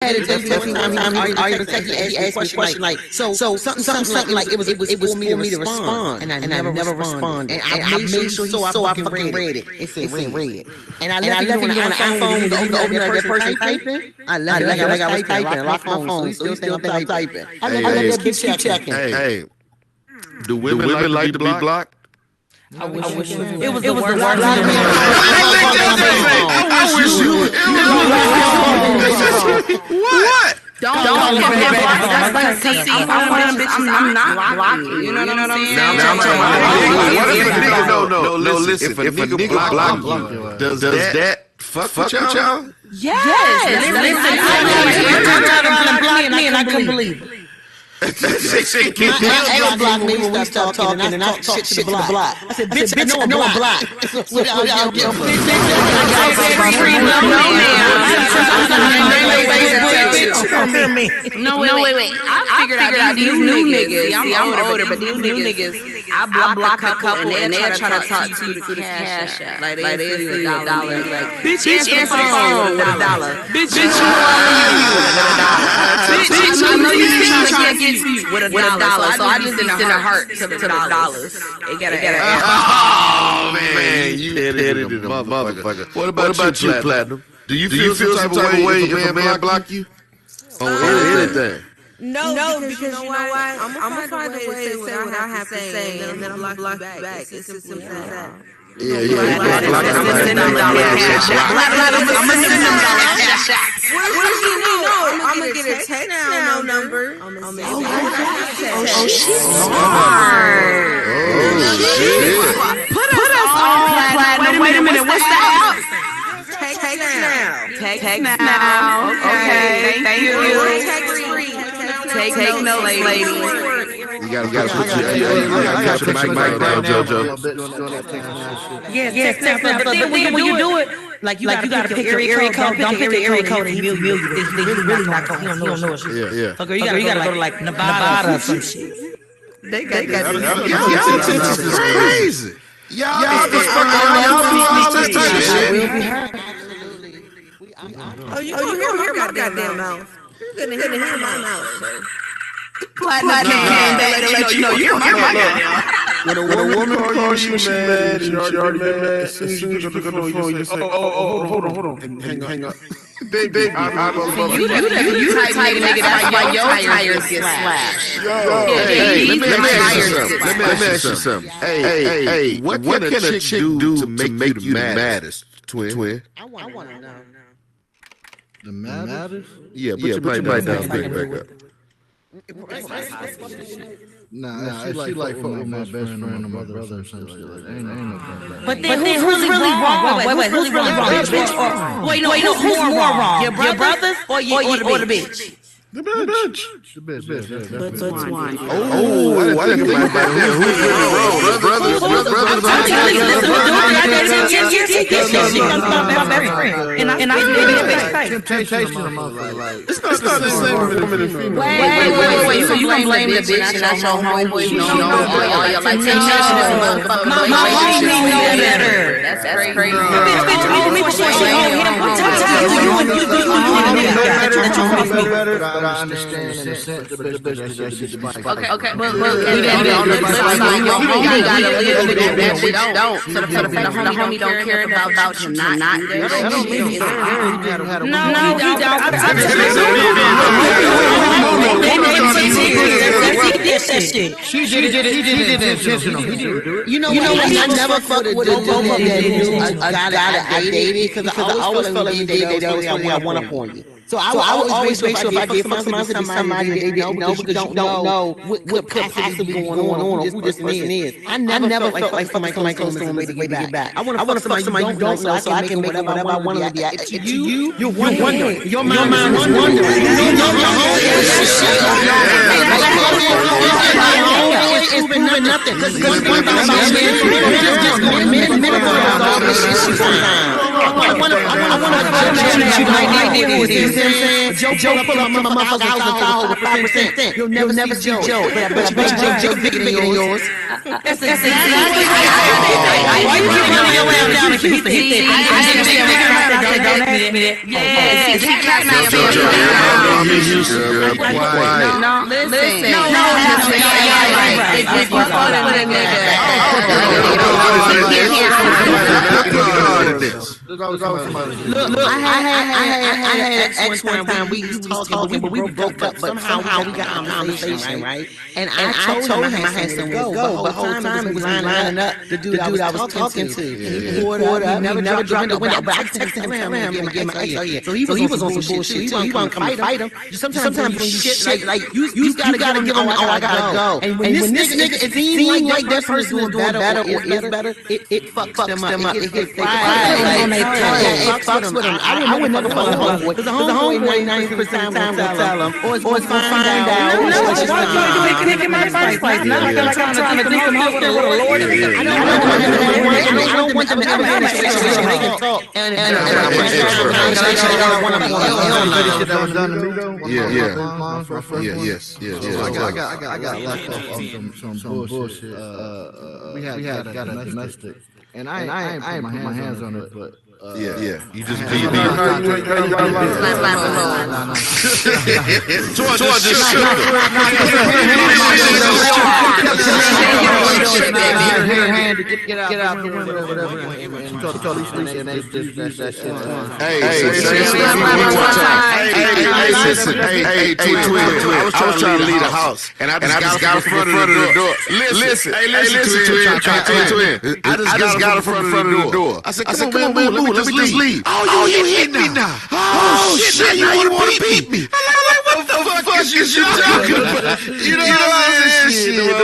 had it just one time. He asked me a question like, so something like it was for me to respond, and I never responded. And I made sure I fucking read it. It said red. And I left it on the iPhone. You can open that person typing. I left it like I was typing. I locked my phone, so you still think I'm typing. I let that bitch keep checking. Hey, do women like to be blocked? I wish it was the worst. I wish you. What? Don't get blocked. That's like see. I'm one of them bitches. I'm not blocking. You know what I'm saying? What if a nigga? No. Listen. If a nigga block you, does that fuck with y'all? Yes. Listen, block me, and I couldn't believe it. Block me when we start talking, and I talk shit to the block. I said, bitch, I know I'm blocked. No, wait. I figured out these new niggas. See, I'm older, but these new niggas, I block a couple, and they try to talk to you through the cash app. Like, they see $1. Like, bitch, answer the phone with $1. Bitch, I know you trying to get with $1, so I just send a heart to the dollars. They gotta. Oh man, you headed in the motherfucker. What about you, Platinum? Do you feel some type of way if a man block you on anything? No, because you know why? I'm gonna find a way to say what I have to say, and then I'm block you back. It's just simple as that. Yeah. I'm gonna send them $1 cash out. I'm gonna get a text now number. She's smart. Put us on Platinum. Wait a minute, what's that? Text now. Okay, thank you. Take no, lady. You gotta put your mic down, JoJo. Yes. But then when you do it, like you gotta pick your area code. Don't pick the area code and you really not going. You don't know what shit. Yeah. Okay, you gotta go to like Nevada or some shit. They got Y'all attention is crazy. Y'all be stuck on all this type of shit. Oh, you hear my goddamn mouth. You're gonna hear my mouth. Platinum came back to let you know you're my goddamn. When a woman calls you mad, and she already mad, as soon as you get the phone, you say, hold on, hang up. Big, you type nigga, that's why your tires get slashed. Let me ask you something. Hey, what can a chick do to make you maddest, twin? I want to know. The maddest? Yeah, put your mic down, back up. Nah, she like fuck with my best friend or my brother or some shit like that. Ain't no problem. But then who's really wrong? Wait, who's really wrong? The bitch or who's more wrong? Your brother or the bitch? The bitch. That's why. Oh, I didn't think about that. Who's really wrong? Brother. Temptation of my life. It's not the same with women and females. Wait. So you gonna blame the bitch and not your homeboy? No. All your life. My homie knew better. That's crazy. Bitch, I understand in a sense the bitch. Okay. Well, we didn't do it. Your homie gotta live with that bitch don't. So the homie don't care about you not there. No, he don't. She did it intentionally. You know what? I never fucked with a dude that knew a guy that I dated because I always felt like they always got one up on you. So I would always make sure if I did fuck somebody that they didn't know because you don't know what could possibly be going on or who this person is. I never felt like somebody close to him is the way to get back. I want to fuck somebody you don't know so I can make whatever I want to be. To you, you're wondering. Your mind is wondering. It's proving nothing. Because one thing about men are all this shit sometimes. I want to treat you like they did. Joe pull up my motherfucking house with 5%. You'll never see Joe. But Joe bigger than yours. That's exactly why you keep running your ass down and keep the hit. Don't ask me that. girl. Quiet. No, listen. No, Look, I had an ex one time. We was talking, but we broke up. But somehow we got a conversation, right? And I told him I had somewhere to go. But the whole time it was lining up the dude I was talking to. He poured up. He never dropped the window. But I texted him and gave my ex. So he was on some bullshit. He wasn't come fight him. Sometimes when you shit like you gotta give him. Oh, I gotta go. And when this nigga it seems like that person is doing better or is better, it fucks them up. It gets it fucks with them. I would never fuck a homeboy because the homeboy 90% of the time will tell him or it's gonna find out. No, why you do it in my first place? Not like I'm trying to think I'm out there with a lord. I don't want them to ever have a situation where they can talk and that was done to me though. Yes. I got left off some bullshit. We had a domestic, and I ain't put my hands on it, but. Yeah. You just be. George just shook Get out the window, whatever. Hey, twin. I was trying to leave the house, and I just got in front of the door. Listen, twin. I just got in front of the door. I said, come on, man, let me just leave. Oh, you hit me now. Oh, shit, now you want to beat me. I'm like, what the fuck is you talking about? You know what I'm saying? The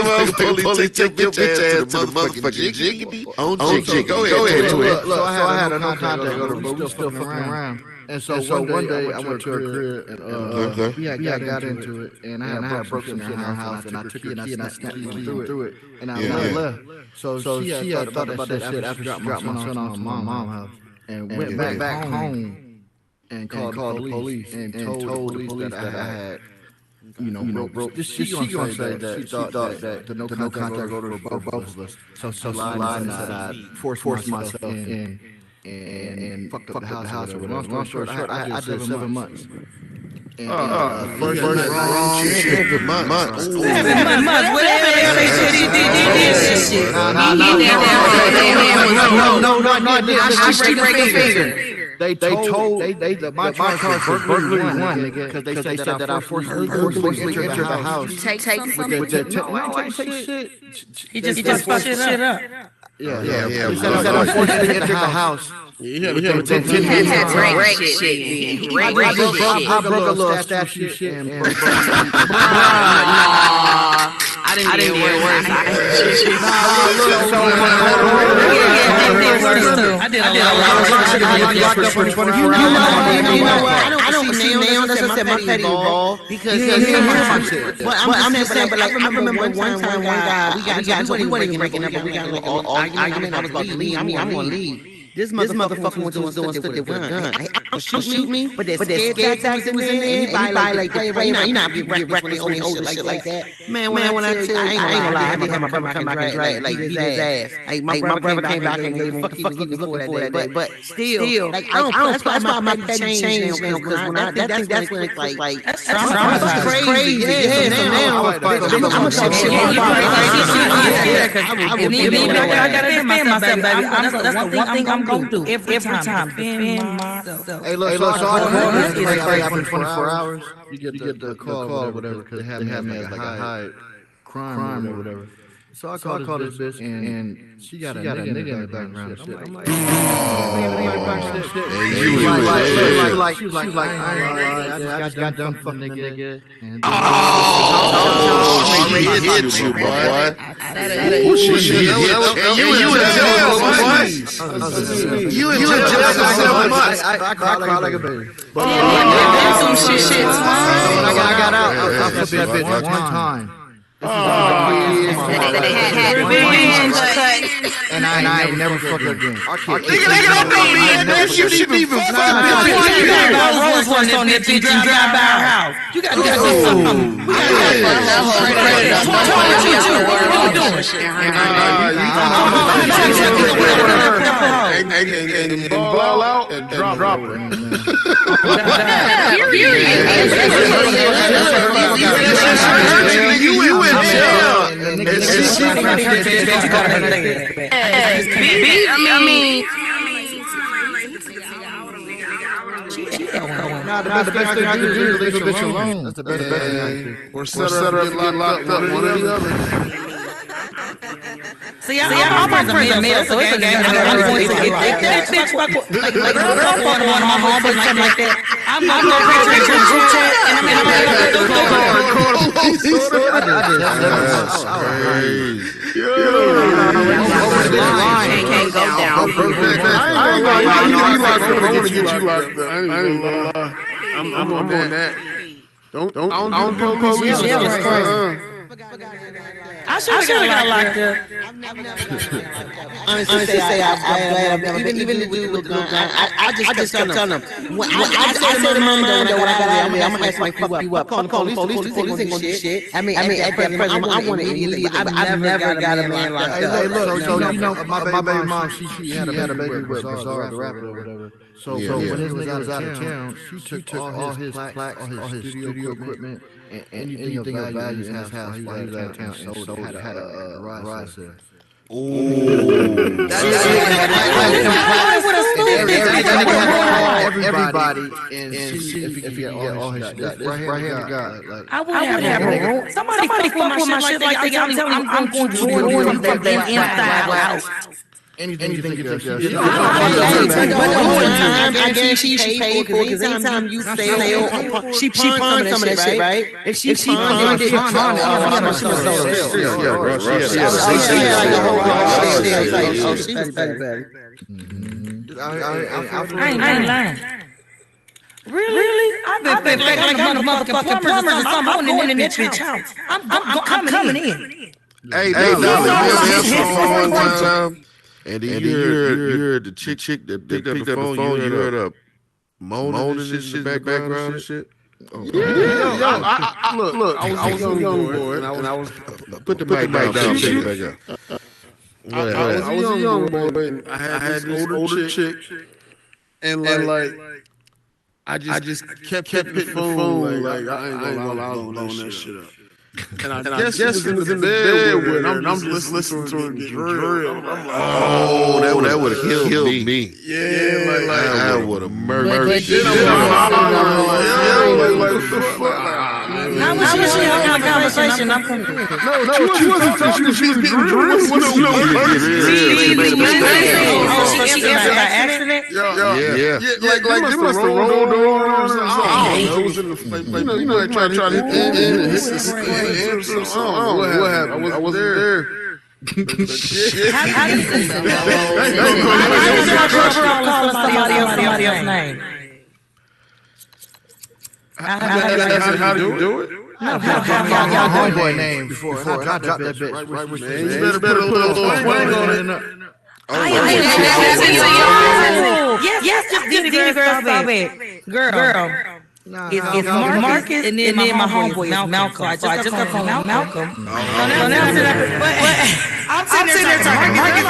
police take your bitch ass to the motherfucking jiggity. On jig. Go ahead, twin. So I had a no contact order, but we still fucking around. And so one day I went to her crib and we got into it, and I had broke some shit in her house, and I took it and I snapped it through it, and I left. So she had thought about that shit after she dropped my son off to my mom's house, and went back home and called the police and told the police that I had, broke. She gonna say that she thought that the no contact order was for both of us. So she lied and said I forced myself in. And fucked up the house or whatever. Long story short, I did 7 months. First months. 7 months. Whatever they said he did this shit. No. Straight break a finger. They told my charge was burglary one, nigga, because they said that I forcibly entered the house. Take shit. He just fucked shit up. Yeah. He said I forcibly entered the house. He had to break shit. I broke a little statue shit and I didn't hear words. I did a lot. I don't see now. That's what I said. My petty ball because but I'm just saying. But like I remember one time, one guy we wasn't breaking up, but we got like an argument. I was about to leave. I'm gonna leave. This motherfucker was doing stuff with the gun. Shoot me, but there's scared tactics was in there. Anybody like that, you not be reckless on shit like that. Man, when I tell you, I ain't gonna lie, I did have my brother come back and drag, like beat his ass. Like my brother came back and gave him what the fuck he was looking for that day. But still, like I don't. That's why my petty changed now because when I that's when it's like that's crazy. Yeah, now I'm gonna talk shit. I gotta defend myself, baby. That's the one thing I'm gonna do every time. Defend myself. Hey, look, so I called this after 24 hours. You get the call or whatever, because they have me as like a high crime or whatever. So I called this bitch, and she got a nigga in the background. I'm like, she was like, I just got done fucking nigga. She hit you, boy. You in jail for 7 months. I cried like a baby. Some shit. When I got out, I flipped that bitch one time. They had revenge cut. And I ain't never fucked her again. You shouldn't even fuck You got Rolls Royce on that bitch and drive by her house. You got to do something. What and ball out and drop her. I mean. Nah, the best thing I can do is leave a bitch alone. That's the best thing I can do. Or set her up and get locked up, one or the other. See, I'm on prison meal, so it's a game. I'm going to get that bitch like on my homeboy, something like that. I'm going to picture in group chat, and I'm can't go down. I want to get you locked up. I ain't gonna lie. I'm on that. Don't do police. I should have got locked up. Honestly, say I'm glad I'm even the dude with the gun. I just kept telling him. I said to my mind that when I got out of there, I'm gonna have somebody fuck you up. Call the police ain't gonna do shit. I mean, at that present, I want it immediately. I've never got a man locked up. Hey, look, so you know, my baby mom, she had a baby with Bizarre the rapper or whatever. So when his nigga was out of town, she took all his plaques, all his studio equipment, and anything of value in his house while he was out of town, and sold it, had a garage sale. Everybody, and if you get all his shit, right here, God, I would have a room. Somebody fuck with my shit like that. I'm going to ruin them inside the house. anything you think of. But the whole time, I guarantee she paid for it, because anytime you sell, she pawned some of that shit, right? If she pawned it, she pawned it. I ain't lying. Really? I've been like I'm a motherfucking plumber or something. I'm going in this bitch house. I'm coming in. Hey, they one time. And then you heard the chick that picked up the phone, you heard her moaning and shit in the background and shit. Yeah. Look, I was a young boy, and I was put the mic down, take it back up. I was a young boy, and I had this older chick, and like I just kept hitting the phone, like I ain't gonna lie, I was blowing that shit up. And I guess it was in the bed with her, and I'm just listening to her get drilled. Oh, that would have killed me. Yeah, like I would have murdered you. How was she having a conversation? I'm coming. No, she wasn't talking. She was getting drilled. She answered by accident? Yeah. Like they must have rolled over or something. I don't know. It was in the, you know, they try to hit the what happened? I wasn't there. How did somebody else's name? How did you do it? Y'all homeboy name before, and I dropped that bitch right with you. You better put a little swing on it. Yes, just did it, girl. Stop it, girl. It's Marcus, and then my homeboy is Malcolm. So I just got from Malcolm. So now I'm sitting there talking Marcus,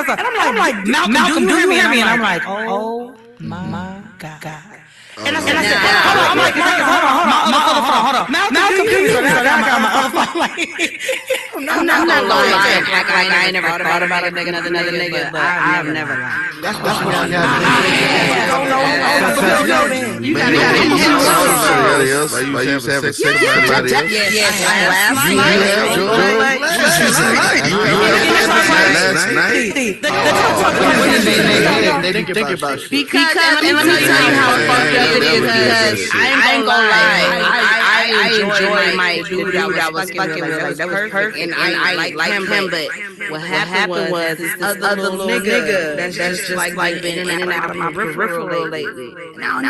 and I'm like, Malcolm, do you hear me? And I'm like, oh my God. And I said, I'm like, Marcus, hold on. Malcolm, do you hear me? So now I got my other phone. I'm not gonna lie. Like I ain't never thought about it, another nigga, but I've never lied. That's what I got. You gotta somebody else. Like you having sex with somebody else. Yes, last night. They think about shit. Because and let me tell you how fucked up it is. Because I ain't gonna lie. I enjoy my dude I was fucking with. Like, that was perfect, and I like him. But what happened was this other little nigga that's just like been in and out of my peripheral lately. Now I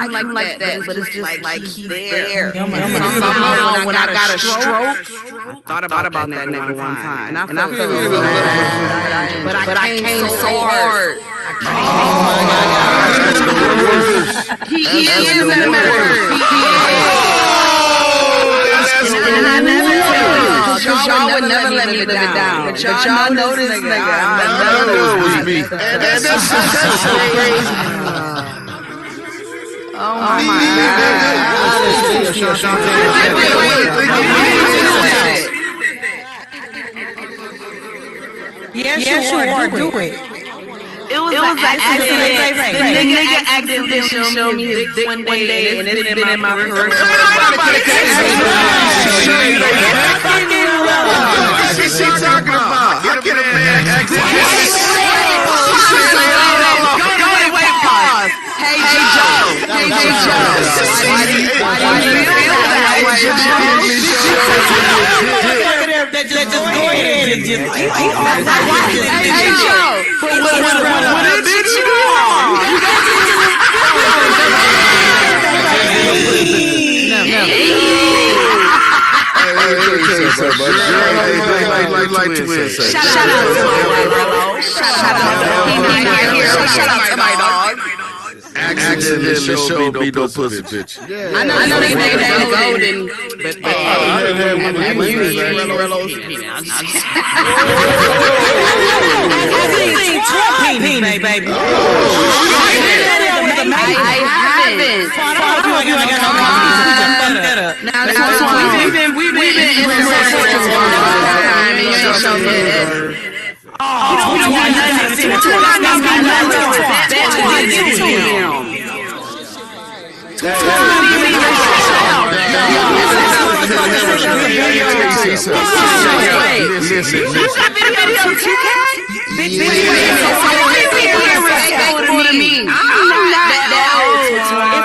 like that, but it's just like he's there. Somehow when I got a stroke, thought about that nigga one time, and I felt so bad. But I came so hard. He is a murderer. And I never tell you, y'all would never let me live it down. But y'all know this nigga. I know it was me. That's so crazy. Oh my God. Yes, you are. Do it. It was an accident. The nigga accidentally showed me his dick one day, and it's been in my purse. What's she talking about? How can a man accidentally? Hey Joe. Why do you feel that way, Joe? Just go ahead and just. Hey Joe. What did you do? Shout out to my dog. Accidentally showed me no pussy bitch. I know they golden, but baby. I haven't. We've been in the relationship for a long time, and you ain't shown me that.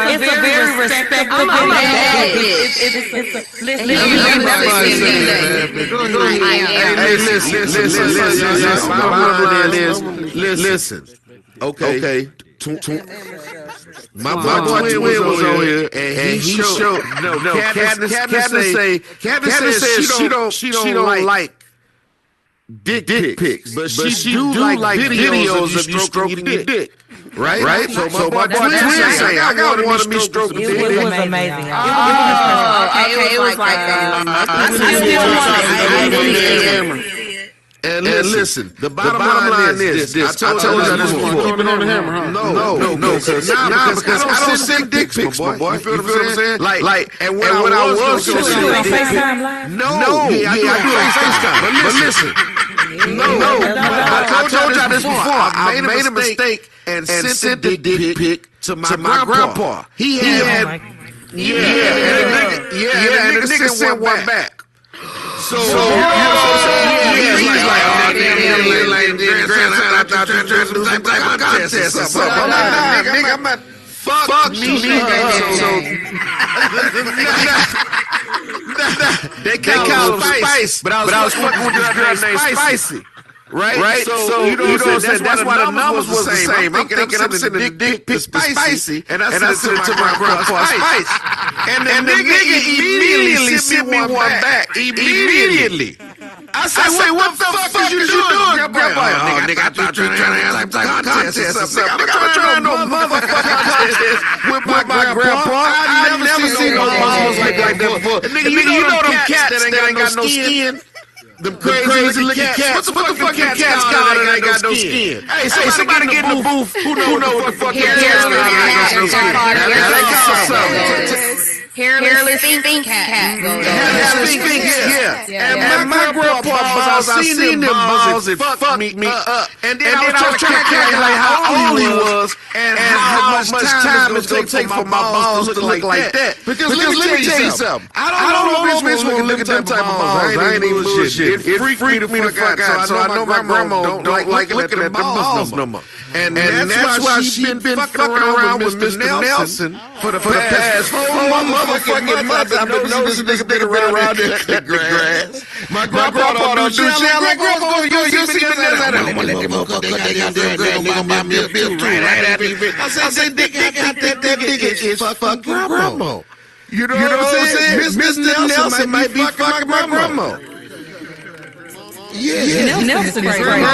It's a very respectful Listen. Okay. My boy twin was on here, and he showed. Candace says she don't like dick pics, but she do like videos of you stroking your dick. Right? So my boy twin say, I got one of me stroking dick. It was amazing. It was like And listen, the bottom line is this. I told you this before. Keep it on the hammer, huh? No, because I don't send dick pics, my boy. You feel what I'm saying? Like, and when I was going to send dick pics, no, I do FaceTime. But listen, I told y'all this before. I made a mistake and sent the dick pic to my grandpa. He had, and the nigga sent one back. So he's like, oh, grandson, I thought you were trying to do some type of contest or something. I'm like, nigga, I'm not, fuck me, They call him Spice, but I was fucking with this girl named Spicy. Right? So you know what I'm saying? That's why the numbers was the same. I'm thinking I'm sending dick pic to Spicy, and I sent it to my grandpa Spice. And the nigga immediately sent me one back. Immediately. I say, what the fuck is you doing, grandpa? Oh, nigga, I thought you were trying to have some type of contest or something. I'm not trying no motherfucking contest with my grandpa. I never seen no balls like that before. Nigga, you know them cats that ain't got no skin? Them crazy looking cats. What the fuck cats called that ain't got no skin? Hey, somebody get in the booth. Who know what the fuck cats called that ain't got no skin? They call something. Hairless Sphinx cat. Hairless Sphinx, yeah. And my grandpa balls, I seen them balls and fucked me up. And then I was trying to calculate how old he was and how much time it's going to take for my balls to look like that. Because let me tell you something. I don't know if bitch won't look at them type of balls. I ain't even bullshit. It freaked me the fuck out. So I know my grandma don't like looking at the balls no more. And that's why she been fucking around with Mr. Nelson for the past 4 motherfucking months. I've been noticing this nigga around there cutting the grass. My grandpa don't do shit. I'm like, grandpa, you see me there? I'm gonna let them cut their goddamn grass. Nigga, buy me a bill too. I said, dick, I got that nigga is fucking grandma. You know what I'm saying? Mr. Nelson might be fucking my grandma. Yeah, Nelson is great.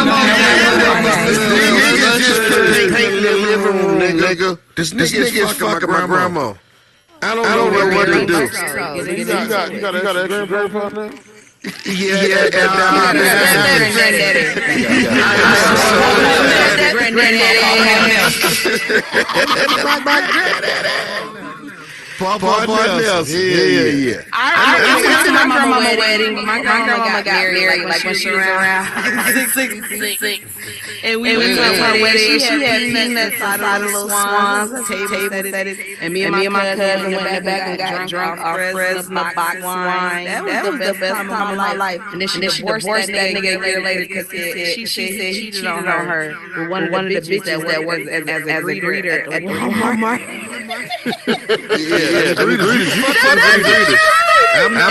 This nigga is fucking my grandma. I don't know what to do. You got a grandpa now? Yeah, Paul Nelson. Yeah. I went to my grandma's wedding. My grandma got married like when she was around 66. And we went to her wedding. She had peanuts out of little swans, table settings. And me and my cousin went in the back and got drunk off Fresno box wine. That was the best time of my life. And then she divorced that nigga a year later because she said he cheated on her with one of the bitches that worked as a greeter at Walmart. Yeah, greeters. Fuck greeters. I'm not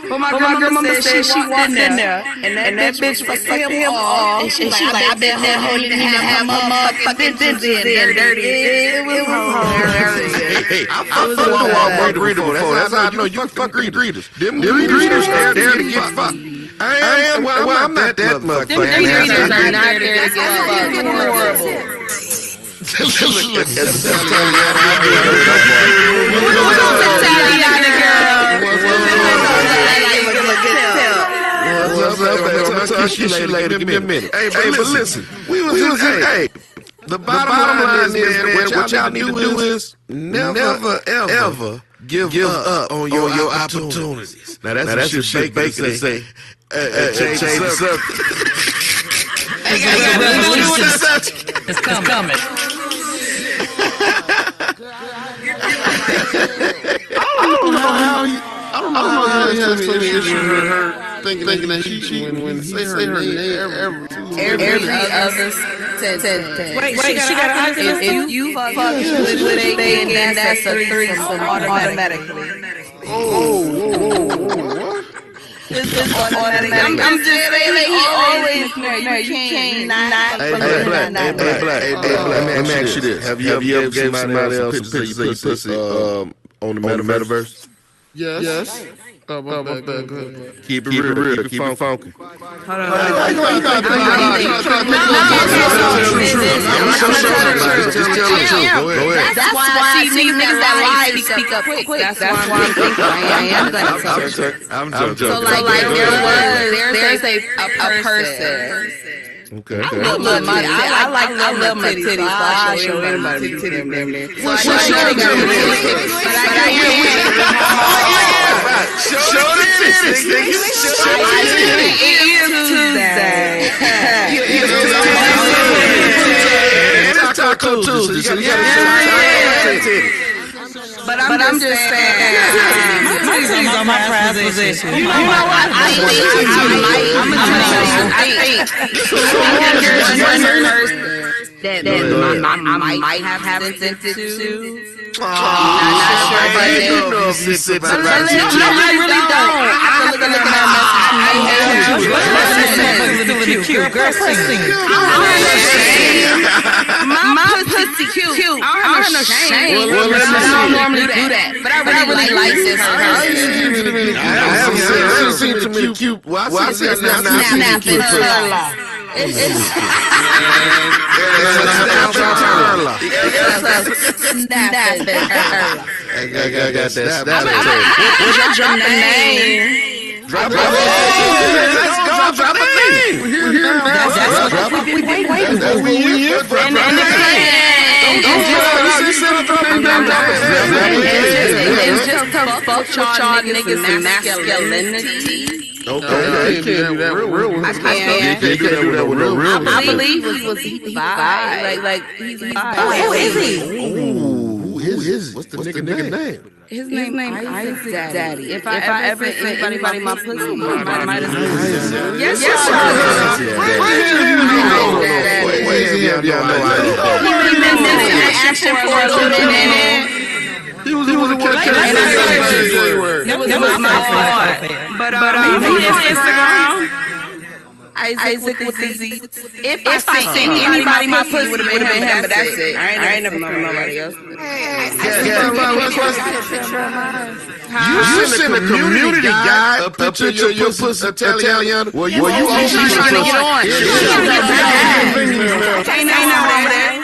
but my grandma said she walked in there and that bitch was fucking him off. And she like, I bet that hoe didn't even have her motherfucking bitches in there dirty. It was hilarious. I fucked with a Walmart greeter before. That's how I know you fuck greeters. Them greeters are there to get fucked. I'm not that motherfucker. Them greeters are not there to get fucked. Horrible. Give me a minute. Hey, but listen, we was hey. The bottom line is what y'all need to do is never ever give up on your opportunities. Now that's what shit Baker say. Change the subject. It's coming. I don't know how he has so many issues with her thinking that she cheating when he say her name every other sentence. Wait, she got a husband? If you fuck with a thing, then that's a threesome automatically. What? I'm just saying, he always married. You can't not. Hey, Black. Let me ask you this: Have you ever gave somebody else a pussy on the metaverse? Yes. Keep it real. Keep it funky. Hold on. That's why I see niggas that lie speak up quick. That's why I'm thinking I am gonna tell her. I'm joking. So like there's a person. Okay. I love my titties. So I show everybody titties. So I Show the titties. It's Taco Tuesday. So you gotta show titties. But I'm just saying, My titties are my prized possession. you know what? I think I might have sensitive to. I'm not sure, but I really don't. I have to look at my pussy cute. I don't have no shame. I don't normally do that, but I really like this. I haven't seen too many cute. Well, I see snapping. I got that. What's your name? Drop a name. We're here now. That's what we've been waiting for. We're here for. It's just to fuck y'all niggas and masculinity. Okay, you can't do that with real ones. I can't do that with no real ones. I believe he was bi. Like he's bi. Who is he? Who is he? What's the nigga name? His name Isaac Daddy. If I ever sent anybody my pussy, I might have said yes. He been missing action for a little minute. He was a catch. It was my fault. But he's on Instagram. Isaac with the Z. If I seen anybody my pussy, would have been him, but that's it. I ain't never known nobody else. You send a community guy a picture of your pussy Italian. Well, you also trying to get on. Ain't nothing wrong with that.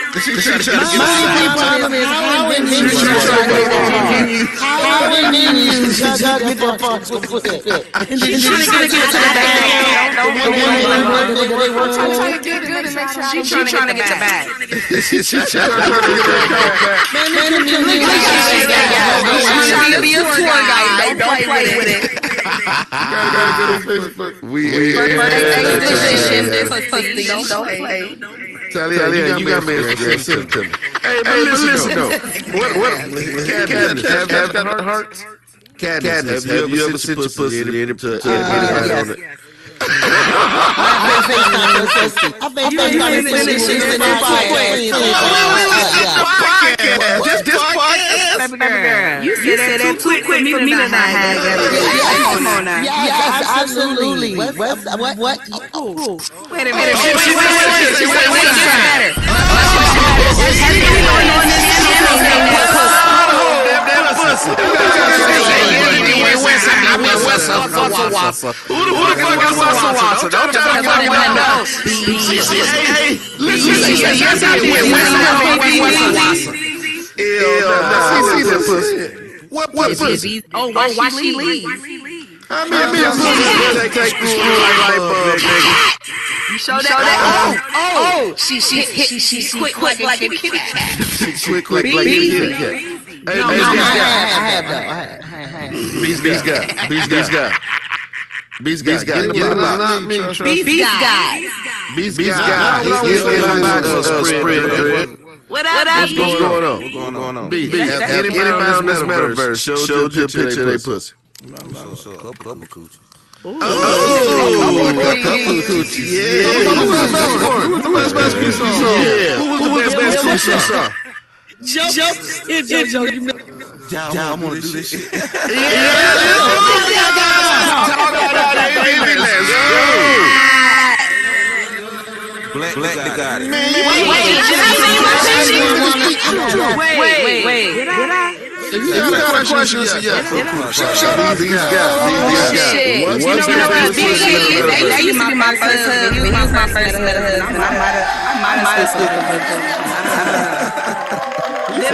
How are you judge with the fuck? She's trying to get to the bag. She's trying to get the bag. She's trying to get She's trying to be a tour guide. Don't play with it. Don't play. Talia, you got me. Hey, listen though. What? Have that hurts? Cadence, have you ever sent your pussy to anybody on it? You said that too quick. Me to not have that. Come on now. Yes, absolutely. What? Wait a minute. Wait, it gets better. Has it been going on in Who the fuck is Wassa? Don't tell me what know. Hey, listen. What pussy? Oh, why she leave? I mean, take nigga. You show that? Oh, she's quick like a kitty cat. Quick like a kitty cat. Hey, I have. Beast guy. Beast guy. What up? What's going on? Beast. Anybody in this metaverse showed you a picture of their pussy? Couple coochies. Oh, a couple of coochies. Yeah. Who was the best piece you saw? Yeah. Who was the best piece you saw? Joe, you know. I'm gonna do this shit. Black got it. Wait. Did I? You got a question? Shut up, these guys. Shit. What's You know the what? best pussy you ever That had? used to be my first husband. He was my first husband. I might have skipped a bunch. Did I?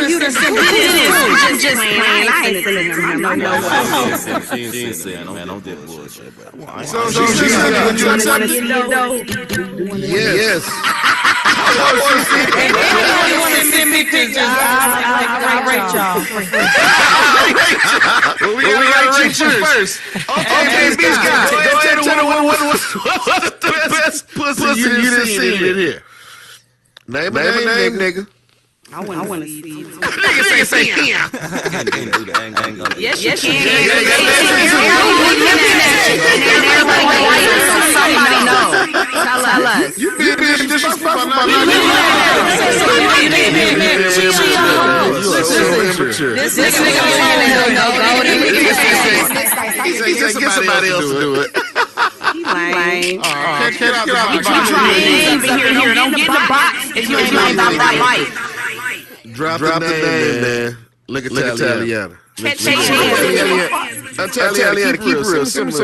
You just playing. I ain't sending him. No. She ain't saying, man, don't get bullshit, bro. So she said, you accept it? Yes. If anybody want to send me pictures, I'll rate y'all. Well, we gotta rate you first. Okay, these guys. Go ahead and tell them what's the best pussy you done seen in here. Name, nigga. I want to see you. Nigga say him. I can't do that. I ain't gonna. Yes, you can. Somebody know. Tell us. You being disrespectful. This nigga Get somebody else to do it. Lame. Get out the box. Don't get in the box if you ain't about my life. Drop the name, man. Look at Taliana. Taliana, keep it real. Send me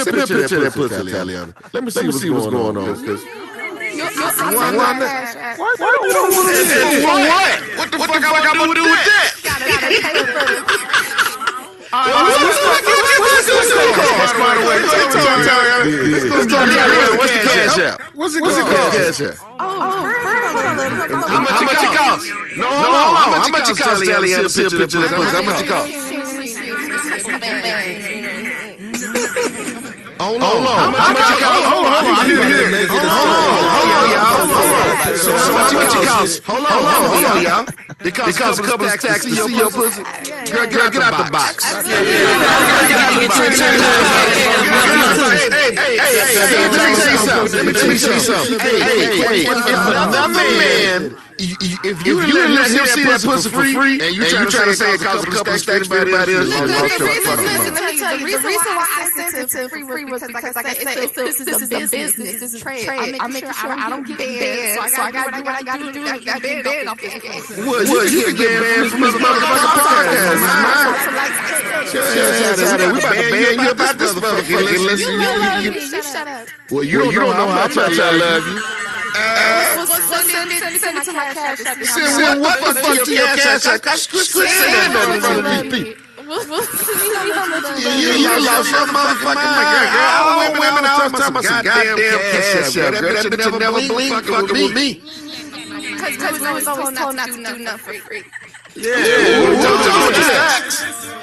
a picture of that pussy, Taliana. Let me see what's going on. Why don't want to see what? What the fuck I want to do with that? What's the cash out? What's the cash out? How much it cost? No, how much it cost, Taliana? See a picture of that pussy. How much it cost? Hold on. How much it cost? Hold on, y'all. It costs a couple of taxes to see your pussy. Girl, get out the box. Let me tell you something. Hey, another man, if you let him see that pussy for free, and you trying to say it costs a couple of stacks to everybody else, the reason why I sent it to free was because, like I said, this is a business. This is trade. I'm making sure I don't get banned. So I got to do what I got to do. I got banned off this game. What? You get banned from this motherfucking podcast, man. We about to ban you about this motherfucker. You shut up. Well, you don't know how much I love you. Send it to my cash app. Send what the fuck to your cash app? Quit saying that in front of these people. Y'all some motherfucking girl. All women always talking about some goddamn cash app. That bitch never blink fucking with me. Because we was always told not to do nothing for free. Yeah. Who told you that?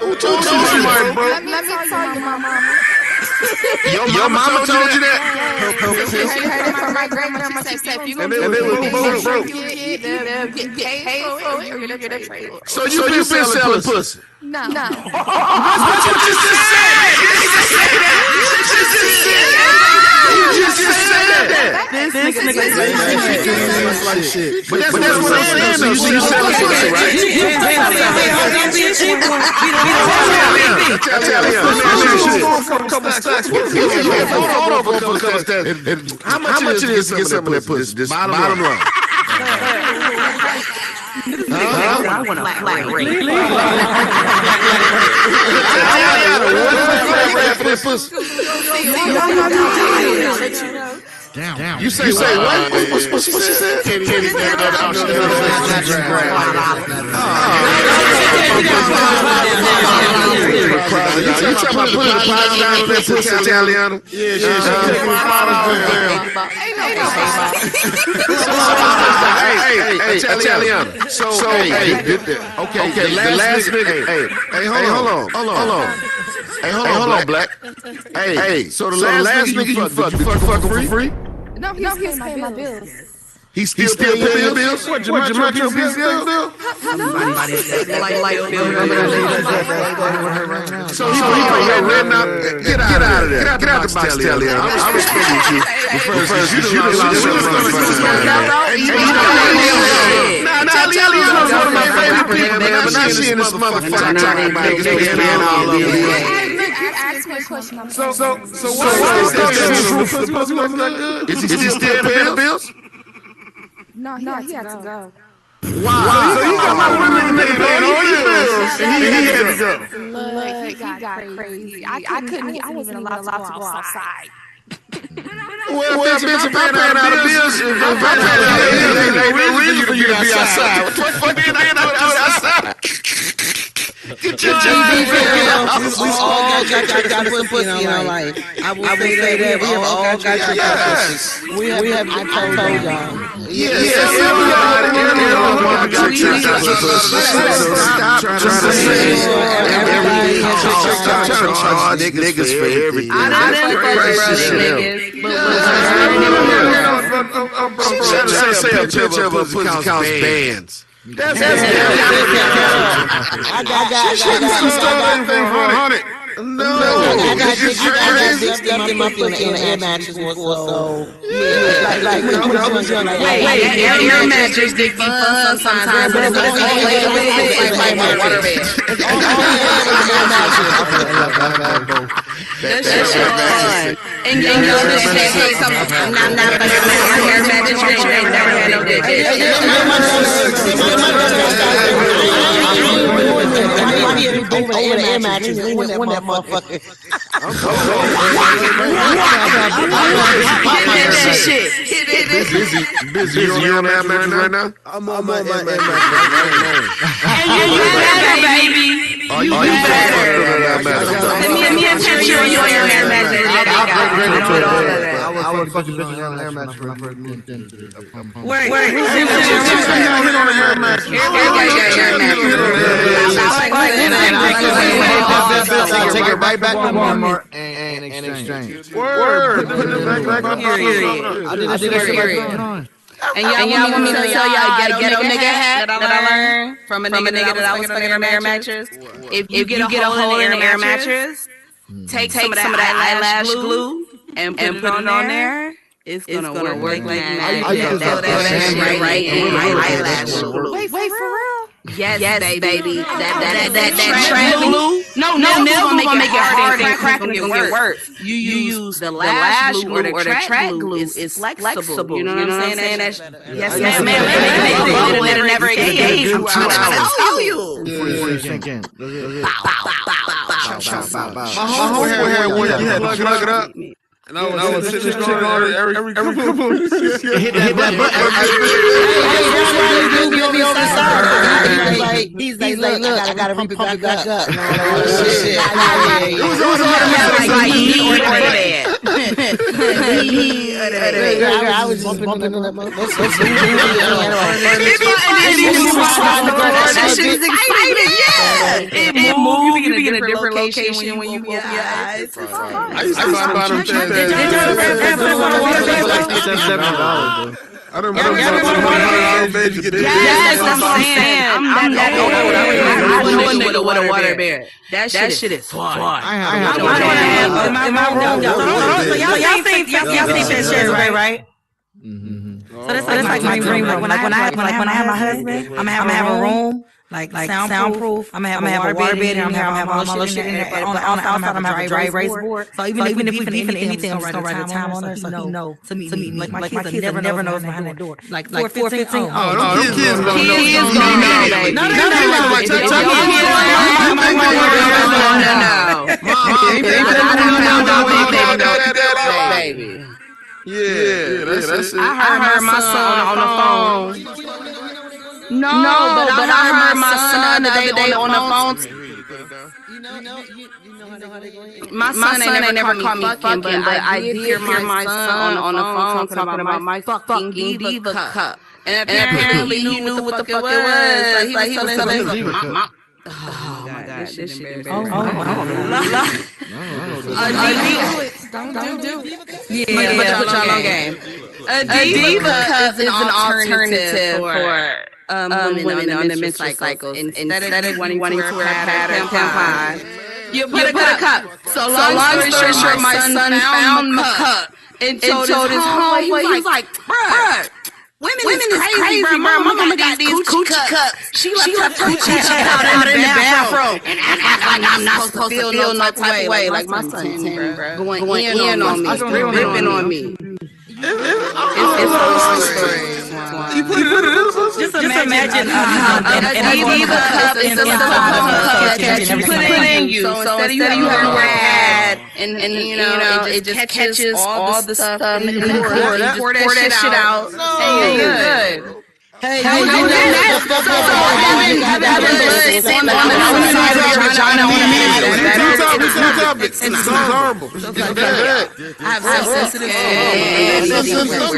Who told you that, bro? Let me tell you, my mama. Your mama told you that? My grandma said, if you gonna do it, get paid for it, or you're gonna trade it. So you been selling pussy? No. What you just said? You just said that. This nigga like shit. But that's what I'm saying. You selling pussy, right? How much it is to get some of that pussy? Just bottom line. I want a flat rate. Damn. You say what? What she said? You talking about putting a $5 down on that pussy, Italiano? Yeah. Hey, Italiano. So, okay, the last nigga. Hey, hold on. Hey, hold on, Black. Hey, so the last nigga you fuck for free? No, he was paying my bills. He still paying your bills? What, Gematria PCS bill? So he pay your rent now? Get out of there. Get out the box, Italiano. I'm respecting you. First, you done lost something. Italiano's one of my favorite people, man. But not seeing this motherfucker talking about niggas and all of them. So what is that? Is he still paying the bills? No, he had to go. Wow. So you got my women paying all your bills, and he had to go. Look, he got crazy. I wasn't allowed to go outside. Well, bitch, if I'm paying all the bills, if I'm paying all the bills, ain't no reason for you to be outside. What the fuck you doing outside? Get your job. We all got some pussy in our life. I will say that we have all got some pussy. We have I told y'all. Yes, stop trying to charge niggas for everything. Trying to say a picture of a pussy counts bands. That's I got $100. No, I got fixed in my air mattress was so like air mattress dick be fun sometimes, but it's like my water bed. That shit fun. And you know this shit something. I'm not but air mattress ain't never had no dick. Over the air mattress, they win that motherfucker. Busy. You on that mattress right now? I'm on my air mattress. And you better, baby. You better. Send me a picture of your air mattress. I was fucking bitches on the air mattress when I first moved into the apartment. Wait. I'll take it right back to Walmart and exchange. Word. Put it back up. I did that shit on. And y'all want me to tell y'all ghetto nigga hat that I learned from a nigga that I was fucking on air mattress? If you get a hole in the air mattress, take some of that eyelash glue and put it on there. It's gonna work like magic. That's right. Eyelash glue. Wait, for real? Yes, baby. That track glue. No, nail glue gonna make it hard and crack and get worse. You use the lash glue or the track glue is flexible. You know what I'm saying? Yes, ma'am. It'll never engage. I'm trying to tell you. Before you sink in. My homeboy had one. You had to plug it up. And I was sitting there every couple of minutes. Hit that button. He's like, look, I gotta pump it back up. Shit. It was all the I was just bumping on that motherfucker. That shit is exciting. Yeah. It moves. You be in a different location when you move your eyes. I used to buy bottom things. That's I don't know. Yes, I'm saying. I'm that nigga with a water bear. That shit is fun. in my room. So y'all think that shit is right? So that's like my dream room. When I have my husband, I'm gonna have a room. Like soundproof. I'm gonna have a water bed in here. I'm gonna have all my shit in there. But on the outside, I'm gonna have a dry erase board. So even if we finna anything, I'm just gonna write the time on there so he know to meet me. Like my kids never knows behind that door. Like 4:15. Oh, no, them kids don't know. Baby. Yeah, that's it. I heard my son on the phone. No, but I heard my son the other day on the phone. My son ain't never called me fucking, but I did hear my son on the phone talking about my fucking diva cup. And apparently he knew what the fuck it was. Like he was telling my oh my God, this shit embarrassing. Don't do it. Yeah, but put y'all on game. A diva cup is an alternative for women on the menstrual cycles. Instead of wanting to wear a tampon, you put a cup. So long story short, my son found my cup and told his homeboy, he was like, bruh, women is crazy, bro. My mama got these coochie cups. She left her coochie out in the bathroom and act like I'm not supposed to feel no type of way. Like my son 10, bro. Going in on me, ripping on me. It's a long story. You put it in the Just imagine a diva cup is a silicone cup that you put it in you. So instead of you having to wear a pad and you know, it just catches all the stuff in the cord. You pour that shit out and you're good. Hey, how you do that? It's horrible. I have sensitive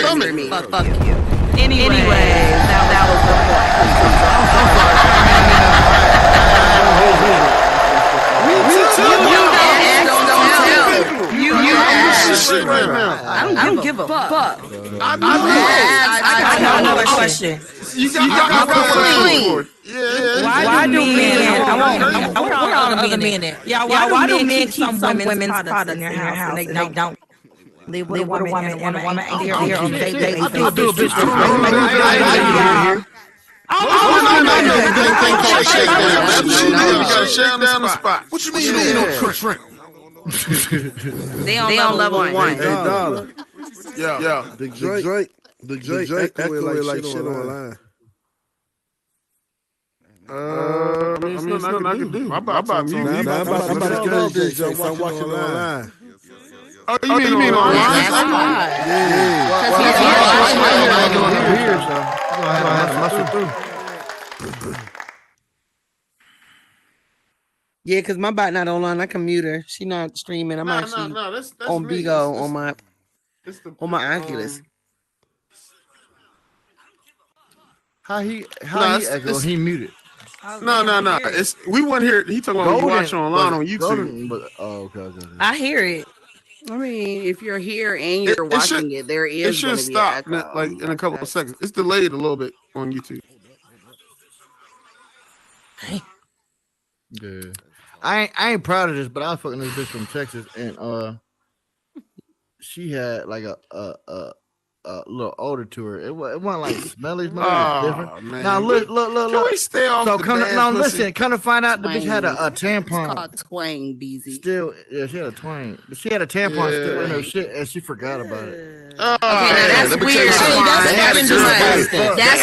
for me. Fuck you. Anyway, that was the point. I don't give a fuck. I got another question. You got clean. Why do men? I want all the other men there. Yeah, why do men keep some women's products in their house and they don't? Live with a woman and a woman ain't here on the day. I'll do a bitch. Shut down the spot. What you mean you don't know shrimp? They on level 1. Yeah. The Drake acting like shit online. I mean, it's nothing I can do. I'm about to kill this Drake. I'm watching online. Oh, you mean online? Yeah, because my bot not online. I can mute her. She not streaming. I'm actually that's on Bigo on my Oculus. How he he muted. No. It's we weren't here. He talking about watching online on YouTube. Okay. I hear it. I mean, if you're here and you're watching it, there is. It should stop like in a couple of seconds. It's delayed a little bit on YouTube. Yeah. I ain't proud of this, but I was fucking this bitch from Texas, and she had like a little odor to her. It wasn't like smelly. It was different. Man. Now look. Can we stay off the bad pussy? Listen. Come to find out, the bitch had a tampon. It's called twang, BZ. Still, yeah, she had a twang, but she had a tampon still in her shit, and she forgot about it. Okay, now that's weird. That's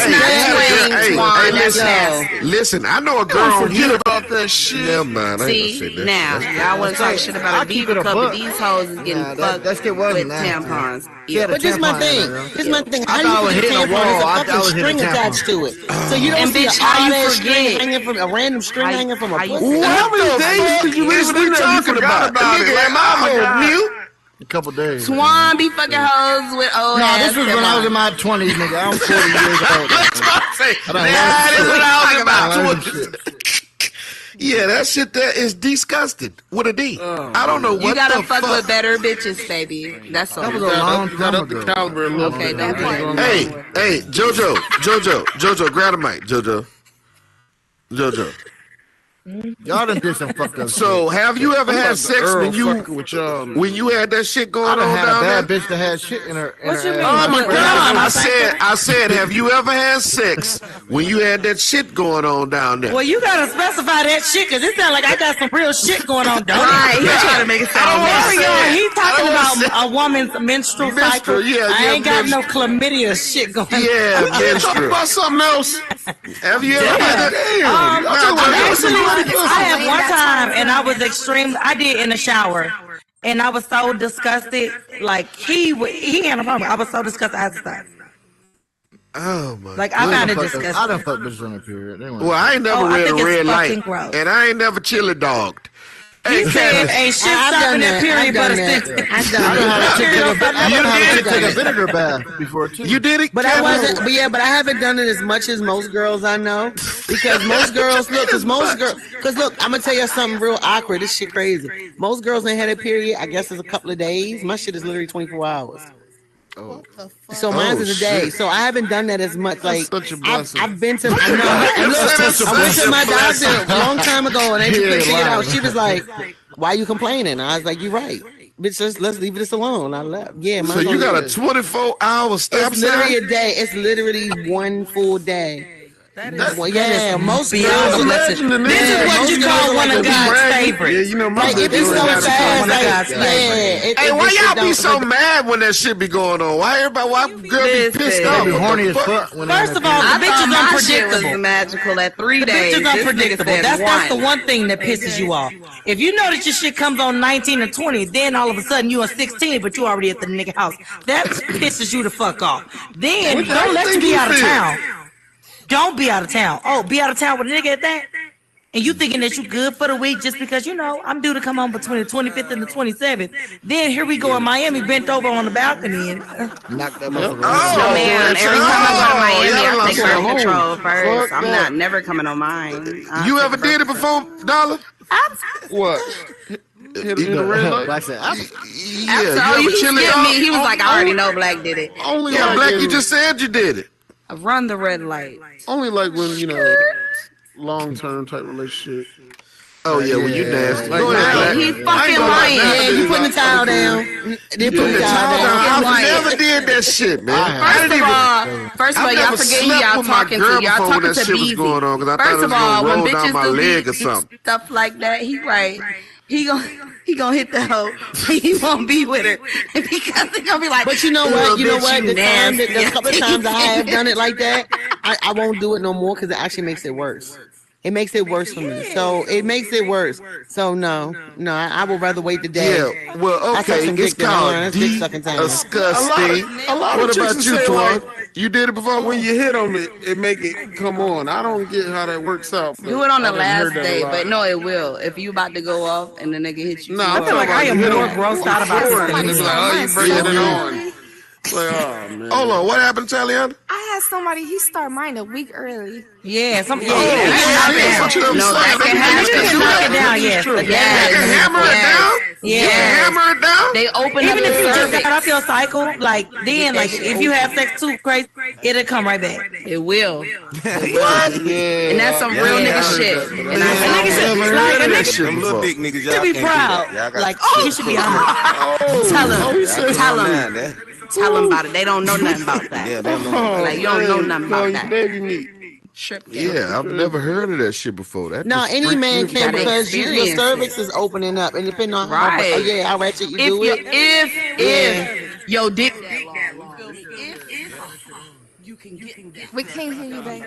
not twang, Twan. listen, I know a girl Forget about that shit. Never mind. I ain't See, gonna say that. now, y'all want to talk shit about a beaver cup, but these hoes is getting fucked that shit wasn't with nasty. tampons. Yeah, But this is my thing. This is my thing. How I do thought I you was put a hitting a tampon? There's wall. I a thought I fucking was hitting string a tampon. attached to it. So you don't And see bitch, a how you hard-ass string forget? hanging from a random string How you- hanging from a how you pussy. How many days did you Is really we talking talking about? about it? Nigga, am I mute? A couple days. Swan be fucking hoes with old No, ass this was when I was in my 20s, nigga. I'm 40 years old. That is what I was about. Shit. Yeah, that shit there is disgusting with a D. I don't know what You gotta the fuck with better bitches, baby. That's all. That was a long time ago. Caliber a little Okay, bit. don't do it. Hey, Jojo, grab the mic, Jojo. Y'all done did some fucked up So, have you ever had sex when you had that shit I going done on had a down bad there? bitch that had shit in her. What you mean? Oh my What- God! what- I said, have you ever had sex when you had that shit going on down there? Well, you gotta specify that shit, cause it sounds like I got some real shit going on, don't Right, it? he trying to make it sound Mario, he talking I don't about a woman's menstrual cycle. yeah, I yeah, ain't got no chlamydia shit going on. Yeah, Talk menstrual. about something else. Have you ever had that? Actually, I had one time, and I was extreme. I did in the shower, and I was so disgusted. Like he had a problem. I was so disgusted. I had to stop. Oh my! Like I found it I disgusting. done fucked bitches on a period. They weren't- Well, I ain't never Oh, I read think a it's red fucking light, gross. and I ain't never chili dogged. He said ain't shit I've stopping done that that. period I've but a done that. stick. I've done I done had that. a chick take a You did take a it. vinegar bath before too. You did it, But I Kevin? wasn't. But yeah, but I haven't done it as much as most girls I know, because most girls look. Because look, I'm gonna tell you something real awkward. This shit crazy. Most girls ain't had a period. I guess it's a couple of days. My shit is literally 24 hours. So mine is a day. shit. So I haven't done that as much. Like such a I've, blessing. I've been to. I know. And look, I went to my doctor a long time ago, and they couldn't figure it out. She was like, "Why you complaining?" I was like, "You're right, bitch. Let's leave this alone." I left. Yeah, So you got a 24-hour stop It's literally sign? a day. It's literally one full day. Well, yeah, most beyond girls. a blessing. This is what you call one of God's favorites. Yeah, you know my Like if it's so baby fast, got one of like God's yeah. Hey, why y'all be so mad when that shit be going on? Why girls be pissed Listen. off? They be horny as fuck. When First of all, I the bitch thought is my shit was unpredictable. magical at 3 The days. bitch is This nigga unpredictable. said That's the one thing that pisses you off. If you know that your shit comes on 19 or 20, then all of a sudden you are 16, but you already at the nigga house. That pisses you the fuck off. Then don't let you be out of town. Don't be out of town. Oh, be out of town with a nigga at that? And you thinking that you good for the week just because, you know, I'm due to come home between the 25th and the 27th. Then here we go in Miami, bent over on the balcony. And, knock that motherfucker. No, man. Every time I go to Miami, y'all I take like birth home. control first. Fuck I'm that. never coming on mine. You ever did it before, Dollar? What? Hit a red light? Like I said, After Yeah, all, you you ever chili skipped dog? me. He was like, I already know Black did it. Only Yeah, like Black, in- you just said you did it. Run the red light. only like when long-term type relationship. Oh yeah, when you nasty. Like, Go ahead, nah, Black. He I ain't fucking gonna lie, lying. Yeah, you putting the towel down. They put the towel down. I never did that shit, man. First of all, I've y'all never forget who slept y'all with my talking girl to. Y'all before talking that to shit was BZ. going on, 'cause I thought First it was of all, gonna when roll down bitches my do leg or something. stuff like that, he right. He gonna hit the hoe. He won't be with her because he gonna be like. But you know what? You know what? The couple of times I have done it like that, I won't do it no more because it actually makes it worse. It makes it worse for me. So it makes it worse. So no, I would rather wait the day. Yeah, well, I suck okay, some it's dick down. called That's dick sucking time. disgusting. A lot of What chicks about will you, say, Twan? like, You did it before? when you hit them, it make it come on. I don't get how that works out. but Do it on the I done last heard that a day, lot. but no, it will. If you about to go off and the nigga hit you, No, I feel like I am more grossed out about this than It's you. like, oh, you bringing it Yeah. on. It's like, oh, man. Hold on, what happened, Taliana? I had somebody, he started mine a week early. Yeah, some. What you done No, said? that can happen. You can knock it down, yes. You can hammer it down? You Yeah. can hammer it down? They open up Even if you the just cervix. got off your cycle, like then, like if you have sex too crazy, it'll come right back. It will. What? And that's some real nigga shit. And A nigga should, like, a nigga should Them little dick niggas, y'all be can't do proud. that. Y'all got Like to you should be honest. tell him. Tell mind him. that. Tell them about it. They don't know nothing about that. Yeah, they don't know. Like you don't know nothing about that. Baby meat. Strip Yeah, I've never heard of that shit before. That No, just any freaks man me can out. because your experience cervix is opening up, and depending on Right. how ratchet you If do you, it. if your dick, We can't hear you, babe.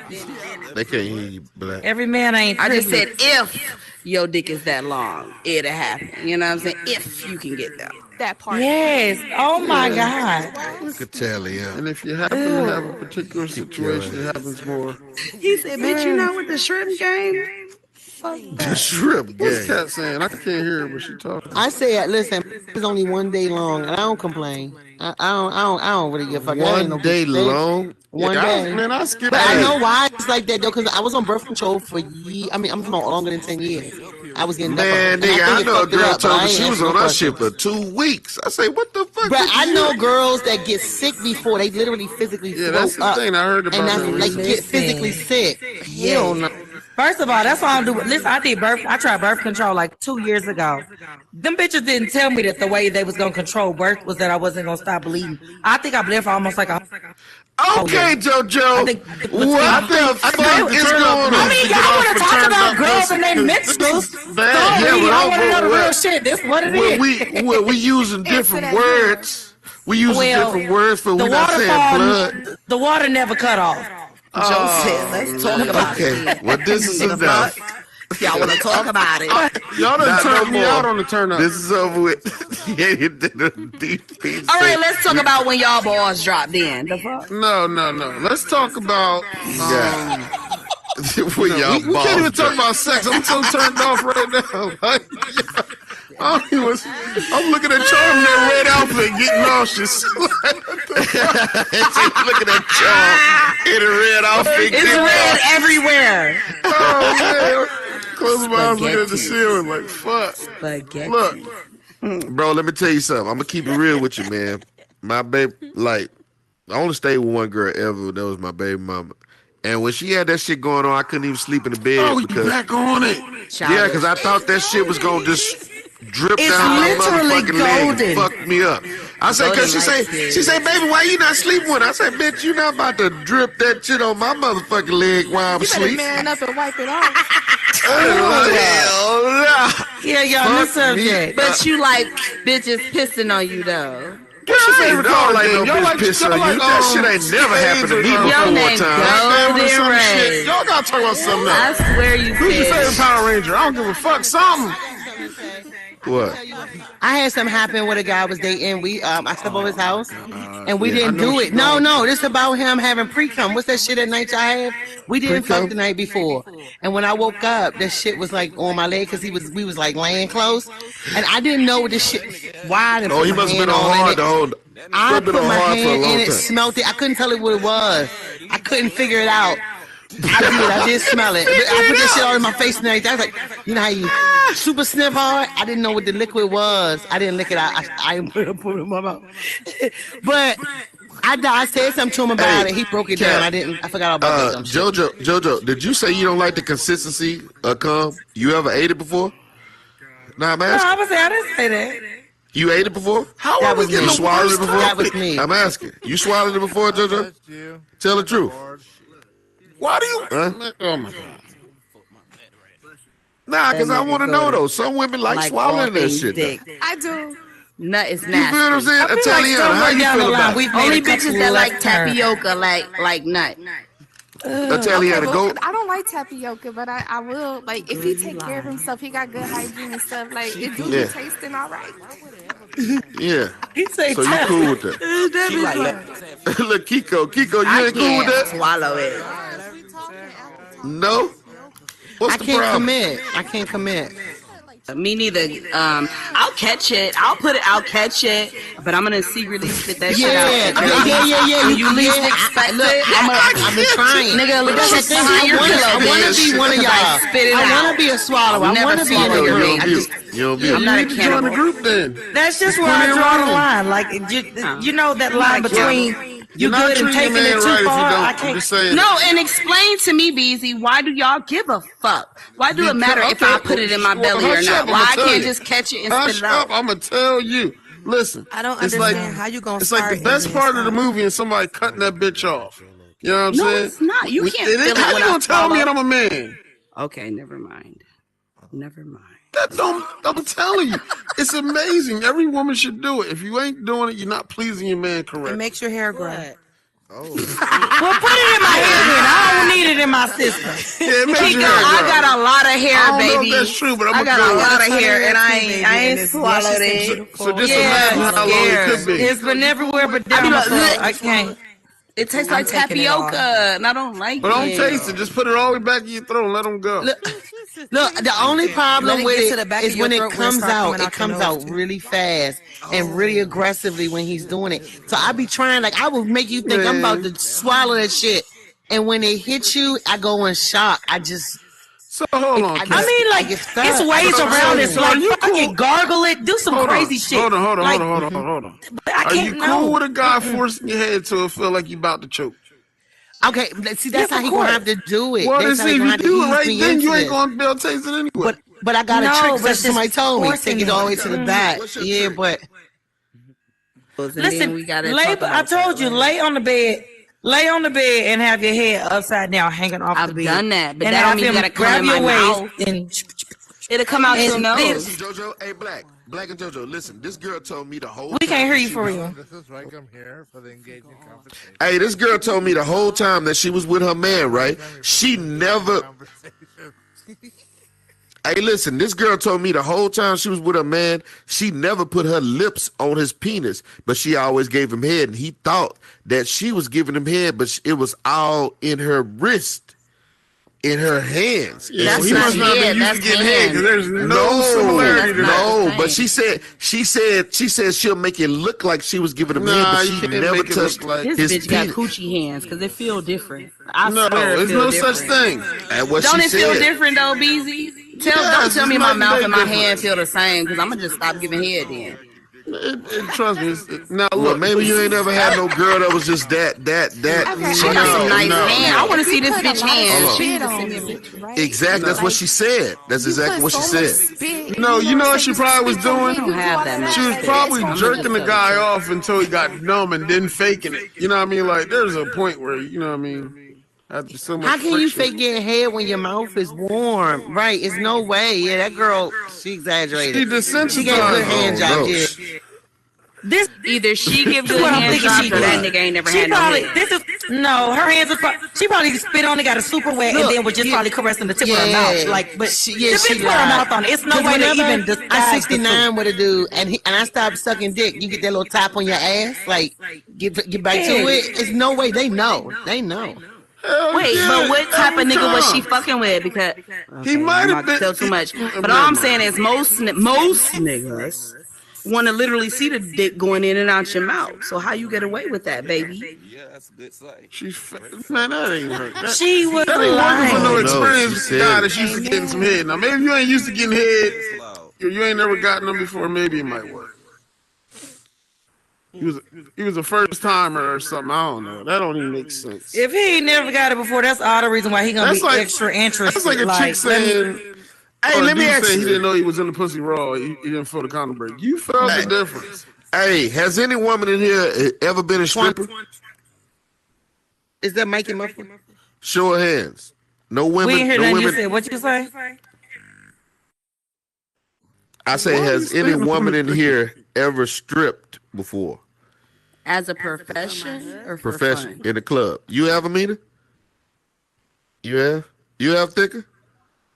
They can't hear you, Black. Every man ain't. I just said privileged. if your dick is that long, it'll happen. You know what I'm saying? If you can get there. That part. Yes. Oh my God. You could tell, yeah. And if you happen to have a particular situation, it happens more. He said, bitch, you know what the shrimp game? The shrimp What's game. Cat saying? I can't hear what she talking. I said, listen, it's only one day long, and I don't complain. I don't really give a fuck. I ain't no One day bitch. They- long. One day. Man, I skip But I that. know why it's like that though, because I was on birth control for years. I mean, I'm talking about longer than 10 years. I was getting Man, and nigga, I think it know a fucked it girl up, but told I me ain't she was asking on no that questions. shit for 2 weeks. I say, what the fuck? But did I you know do? girls that get sick before they literally physically Yeah, throw that's the up, thing. I heard about and that's that. like recently. get physically sick. Hell no. First of all, that's why I don't do it. Listen, I tried birth control like 2 years ago. Them bitches didn't tell me that the way they was gonna control birth was that I wasn't gonna stop bleeding. I think I bled for almost like a. Okay, JoJo. I think- What the fuck is going on? I mean, y'all want to talk about girls and their menstruals? Bad. Yeah, Sorry, but I want to know the real what- shit. This what it Well, is. we using different words. We using Well, different words for the we not saying waterfall, blood. the water never cut off. Joe said, let's talk about Okay, it. well this is enough. Y'all want to talk about it? Y'all done Not turned no me more. out on the turn up. This is over with. Yeah, you did a deep All right, let's talk about when y'all balls dropped in. The fuck? No. Let's talk about. When y'all We can't even balls talk about sex. I'm so turned off right now. Like, I don't even, I'm looking at Charm in that red outfit getting nauseous. looking at Charm in a red outfit. It's red everywhere. Oh, man. Close my eyes looking at the ceiling like, fuck. Spaghetti. Look, Bro, let me tell you something. I'm gonna keep it real with you, man. My baby, like, I only stayed with one girl ever. That was my baby mama. And when she had that shit going on, I couldn't even sleep in the bed. oh, you because, back on it. yeah, because I thought that shit was gonna just drip It's down my literally motherfucking leg and golden. fuck me up. I said, because she say, baby, why you not sleeping with her? I said, bitch, you not about to drip that shit on my motherfucking leg while I'm You better asleep. man up and wipe it off. Hell no. Yeah, y'all, the subject. But you like bitches pissing on you though. What's your favorite Y'all color like game? no Y'all bitch like piss y'all on you. like, That shit ain't never happened to me Your before name one time. Golden some Ray. shit. Y'all gotta talk about something I else. swear you Who's your favorite said. Power Ranger? I don't give a fuck. Something. What? I had something happen with a guy I was dating. We I slept over his house and we Yeah, didn't I know do what it. you No, doing. no, this about him having pre-cum. What's that shit at night y'all have? We didn't Pre-cum? fuck the night before. And when I woke up, that shit was like on my leg because we was like laying close. And I didn't know what this shit wide and Oh, put he my must have hand been on all in hard it. the whole. I Must have put been on my hard for a hand long in it, time. smelled it. I couldn't tell it what it was. I couldn't figure it out. I did smell it. I put that shit all in my face and everything. I was like, you know how you super sniff hard? I didn't know what the liquid was. I didn't lick it out. I put it in my mouth. But I said something to him about it. He broke it down. I forgot all about that dumb shit. Jojo, did you say you don't like the consistency of cum? You ever ate it before? Nah, I'm No, asking. I was saying I didn't say that. You ate it before? How That are we was getting me. you swallowed it before? That was me. I'm asking. You swallowed it before, Jojo? Tell the truth. Why do you? Huh? Oh my god. Nah, because I That nigga want to go know to- though. Some women like Like swallowing all that things shit. dick. I do. Nut is You feel what I'm nasty. saying? I feel like Italiana, how somewhere you down feel the line about it? we've made Only a couple bitches that like left turns. tapioca like nut. Italiana, well, go. I don't like tapioca, but I will. Like, if he take care of himself, he got good hygiene and stuff. Like, it do Yeah. be tasting all right. Yeah. He say So you cool with that? She like, Look, Kiko, you I ain't cool with can't that? swallow it. No. What's I the can't problem? commit. I can't commit. Me neither. I'll catch it. I'll catch it. But I'm gonna secretly spit that shit out. Yeah. When you least expect Look, it, I've been trying. nigga, look That's the at thing. behind your pillow, I want to bitch. be one of y'all. Like, spit it I out. want to be a swallower. I Never want to be a swallow You your nigga. don't I be. just- You don't be. I'm not a You join the cannibal. group then. That's just where I draw the line. Like you know that line between you You're not good and treating taking your it man too right if you far. don't. I I'm can't. just saying. No, and explain to me, Beezy, why do y'all give a fuck? Why do it matter if I put it in my belly or Hush not? up, Why I'ma I tell can't you. just catch it and Hush spit it out? up, I'm gonna tell you. Listen, I don't it's understand like, how you gonna it's start like the and best then part of stop. the movie and somebody cutting that bitch off. You know what I'm No, saying? it's not. You can't It is. feel it How when you I gonna tell me swallow. that I'm a man? Okay, never mind. Never mind. That don't. I'm telling you, it's amazing. Every woman should do it. If you ain't doing it, you're not pleasing your man It correctly. makes your hair grow. Oh. Well, put it in my hair then. I don't need it in my system. Yeah, it makes Chico, your hair I grow. got a lot of hair, I don't baby. know if that's true, but I'm I got go a with lot it. of hair, and I ain't swallowed it. So just Yeah, imagine how long it could be. It's been everywhere but down I be my like, throat. "Look." I can't. It tastes I'm like taking it off. tapioca, and I don't like But don't it. taste it. Just put it all the way back in your throat and let them go. Look, the only problem Let it with get to it the back is of your when it throat where it comes start out, coming it out your comes nose. out really fast and really aggressively when he's doing it. So I be trying, like, I will make you think I'm about to swallow that shit. And when it hits you, I go in shock. I just, So hold on. I Ken. I mean, like, get stuck. it's ways So- around it. so Like, you fucking cool? gargle it. Do some Hold on. crazy shit. Hold on. Like, Hold on. But I Are can't you know. cool with a guy forcing your head to feel like you about to choke? okay, see, that's Yes, how of he gonna course. have to do it. Well, That's then how see, he if gonna you have to do it ease right, me then into you ain't this. gonna be able to taste it anyway. But I got a No, trick but that somebody just told me. forcing Take it all the way it. to the back. What's your Yeah, trick? but Listen, we gotta lay, talk about I told that, you, right? lay on the bed. Lay on the bed and have your head upside down, hanging off I've the bed. done that, but and that don't have mean you him gotta come grab in your my waist mouth. and It'll come out your And nose. this- Jojo, hey, Black and Jojo, listen, this girl told me the whole we time. can't hear you she for was- real. This is Mike. I'm here for the engaging conversation. Hey, this girl told me the whole time that she was with her man, right? She never. Hey, listen, this girl told me the whole time she was with her man, she never put her lips on his penis, but she always gave him head, and he thought that she was giving him head, but it was all in her wrist, in her hands. And That's she not must not head, been used that's to getting head, 'cause there's no similarity to that. That's No, not but the she said she'll make it look like she was giving him head, Nah, but you she can't never make it touched look like- This his bitch got penis. coochie hands because it feel different. I No, swear it there's feel no different. such thing. And what Don't she it feel said. different though, BZ? Don't Yes, tell me it's my like mouth they and my different. hand feel the same because I'm gonna just stop giving head then. Trust me. Now look, maybe you ain't never had no girl that was just that. Okay, She got No, some nice no. hands. I want to If see you this put a bitch lot of hands. Hold She on. need to spit send me a on it, picture. right? Exactly. That's what she said. That's exactly what she said. No, you know what she probably was doing? I don't have that much She was spit. probably I'm jerking just the so guy sick. off until he got numb and then faking it. You know what I mean? Like, there's a point where, you know what I mean? After so much how can you friction. fake getting head when your mouth is warm? Right? It's no way. Yeah, that girl, she exaggerated. She desensitized. She gave good hand Oh, job. no. Yeah. This Either she give good what I'm hand thinking jobs she or that did. nigga ain't never She had no probably head. this is no. Her hands are. She probably spit on it, got it super wet, Look, and then was just yeah, probably caressing the tip of her mouth. Like, but she the bitch put her lied. mouth on it. It's no 'Cause way to whenever even disguise I'm the 69 with a dude, and I stopped sucking dick. You get that little tap on your ass, like get back to Yeah. it. It's no way they know. They know. Wait, yeah, but what type of every nigga was time. she fucking with? Because He might I'm have not been. tell too much. But all I'm saying is most niggas want to literally see the dick going in and out your mouth. So how you get away with that, baby? Yeah, that's a good sight. She's man, that ain't her. That, She was that ain't working for no lying. experienced she guy said that's used to getting some head. Now, maybe you ain't used to getting head. You ain't never gotten them before. Maybe it might work. He was a first timer or something. I don't know. That don't even make sense. If he ain't never got it before, that's all the reason why he gonna That's be like- extra interested. That's like a chick let me- saying, Hey, or a let me dude ask saying he you. didn't know he was in the pussy raw. He didn't feel the condom break. You felt Hey. the difference. Hey, has any woman in here ever been a stripper? Is that Mikey Muffin? Show of hands. No women. we ain't hear no nothing you women. said. What you say? I say, has any woman in here ever stripped before? As a profession or for Profession fun? in the club. You have, Amina? You have? You have, Thicker?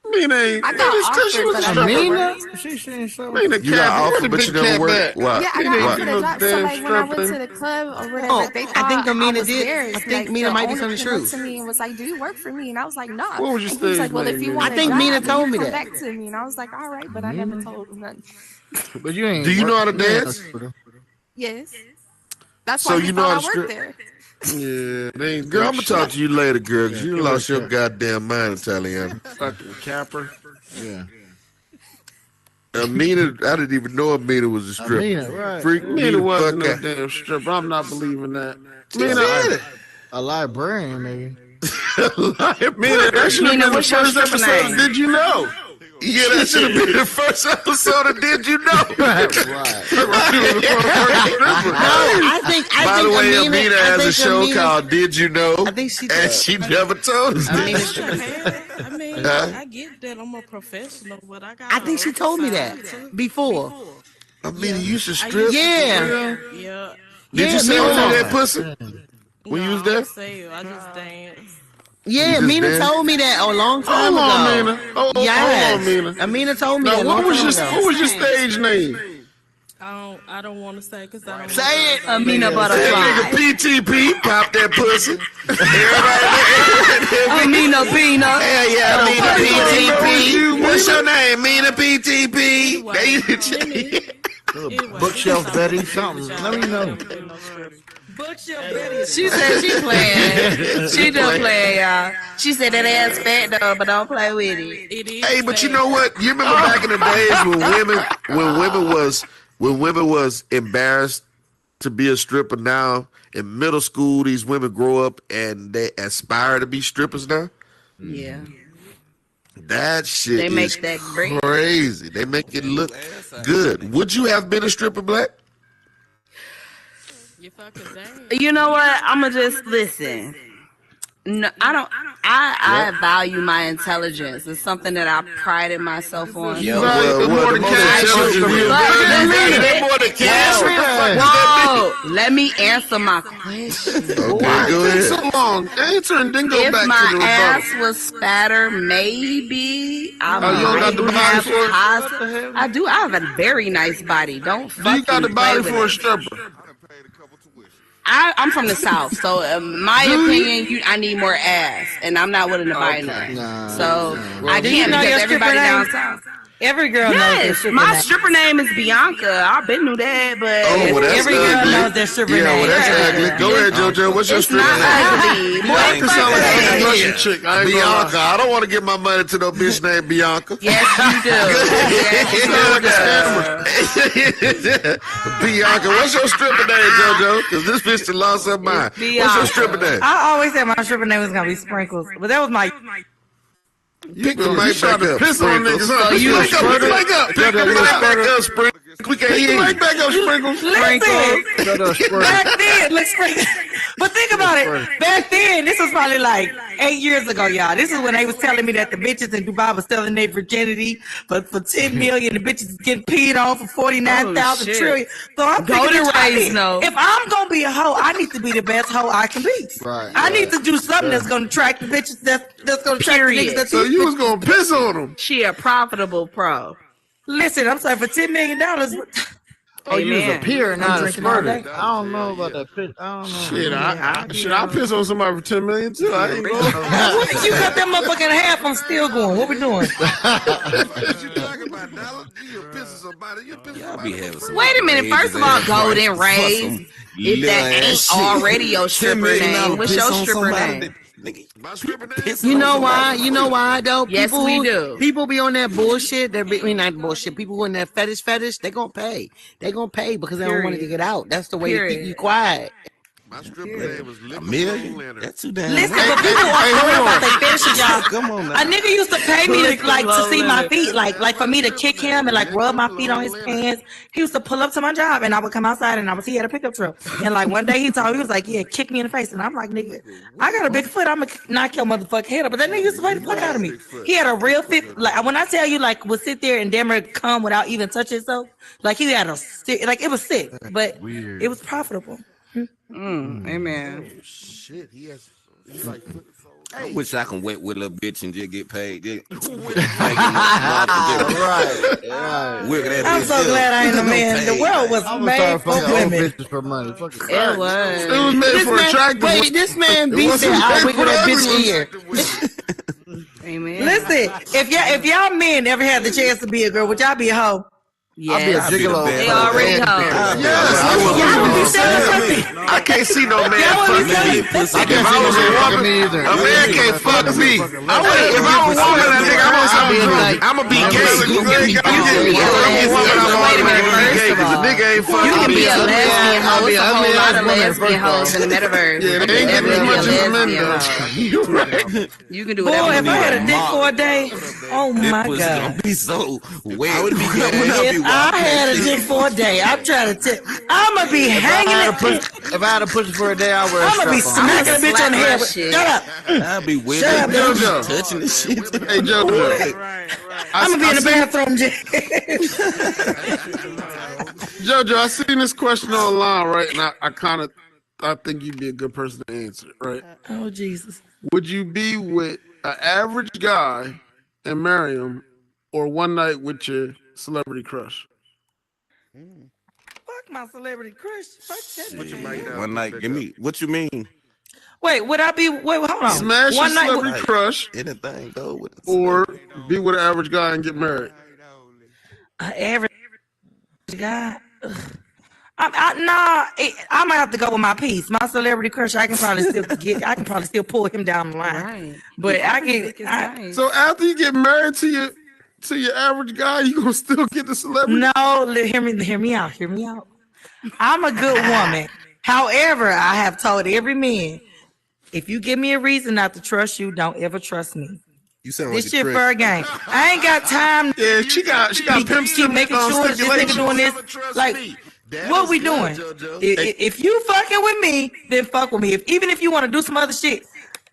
Amina ain't. I got offered, but I never Amina? worked. She saying something. Amina You got cat, offered, but you never worked. Why? Yeah, I Why? got offered Why? a job. So like when I went to the club or whatever, Oh, they I thought think Amina was did. theirs. I think Like, Mina the might be owner telling the came up truth. to me and was like, "Do you work for me?" And I was like, "Nah." What was your And he was stage like, "Well, if name, you man? want I think a job, Mina then told you me come that. back to me." And I was like, "All right," but I never told him nothing. But you ain't. Do you know how to dance? Yes, that's So why he you know thought how I to worked strip? there. Yeah, they ain't. Girl, I'm gonna talk to you later, girl, because you lost your goddamn mind, Italiano. Fucking capper. Yeah. Amina, I didn't even know Amina was a stripper. Amina, right. Freak me Mina the wasn't fuck no out. damn stripper. I'm not believing that. Mina, A librarian, maybe. Mina, that should have Mina, been the what's your first stripper episode. name? Did you know? Yeah, that should have been the first episode of Did You Know? Right. I think By the way, Amina I has a think show Amina- called Did You Know? I think she And does. she never told us this. I mean, Huh? I get that I'm a professional, but I got. I think she told me that before. Amina, you should I strip. used to- Yeah. Yeah. Did Yeah, you say Mina hold on told that me. pussy? When you was I there? say I just dance. Yeah, just Mina danced? told me that a long time Hold on, ago. Mina. Hold Yes. on, Mina. Amina told me Now, that a long what time ago. was your stage name? I don't want to say because I don't. Say it. Amina That Butterfly. nigga PTP, pop that pussy. Amina Bina. Hell yeah, Mina PTP. What's your name, Mina PTP? Bookshelf Betty, something. Let me know. She said she playing. She done playing, y'all. She said that ass fat though, but don't play with it. It is. Hey, but you know what? You remember back in the days when women was embarrassed to be a stripper. Now in middle school, these women grow up and they aspire to be strippers now. Yeah. That shit They make is that great. crazy. They make it look good. Would you have been a stripper, Black? You fucking dance. You know what? I'ma just listen. No, I don't. I value my intelligence. It's something that I prided myself on. Well, the most intelligent you But more than cash. whoa, let me answer my question. Okay, go ahead. So long. Answer and then go If back my to the ass rebuttal. was spatter, maybe I Oh, you don't got the might body have for it? possible. I do. I have a very nice body. Don't Do you got the fucking body play for a with it. stripper? I'm from the South, so my opinion, I need more ass, and I'm not willing to buy none. So I Do you can't know your because everybody stripper down name? south. Every girl knows their Yes, stripper my name. stripper name is Bianca. I been knew that, but Oh, well, that's Every girl ugly. knows their stripper Yeah, name. well, that's Every ugly. girl. Go ahead, JoJo. What's your it's stripper not name? ugly. Boy, Bianca fuck sound like that. some Russian chick. I ain't Bianca. I don't want to give my money to no bitch named Bianca. Yes, you do. Yes, you do. Bianca, what's your stripper name, JoJo? Because this bitch done lost her mind. What's your Bianca. stripper name? I always said my stripper name was gonna be Sprinkles, but that was my. Pick the mic back up. Piss on niggas, huh? So you Pick the mic back up. Pick the mic back up, Sprinkles. We can't hear you. Right back up, Sprinkles. Listen, back then, let's but think about it. Back then, this was probably like 8 years ago, y'all. This is when they was telling me that the bitches in Dubai was selling their virginity for 10 million. The bitches getting peed on for 49,000 Oh, shit. trillion. So I'm Golden thinking, rays, no. if I'm gonna be a hoe, I need to be the best hoe I can be. Right, I need to do something that's gonna attract the bitches. That's gonna attract the Period. niggas. That So you was gonna piss on them. She a profitable pro. Listen, I'm sorry, for $10 million. Oh, you was a Amen. peer, not a drinking all spurter. day. I don't know about that pitch. I don't know. Shit, I piss on somebody for 10 million too. I ain't going. You cut that motherfucker in half. I'm still going. What we doing? What you talking about, Dollar? You pissing somebody. You pissing Y'all be somebody. having some Wait a minute. First of all, crazy ass Golden prices for Rays. some If that little ass ain't shit. already your $10 stripper million name, what's piss your on stripper somebody name? Nigga, My stripper name? piss You on know why? somebody. You know why though? Yes, People, we do. People be on that bullshit. I mean, not bullshit. People who in that fetish. They gonna pay. They gonna pay because they don't want to Period. get out. That's the way to keep Period. you quiet. My stripper name was $1 Liquor million? Moonlander. That's too damn Listen, much. but people are talking about their fetishes, y'all. Come on now. A nigga used to pay me to like to see my feet, like for me to kick him and like rub my feet on his pants. He used to pull up to my job and I would come outside and he had a pickup truck. And like one day he was like, yeah, kick me in the face. And I'm like, nigga, I got a big foot. I'm gonna knock your motherfucking head up. But that nigga used to play the fuck out of me. He had a real fit. Like when I tell you, like would sit there and damn near come without even touching himself. Like he had like it was sick, but it was profitable. Amen. Shit, he's like, I wish I can wet with a little bitch and just get paid. Just Right. whip that I'm bitch so up. glad I ain't a man. The world was I'm gonna made start for fucking old women. bitches for money. Fuck it. It was. It was made This for man, attractive. wait, this man It B wasn't said, "I'll made wiggle for that the bitch ugly ear." Amen. Listen, if y'all men ever had the chance to be a girl, would y'all be a hoe? I'll be a Yes. gigolo. They already hoe. Y'all would be selling pussy. I can't see no man Y'all fuck would be selling me. pussy. If I was a woman, me either. a man can't fuck me. If I'm a woman, I think I'm on something drunk. I'ma be gay. You get me? If I'm a woman, I'm Wait a minute, automatically gay first of because the all, nigga ain't You fucking can me. be a lesbian hoe. I'll be It's a an whole ugly lot ass of woman, lesbian first of all. hoes in the metaverse. Yeah, they ain't You getting can as be much a as the men lesbian though. hoe. You right. You can do Boy, whatever if you I had a want. dick for a day, oh my Pussy god. gonna be so wet. If I had a dick for a day, I'm trying to tell. I'ma be hanging it. If I had a pussy for a day, I wear a I'ma be strap on. smacking a bitch on the head. With, Shit. shut up. I'll be wet. Shut up, JoJo. Touching the shit. Hey, JoJo. I'ma be in the bathroom. JoJo, I seen this question online, right? And I kind of I think you'd be a good person to answer, right? Oh Jesus. Would you be with an average guy and marry him, or one night with your celebrity crush? Fuck my celebrity crush. Fuck that. One night. Give me. What you mean? Wait, would I be? Wait, hold on. Smash One your night. celebrity crush, Anything go with it. or be with an average guy and get married? An average guy. Ugh. I might have to go with my piece. My celebrity crush, I can probably still pull him down the line. Right. But I So after you get married to your average guy, you gonna still get the celebrity? No, hear me out. I'm a good woman. However, I have told every man, if you give me a reason not to trust you, don't ever trust me. You sound This like shit a for a game. I ain't got time. Yeah, she got pimp keep making sure this nigga doing this. Like, what we doing? If you fucking with me, then fuck with me. Even if you want to do some other shit,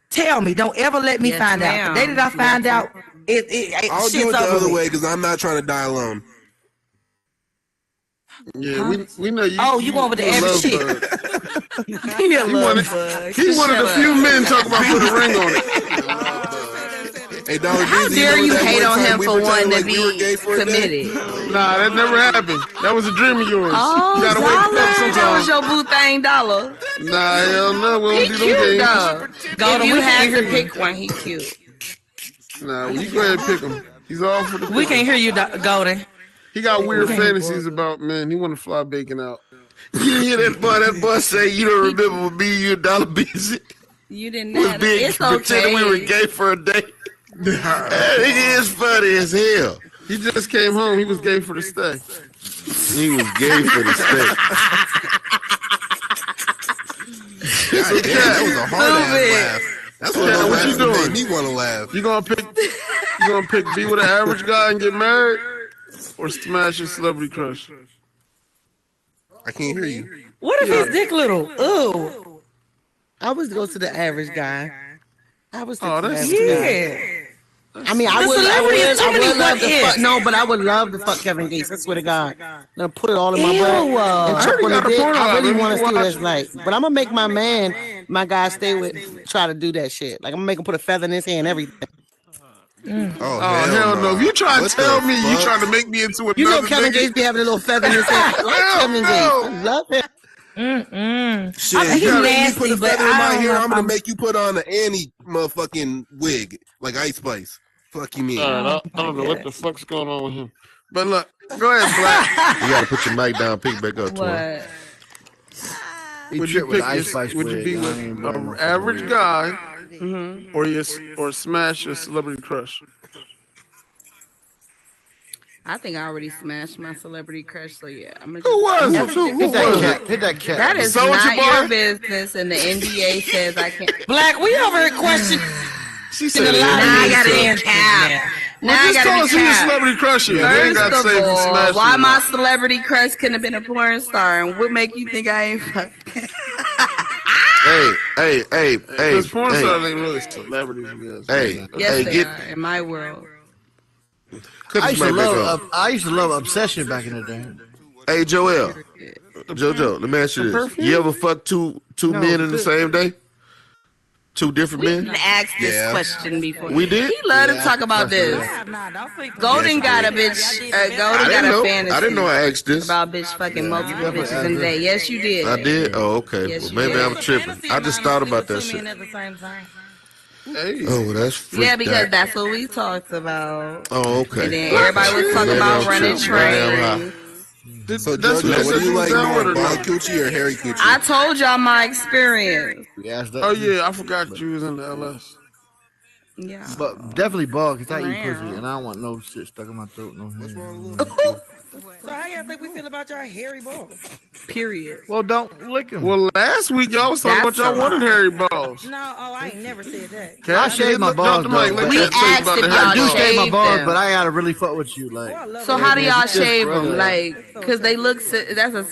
tell me. Don't ever let me find out. The day that I find out, I'll do it the other way because I'm not trying to die alone. Yeah, we know you. Oh, you going with the average shit? He one of the few men talk about putting a ring on it. Hey, Dollar How Beezy, dare you that hate one on time him we for pretended wanting to like we were be gay for a day? committed? Nah, that never happened. That was a dream of yours. Oh, You gotta wake up that was sometimes. your boo thing, Dollar. Nah, hell no, we He don't do cute them though. games. If you had to pick one, he cute. Nah, you go ahead and pick him. He's all for the. We can't hear you, Golden. He got weird fantasies about men. He want to fly bacon out. You hear that boy? That boy say you don't remember when me, you, and Dollar Beezy You didn't was have being It's pretending we were okay. gay for a day. That nigga is funny as hell. He just came home. He was gay for the stay. He was gay for the steak. God damn, that was a hard ass laugh. That's one of those what laughs you that doing? made me want to laugh. You gonna pick be with an average guy and get married, or smash your celebrity crush? I can't hear you. What if his dick little? Ooh. I would go to the average guy. I was. Oh, that's Yeah. I mean, I The would celebrity is too many love what to ifs. fuck. No, but I would love to fuck Kevin Gates. I swear to God. Now put it all in my Ew. butt and I choke on the got a dick. porno I out. really Let me want to see watch what it. it's like. But I'm gonna make my guy stay with, try to do that shit. Like I'm gonna make him put a feather in his hand, everything. Oh, Oh hell no! If you try to What tell the me you fuck? trying to make me into another You know Kevin nigga, Gates be having a little feather in his hand. I like Hell Kevin no. Gates. I love him. Shit, He's you gotta make me nasty, put a but feather in I my don't hair. know I'm if gonna I'm- make you put on an Annie motherfucking wig like Ice Spice. Fuck you, mean? I don't know what the fuck's going on with him. But look, go ahead, Black. You gotta put your mic down, pick back up. Twin. What? He Would you tripped with pick? Ice Spice Would you be wig. with I ain't an buying no average wig. guy, or smash your celebrity crush? I think I already smashed my celebrity crush, so yeah. I'm gonna Who was it? Who Hit that was cat. it? Hit that cat. That is Soldier not Boy? your business, and the NDA says I can't. Black, we over here questioning She a said, lot of Now I these gotta things, be cap. man. Now I just tell gotta us be who your cap. celebrity crush is. They ain't got to First say of if you all, smash why or my not. celebrity crush couldn't have been a porn star, and what make you think I ain't fucking? Hey, Because porn hey, stars ain't really celebrities. hey, Yes, hey, they get are in my world. cut I this used to mic back love. up. I used to love Obsession back in the day. Hey, Joel, JoJo, let me ask you this: You ever fuck two men in the same day? Two different We men? didn't ask this Yeah. question before. We did? He love to talk about this. Nah, don't think Golden got a bitch. Golden got a fantasy. I didn't know I asked this. about bitch fucking multiple definitely bitches in a day. Yes, you did. I did. Oh, okay. Yes, Well, you maybe did. I'm tripping. I just thought about that shit. At the same time. Hey. Oh, well, that's freaked Yeah, because out. that's what we talked about. Oh, okay. And then everybody was talking Maybe about I'm running tripping. Maybe I'm trains. high. So, That's JoJo, what do you like down more, with or Ball not? Coochie or Harry Coochie? I told y'all my experience. We asked that. Oh yeah, I forgot you was in the LS. Yeah. But definitely ball, because I eat Wow. pussy, and I don't want no shit stuck in my throat. No hand. So how y'all think we feel about y'all hairy balls? Period. Well, don't lick him. Well, last week y'all was talking about That's y'all a wanted lot. hairy balls. No, I ain't never said that. I shave my balls, though, but- We asked if I do y'all shave my shaved balls, them. but I gotta really fuck with you, like. So how do y'all It's just shave them? regular. Like, cause they look. That's a.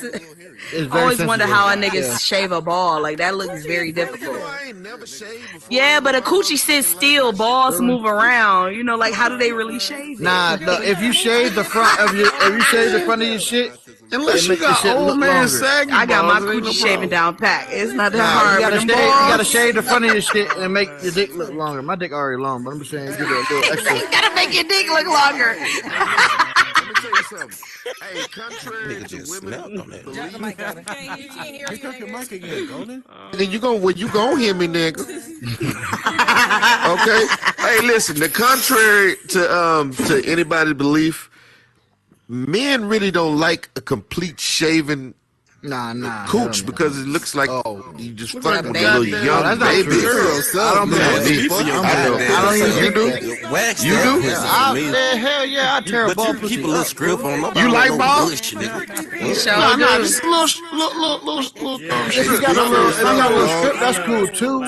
It's I very always wonder how a sensitive. nigga Yeah. shave a ball. Like that looks very difficult. I ain't never shaved before. Yeah, but a coochie sits still, balls move around. You know, like how do they really shave it? Nah, no, if you shave the front of your, if you shave the front of your shit. Unless you got old man saggy I got my balls, it ain't no coochie shaving down pat. It's not that hard. You gotta shave the front of your shit and make your dick look longer. My dick already long, but I'm just saying, give it a little extra. You gotta make your dick look longer. Let me tell you something. Hey, contrary to women, then you gon' hear me, nigga. Okay. Hey, listen. The contrary to anybody's belief, men really don't like a complete shaven cooch because it looks like you just fucking with a little young baby. You do? You do? Hell yeah, I tear a ball. Keep a little script on them. You like balls? Just a little. If you got a little strip, that's cool too.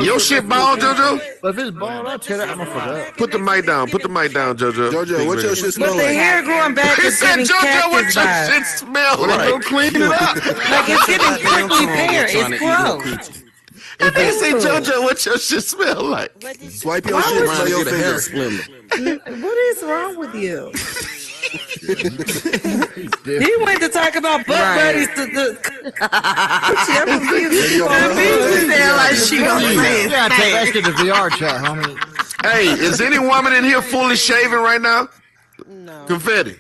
Your shit bald, JoJo? But if it's bald, I'll tear that. I'm gonna forget. Put the mic down. Put the mic down, JoJo. JoJo, what's your shit smell But the like? hair growing back He is said, giving JoJo, what cactus your vibes. shit smell like? Go clean it up. Like it's giving prickly pear. It's gross. If they say, JoJo, what your shit smell like? Swipe your shit, smell your finger. What is wrong with you? He went to talk about butt buddies to the. I'm confused. Like she don't say You gotta take that shit to VR chat, homie. Hey, is any woman in here fully shaven right now? No. Confetti.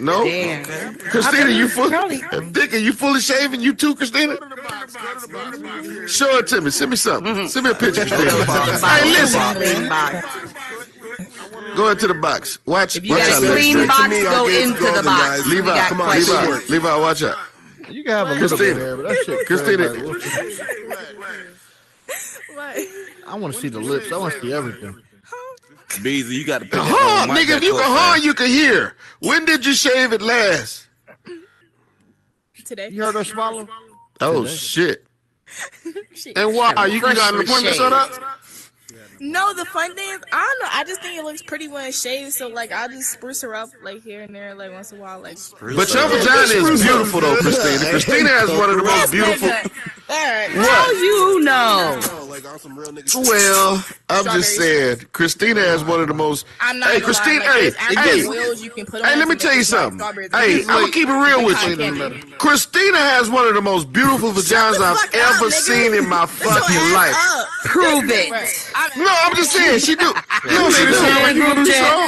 No? Damn. Christina, you fully Dick, are you fully shaven? You too, Christina? Show it to me. Send me something. Send me a picture, Christina. Hey, listen. Go into the box. Watch. If you got a clean box, go into the box. Levi, come on, Levi, watch out. You can have a little bit of hair, but that shit. Christina. I want to see the lips. I want to see everything. Beezy, you got to put Nigga, if you can horn, you can hear. When did you shave it last? Today. You heard her swallow? Oh, shit. And why? You got an appointment set up? No, the fun thing is, I don't know. I just think it looks pretty when it's shaved. So like, I'll just spruce her up like here and there, like once in a while, like. But your vagina is beautiful though, Christina. Christina has one of the most beautiful. Alright. How you know? Well, I'm just saying, Christina has one of the most. I'm not Hey, gonna Christina. lie, like, Hey, there's hey. oils you can put Hey, on let me to tell make you it like something. strawberries. Hey, I'm gonna keep it real with Cotton you. candy. Christina has one of the most beautiful vaginas I've fuck up, ever nigga. seen in my fucking life. Prove it. No, I'm just saying she do. No, she do.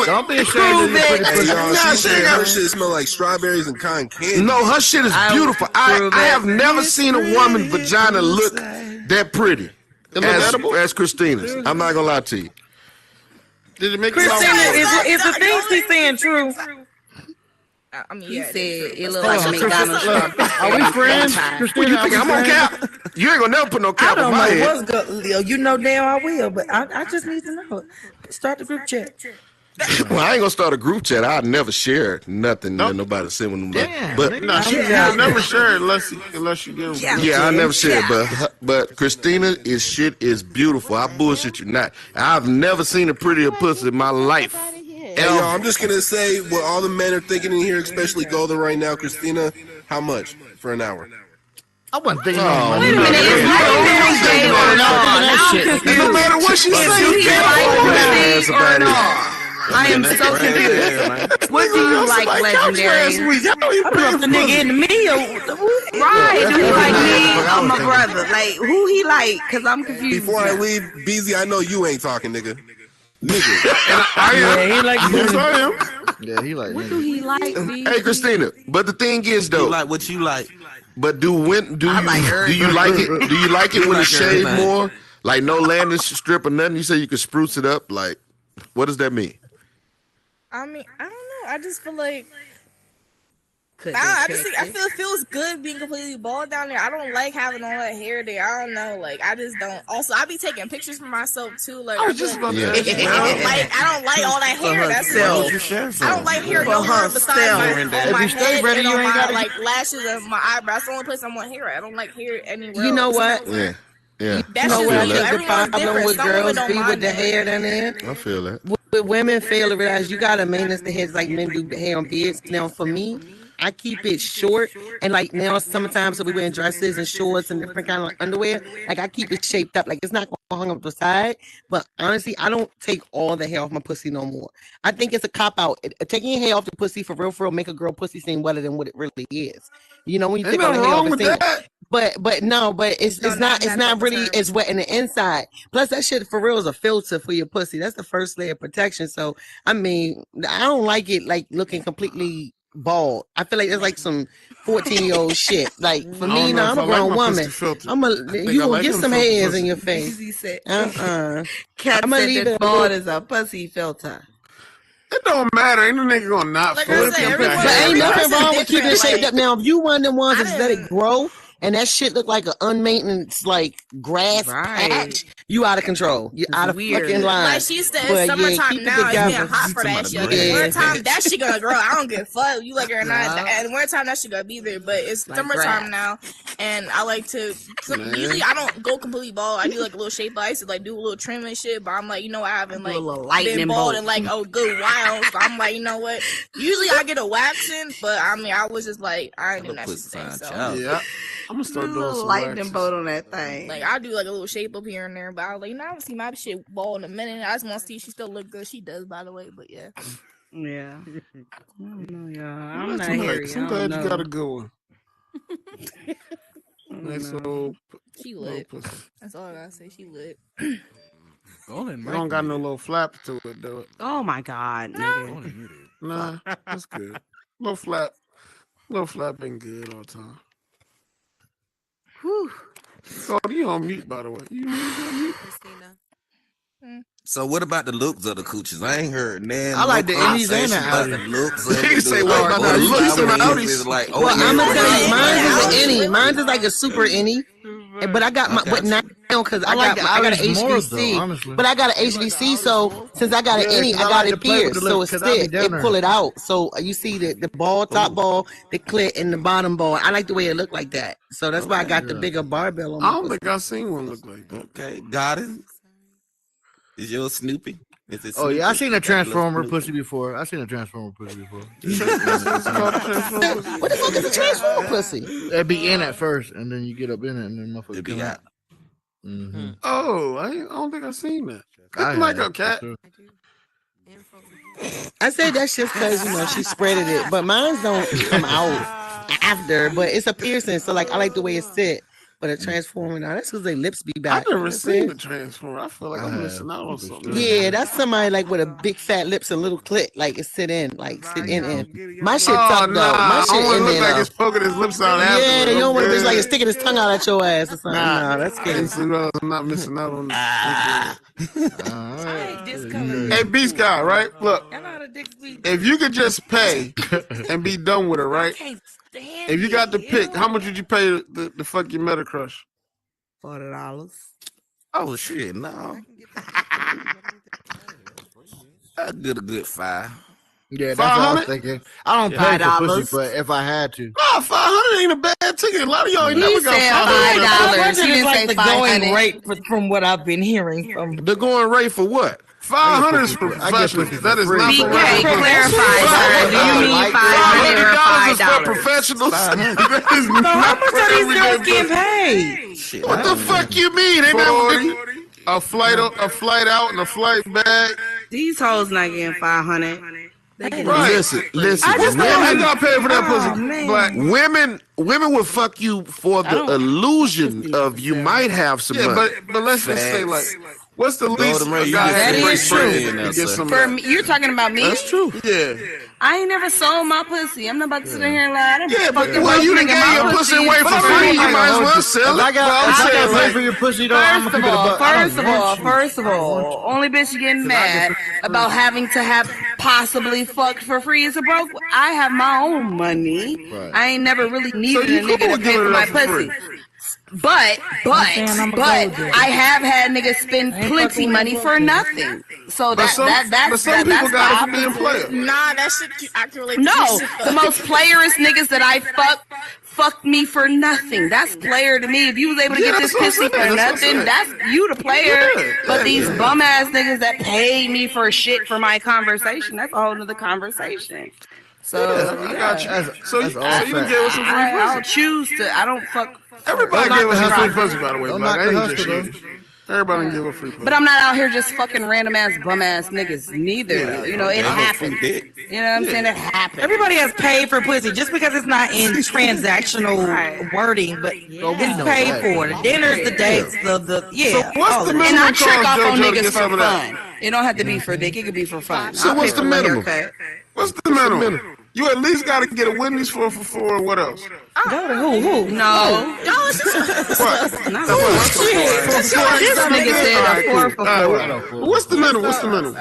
Don't be ashamed of your pretty Hey, pussy. y'all, Nah, she she said ain't got- her shit smell like strawberries and cotton candy. No, her shit is beautiful. I have never seen a woman's vagina look that pretty as Christina's. I'm not gonna lie to you. Did it make you Christina, is the thing she's saying true? I mean, He yeah, said it looked like McDonald's. Are we friends, Christina? You think I'm on cap? You ain't gonna never put no I cap on don't my know head. what's good. You know damn I will, but I just need to know. Start the group chat. Well, I ain't gonna start a group chat. I'd never share nothing that nobody send with them. Damn, But No, she'll never share it unless you give them. yeah, I never share it. But Christina is shit is beautiful. I bullshit you not. I've never seen a prettier pussy in my life. Hey, y'all, I'm just gonna say what all the men are thinking in here, especially Golden right now. Christina, how much for an hour? I wasn't thinking Oh, Wait a minute, it's not even gay or not. No matter what she say, Do you you can't like hold that ass Christine or about it. not? I am so confused. What do you like, Legendary? I put the nigga in the meal. Right? Do he like me or my brother? Like who he like? Cause I'm confused. Before I leave, Beezy, I know you ain't talking, nigga. Yeah, he like Yes, I am. Yeah, he like. What do he like? B? Hey, Christina. But the thing is, though. You like what you like. But do you like it? Do you like it when it's shaved more? Like no landing strip or nothing? You say you can spruce it up. Like, what does that mean? I mean, I don't know. I just feel like I feel it feels good being completely bald down there. I don't like having all that hair there. I don't know. Like I just don't. Also, I be taking pictures for myself too. Like I don't like all that hair. That's it. I don't like hair nowhere besides my head and on my like lashes and my eyebrows. That's the only place I want hair at. I don't like hair anywhere. You know else. what? Yeah. Yeah. You know what I think the Everyone's problem different. with Some girls women don't be mind with the that. hair down there? I feel that. With women fail to realize you gotta maintenance the heads like men do the hair on beards. Now for me, I keep it short, and like now sometimes so we wearing dresses and shorts and different kind of like underwear. Like I keep it shaped up, like it's not gonna hang up the side. But honestly, I don't take all the hair off my pussy no more. I think it's a cop out. Taking your hair off the pussy for real, make a girl pussy seem wetter than what it really is. You know, when you take all the hair off, but it's not really as wet in the inside. Plus, that shit for real is a filter for your pussy. That's the first layer of protection. So, I mean, I don't like it like looking completely bald. I feel like it's like some 14-year-old shit. Like for me, I'm a grown woman. You will get some hairs in your face. Cat I'ma said leave that it bald is a pussy filter. It don't matter. Ain't no nigga gonna not flip him. But ain't nothing wrong with keeping it shaped up. Now, if you one of them ones that let it grow and that shit look like an unmaintenance like grass patch, you out of control. You out of fucking line. Like she said, it's summertime now. It's getting hot for that shit. Wintertime, that shit gonna grow. I don't give a fuck. You like it or not. And wintertime, that shit gonna be there. But it's like summertime now, and I like to. Usually, I don't go completely bald. I do like a little shape. I used to like do a little trim and shit. But I'm like, you know, I haven't like been bald in like a good while. So I'm like, you know what? Usually I get a waxing, but I mean, I was just like, I ain't doing that shit today. So yeah. I'm gonna start doing some lightning bolt on that thing. Like I do like a little shape up here and there, but I was like, I don't see my shit bald in a minute. I just want to see she still look good. She does, by the way, but yeah. Yeah. I don't know, y'all. I'm not hairy. Sometimes you got a good one. Nice old. She lit. That's all I gotta say. She lit. It don't got no little flap to it though. Oh my god, nigga. Nah, that's good. Little flap ain't good all the time. Whew. So you on mute, by the way. You mute? So what about the looks of the coochies? I ain't heard none. I like the innies and the outies. The looks. He say what about the looks and the outies? Like, well, I'm gonna tell you, mine is an innie. Mine is like a super innie. But I got my, but now because I got an HVC, but I got an HVC. So since I got an innie, I got it pierced, so it's thick. It pull it out. So you see the ball, top ball, the clit, and the bottom ball. I like the way it look like that. So that's why I got the bigger barbell on. I don't think I've seen one look like that. Okay, got it. Is yours Snoopy? Oh yeah, I seen a Transformer pussy before. I seen a Transformer pussy before. What the fuck is a Transformer pussy? It'd be in at first, and then you get up in it, and then motherfucker come out. Oh, I don't think I've seen that. Cut the mic up, Cat. I said that's just because she spreaded it, but mine don't come out after. But it's a piercing, so like I like the way it sit. But a Transformer now, that's because their lips be back. I've never seen the Transformer. I feel like I'm missing out on something. Yeah, that's somebody like with a big fat lips and little clit, like it sit in. My shit tough though. My shit in look there. like it's poking his lips out. Yeah, you don't want to be like it's sticking his tongue out at your ass or something. Nah, that's scary. I'm not missing out on that. Hey, Beast Guy, right? Look, if you could just pay and be done with it, right? If you got the pick, how much would you pay to fuck your Meta Crush? $40. Oh shit, no. I did a good $5. Yeah, that's what I was thinking. I don't pay for pussy, but if I had to. Oh, 500 ain't a bad ticket. A lot of y'all ain't never got $500. He didn't like the going rate from what I've been hearing from. The going rate for what? 500 is for professionals. That is not for BK, clarify, sir. Do you mean $500 or $5? For professionals. So how much are these girls getting paid? Shit, what the fuck you mean? They never a flight out and a flight back. These hoes not getting 500. Right. Listen. Women got paid for that pussy. Black women will fuck you for the illusion of you might have some money. But let's just say like. What's the least a guy that has is true. For me, you're talking about me? That's true. Yeah. I ain't never sold my pussy. I'm not about to sit here and lie. But you done gave your pussy away for free. You might as well sell it. I gotta pay for your pussy though. First of all, only bitch getting mad about having to have possibly fucked for free is a broke. I have my own money. Right. I ain't never really needed a nigga to pay for my pussy. But I have had niggas spend plenty money for nothing. So that's people got it for being players. Nah, that shit I can relate to. No, the most playerist niggas that I fucked me for nothing. That's player to me. If you was able to get this pussy for nothing, that's you the player. But these bum ass niggas that pay me for shit for my conversation, that's a whole nother conversation. So I got you. So you all gave fact. us some free I pussy. don't choose to. I don't fuck. Everybody Don't gave us knock some the free pussy, by the way. Don't Black. knock I the ain't just hustle, shit. Everybody give a free pussy. But I'm not out here just fucking random ass bum ass niggas neither. You know, it happens. You know what I'm saying? It happens. Everybody has paid for pussy just because it's not in transactional wording, but it's paid for. The dinners, the dates, the yeah. So what's the And minimum I trick cost, off on JoJo, to niggas get for some of that? fun. It don't have to be for dick. It could be for fun. So I'll what's pay the for my minimum? haircut. What's the minimum? You at least got to get a Wendy's for what else? Go to who? No. What? No. This nigga said a 4 for 4. What's the minimum? What's the minimum?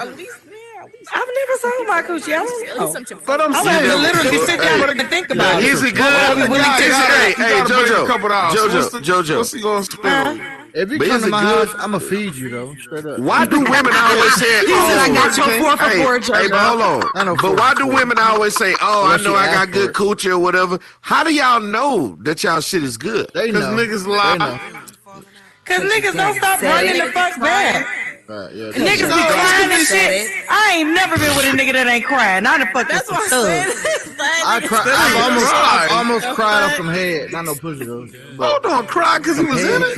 I've never sold my coochie. I don't know. But I'm I saying, would literally sit down and think about it. Is it good? Hey, Jojo. What's he gonna spend? If you But come is to it my good? house, I'ma feed you though. Straight up. Why do women always say, He said, I got your 4 for 4, Hey, but hold I know on. But for why sure. do women always say, oh, I Unless know you I ask got for good it. coochie or whatever? How do y'all know that y'all shit is good? They Because know. niggas They lie. know. Cause niggas don't stop running the fuck back. Right, yeah. Niggas be crying and shit. I ain't never been with a nigga that ain't crying. Not a fucking That's what thug. I'm saying. I've almost cried off some head. Not no pussy though. Hold on, cry because he was in it.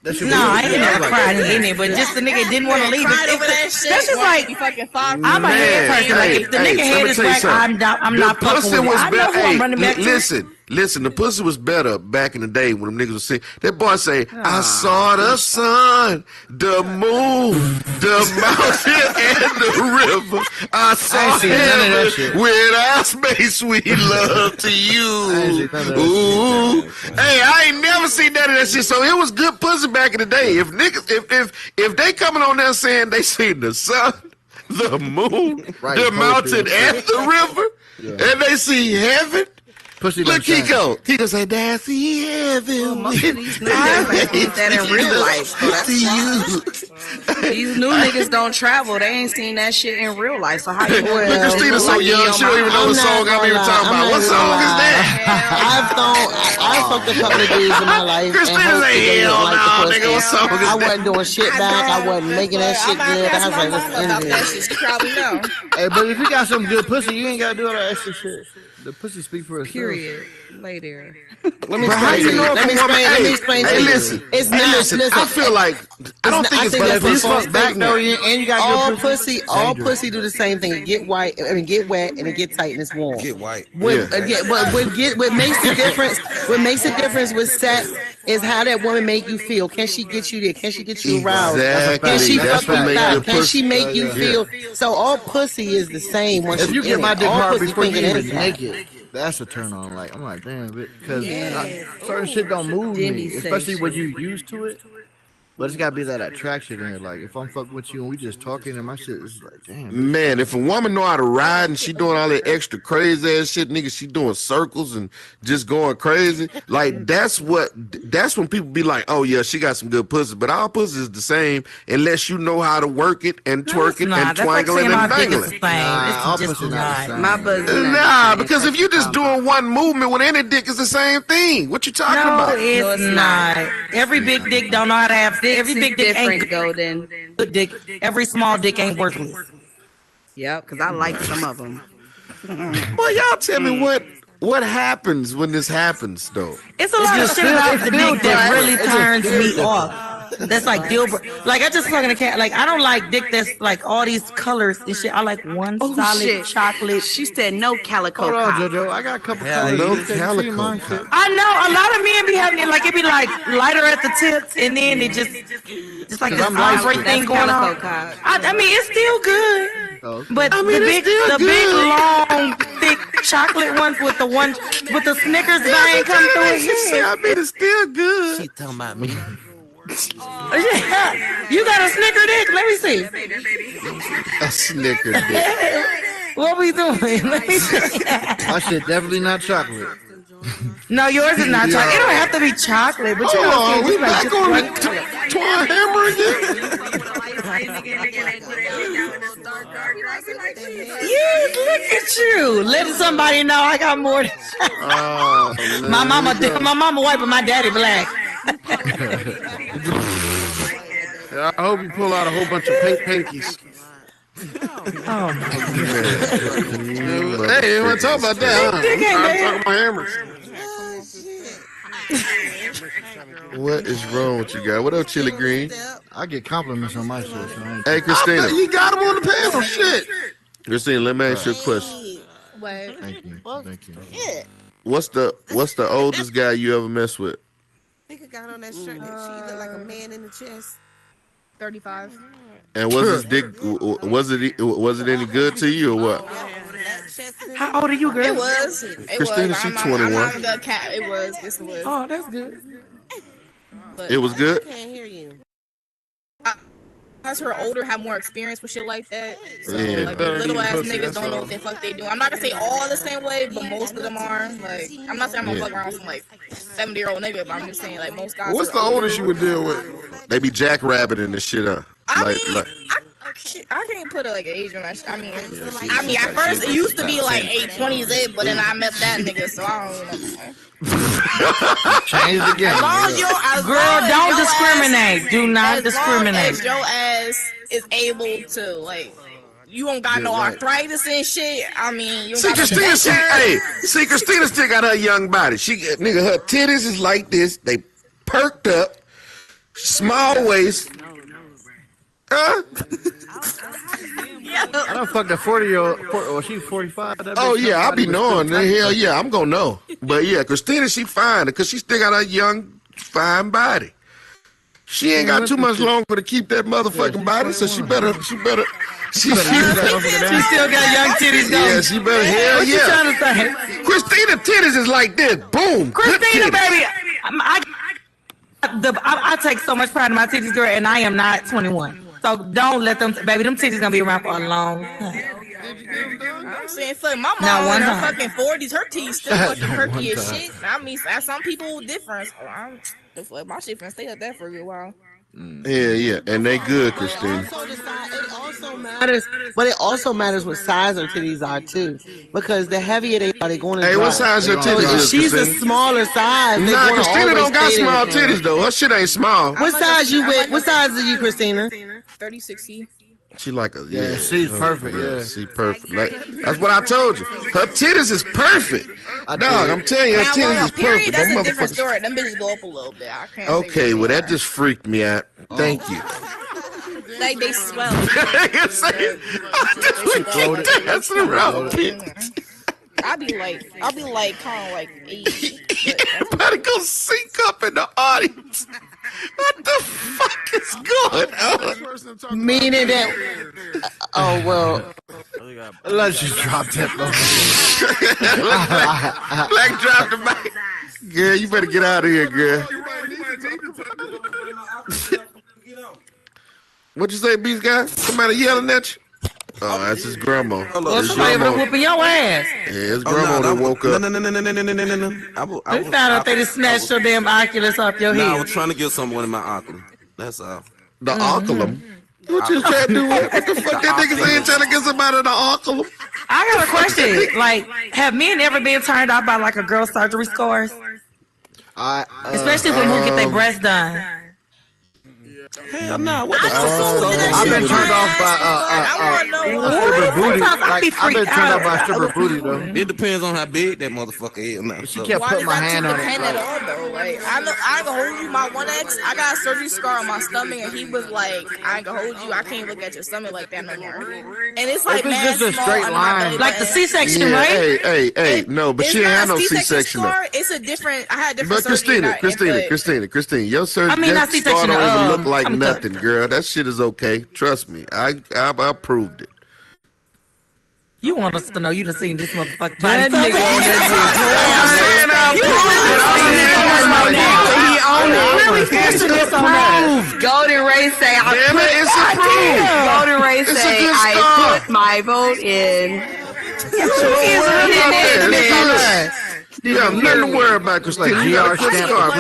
That shit No, I was- ain't never cried in it, but just the nigga didn't want to leave. Cried over that shit. That's just like you fucking fought. I'm a head person. Like if the nigga let head me is tell you whack, something. I'm not The fucking pussy with it. was I know better. who I'm running back to. Listen, the pussy was better back in the day when them niggas was saying, that boy say, I saw the sun, the moon, the mountain, and the river. I saw ain't seen none of that heaven shit. when I made sweet love to I ain't you. seen none of that Ooh. Hey, I ain't never seen none of that shit. So it was good pussy back in the day. If niggas, if they coming on there saying they seen the sun, the moon, Right, the poetry mountain, and shit. and the river, and they see heaven. Pussy Look, don't shine. Kiko say, that's the heaven. Most of these niggas ain't did that in real life. So that's why. These new niggas don't travel. They ain't seen that shit in real life. So how you Look, Christina's so young, she don't even know what song I'm even talking about. What song is that? I've fucked a couple of dudes in my life. Christina and say, hopefully they hell like the no, pussy. nigga, what song is I that? wasn't doing shit back. I wasn't making that shit good. I was like, about that listen, shit. She probably know. Hey, but if you got some good pussy, you ain't gotta do all that extra shit. The pussy speak for itself. Period. Lay there. let me But how explain you know to you. if a woman? Let me explain to Hey, you. listen. It's Hey, not. listen. Listen, I feel like I don't think it's I better think for that's fuck the back fuck now. and you got all good pussy, all pussy do the same thing. It get white, I mean, get wet, and it get tight and it's warm. Get white. What makes the difference? What makes the difference with sex is how that woman make you feel. Can she get you there? Can she get you aroused? Exactly. Can she That's fuck what you make out? good Can she pussy. make you feel? So all pussy is the same. Once If you in get my it. dick All hard pussy before you thinking even anything. naked, that's a turn on. Like I'm like, damn, because certain shit don't move Didn't me, he say especially when shit? you used to it. But it's gotta be that attraction in it. Like if I'm fucking with you and we just talking and my shit is like, damn. Man, if a woman know how to ride and she doing all that extra crazy ass shit, nigga, she doing circles and just going crazy. Like that's when people be like, oh yeah, she got some good pussy. But all pussy is the same unless you know how to work it and twerk it and twangle it and dangle it. All pussy not the same. My buzz. Nah, because if you just doing one movement with any dick, it's the same thing. What you talking No, about? it's not. Every big dick don't know how to have dick. Every big dick ain't different, Golden. good dick. Every small dick ain't worthless. Yep, because I like some of them. Well, y'all tell me what happens when this happens though. It's a lot of shit about the dick that really turns me off. That's like deal breaker. Like I just talking to cat. Like I don't like dick that's like all these colors and shit. I like one solid chocolate. She said no calico. Hold on, cock. JoJo. I got a couple Yeah, colors. no You can calico see mine, cock. shit. I know a lot of men be having it like it be like lighter at the tips and then it just like this I'm light vibrate skinned. thing going on. Cock. I mean it's still good. Oh, But I mean, the it's big, still the good. big, long, thick chocolate ones with the Snickers vein come through it. Yeah. I mean, it's still good. She talking about me. Yeah. You got a Snicker dick? Let me see. A snicker dick. What we doing? Let me see. my shit definitely not chocolate. No, yours is not chocolate. It don't have to be chocolate, but you know, Hold on, we we like back just on white the color. twine hammer again. Yes, look at you. Letting somebody know I got more than Oh, my mama white, but my daddy black. I hope you pull out a whole bunch of pink pinkies. Oh, Hey, we're talking about that. Huh? I'm talking about hammers. What is wrong with you guys? What up, Chili Green? I get compliments on my shit. So I ain't Hey, Christina. You got him on the panel. Shit. Christina, let me ask you a question. What? Thank you. Thank you. What's the oldest guy you ever messed with? Nigga got on that shirt and she looked like a man in the chest. 35. And was his dick? Was it any good to you or what? how old are you, girl? It was. Christina, was. she I'm 21. not a good cat. It was. This was. Oh, that's good. But It was good. Can't hear you. Because her older, have more experience with shit like that. So, Yeah. like, little ass niggas don't know what the fuck they do. I'm not gonna say all the same way, but most of them are. Like, I'm not saying I'm gonna fuck around with some like 70-year-old nigga, but I'm just saying like most guys. What's the oldest you would deal with? They be jackrabbiting this shit up. I can't put like an age on that shit. I mean, at first it used to be like 20s it, but then I met that nigga, so I don't know. Change the game. Girl, don't discriminate. Do not discriminate. As your ass is able to, like, you don't got no arthritis and shit. I mean, you See, Christina, Christina still got her young body. Nigga, her titties is like this. They perked up, small waist. Huh? I don't fuck the 40-year-old. Or she's 45. Oh yeah, I'll be knowing. Hell yeah, I'm gonna know. But yeah, Christina, she fine because she still got her young, fine body. She ain't got too much longer to keep that motherfucking body, so she better. She still got young titties though. Yeah, she better. Hell What you yeah. trying to say? Christina titties is like this. Boom. Good Christina, titties. baby, I take so much pride in my titties, girl, and I am not 21. So don't let them, baby. Them titties gonna be around for a long time. I'm saying, fuck, my Not mom one in her time. fucking 40s, her teeth still fucking Not perky one as time. shit. I mean, some people different. So fuck, my shit finna stay up there for a good while. Yeah, and they good, Christina. But it also matters what size her titties are too, because the heavier they are, they going to. Hey, what size your titties is, She's a Christina? smaller size. they Nah, gonna Christina always don't got stay there. small titties though. Her shit ain't small. What size you with? What size are you, Christina? 30-60. She like a Yeah, she's perfect. Yeah. she perfect. Like that's what I told you. Her titties is perfect. Dog, I'm telling you, her Now, titties well, is period, perfect. that's Them a different motherfuckers- story. Them bitches go up a little bit. I can't. Okay, well that just freaked me out. Thank you. Like they swell. I just dancing around, bitch. I'll be like kind of like 80. Everybody go sync up in the audience. What the fuck is going on? Meaning that. Oh well. Let's just drop that. Black drop the mic. Girl, you better get out of here, girl. What you say, Beast guy? Somebody yelling at you? Oh, that's his grandma. Well, His somebody grandma. whooping your ass. Yeah, his grandma that woke up. No. They found out they just snatched your damn Oculus off your No, I head. was trying to get someone in my Oculus. That's all. The Oculum. What you trying to do? What the fuck that nigga saying trying to get somebody the Oculum? I got a question. Like, have men ever been turned off by like a girl's surgery scars? Especially when who get their breasts done. Hell no. What the fuck? I've been turned off by stripper booty. Like, I've been turned off by stripper booty though. It depends on how big that motherfucker is. Now. She kept Why putting does my that hand too on depend it. at all though? Like I ain't gonna hold you. My one ex, I got a surgery scar on my stomach, and he was like, "I ain't gonna hold you. I can't look at your stomach like that no more." And it's like If it's mad just a small straight under my line. belly Like the button. C-section, Yeah, right? hey, no, but It's she ain't not had no a C-section though. scar. It's a different. I had different But surgery. Christina, your surgery, I mean, that not C-section, scar don't even look like I'm nothing, girl. That shit is okay. Trust me. I proved it. You want us to know you done seen this motherfucker. That nigga on Golden Ray say, Damn it, it's approved. Golden Ray It's a say, good I start. put my vote in. You have nothing to worry about, Christina. You got a good scar.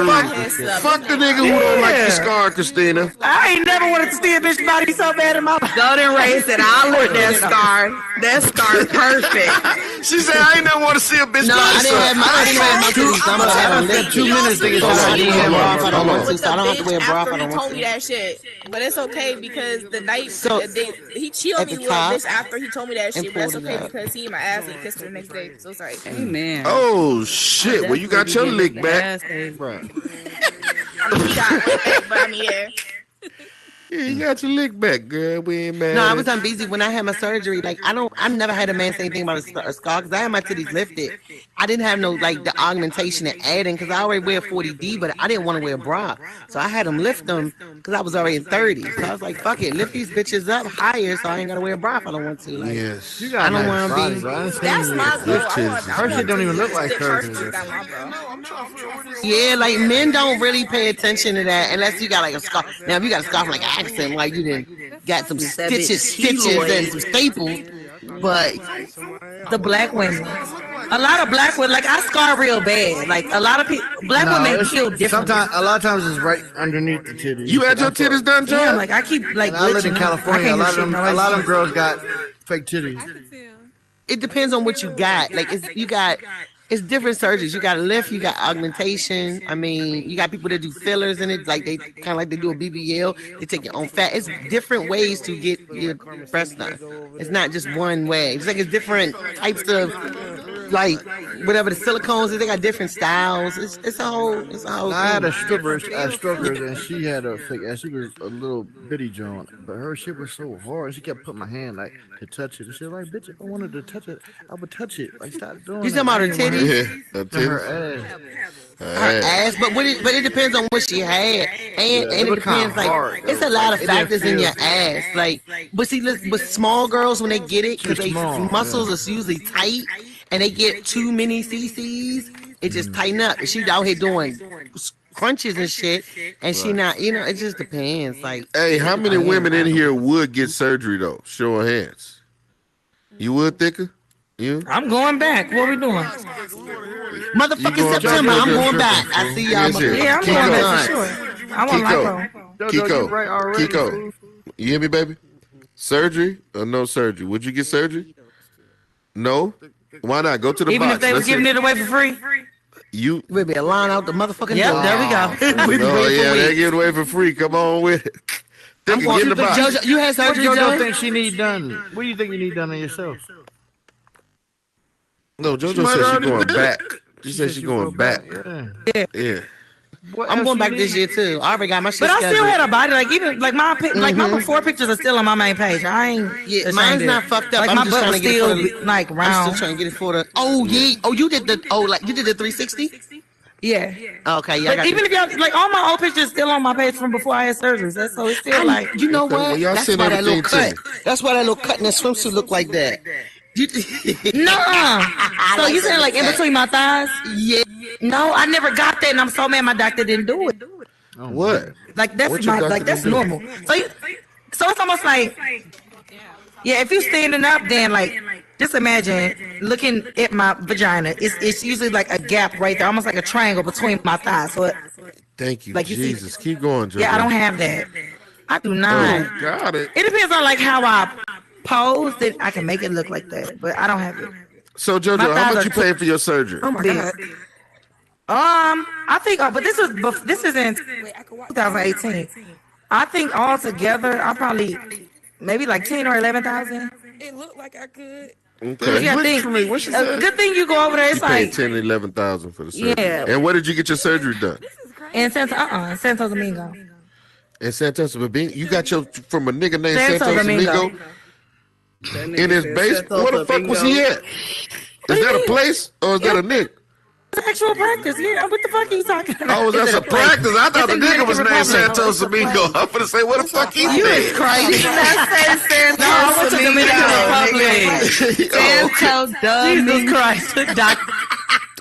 Fuck the nigga who don't like your scar, Christina. I ain't never wanted to see a bitch body so bad in my life. Golden Ray said, I'll look that scar. That scar is perfect. She said, I ain't never want to see a bitch body. I didn't have my titties. I'm gonna have a lick. 2 minutes to get I didn't have bra if I don't want to, so I don't have to wear a bra if I After don't he want told me to. that shit, but it's okay because the night So, he cheated on at me the with a top, bitch after he told me that and shit. But that's pulled it okay up. because he ate my ass and he kissed her the next day. So sorry. Amen. Oh, shit. Well, you got your lick back. Right. I mean, he got it, but I mean, yeah. Yeah, you got your lick back, girl. We ain't mad. No, I at was you. on busy when I had my surgery. Like I've never had a man say anything about a scar because I had my titties lifted. I didn't have no like the augmentation and adding because I already wear 40D, but I didn't want to wear a bra, so I had them lift them because I was already in 30. So I was like, fuck it, lift these bitches up higher so I ain't gotta wear a bra if I don't want to. Like, Yes. You got I don't nice want body, to bro. I ain't seen That's you. my goal. Her shit don't even look like surgery. be. Yeah, like men don't really pay attention to that unless you got like a scar. Now if you got a scar from like an accident, like you didn't got some stitches and some staples, but The black women. A lot of black women, like I scar real bad. Like a lot of people, black women feel different. Sometimes, a lot of times it's right underneath the titties. You had your titties done, John? Yeah, like I keep like. And I live in glitching. California. I A can't lot do of shit. them girls got fake titties. it depends on what you got. Like it's different surgeries. You got lift, you got augmentation. I mean, you got people that do fillers in it, like they kind of like they do a BBL. They take your own fat. It's different ways to get your breast done. It's not just one way. It's like it's different types of like whatever the silicones is. They got different styles. It's a whole I had thing. a stripper and she had a fake ass. She was a little bitty joint, but her shit was so hard. She kept putting my hand like to touch it. And she was like, "Bitch, if I wanted to touch it, I would touch it. Like, stop doing You that." talking about her I didn't want titties? Yeah, to- Her ass. Her ass, but it depends on what she had, and it it was kinda depends like hard, it's a though. lot of It didn't factors in feel- your ass. Like, but see, listen, with small girls when they get it, because Too they small, muscles are usually tight, and they get too many cc's, it just tighten up. And she out here doing crunches and shit, and she not, it just depends. Like, Hey, how many women in here would get surgery, though? Show of hands. You would, Thicker? You? I'm going back. What we doing? motherfucking going September, back? I'm going back. I see y'all. Yes, sir. Yeah, I'm Kiko. going back for sure. I want my Kiko. girl. Kiko, you hear me, baby? Surgery or no surgery? Would you get surgery? No? Why not? Go to the Even box. if they was Let's giving see. it away for free. You. We'll be a line out the motherfucking Yep, door. there we go. We be Oh, waiting for yeah, they weeks. give it away for free. Come on with it. I'm Thicker, going get in the to box. JoJo, you had What surgery, JoJo Joe? think she need done? What do you think you need done on yourself? No, JoJo might said she's already going did. back. She said she's going back. Yeah. Yeah. I'm going back this year too. I already got my shit But I still scheduled. had a body, like even like my my before pictures are still on my main page. I ain't. Yeah, ashamed mine's of not it. fucked up. Like I'm my just butt trying was to get it still for the, like I'm round. still trying to get it for the. Oh yeah. Oh, you did the. Oh, like you did the 360. Yeah. Okay, yeah. I But got even you. if y'all like all my old pictures still on my page from before I had surgeries. That's so it's still like You know Okay, what? well, y'all That's send why that little everything cut. to me. That's why that little cut in the swimsuit look like that. no. So you saying like in between my thighs? Yeah. No, I never got that, and I'm so mad my doctor didn't do it. What? Like that's What your my doctor like that's didn't do? normal. So it's almost like yeah, if you standing up, then like just imagine looking at my vagina. It's usually like a gap right there, almost like a triangle between my thighs. So Thank you, Like you see- Jesus. Keep going, JoJo. yeah, I don't have that. I do not. Oh, got it. It depends on like how I pose that I can make it look like that, but I don't have it. So, JoJo, My how thighs much are you paying for your surgery? Oh my god. I think, but this is in 2018. I think altogether, I probably maybe like 10 or 11,000. It looked like I could. Okay. Yeah, I think for me. What she a said? good thing you go over there. It's You paid like 10 11,000 for the surgery. Yeah. And where did you get your surgery done? in Santo Domingo. In Santos Domingo. You got your from a nigga named Santo Santos Domingo. Domingo in his basement. Where the fuck was he at? Is that a place or is that a nigga? It's actual practice. Yeah, what the fuck are you talking about? Oh, that's Is a it place? practice. I thought It's the in nigga was named Dominican Republic. Santos Domingo. I'm gonna say, what the fuck he You did? is crazy. No, I went to Dominican Republic. Oh, Jesus Christ. Dr.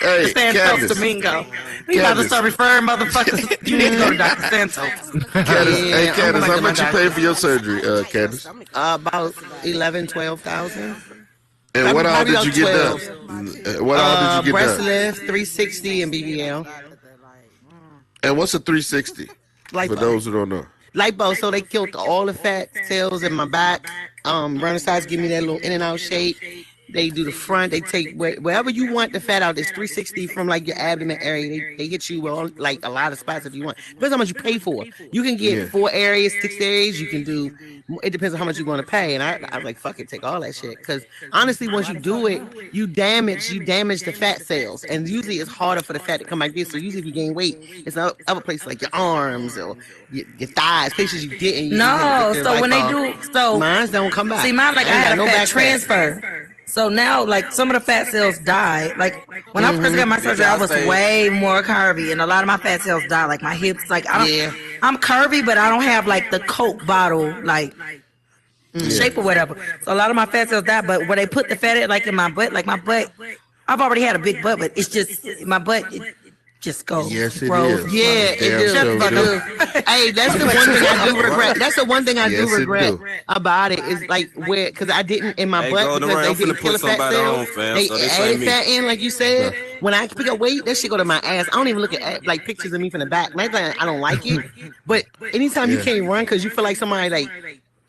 hey, Santos Candace. Domingo. We about to Candace. start referring motherfuckers. You need to go to Dr. Santos. Candace, hey, I'm Candace, going how to much you my pay for your surgery, Candace? About 11, 12,000. And what all did you get done? What all did you get breast done? lift, 360, and BBL. And what's a 360? Lipo. For those who don't know. Lipo, so they killed all the fat cells in my back. Renaissance give me that little in and out shape. They do the front. They take wherever you want the fat out. It's 360 from like your abdomen area. They hit you with like a lot of spots if you want. Depends how much you pay for. You can get 4 areas, 6 areas. You can do. It depends on how much you want to pay. And I was like, fuck it, take all that shit. Because honestly, once you do it, you damage the fat cells. And usually it's harder for the fat to come like this. So usually if you gain weight, it's other places like your arms or your thighs, places you didn't. No, so when they do, so mine don't come back. See, mine like I had a fat transfer. Fat. So now, like, some of the fat cells die. Like, when I first got my surgery, I was way more curvy, and a lot of my fat cells die. Like, my hips, like, I'm curvy, but I don't have, like, the Coke bottle, like, shape or whatever. So a lot of my fat cells die, but where they put the fat, like, in my butt, I've already had a big butt, but it's just, my butt, just goes. Yes, it grows. is. Yeah, it does. Hey, that's the one thing I do regret. That's the one thing I do regret about it is like where, because I didn't in my butt because they didn't kill a fat cell. They added fat in, like you said. When I pick up weight, that shit go to my ass. I don't even look at like pictures of me from the back. I don't like it. But anytime you can't run because you feel like somebody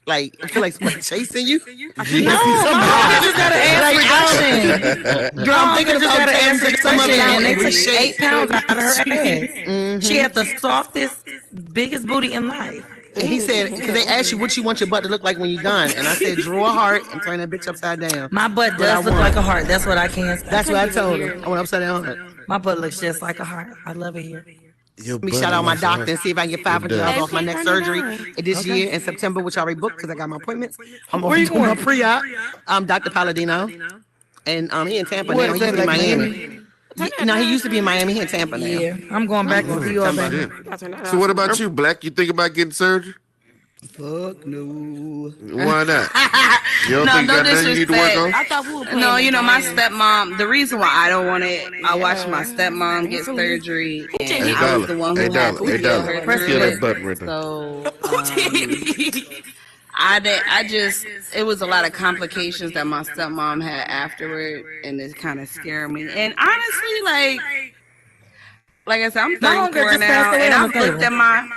I feel like somebody chasing you. No, I just got an ass reduction. Girl, I'm thinking just got an ass reduction, and they took shape. 8 pounds out of her ass. She had the softest, biggest booty in life. And he said, because they asked you what you want your butt to look like when you're done. And I said, draw a heart and turn that bitch upside down. My butt does look like a heart. That's what I can say. That's what I told him. I went upside down heart. My butt looks just like a heart. I love it here. Let me shout out my doctor and see if I can get $500 off my next surgery this year in September, which I already booked because I got my appointments. Where you going? Pre-op. I'm Dr. Palladino. And he in Tampa now. He used to be in Miami. No, he used to be in Miami. He in Tampa now. Yeah, I'm going back to New York. So what about you, Black? You think about getting surgery? Fuck no. Why not? You don't think that nothing you need to work on? I thought we were playing my stepmom, the reason why I don't want it, I watched my stepmom get surgery, and I was the one who had to feel her through it. So, it was a lot of complications that my stepmom had afterward, and it kind of scared me. And honestly, like I said, I'm 34 now, and I've looked at my,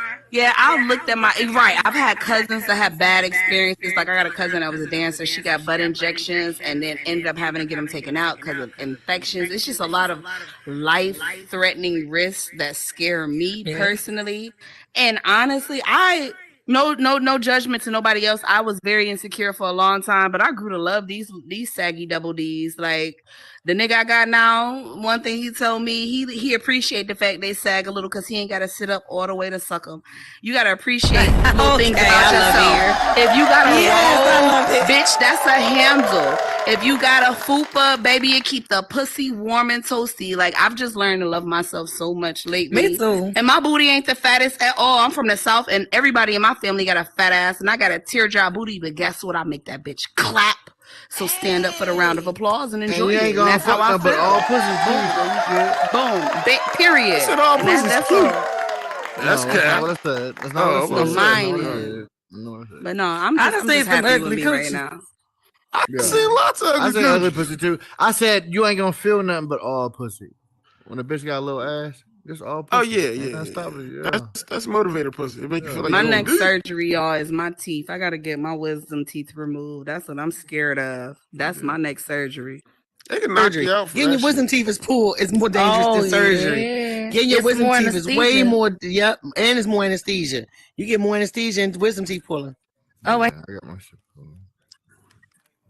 I've had cousins that had bad experiences. Like I got a cousin that was a dancer. She got butt injections and then ended up having to get them taken out because of infections. It's just a lot of life-threatening risks that scare me personally. And honestly, no judgment to nobody else. I was very insecure for a long time, but I grew to love these saggy double Ds. Like the nigga I got now, one thing he told me, he appreciate the fact they sag a little because he ain't got to sit up all the way to suck them. You got to appreciate little things about yourself. If you got a roll, bitch, that's a handle. If you got a fupa, baby, it keep the pussy warm and toasty. Like, I've just learned to love myself so much lately. Me too. And my booty ain't the fattest at all. I'm from the South, and everybody in my family got a fat ass, and I got a teardrop booty, but guess what? I make that bitch clap. So stand up for the round of applause and enjoy it. And that's how I feel. But all pussies Boom. Period. I said all pussies cute. That's good. That's not what mine. But no, I'm just happy with me right now. I seen lots of I said ugly pussy too. I said you ain't gonna feel nothing but all pussy. When a bitch got a little ass, just all pussy. Oh yeah. That's motivator pussy. It make you feel like my next surgery, y'all, is my teeth. I gotta get my wisdom teeth removed. That's what I'm scared of. That's my next surgery. They can knock you out for getting your wisdom teeth is pulled is more dangerous than surgery. Yeah. Getting your wisdom teeth is way more. Yep, and it's more anesthesia. You get more anesthesia and wisdom teeth pulling. Oh, I got my shit pulled.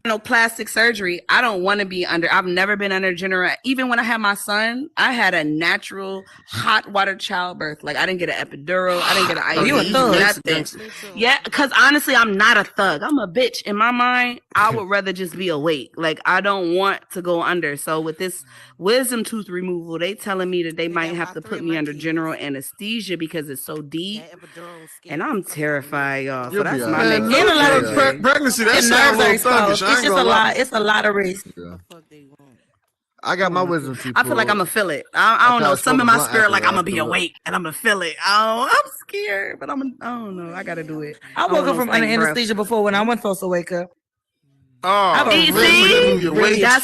No plastic surgery. I don't want to be under. I've never been under general. Even when I had my son, I had a natural hot water childbirth. Like I didn't get an epidural. I didn't get an IV. You a thug? Nothing. Yeah, because honestly, I'm not a thug. I'm a bitch. In my mind, I would rather just be awake. Like I don't want to go under. So with this wisdom tooth removal, they telling me that they might have to put me under general anesthesia because it's so deep, and I'm terrified, y'all. So that's my next. And a lot of pregnancy. That sounds a little thuggish. It's just a lot. It's a lot of risk. Yeah. I got my wisdom teeth. I feel like I'm gonna feel it. I don't know. Some in my spirit, like I'm gonna be awake and I'm gonna feel it. I'm scared, but I don't know. I gotta do it. I woke up from under anesthesia before when I wasn't supposed to wake up. That's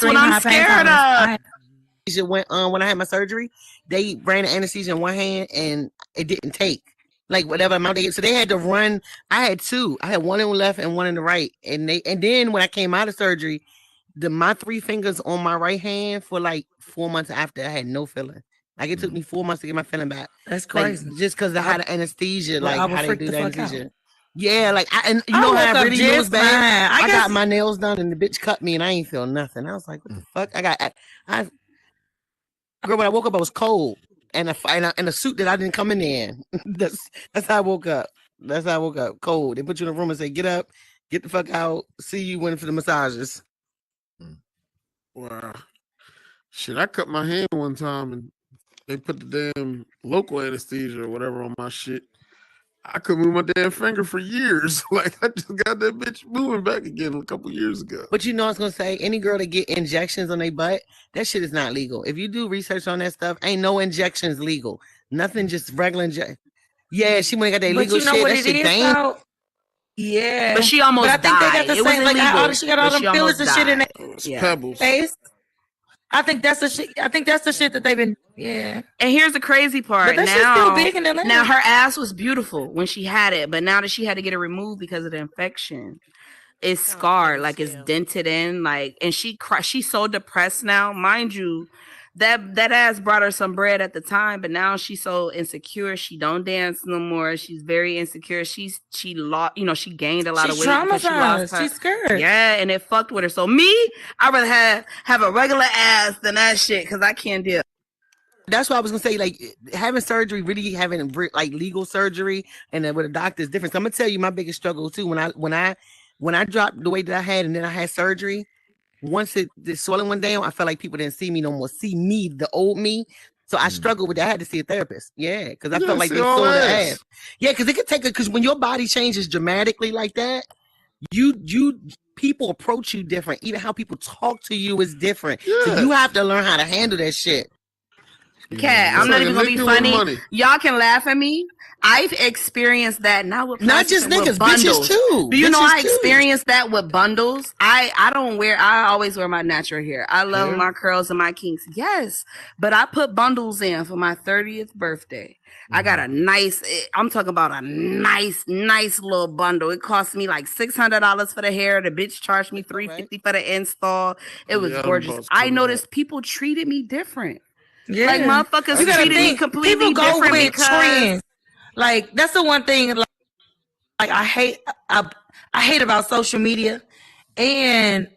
what I'm scared of. When I had my surgery, they ran the anesthesia in one hand and it didn't take like whatever amount they get. So they had to run. I had two. I had one in the left and one in the right. And then when I came out of surgery, my 3 fingers on my right hand for like 4 months after, I had no feeling. Like it took me 4 months to get my feeling back. That's crazy. Like, just because I had anesthesia, like I how they do the anesthesia. Out. Yeah, like how I really was bad. I got got my nails done and the bitch cut me and I ain't feel nothing. I was like, what the fuck? Girl, when I woke up, I was cold and a suit that I didn't come in. That's how I woke up. That's how I woke up, cold. They put you in a room and say, get up, get the fuck out. See you when for the massages. Wow. Shit, I cut my hand one time and they put the damn local anesthesia or whatever on my shit. I couldn't move my damn finger for years. Like I just got that bitch moving back again a couple years ago. But you know, I was gonna say, any girl that get injections on their butt, that shit is not legal. If you do research on that stuff, ain't no injections legal. Nothing, just regular injection. Yeah, she went and got that legal you know shit. What that it shit is, dangerous. Yeah, but she almost died. I think they got the same. Like she got all them fillers and shit in their pebbles. Face. I think that's the shit. I think that's the shit that they've been. Yeah. And here's the crazy part. But that shit's still big in Atlanta. Now her ass was beautiful when she had it, but now that she had to get it removed because of the infection, it's scarred, like it's dented in, like. And she's so depressed now, mind you. That ass brought her some bread at the time, but now she's so insecure. She don't dance no more. She's very insecure. She lost, she gained a lot of weight. Traumatized. She lost her. She's scared. Yeah, and it fucked with her. So I'd rather have a regular ass than that shit because I can't deal. That's what I was gonna say. Like having surgery, really having like legal surgery, and then with a doctor is different. So I'm gonna tell you my biggest struggle too. When I dropped the weight that I had, and then I had surgery. Once the swelling went down, I felt like people didn't see me no more. See me, the old me. So I struggled with that. I had to see a therapist. Yeah, because I felt like they saw the ass. Yeah, because it could take because when your body changes dramatically like that, people approach you different. Even how people talk to you is different. Yeah. So you have to learn how to handle that shit. Cat, I'm not even gonna be funny. Y'all can laugh at me. I've experienced that not just niggas, bitches too. Do you know I experienced that with bundles? I always wear my natural hair. I love my curls and my kinks. Yes, but I put bundles in for my 30th birthday. I got I'm talking about a nice little bundle. It cost me like $600 for the hair. The bitch charged me $350 for the install. It was gorgeous. I noticed people treated me different. Yeah. Like motherfuckers treated me completely different because trends. Like that's the one thing like I hate about social media, and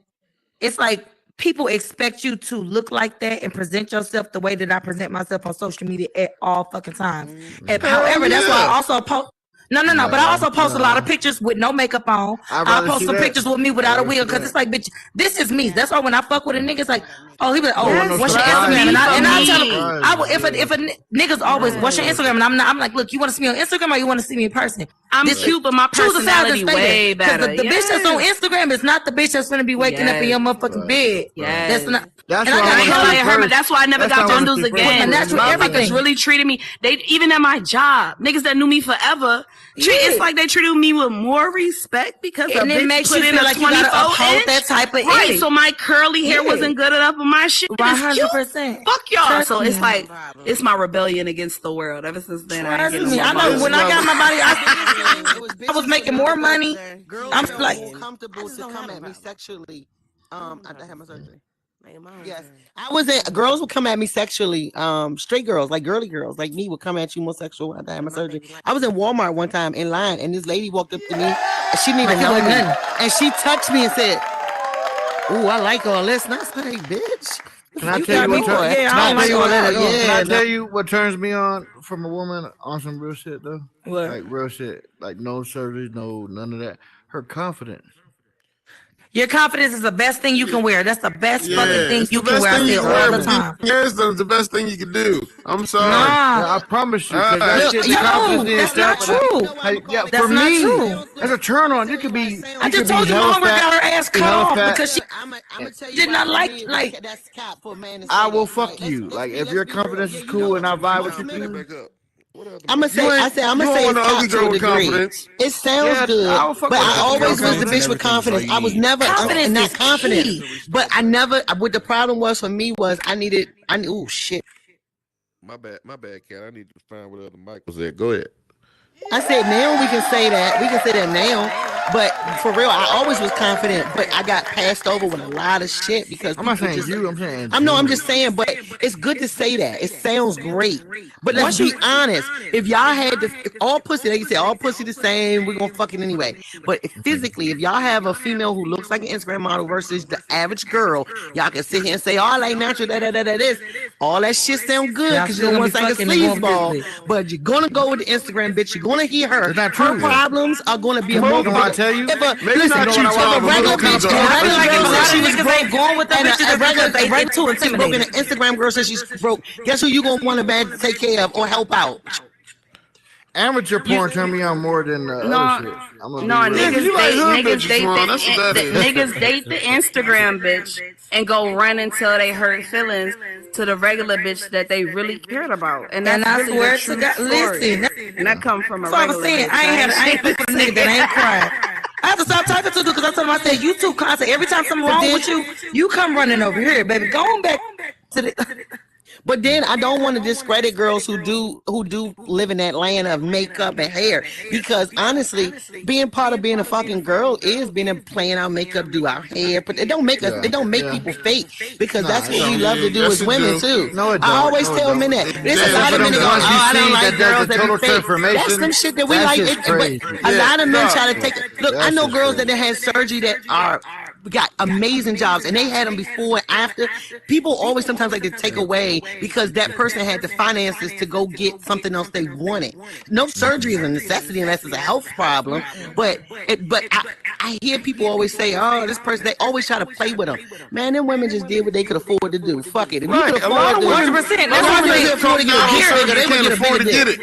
it's like people expect you to look like that and present yourself the way that I present myself on social media at all fucking times. And however, that's why I also post. No, but I also post a lot of pictures with no makeup on. I post some pictures with me without a wig because it's like, bitch, this is me. That's why when I fuck with a nigga, it's like, oh, he be like, oh, what's your Instagram? And I tell him, if a niggas always, what's your Instagram? And I'm like, look, you want to see me on Instagram or you want to see me in person? I'm cute, but my personality way better. The bitch that's on Instagram is not the bitch that's gonna be waking up in your motherfucking bed. That's not. That's why I never got bundles again. And that's what everything really treated me. They even at my job, niggas that knew me forever. It's like they treated me with more respect because and it makes you feel like you gotta uphold that type of right. So my curly hair wasn't good enough for my shit. 100%. Fuck y'all. So it's like it's my rebellion against the world. Ever since then, I know when I got my body, I was making more money. I'm like comfortable to come at me sexually. After I had my surgery. Yes, I wasn't. Girls would come at me sexually. Straight girls, like girly girls, like me, would come at you more sexual after I had my surgery. I was in Walmart one time in line, and this lady walked up to me. And she didn't even know me, and she touched me and said, "Ooh, I like all this." And I was like, "Bitch." Can I tell you what turns me on from a woman on some real shit though? What? Like real shit, like no surgery, none of that. Her confidence. Your confidence is the best thing you can wear. That's the best fucking thing you can wear all the time. Yes, that's the best thing you can do. I'm sorry. I promise you. That's not true. That's not true. That's a turn on. You could be. I just told you my homegirl got her ass cut off because she did not like. I will fuck you. Like if your confidence is cool and I vibe with you. I'm gonna say it's top to a degree. It sounds good, but I always was the bitch with confidence. I was never not confident, but I never. What the problem was for me was I needed. Oh shit. My bad, Cat. I need to find what other mic was there. Go ahead. I said now we can say that. We can say that now. But for real, I always was confident, but I got passed over with a lot of shit because I'm not saying you. I'm saying I'm just saying. But it's good to say that. It sounds great. But let's be honest. If y'all had all pussy, they can say all pussy the same. We're gonna fuck it anyway. But physically, if y'all have a female who looks like an Instagram model versus the average girl, y'all can sit here and say, "Oh, I like natural." This. All that shit sound good because you don't want to like a sleazeball. But you're gonna go with the Instagram bitch. You're gonna hear her. Her problems are gonna be a more. I tell you, if a regular bitch, she was broke, going with the bitches, a regular too intimidating. An Instagram girl says she's broke. Guess who you gonna want to take care of or help out? Amateur porn turn me on more than other shit. Niggas date the Instagram bitch and go run until they hurt feelings to the regular bitch that they really cared about, and I really swear to God, listen, and that come from a regular. So I was saying, I ain't fucking a nigga that ain't crying. I have to stop talking to you because I told him, I said, you too constant. Every time something wrong with you, you come running over here, baby. Going back to the. But then I don't want to discredit girls who do live in that land of makeup and hair, because honestly, being part of being a fucking girl is playing our makeup, do our hair, but it don't make us, it don't make people fake, because that's what we love to do as women too. No, it don't. I always tell men that. There's a lot of men that go, I don't like girls that be fake. That's some shit that we like. But a lot of men try to take. Look, I know girls that had surgery that got amazing jobs, and they had them before and after. People always sometimes like to take away because that person had the finances to go get something else they wanted. No surgery is a necessity unless it's a health problem. But I hear people always say, "Oh, this person." They always try to play with them. Man, them women just did what they could afford to do. Fuck it. If you could afford to 100%.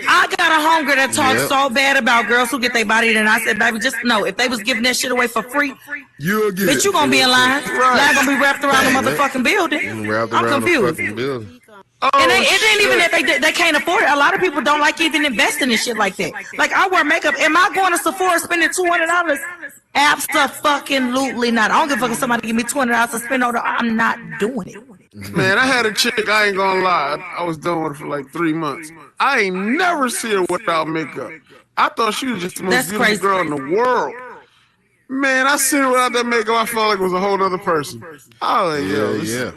I got a homegirl that talks so bad about girls who get their body, and I said, baby, just know if they was giving that shit away for free, you'll get it. You gonna be in line. Line gonna be wrapped around the motherfucking building. I'm confused. And it ain't even that they can't afford it. A lot of people don't like even investing in shit like that. Like, I wear makeup. Am I going to Sephora spending $200? Absolutely not. I don't give a fuck if somebody give me $200 to spend on it. I'm not doing it. Man, I had a chick, I ain't gonna lie. I was doing it for like 3 months. I ain't never see her without makeup. I thought she was just the most beautiful girl in the world. Man, I seen her without that makeup. I felt like it was a whole other person. Oh,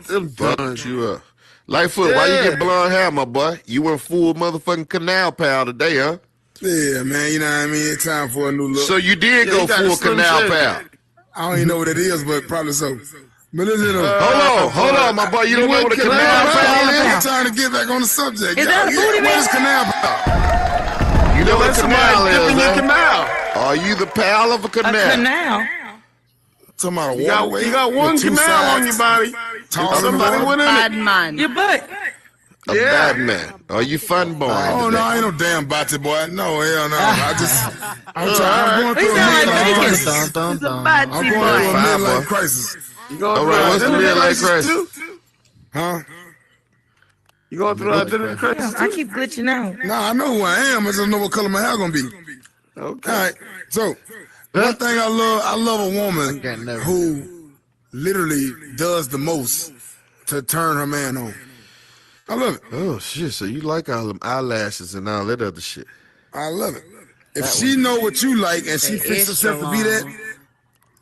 them buns you up. Lightfoot, why you get blonde hair, my boy? You went full motherfucking Canal Pal today, huh? Yeah, man. You know what I mean? It's time for a new look. So you did go full Canal Pal. I don't even know what it is, but probably so. But listen, hold on, my boy. You don't know what a Canal Pal is? I'm trying to get back on the subject. Is that a booty man? What is Canal Pal? You know what a canal is, huh? Are you the pal of a canal? A canal. Talking about a waterway. You got one canal on your body. Somebody went in it. Man. Your butt. A bad man. Are you fun boy? Oh no, I ain't no damn body boy. No, hell no. I'm going through a midlife crisis. All right, what's the midlife crisis? Huh? You going through identity crisis? I keep glitching out. Nah, I know who I am. I just know what color my hair gonna be. Okay. All right. So one thing I love a woman who literally does the most to turn her man on. I love it. Oh shit! So you like all them eyelashes and all that other shit? I love it. If she know what you like and she fixes herself to be that,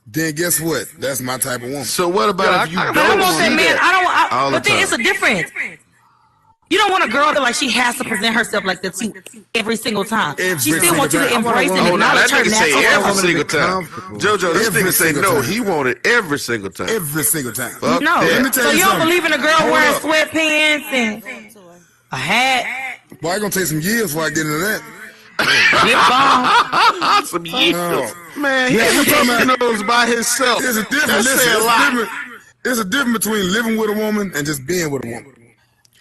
then guess what? That's my type of woman. So what about if you don't want see that man? that? But then it's a difference. You don't want a girl that like she has to present herself like that to you every single time. She still wants you to embrace and acknowledge her natural. Every single time. JoJo, this nigga say no. He wanted every single time. Every single time. No. So you don't believe in a girl wearing sweatpants and a hat? Boy, it's gonna take some years before I get into that. Some years. Man, he knows by himself. There's a difference. There's a difference between living with a woman and just being with a woman.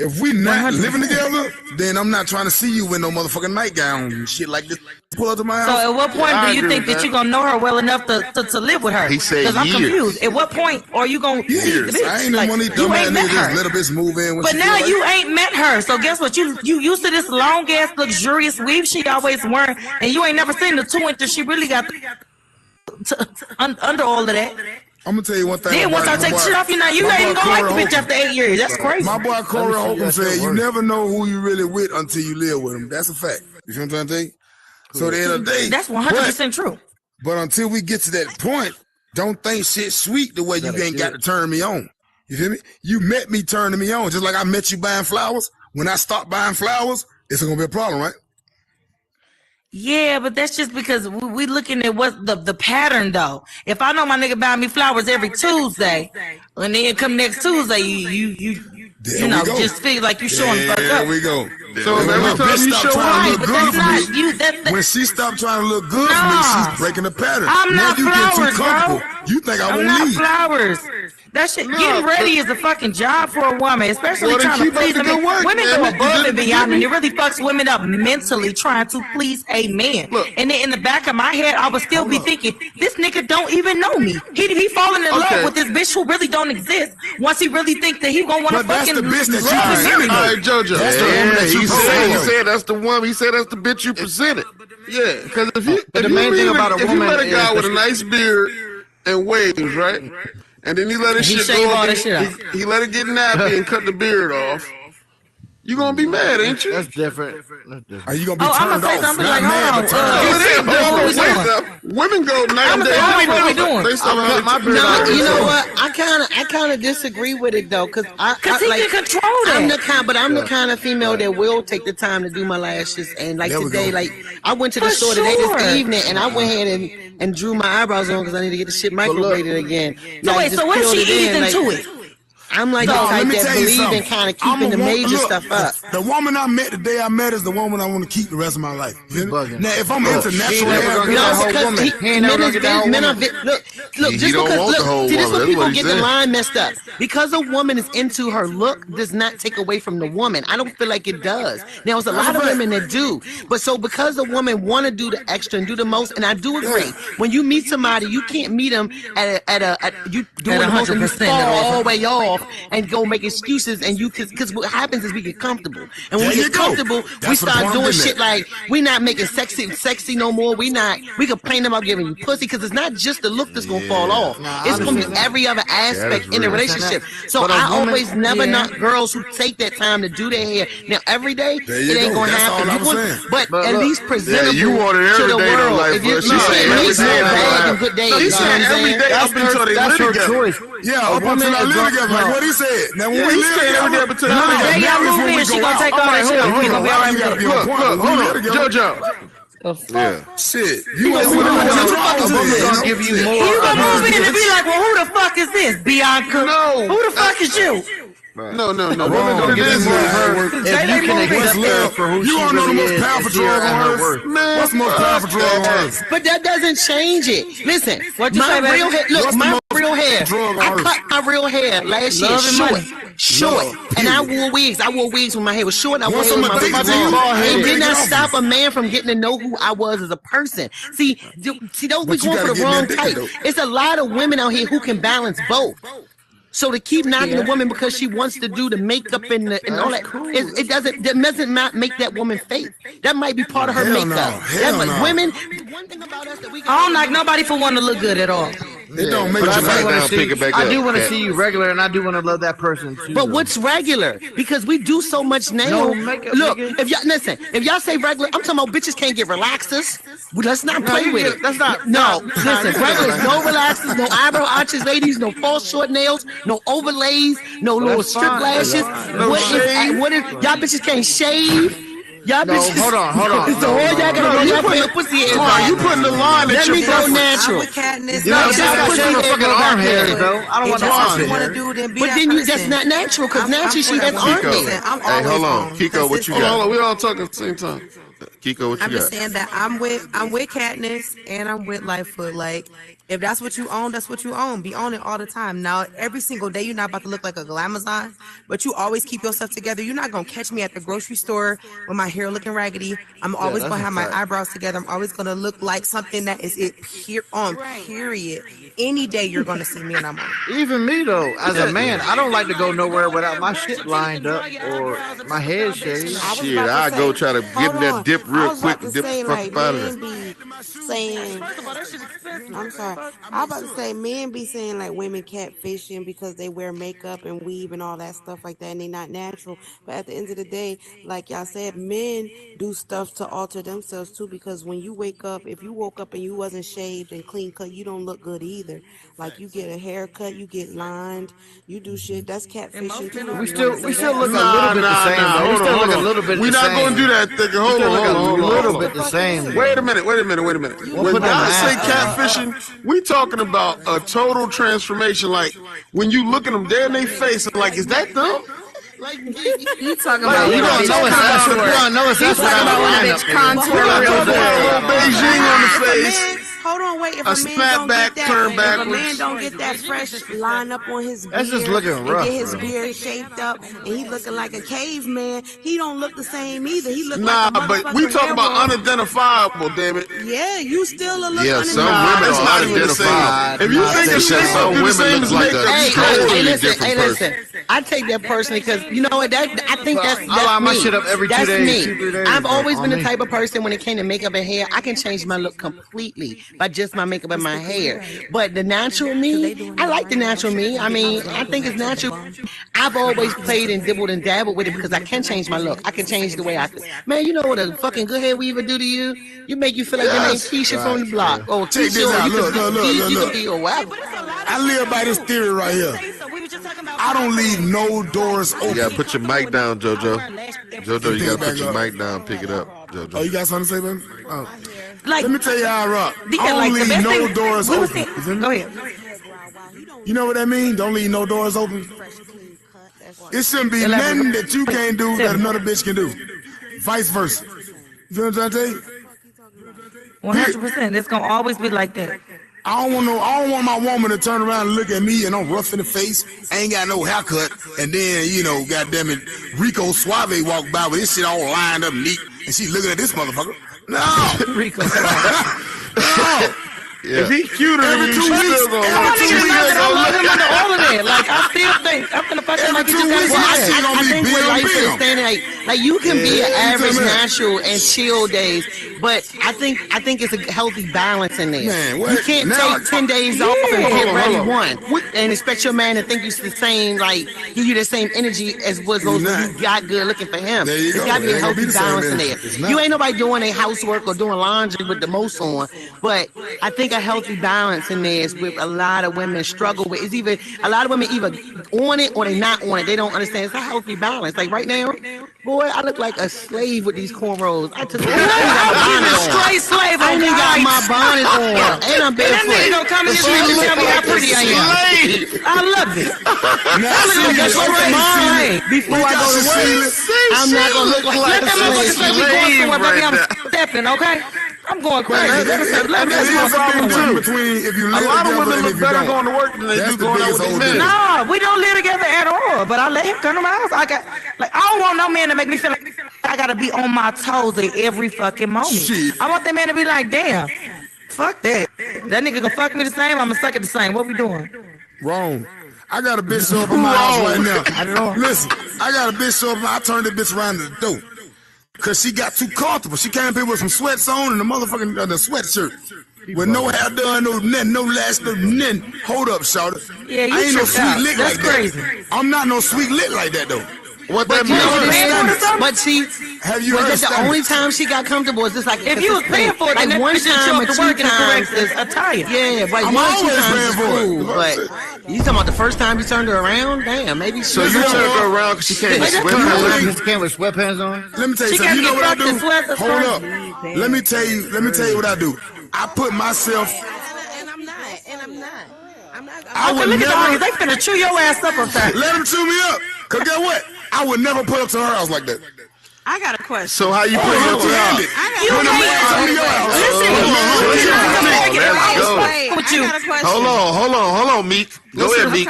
If we not living together, then I'm not trying to see you with no motherfucking nightgown and shit like this. Pull up to my house. So at what point do you think that you're gonna know her well enough to live with her? He said I'm years. confused. At what point are you gonna see the Years. bitch? I ain't no Like, money. you ain't met her. Let a bitch move in. When But she now feel you like. ain't met her. So guess what? You used to this long ass luxurious weave she always wearing, and you ain't never seen the 2 inches she really got under all of that. I'm gonna tell you one thing. Then once I take shit off, you ain't even gonna like the bitch after 8 years. That's crazy. My boy Corey Holcomb said, "You never know who you really with until you live with them." That's a fact. You feel what I'm trying to tell you? So at the end of the day, that's 100% true. But until we get to that point, don't think shit sweet the way you ain't got to turn me on. You feel me? You met me turning me on, just like I met you buying flowers. When I stop buying flowers, it's gonna be a problem, right? Yeah, but that's just because we looking at what the pattern though. If I know my nigga buying me flowers every Tuesday, and then come next Tuesday, you know, just feel like you showing the fuck up. There we go. So every time you show up, but that's not you. When she stopped trying to look good for me, she's breaking the pattern. I'm now not you flowers, get too comfortable. bro. You think I I'm won't not leave? flowers. That shit, getting ready is a fucking job for a woman, especially trying to please them. Women go above and beyond, and it really fucks women up mentally trying to please a man. And then in the back of my head, I would still be thinking, this nigga don't even know me. He falling in love with this bitch who really don't exist. Once he really think that he gonna want to fucking love and marry All me. right, JoJo. That's the woman that you presented. He said that's the woman. He said that's the bitch you presented. Yeah, because if you the main thing about a woman met a guy is with a nice beard and waves, right, and then he let his He shit shave go, all and that shit off. he let it get nappy and cut the beard off. You gonna be mad, ain't you? That's different. Are you gonna be I'm turned gonna say off? something Not like, mad, hold but turned on. off. What we doing? Women go night I'm and gonna day. say, what we doing? They start I cut my beard No, out. you know what? I kind of disagree with it though, cause he like, can control that. I'm the kind of female that will take the time to do my lashes. And like There we today, go. like I went to the For store today sure. this evening, and I went ahead and drew my eyebrows on because I need to get the shit microbladed again. So Like, wait, just so what if peeled she it in, eased into like, it? I'm like the No, type let me that tell you believe in something. kind of I'm keeping the a major look, stuff up. The woman I met the day I met is the woman I want to keep the rest of my life. You feel me? bugging. Now, if I'm into natural never hair, gonna get No, that whole because woman. He ain't men never gonna is get that whole men are woman. look, He just don't because want the whole look, see, this is woman. where That's people what he get the said. line messed up. Because a woman is into her look does not take away from the woman. I don't feel like it does. Now, there's a lot of women that do, but so because a woman want to do the extra and do the most, and I do agree. When you meet somebody, you can't meet them at you doing At the most and you 100% fall at all all the way off and go make excuses, and you because what happens is we get comfortable, and when There we you get go. comfortable, we That's the start point I'm doing getting shit at. like we not making sexy no more. We complain about giving you pussy because it's not just the look that's gonna fall off. It's gonna be every other aspect in the relationship. So But a I woman- always never yeah. knock girls who take that time to do their hair. Now every day There you it ain't go. gonna That's happen. all I You was gonna- saying. but at look, least presentable you want it to every the day, though, world. like, If you, but she no, said at every least day more of her bad life. than good days. So he You know what said I'm every saying? day up until they live together. choice. yeah, up woman until I is live gonna- together, like no. what he said. Now when Yeah, we he live said every day together, up until no, they live now together. is Y'all when move we in, she go gonna out. take all that shit off. We gonna be all right You gotta with be it. on point. When we live together, JoJo. Yeah. shit, you gonna A see woman what gonna I'm give you more. You gonna move in and be like, well, who the fuck is this? Bianca? No. Who the fuck is you? No. Women Women gonna don't give get you more of her They if you can moving. accept her for who You she wanna know the really most is powerful and see her drug at on her earth? worth. Man, What's the most powerful drug on earth? But that doesn't change it. Listen, What'd you my say, baby? real hair. Look, What's the my most real hair. drug on I earth? cut my real hair last year Love and short. money. Short, Love, and I period. wore wigs. I wore wigs when my hair was short. I wore Want hair when some my wig was addicted to you? long. Hey, It did get not off stop me. a man from getting to know who I was as a person. See, those we But you going for gotta the get wrong addicted, type. though. It's a lot of women out here who can balance both. So to keep knocking the woman because she wants to do the makeup and all that, it doesn't not make that woman fake. That might be part of her Hell no. makeup. Hell That no. women. One thing about us that we I don't like nobody for wanting to look good at all. It don't make But I you do back want down, to pick it see. back I up. do want to Yeah. see you regular, and I do want to love that person too. But what's regular? Because we do so much now. No makeup, Look, nigga. if y'all say regular, I'm talking about bitches can't get relaxers. Well, let's not No, play you with get- it. that's not- No, no, listen, regular is no relaxers, no eyebrow arches, ladies, no false short nails, no overlays, no little that's strip fine. lashes. That's fine. No What shave. y'all bitches can't shave? Y'all No, bitches. hold on. So all y'all gotta No, go, you y'all put- put your pussy in. Come on, you putting the line at Let your me go preference. natural. I'm with Katniss. You know, No, just y'all got pussy shave her ain't fucking go arm back hairs there. though. I don't want If no that's arm what you want hair. to do, then be But that then you person. that's not natural because I'm naturally she for that has one. arm Kiko. hair. Listen, I'm Hey, always hold on. on, Kiko, 'cause what it's you Hold got? on, we all talking at the same time. Kiko, what I'm you just got? saying that I'm with Katniss and I'm with Lightfoot. Like If that's what you own, that's what you own. Be on it all the time. Now, every single day, you're not about to look like a glamazon, but you always keep yourself together. You're not going to catch me at the grocery store with my hair looking raggedy. I'm always going to have my eyebrows together. I'm always going to look like something that is period. Any day you're going to see me and I'm on. Even me, though, as a man, I don't like to go nowhere without my shit lined up or my head shaved. Shit, I go try to get in that dip real quick and dip the fuck out of it. Saying, I'm sorry. I was about to say men be saying like women catfishing because they wear makeup and weave and all that stuff like that and they not natural. But at the end of the day, like y'all said, men do stuff to alter themselves too, because when you wake up, if you woke up and you wasn't shaved and clean cut, you don't look good either. Like you get a haircut, you get lined, you do shit. That's catfishing too. We still look a little bit the same. We still look a little bit the same. We're not going to do that, nigga. Hold on. A little bit the same. Wait a minute. When I say catfishing, we talking about a total transformation. Like when you look at them dead in their face, and like, is that them? You talking about you don't know it's that's what you talking about when a bitch contour Beijing on the face. Hold on, wait. If a snapback turn backwards. If a man don't get that fresh line up on his beard, that's just looking rough. And get his beard shaped up, and he looking like a caveman. He don't look the same either. He look like a but we talk about unidentifiable. Damn it. Yeah, you still a look. Yeah, some women are unidentifiable. If you think it's some women look like a totally different person. I take that personally because you know what? I think that's I line my me. shit up every that's 2 days. me. 2-3 days. I've always been the type of person when it came to makeup and hair, I can change my look completely by just my makeup and my hair. But the natural me, I like the natural me. I mean, I think it's natural. I've always played and dibbled and dabbled with it because I can change my look. I can change the way I feel. Man, you know what a fucking good hair weaver do to you? You make you feel like your name's Keisha from the block. Oh, Check this out. Look. You can be a whatever. I live by this theory right here. I don't leave no doors open. You gotta put your mic down, JoJo. JoJo, you gotta put your mic down. Pick it up, JoJo. Oh, you got something to say, baby? Oh. Like, let me tell you how I rock. I don't leave no doors open. Go ahead. You know what that means? Don't leave no doors open. It shouldn't be nothing that you can't do that another bitch can do. Vice versa. You feel what I'm trying to tell you? 100%. It's gonna always be like that. I don't want my woman to turn around and look at me and I'm rough in the face, ain't got no haircut, and then, goddamn it, Rico Suave walk by with his shit all lined up neat, and she looking at this motherfucker. No. Rico. No. Yeah. If he cuter than you, every 2 weeks, all of that. Like I still think I'm gonna fucking like you just I think what Life is saying, like you can be an average natural and chill days, but I think it's a healthy balance in there. Man, you can't take 10 days off and get ready one, and expect your man to think you the same, like give you the same energy as was those you got good looking for him. It's gotta be a healthy balance in there. You ain't nobody doing their housework or doing laundry with the most on, but I think a healthy balance in there is with a lot of women struggle with. It's either a lot of women either on it or they not on it. They don't understand. It's a healthy balance. Like right now, boy, I look like a slave with these cornrows. I took straight slave. I ain't got my bonnet on, and I'm barefoot. That nigga don't come in this room and tell me how pretty I am. I love it. I look like a slave. Before I go to work, I'm not gonna look like a slave. We going somewhere, baby. I'm stepping, okay? I'm going crazy. That's my problem too. Between if you live a lot of together women and look if you better don't. going to work than they do going out with these men. No, we don't live together at all. But I let him come to my house. I don't want no man to make me feel like I gotta be on my toes at every fucking moment. Shit. I want that man to be like, damn, fuck that. That nigga gonna fuck me the same. I'ma suck it the same. What we doing? Wrong. I got a bitch show up in my house right now. Listen, I got a bitch show up. I turned that bitch around to the door. Cause she got too comfortable. She came in with some sweats on and the motherfucking the sweatshirt. With no hair done, no nothing, no lash, no nothing. Hold up, shawty. Yeah, you I ain't no sweet out. lick That's like crazy. that. I'm not no sweet lick like that though. What But that you means? but she Have you was heard it the standards? only time she got comfortable? Is this like If you was paying for it, like then one that bitch should show time up or to work two in the times? correct attire. Yeah, like I'm one or two always times paying is for it. cool, but you talking about the first time you turned her around? Damn, maybe. So you turned her around because she came with sweatpants? She came with sweatpants on. Let me tell you She something. You know what I got do? sweats at Hold first. up. Let me tell you what I do. I put myself. And I'm not. I would Look at the never. audience. They finna chew your ass up on that. Let them chew me up. Cause guess what? I would never put up to her house like that. I got a question. So how you put your out? When a man come to your house. Hold on, Meek. Go ahead, Meek.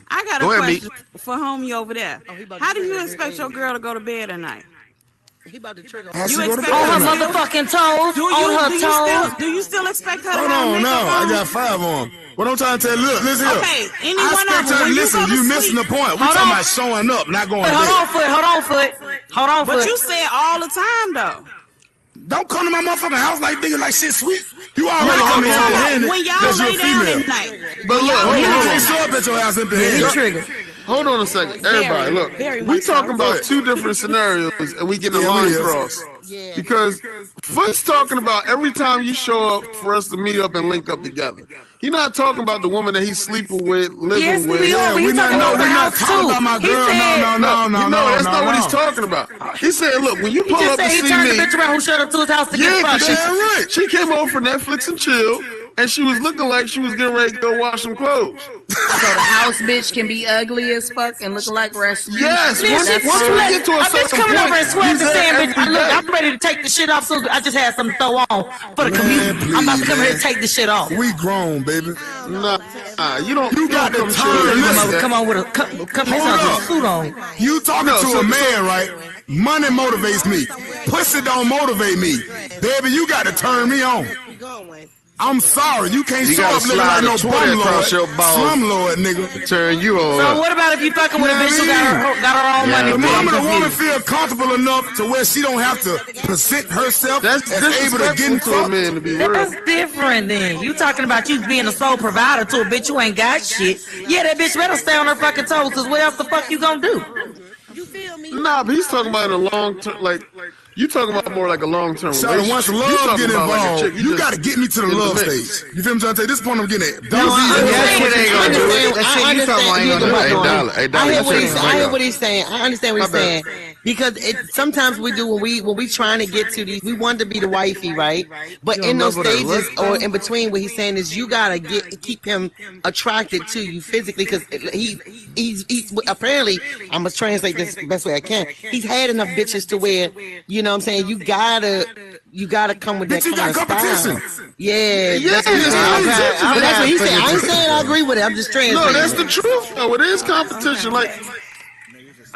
I got a question for homie over there. How do you expect your girl to go to bed at night? He about to trigger. On her motherfucking toes. Do you still expect her to Hold have on, makeup no. on? I got 5 on. What I'm trying to tell you, look, listen here. Okay, any I one of expect them, her, when you listen, go to you missing the sleep- point. We talking about showing up, not going to bed. Hold on, But you say it all the time, though. Don't come to my motherfucking house like thinking like shit sweet. You already come here empty-handed When y'all because you're lay a down female. at night. But look, You hold ain't show up at your house empty-handed. Hold on a second, everybody. Look, we talking about 2 different scenarios, and we getting the line crossed. Because Foot's talking about every time you show up for us to meet up and link up together. He's not talking about the woman that he's sleeping with, living with. We're not talking about my girl. No, that's not what he's talking about. He said, look, when you pull up to see me, turned the bitch around who showed up to his house to get fucked. she came over for Netflix and chill, and she was looking like she was getting ready to go wash some clothes. So the house bitch can be ugly as fuck and look like Rasputin. Yes, once you get to a certain coming point, over and sweating he's saying, there bitch, look, I'm ready to take the shit off, so I just had something to throw on for the commute. I'm about to come here and take the shit off. We grown, baby. Nah, you don't. You got to turn. Come on with a suit on. You talking to a man, right? Money motivates me. Pussy don't motivate me. Baby, you got to turn me on. I'm sorry, you can't show up looking like no slumlord, nigga. Turn you on. So what about if you fucking with a bitch who got her own money? The moment a woman feel comfortable enough to where she don't have to present herself as able to get into a man to be real. That's different then. You talking about you being a sole provider to a bitch who ain't got shit. Yeah, that bitch better stay on her fucking toes, cause what else the fuck you gonna do? Nah, but he's talking about in a long term, like you talking about more like a long term. So once love get involved, you got to get me to the love stage. You feel me? Trying to say this point I'm getting at. I hear what he's saying. I understand what he's saying. Because sometimes we do when we trying to get to these, we want to be the wifey, right? But in those stages or in between, what he's saying is you gotta keep him attracted to you physically, because he's apparently, I'm gonna translate this the best way I can. He's had enough bitches to where, you know what I'm saying, you gotta come with that kind of style. Yeah, that's what he said. I ain't saying I agree with it. I'm just translating. No, that's the truth. No, it is competition. Like.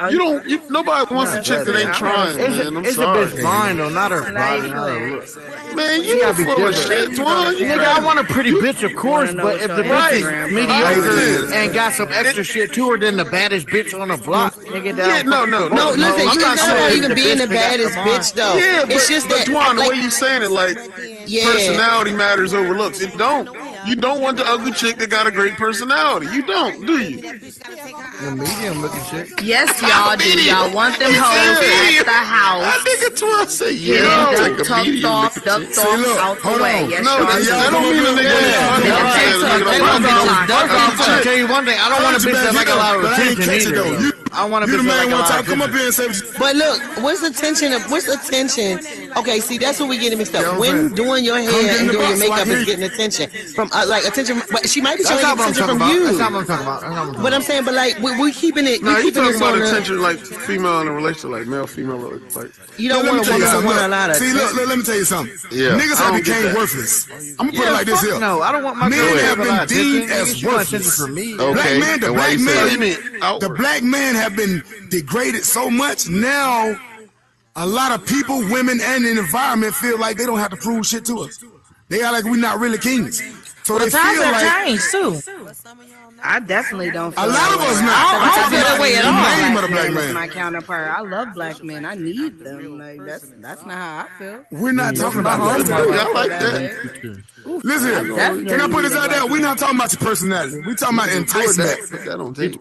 Nobody wants a chick that ain't trying, man. I'm sorry. It's a bitch mind, though, not her body, not her look. Man, you gotta be full of shit, Twan. Nigga, I want a pretty bitch, of course, but if the bitch is mediocre and got some extra shit to her than the baddest bitch on the block, nigga, no, listen, it's not about even being the baddest bitch, though. Yeah, it's just that, Twan, the way you saying it, like, personality matters over looks. It don't. You don't want the ugly chick that got a great personality. You don't, do you? The medium looking chick. Yes, y'all do. Y'all want them hoes at the house. I think it's what I say. Yeah, tucked off, ducked off, out the way. Yes, no, that don't mean a nigga. I'll tell you one thing. I don't want a bitch that like a lot of attention either. I want to be like a come up here and say. But look, what's the tension? Okay, see, that's what we getting mixed up. When doing your hair and doing your makeup is getting attention from attention, but she might be trying to get attention from you. That's not what I'm talking about. But I'm saying, but like we keeping it. No, you talking about on attention like female in a relationship, like male, female, like. You don't want a woman to want a lot of. See, look, let me tell you something. Yeah, niggas have became worthless. I'm gonna put it like this here. No, I don't want my men have been deemed as worthless. For me. Okay, the black man have been degraded so much now. A lot of people, women, and the environment feel like they don't have to prove shit to us. They are like we're not really kings. So they times feel have like changed too. I definitely don't feel a lot of us now. I don't feel that way at all. Name of the black man. My counterpart. I love black men. I need them. Like that's not how I feel. We're not talking about that. I like that. Listen, can I put this out there? We're not talking about your personality. We're talking about enticement.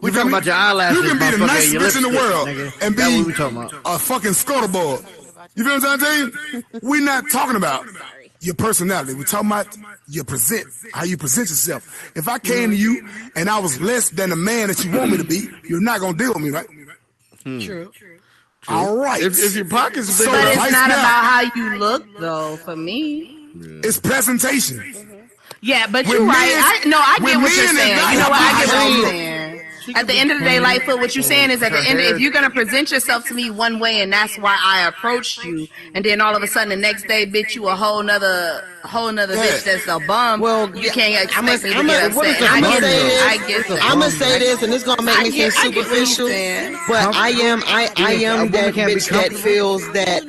We're talking about your eyelashes. You can be the nicest bitch in the world and be what we talking about. a fucking scuttlebug. You feel what I'm saying? We're not talking about your personality. We're talking about how you present yourself. If I came to you and I was less than the man that you want me to be, you're not gonna deal with me, right? True. All right. If your pockets are big, but it's not about how you look, though. For me, it's presentation. Yeah, but you're right. I get what you're saying. You know what? I get what you're saying. At the end of the day, Lightfoot, what you're saying is at the end, if you're gonna present yourself to me one way, and that's why I approached you, and then all of a sudden the next day, bitch, you a whole nother bitch that's a bum. Well, you can't expect me to get upset. I get that. I'm gonna say this, and it's gonna make me seem superficial, but I am that bitch that feels that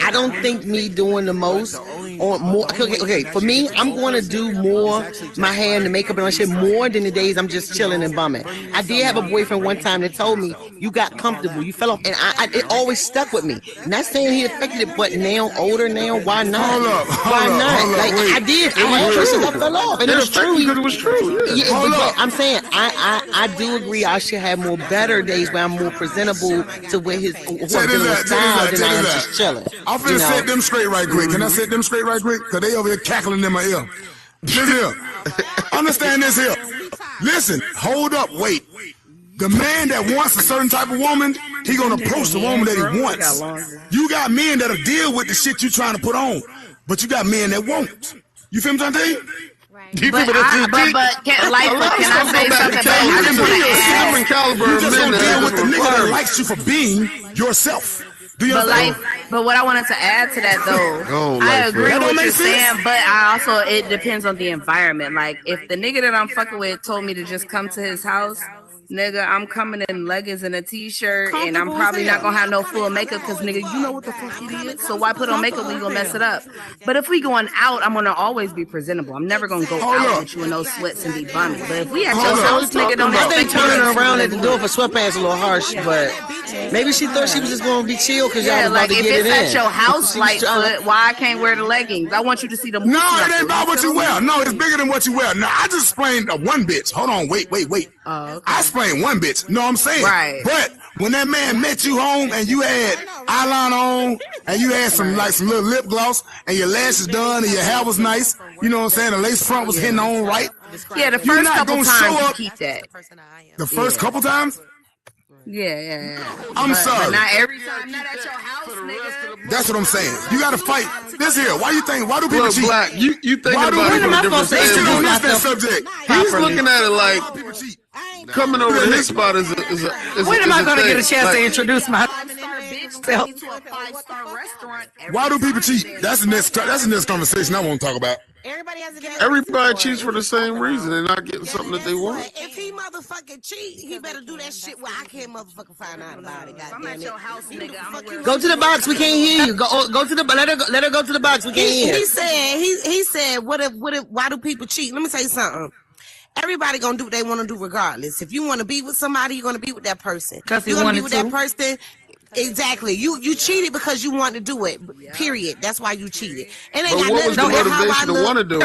I don't think me doing the most or more. Okay, for me, I'm going to do more my hair and the makeup and all shit more than the days I'm just chilling and bumming. I did have a boyfriend one time that told me, you got comfortable, you fell off, and it always stuck with me. Not saying he affected it, but now, older now, why not? Why not? Like, I did. I had Christians, I fell off, and it was true. Because it was true. Yeah, but I'm saying, I do agree I should have more better days where I'm more presentable to where who I'm dealing with style than I am just chilling. I'm finna set them straight right quick. Can I set them straight right quick? Because they over here cackling in my ear. Listen here. Understand this here. Listen, hold up, wait. The man that wants a certain type of woman, he gonna approach the woman that he wants. You got men that'll deal with the shit you trying to put on, but you got men that won't. You feel what I'm saying? But can I say something? You just gonna deal with the nigga that likes you for being yourself. But what I wanted to add to that though, I agree with what you're saying, but it depends on the environment. Like if the nigga that I'm fucking with told me to just come to his house, nigga, I'm coming in leggings and a t-shirt, and I'm probably not gonna have no full makeup because nigga, you know what the fuck it is. So why put on makeup when you gonna mess it up? But if we going out, I'm gonna always be presentable. I'm never gonna go out with you in no sweats and be bummy. But if we at your house, nigga, don't I think turning around at the door for sweatpants a little harsh, but maybe she thought she was just gonna be chill because y'all was about to get it in. If it's at your house, Lightfoot, why I can't wear the leggings? I want you to see the. No, it ain't about what you wear. No, it's bigger than what you wear. No, I just explained one bitch. Hold on, wait. I explained one bitch. No, I'm saying. Right. But when that man met you home and you had eyeliner on and you had some little lip gloss and your lashes done and your hair was nice, you know what I'm saying? The lace front was hitting on right. Yeah, the first couple times you keep that. The first couple times? Yeah. I'm sorry. But not every time. Not at your house, nigga. That's what I'm saying. You gotta fight. This here. Why do people cheat? Black, you thinking why about it from a different they still don't miss that subject. He's looking at it like coming over to his spot is a when am I gonna get a chance to introduce myself? Why do people cheat? That's the next conversation I want to talk about. Everybody cheats for the same reason. They're not getting something that they want. If he motherfucking cheat, he better do that shit where I can't motherfucking find out about it. I'm at your house, nigga. Go to the box. We can't hear you. Go to the. Let her go to the box. We can't hear. He said, what if? Why do people cheat? Let me tell you something. Everybody gonna do what they want to do regardless. If you want to be with somebody, you're gonna be with that person. You're gonna be with that person. Exactly. You cheated because you want to do it. Period. That's why you cheated. And but what was the motivation to want to do it?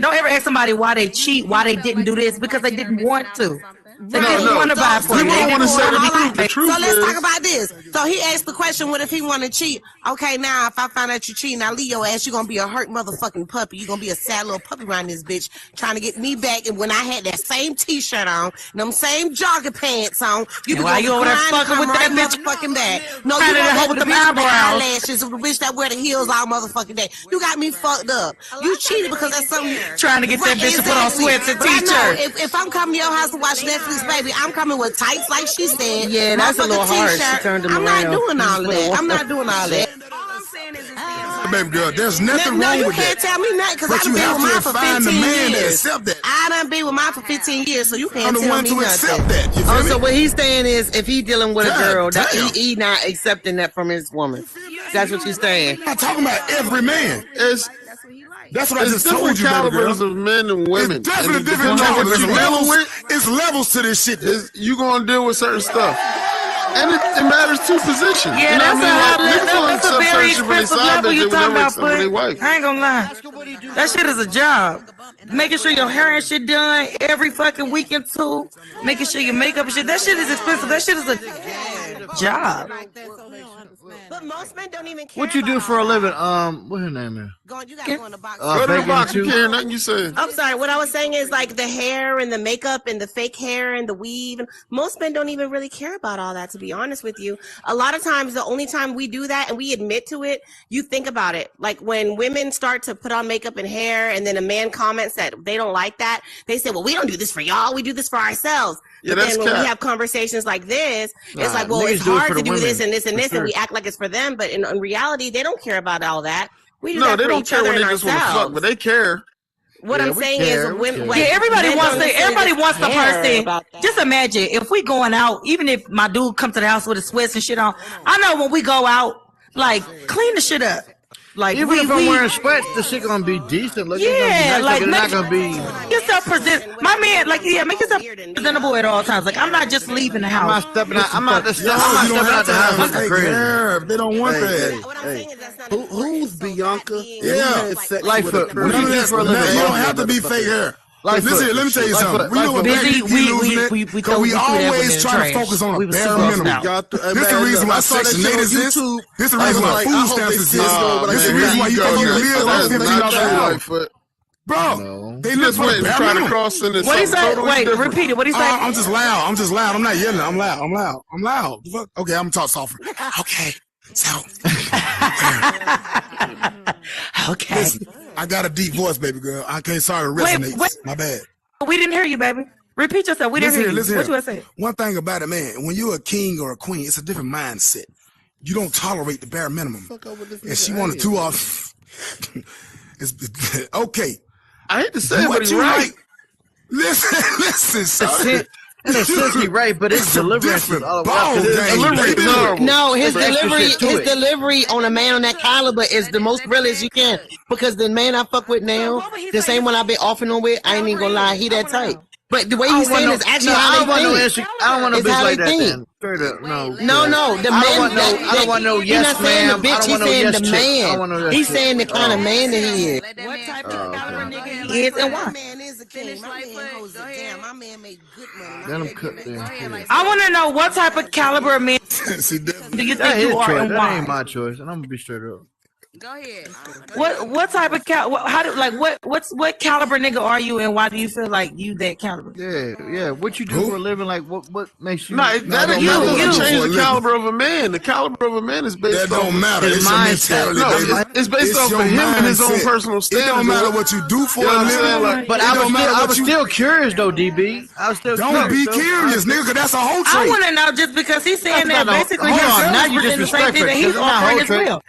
Don't ever ask somebody why they cheat, why they didn't do this, because they didn't want to. They didn't want to buy for you. Don't want to say the truth. So let's talk about this. So he asked the question, what if he want to cheat? Okay, now if I find out you cheating, I leave your ass, you're going to be a hurt motherfucking puppy. You're going to be a sad little puppy around this bitch trying to get me back. And when I had that same t-shirt on, them same jogging pants on, you why you over there fucking with that bitch motherfucking back? No, you want with the bitch with the eyelashes, the bitch that wear the heels all motherfucking day. You got me fucked up. You cheated because that's something. Trying to get that bitch to put on sweats and t-shirts. If I'm coming to your house to watch Netflix, baby, I'm coming with tights like she said. Yeah, that's a little harsh. I'm not doing all of that. I'm not doing all that. Baby girl, there's nothing wrong with that. You can't tell me nothing because I've been with mine for 15 years. I done been with mine for 15 years, so you can't tell me nothing. So what he's saying is, if he dealing with a girl, that he not accepting that from his woman. That's what you're saying. I'm talking about every man. That's what I just told you, calibers of men and women. It's definitely different calibers. It's levels to this shit. You gonna deal with certain stuff. And it matters to position. Yeah, that's a very expensive level you talking about, but I ain't gonna lie. That shit is a job. Making sure your hair and shit done every fucking weekend too. Making sure your makeup and shit. That shit is expensive. That shit is a job. But most men don't even care. What you do for a living? What her name is? You gotta go in the box. Go to the box. You can't nothing you say. I'm sorry. What I was saying is like the hair and the makeup and the fake hair and the weave. And most men don't even really care about all that, to be honest with you. A lot of times, the only time we do that and we admit to it, you think about it. Like when women start to put on makeup and hair and then a man comments that they don't like that, they say, well, we don't do this for y'all. We do this for ourselves. Yeah, but then when we have conversations like this, it's like, well, it's hard to do this and this and this, and we act like it's for them. But in reality, they don't care about all that. We do that they for don't each care other when they and just want to fuck, ourselves. but they care. What I'm saying is, when everybody wants the person. Just imagine if we going out, even if my dude come to the house with his sweats and shit on. I know when we go out, like clean the shit up. Like even if I'm wearing sweats, the shit gonna be decent. Like, yeah, it's not gonna be. Yourself present. My man, like make yourself presentable at all times. Like I'm not just leaving the house. I'm not stepping out the house. They care. They don't want that. Who's Bianca? Yeah, Lightfoot. None of that. You don't have to be fake hair. Listen, let me tell you something. We know what because we always try to focus on a bare minimum. This is the reason why Section 8 exists. This is the reason why food stamps exist. This is the reason why you can't live on $15. Bro, they live for the bare minimum. What he say? Wait, repeat it. What he say? I'm just loud. I'm not yelling. I'm loud. Okay, I'm gonna talk softer. Okay, so. Okay. Listen, I got a deep voice, baby girl. I can't. Sorry, it resonates. My bad. We didn't hear you, baby. Repeat yourself. We didn't hear you. What you want to say? One thing about it, man, when you're a king or a queen, it's a different mindset. You don't tolerate the bare minimum. And she wanted too off. It's okay. I hate to say it, but he's right. Listen, son. It's essentially right, but it's delivery. No, his delivery on a man on that caliber is the most real as you can. Because the man I fuck with now, the same one I've been offing on with, I ain't even gonna lie, he that type. But the way he's saying is actually how they think. I don't want no bitch like that. Then. Straight up, no. The man. I don't want no yes, ma'am. He's not saying the bitch. He's saying the man. He's saying the kind of man that he is. What type of caliber nigga he is and why? My man is a king. My man holds it down. My man made good money. Let him cook there. I want to know what type of caliber of man do you think you are and why? That ain't my choice, and I'm gonna be straight up. Go ahead. What type of what caliber nigga are you and why do you feel like you that caliber? Yeah. What you do for a living? Like what makes you? That doesn't change the caliber of a man. The caliber of a man is based. That don't matter. It's your mentality. No, it's based off of him and his own personal standards. It don't matter what you do for a living. But I was still curious though, DB. I was still don't be curious, nigga, because that's a whole trait. I want to know just because he's saying that basically. Hold on, now you disrespectful. He's offering as well.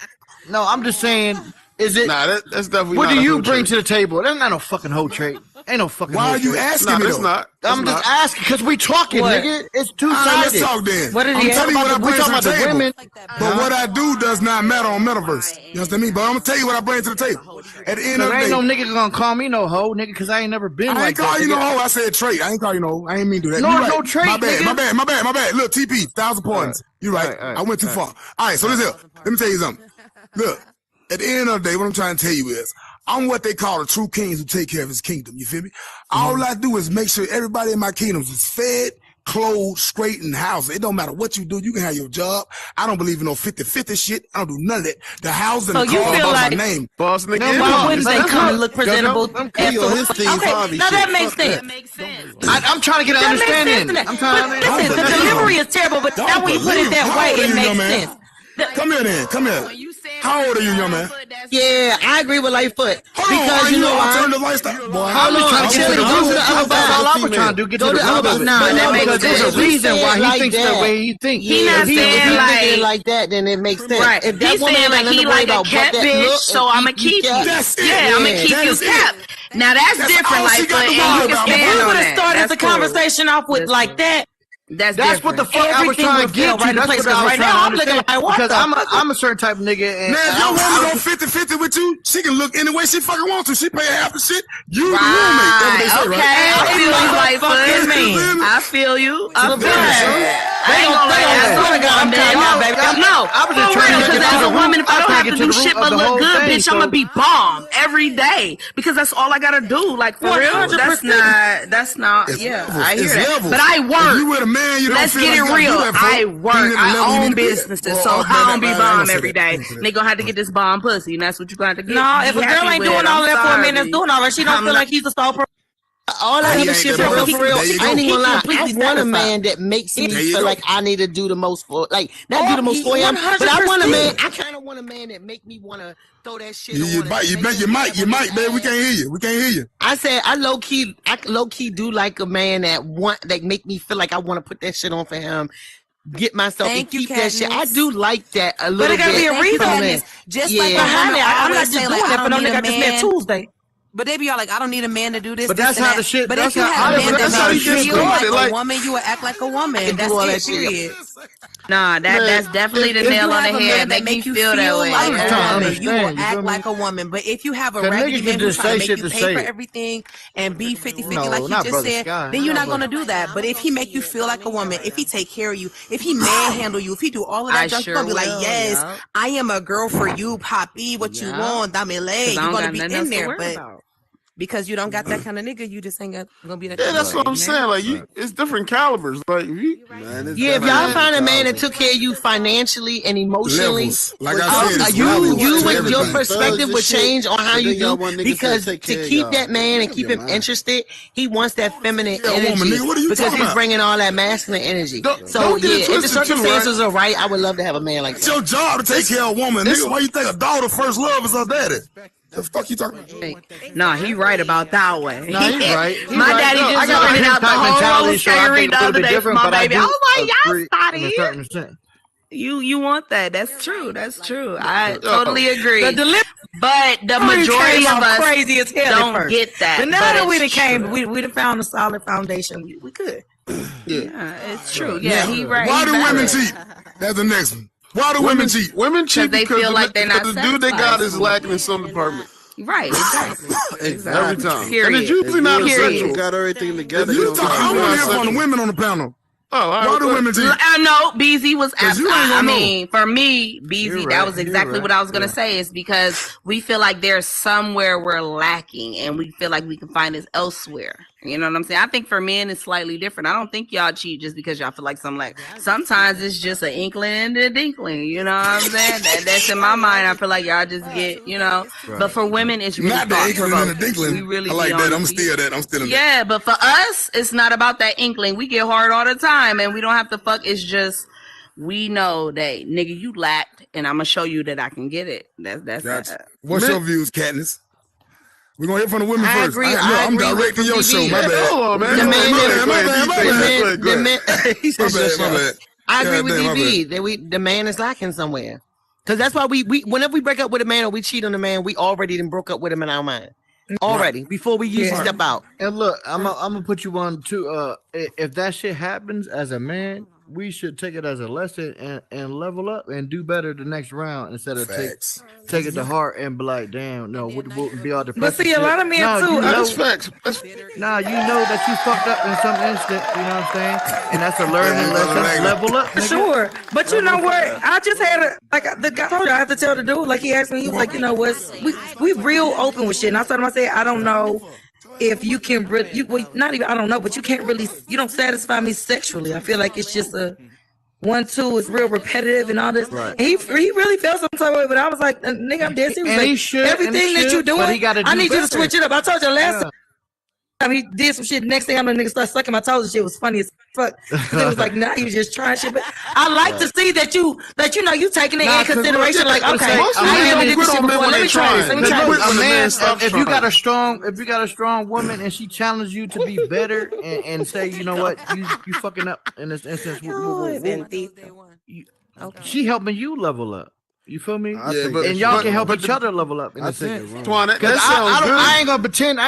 No, I'm just saying, is it? Nah, that's definitely. What do you bring to the table? That's not no fucking whole trait. Ain't no fucking. Why are you asking me? It's not. I'm just asking because we talking, nigga. It's two-sided. Let's talk then. What is I'm telling you what I bring to the table. Women. But what I do does not matter on Metaverse. You understand me? But I'm gonna tell you what I bring to the table. At the end of the day, ain't no nigga gonna call me no hoe, nigga, because I ain't never been like that. I ain't call you no hoe. I said trait. I ain't call you no hoe. I ain't mean to do that. No trait. My bad. Look, TP, 1,000 points. You right. I went too far. All right, so let me tell you something. Look. At the end of the day, what I'm trying to tell you is, I'm what they call a true king who take care of his kingdom. You feel me? All I do is make sure everybody in my kingdom is fed, clothed, straight, and housed. It don't matter what you do. You can have your job. I don't believe in no 50-50 shit. I don't do none of that. The house and the car about my name. Boss nigga. Why wouldn't they come and look presentable? Okay, now that makes sense. I'm trying to get an understanding. Listen, the delivery is terrible, but now when you put it that way, it makes sense. Come here. How old are you, young man? Yeah, I agree with Lightfoot. Because you know I turned the lights down. Boy, I was trying to get to the root of the other side. All I was trying to do, get to the root of it. Because there's a reason why he thinks the way he thinks. He not saying like that, then it makes sense. Right. If he's saying like he like a cat bitch, so I'ma keep you. Yeah, I'ma keep you capped. Now that's different, Lightfoot, and you can stand on that. If we would have started the conversation off with like that. That's what the fuck I was trying to get to. That's what I was trying to understand. Because I'm a certain type of nigga. And man, if your woman go 50-50 with you, she can look any way she fucking wants to. She pay half the shit. You the roommate. That's what they say, right? I feel you. I was just trying to get as a woman, if I don't have to do shit but look good, bitch, I'm gonna be bomb every day because that's all I gotta do. Like for real, that's not. Yeah, I hear that. But I work. You with a man, you don't Let's feel get like it you real. gotta do that, I folks. work. You need to I level you own need to be. businesses, so I don't be bomb every day. They gonna have to get this bomb pussy, and that's what you gonna have to get. No, if a girl ain't doing all that for a man that's doing all that, she don't feel like he's a star pro. All that other shit for real. I ain't even gonna lie. I want a man that makes me feel like I need to do the most for, like not do the most for him, but I want a man. I kind of want a man that make me want to throw that shit. You might, babe. We can't hear you. I said I low key do like a man that make me feel like I want to put that shit on for him. Get myself and keep that shit. I do like that a little bit. But it gotta be a reason. Just like behind it, I'm not just doing that for no nigga I just met Tuesday. But they be all like, I don't need a man to do this. But this, that's and how that. the shit. But That's if you how have a man that makes you feel like like a woman, you will act like a woman. That's all it. that shit. Period. Nah, that's definitely the nail on the head. That make you feel that way. like a woman, you will You act feel me? like a woman. But if you have a The raggedy niggas man can who's just trying to say make shit you to pay say for it. everything and be 50-50 No, like you not just Brother said, Sky. then you're Not not gonna Brother do that. But if he make you feel like a woman, if he take care of you, if he manhandle you, if he do all of that junk, you're gonna be like, yes, I am a girl for you, Poppy. What you want, Dame Lay. You're gonna be in there, but. Because you don't got that kind of nigga, you just ain't gonna be that. Yeah, that's what I'm saying. Like, it's different calibers. Like, if y'all find a man that took care of you financially and emotionally, Levels. Like I said, it's you levels to with your everything. perspective would change on how you do because to care of keep y'all. that man and keep him interested, he wants that feminine energy woman, nigga, what are you because talking he's about? bringing all that masculine energy. So don't get it if the twisted too, circumstances are right, I would love to have a man like It's that. your job to take care of a woman, nigga. Why you think a daughter first love is her daddy? The fuck you talking about? Nah, he right about that way. No, he's right. My daddy No, just I got pointed a out the whole mentality, so I scenery think the it's a other little bit day for different, my but I baby. do I was like, y'all agree started in a here. certain extent. You want that. That's true. That's true. I totally agree. The delivery But the majority came of off us crazy as hell at don't first. get that. But now but that we done it's came, true. we done found a solid foundation. We good. Yeah, it's true. Yeah, Now, he right. Why he do valid. women cheat? That's the next one. Why do women cheat? Women cheat they because feel like they're not the dude they got is satisfied. lacking in some department. Right, exactly. Every time. Period. And it's usually not a Period. sexual. Got everything together. You talk, I want to hear from the women on the panel. Oh, all right, Why do well, women cheat? No, BZ was you ain't absolutely. gonna I know. mean, for me, BZ, You're that right, was you're exactly right, what I was gonna say. Is because we feel like there's somewhere we're lacking, and we feel like we can find it elsewhere. You know what I'm saying? I think for men it's slightly different. I don't think y'all cheat just because y'all feel like something like. Sometimes it's just an inkling and a dinkling. You know what I'm saying? That's in my mind. I feel like y'all just get, you know. Right. But for women, it's really Not the inkling and the thought-provoking. We dinkling. really I like be that. on I'm the still that. I'm still in that. Yeah, but for us, it's not about that inkling. We get hard all the time, and we don't have to fuck. It's just we know that nigga, you lacked, and I'm gonna show you that I can get it. That's Gotcha. What's your views, Katniss? We're gonna hear from the women I first. agree. I'm I agree directing with your show. BB. My bad. Hold on, man. The man My he said, bad, my bad. I agree God with damn, my DB that the man is lacking somewhere. Because that's why we whenever we break up with a man or we cheat on a man, we already done broke up with him in our mind. Already, before we usually step out. And look, I'm gonna put you on to if that shit happens as a man, we should take it as a lesson and level up and do better the next round instead of take it to heart and be like, damn, no, what be all depressed. But see, a lot of men too. That's facts. Nah, you know that you fucked up in some instant, you know what I'm saying? And that's a learning lesson. Level up, For nigga. sure, but you know what? I just had the guy told you I have to tell the dude. Like he asked me, he was like, you know what's we real open with shit. And I told him, I said, I don't know if you can really, not even I don't know, but you can't really, you don't satisfy me sexually. I feel like it's just a 1-2 is real repetitive and all this. Right. And he really felt some type of way, but I was like, nigga, I'm dead serious. And Like, he should, everything and he that you should, but doing, he gotta I do need you to better. switch it up. I told you last time he did some shit. Next thing I'm the nigga start sucking my toes and shit was funny as fuck. It was like, nah, he was just trying shit. But I like to see that you know you taking it in consideration. Like, okay, I never did this shit before. Let me try this. Let me try this. If you got a strong woman and she challenged you to be better and say, you know what, you fucking up in this instance. She helping you level up. You feel me? And y'all can help each other level up in a sense. Because I ain't gonna pretend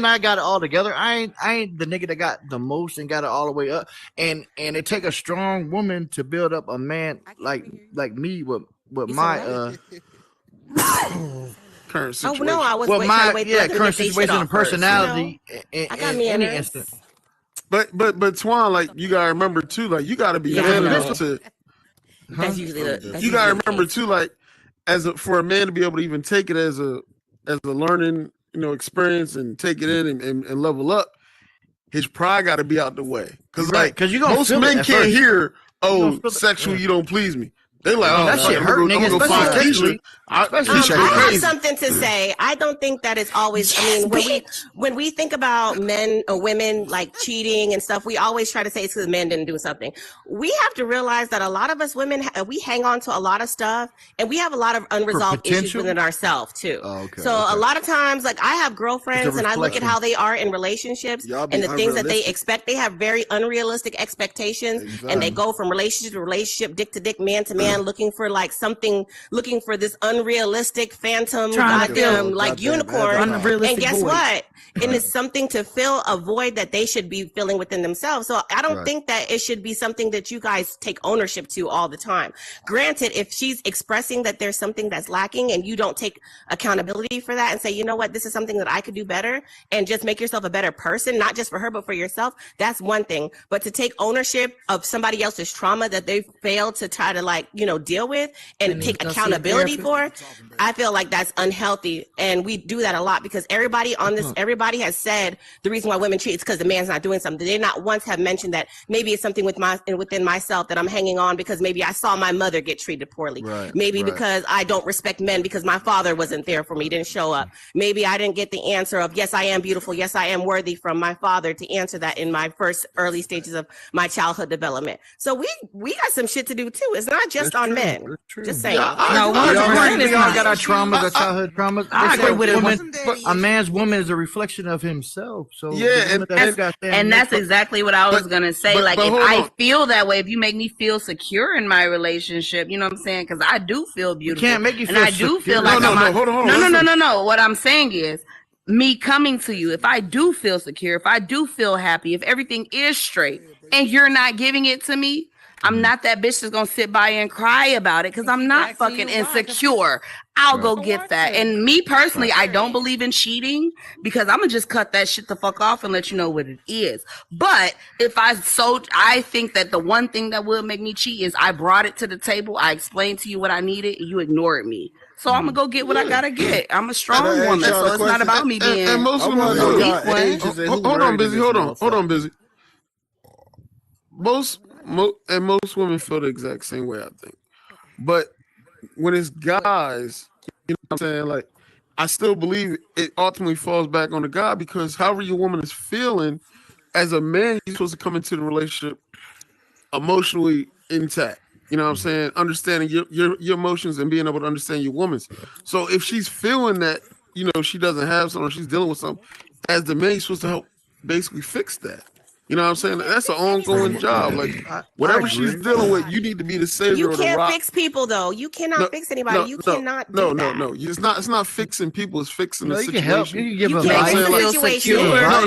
I got it all together. I ain't the nigga that got the most and got it all the way up. And it take a strong woman to build up a man like me with my current situation. Oh no, I was current trying to wait situation and personality in any instance. But Twan, like you gotta remember too, like you gotta be man enough to. That's usually You gotta remember too, like for a man to be able to even take it as a learning, experience and take it in and level up, his pride got to be out the way. Because most men can't hear, sexual, you don't please me. They like, that shit hurt, nigga. I'm gonna go find Keisha. I have something to say. I don't think that it's always. I mean, when we think about men or women like cheating and stuff, we always try to say it's because men didn't do something. We have to realize that a lot of us women we hang on to a lot of stuff, and we have a lot of unresolved issues within ourselves too. A lot of times, like I have girlfriends, and I look at how they are in relationships and the things that they expect. They have very unrealistic expectations, and they go from relationship to relationship, dick to dick, man to man, looking for like something, looking for this unrealistic phantom goddamn like unicorn. And guess what? It is something to fill a void that they should be filling within themselves. So I don't think that it should be something that you guys take ownership to all the time. Granted, if she's expressing that there's something that's lacking and you don't take accountability for that and say, you know what, this is something that I could do better, and just make yourself a better person, not just for her, but for yourself, that's one thing. But to take ownership of somebody else's trauma that they failed to try to like, deal with and take accountability for, I feel like that's unhealthy. And we do that a lot because everybody on this, everybody has said the reason why women cheat is because the man's not doing something. They not once have mentioned that maybe it's something within myself that I'm hanging on because maybe I saw my mother get treated poorly. Maybe because I don't respect men because my father wasn't there for me, didn't show up. Maybe I didn't get the answer of yes, I am beautiful, yes, I am worthy from my father to answer that in my first early stages of my childhood development. So we got some shit to do too. It's not just on men. Just saying. We all got our traumas, our childhood traumas. I agree with it. A man's woman is a reflection of himself. So and that's exactly what I was gonna say. Like, if I feel that way, if you make me feel secure in my relationship, you know what I'm saying? Because I do feel beautiful. Can't make you feel and I do feel like no. What I'm saying is, me coming to you, if I do feel secure, if I do feel happy, if everything is straight, and you're not giving it to me, I'm not that bitch that's gonna sit by and cry about it because I'm not fucking insecure. I'll go get that. And me personally, I don't believe in cheating because I'm gonna just cut that shit the fuck off and let you know what it is. But if I think that the one thing that will make me cheat is I brought it to the table, I explained to you what I needed, and you ignored me. So I'm gonna go get what I gotta get. I'm a strong woman, so it's not about me being. And most women hold on, busy. Most women feel the exact same way, I think. But when it's guys, you know what I'm saying? Like, I still believe it ultimately falls back on the guy because however your woman is feeling, as a man, you're supposed to come into the relationship emotionally intact. You know what I'm saying? Understanding your emotions and being able to understand your woman's. So if she's feeling that, she doesn't have something, or she's dealing with something, as the man, you're supposed to help basically fix that. You know what I'm saying? That's an ongoing job. Like, whatever she's dealing with, you need to be the savior of the rock. You can't fix people, though. You cannot fix anybody. You cannot do that. No. It's not fixing people. It's fixing the situation. You can help. You can give them advice.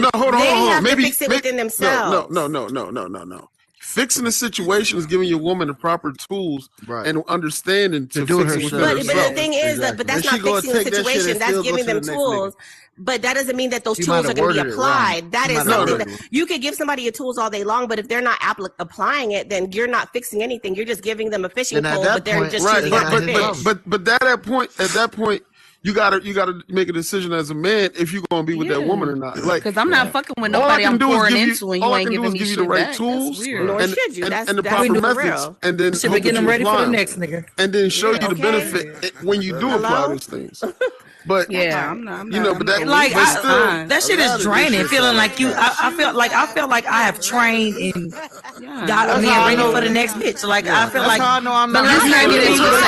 No, hold on. They have to fix it within themselves. No. Fixing the situation is giving your woman the proper tools and understanding to do it fix herself. But the thing is that, but that's not fixing the situation. That's giving them tools. But that doesn't mean that those tools are going to be applied. That is something that you could give somebody your tools all day long, but if they're not applying it, then you're not fixing anything. You're just giving them a fishing pole, but they're just choosing not to fish. But at that point, you gotta make a decision as a man if you're gonna be with that woman or not. Like, because I'm not fucking with nobody I'm pouring into, and you ain't giving me shit the right back. tools Nor should you. and the proper methods, and then should be getting them ready for the next nigga, and then show you the benefit when you do apply those things. But I'm not. But that, like still, that shit is draining. Feeling like you, I feel like I have trained and got me ready for the next bitch. Like I feel like, but let's not get into it.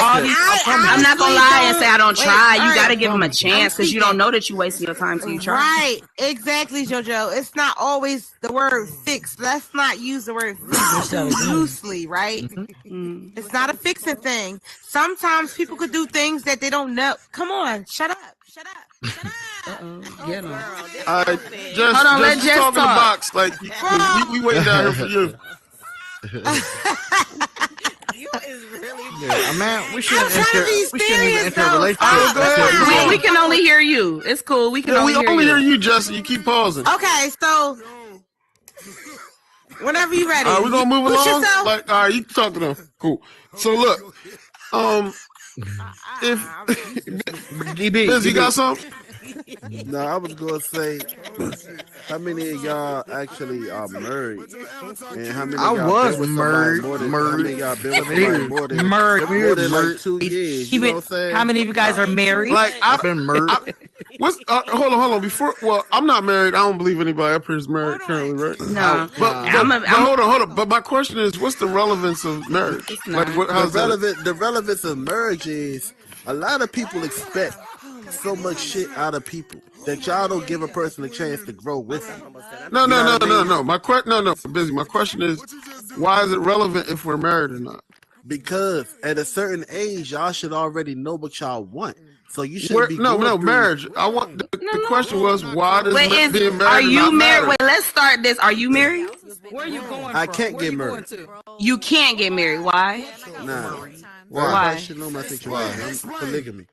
I'm not gonna lie and say I don't try. You gotta give them a chance because you don't know that you're wasting your time till you try. Right, exactly, JoJo. It's not always the word fix. Let's not use the word fix loosely, right? It's not a fixing thing. Sometimes people could do things that they don't know. Come on, shut up. Get on. Hold on, let Jess talk in the box. Like we waiting down here for you. You is really man. We shouldn't enter a relationship. We can only hear you. It's cool. We can only hear you. Justin. You keep pausing. Okay, so Whenever you ready. We're gonna move Push along. yourself. Like, all right, you can talk to them. Cool. So look, if Biz, you got something? No, I was gonna say, how many of y'all actually are married? And how many? I of y'all was been with married. somebody How many of y'all been with somebody more than like 2 years? You know what I'm saying? How many of you guys are married? Like I've been married. Hold on. Well, I'm not married. I don't believe anybody up here is married currently, right? No. But hold on. But my question is, what's the relevance of marriage? Like, The relevance of marriage is a lot of people expect so much shit out of people that y'all don't give a person a chance to grow with you. No. My question is, why is it relevant if we're married or not? Because at a certain age, y'all should already know what y'all want. So you shouldn't be marriage. I want the question was, why does being married? Are you married? Matter? Wait, let's start this. Are you married? Where are you going? I can't get married. You can't get married. Why? Nah. Why? I should know my situation. I'm polygamy.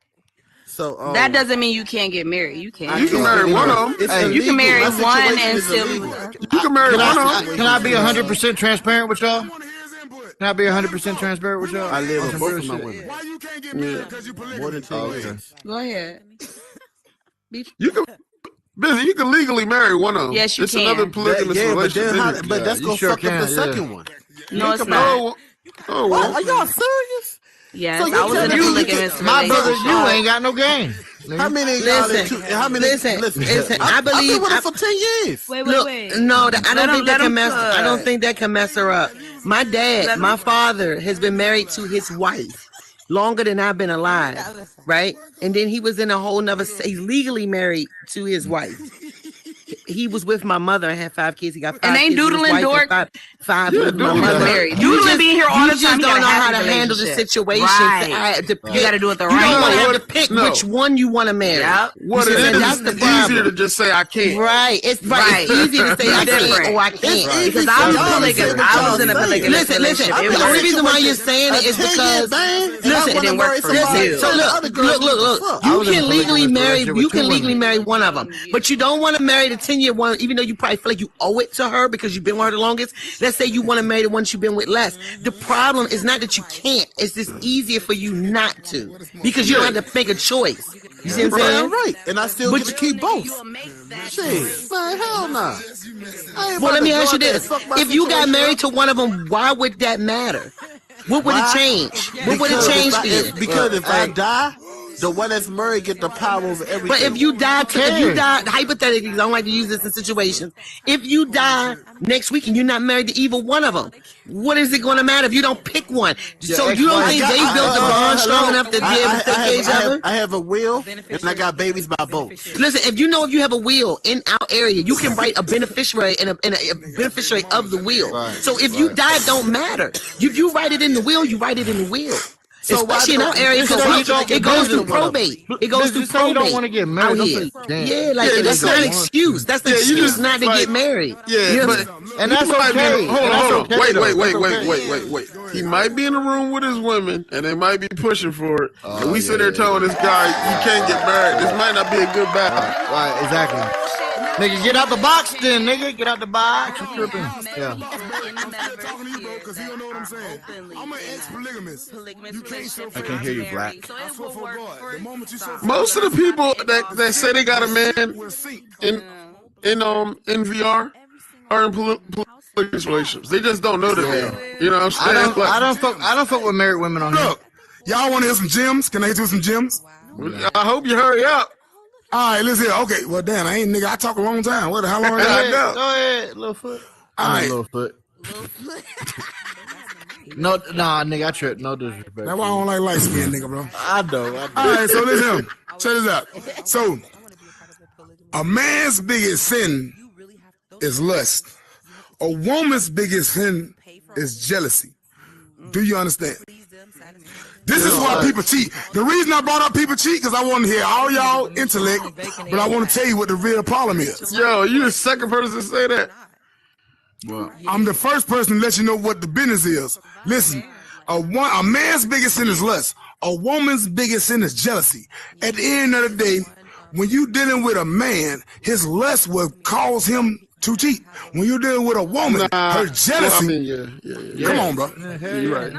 So that doesn't mean you can't get married. You can. You can marry one of them. You can marry one and still. You can marry one of them. Can I be 100% transparent with y'all? Can I be 100% transparent with y'all? I live with both of my women. Why you can't get married? Because you polygamy. More than 10 years. Go ahead. You can. Busy, you can legally marry one of them. Yes, you it's can. Another polygamous relationship. But that's gonna fuck up the second one. No, it's not. Oh, are y'all serious? Yes, So I was in a polygamous My brother, relationship. you ain't got no game. How many? Listen, I believe. I've been with her for 10 years. Wait. No, I don't think that can mess. I don't think that can mess her up. My dad, my father, has been married to his wife longer than I've been alive, right? And then he was in a whole nother. He's legally married to his wife. He was with my mother and had 5 kids. He got 5 And ain't kids with his doodling wife dork? and five Yeah, with my doodling mother. married. Doodling being here all the time, You just you don't gotta know have how a to handle the relationship. situation. Right. You gotta do it the right You don't want to way. have to pick which one you want to marry. Yep. What it is, it's easier to just say I can't. Right. It's easy to say I can't or I can't. Because I was polygamous. I was in a polygamous Listen. relationship. It The only worked. reason why you're saying it is because it didn't work for you. So look. You can legally marry one of them, but you don't want to marry the 10-year one, even though you probably feel like you owe it to her because you've been with her the longest. Let's say you want to marry the one you've been with less. The problem is not that you can't; it's just easier for you not to because you don't have to make a choice. You see what I'm saying? Right, and I still get to keep both. Shit, man, hell no. Well, let me ask you this: if you got married to one of them, why would that matter? What would it change? What would it change for you? Because if I die, the one that's married get the power over everything. But if you die, hypothetically, I don't like to use this in situations. If you die next week and you're not married to either one of them, what is it going to matter if you don't pick one? So you don't think they built the bond strong enough to be able to take each other? I have a will, and I got babies by both. Listen, if you know if you have a will in our area, you can write a beneficiary and a beneficiary of the will. So if you die, it don't matter. If you write it in the will, you write it in the will. So especially in our area, it goes through probate. It goes through probate. You don't want to get married. Yeah, like that's not an excuse. That's the excuse not to get married. Yeah, and that's okay. Hold on. Wait. He might be in the room with his women, and they might be pushing for it. And we sit there telling this guy, "You can't get married. This might not be a good battle." Right, exactly. Nigga, get out the box then, nigga. Get out the box. You tripping. Yeah. Because you don't know what I'm saying. I'm an ex-polygamist. I can hear you, Black. Most of the people that say they got a man in VR are in polygamous relationships. They just don't know that they are. You know what I'm saying? I don't fuck with married women on here. Look, y'all want to hear some gems? Can I hit you with some gems? I hope you hurry up. All right, let's hear. Okay, well, damn, I talk a long time. How long I got? Go ahead, Littlefoot. All right. Littlefoot. No, nah, nigga, I tripped. No disrespect. That's why I don't like light skin, nigga, bro. I know. All right, so listen. Check this out. So, a man's biggest sin is lust. A woman's biggest sin is jealousy. Do you understand? This is why people cheat. The reason I brought up people cheat because I want to hear all y'all intellect, but I want to tell you what the real problem is. Yo, you the second person to say that. Well, I'm the first person to let you know what the business is. Listen, a man's biggest sin is lust. A woman's biggest sin is jealousy. At the end of the day, when you dealing with a man, his lust will cause him too cheap. When you're dealing with a woman, her jealousy. Well, I mean, yeah. Come on, bro. You're right.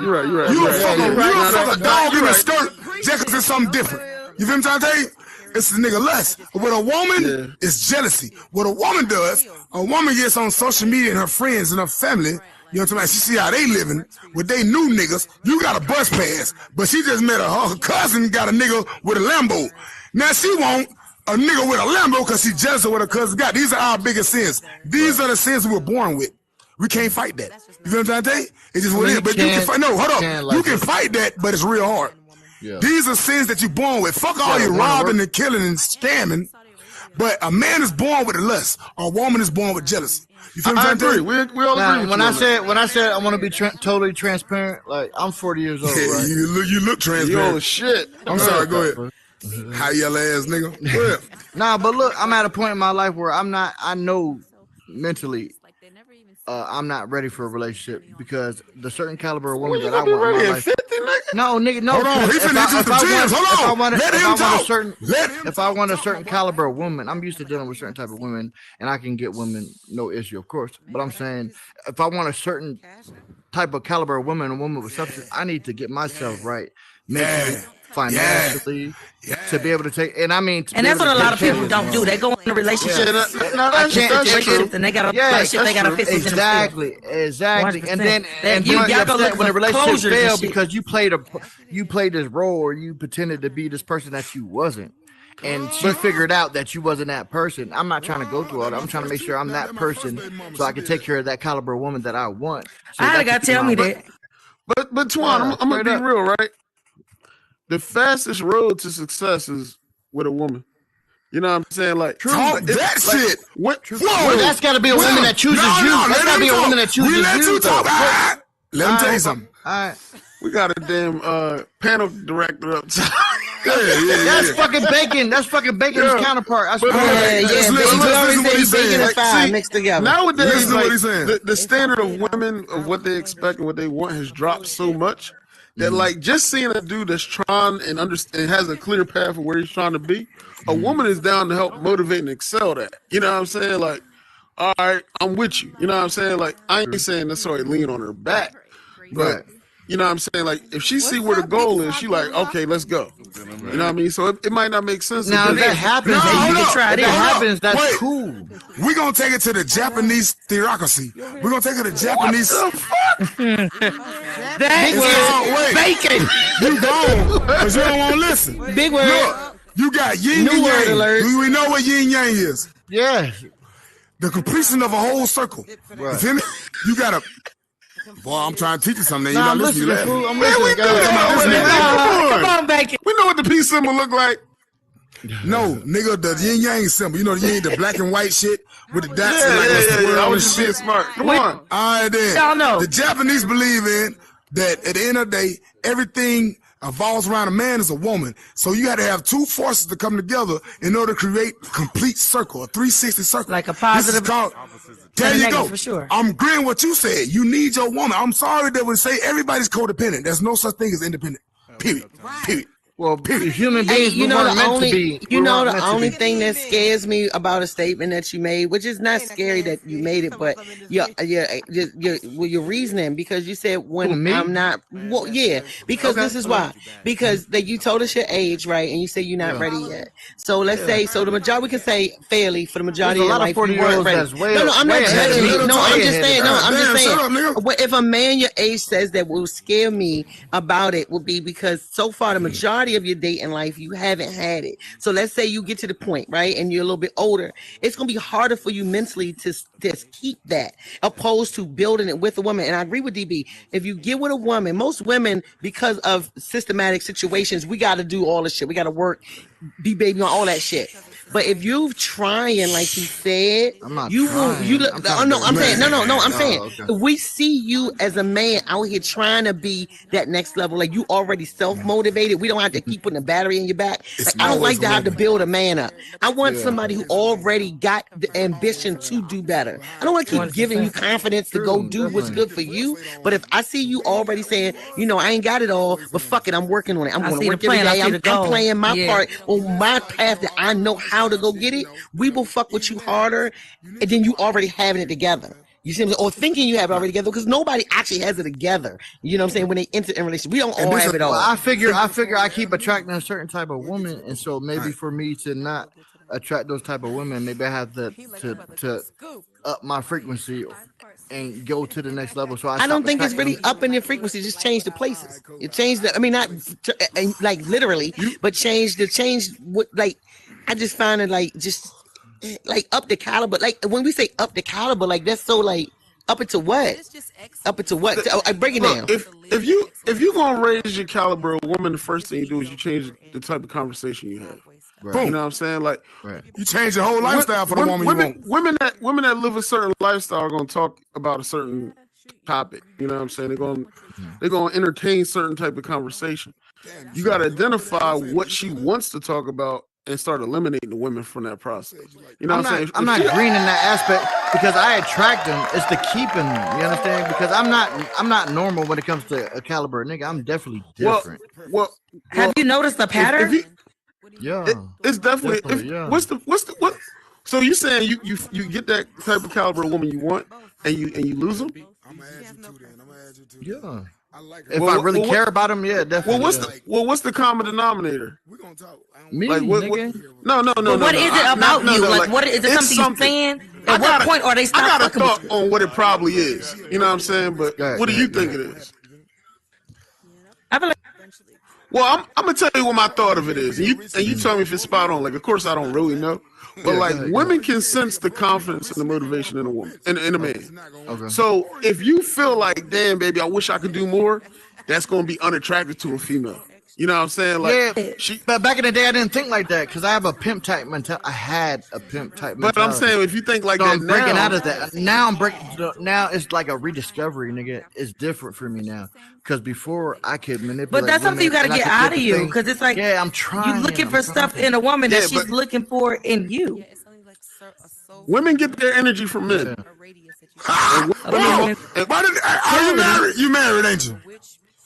You don't fuck a dog in a skirt just because it's something different. You feel what I'm trying to tell you? It's a nigga less. With a woman, it's jealousy. What a woman does, a woman gets on social media and her friends and her family, you know what I'm talking about? She see how they living with they new niggas. You got a bus pass, but she just met her cousin got a nigga with a Lambo. Now she want a nigga with a Lambo because she jealous of what her cousin got. These are our biggest sins. These are the sins we were born with. We can't fight that. You feel what I'm trying to tell you? It's just what it is. But you can fight. No, hold up. You can fight that, but it's real hard. Yeah. These are sins that you're born with. Fuck all your robbing and killing and scamming. But a man is born with a lust. A woman is born with jealousy. You feel what I'm agree. saying? We all agree. When I said I want to be totally transparent, like I'm 40 years old. Right? You look transparent. Yo, shit. I'm sorry. Go ahead. High yellow ass nigga. Go ahead. Nah, but look, I'm at a point in my life where I know mentally I'm not ready for a relationship because the certain caliber of woman that I want in my life. 50, no, nigga, no. Hold on, If I want a certain caliber of woman, I'm used to dealing with certain type of women, and I can get women no issue, of course. But I'm saying, if I want a certain type of caliber of woman, a woman with substance, I need to get myself right mentally, financially, to be able to take. And I mean, and that's what a lot of people don't do. They go in a relationship. And they got a relationship. They got to fix it. Exactly. And then you upset when the relationship failed because you played this role or you pretended to be this person that you wasn't. And she figured out that you wasn't that person. I'm not trying to go through all that. I'm trying to make sure I'm that person so I can take care of that caliber of woman that I want. So I got to tell me that. But Twan, I'm gonna be real, right? The fastest road to success is with a woman. You know what I'm saying? Like, talk that shit. Whoa, that's got to be a woman that chooses you. That's got to be a woman that chooses you. Let you talk. Let me tell you something. All right. We got a damn panel director up top. That's fucking Bacon. That's fucking Bacon's counterpart. Listen to what he's saying. Mixed together. Nowadays, listen to what he's saying. The standard of women of what they expect and what they want has dropped so much that like just seeing a dude that's trying and understand has a clear path of where he's trying to be, a woman is down to help motivate and excel that. You know what I'm saying? Like, all right, I'm with you. You know what I'm saying? Like, I ain't saying necessarily lean on her back, but you know what I'm saying? Like, if she see where the goal is, she like, okay, let's go. You know what I mean? So it might not make sense. Now if that happens, that's cool. We're going to take it to the Japanese theocracy. We're going to take it to Japanese. What the fuck? Bacon. You gone, because you don't want to listen. Big word. Look, you got yin and yang. Do we know what yin and yang is? Yeah. The completion of a whole circle. Right. You feel me? You got to... Boy, I'm trying to teach you something. You're not listening. I'm listening. Come on, Bacon. We know what the peace symbol look like. No, nigga, the yin yang symbol. You know the yin, the black and white shit with the dots. I was just being smart. Come on. All right, then. Y'all know. The Japanese believe in that at the end of the day, everything evolves around a man as a woman. So you got to have two forces to come together in order to create a complete circle, a 360 circle. Like a positive. There you go. For sure. I'm agreeing what you said. You need your woman. I'm sorry that would say everybody's codependent. There's no such thing as independent. Period. Period. Well, human beings, you know, the only thing that scares me about a statement that you made, which is not scary that you made it, but your reasoning, because you said I'm not. Well, yeah, because this is why. Because that you told us your age, right, and you say you're not ready yet. So let's say, the majority, we can say fairly for the majority of your life, you weren't ready. No, I'm not judging you. No, I'm just saying. No, I'm just saying. If a man your age says that will scare me about it, would be because so far the majority of your dating life you haven't had it. So let's say you get to the point, right, and you're a little bit older, it's gonna be harder for you mentally to keep that opposed to building it with a woman. And I agree with DB, if you get with a woman, most women, because of systematic situations, we got to do all this shit, we got to work, be baby on all that shit. But if you trying, like he said, I'm saying, if we see you as a man out here trying to be that next level, like you already self-motivated, we don't have to keep putting a battery in your back. Like, I don't like to have to build a man up. I want somebody who already got the ambition to do better. I don't want to keep giving you confidence to go do what's good for you. But if I see you already saying, you know, I ain't got it all, but fuck it, I'm working on it. I'm going to work every day. I'm playing my part on my path that I know how how to go get it, we will fuck with you harder, and then you already having it together. You see what I'm saying? Or thinking you have it already together, because nobody actually has it together. You know what I'm saying? When they enter in a relationship, we don't all have it all. I figure I keep attracting a certain type of woman, and so maybe for me to not attract those type of women, maybe I have to up my frequency and go to the next level. So I don't think it's really up in your frequency. Just change the places. You change the. I mean, not like literally, but change what. Like, I just find it like just. Like up the caliber, like when we say up the caliber, like that's so like up into what? Up into what? I break it down. If you gonna raise your caliber, a woman, the first thing you do is you change the type of conversation you have. Right. You know what I'm saying? Like you change the whole lifestyle for the woman you want. Women that live a certain lifestyle are gonna talk about a certain topic. You know what I'm saying? They're gonna entertain certain type of conversation. You gotta identify what she wants to talk about and start eliminating the women from that process. You know what I'm saying? I'm not green in that aspect because I attract them. It's the keeping them. You understand? Because I'm not normal when it comes to a caliber nigga. I'm definitely different. Well, have you noticed the pattern? It's definitely. yeah. What's the? So you saying you get that type of caliber of woman you want and you lose them? Yeah. If I really care about them, yeah, definitely. What's the common denominator? Me, like, nigga. No. What is it about you? Like, what is it? Something you're saying? At what point are they stopped? I got a thought on what it probably is. You know what I'm saying? But what do you think it is? I feel like. Well, I'm gonna tell you what my thought of it is, and you tell me if it's spot on. Like, of course, I don't really know, but women can sense the confidence and the motivation in a woman, in a man. Okay. So if you feel like, damn, baby, I wish I could do more, that's gonna be unattractive to a female. You know what I'm saying? Like, but back in the day, I didn't think like that because I have a pimp type mentality. I had a pimp type mentality. But I'm saying, if you think like that, I'm breaking out of that. Now I'm breaking. Now it's like a rediscovery, nigga. It's different for me now because before I could manipulate. But that's something you got to get out of you because it's like, I'm trying. You're looking for stuff in a woman that she's looking for in you. Women get their energy from men. Are you married? You married, ain't you?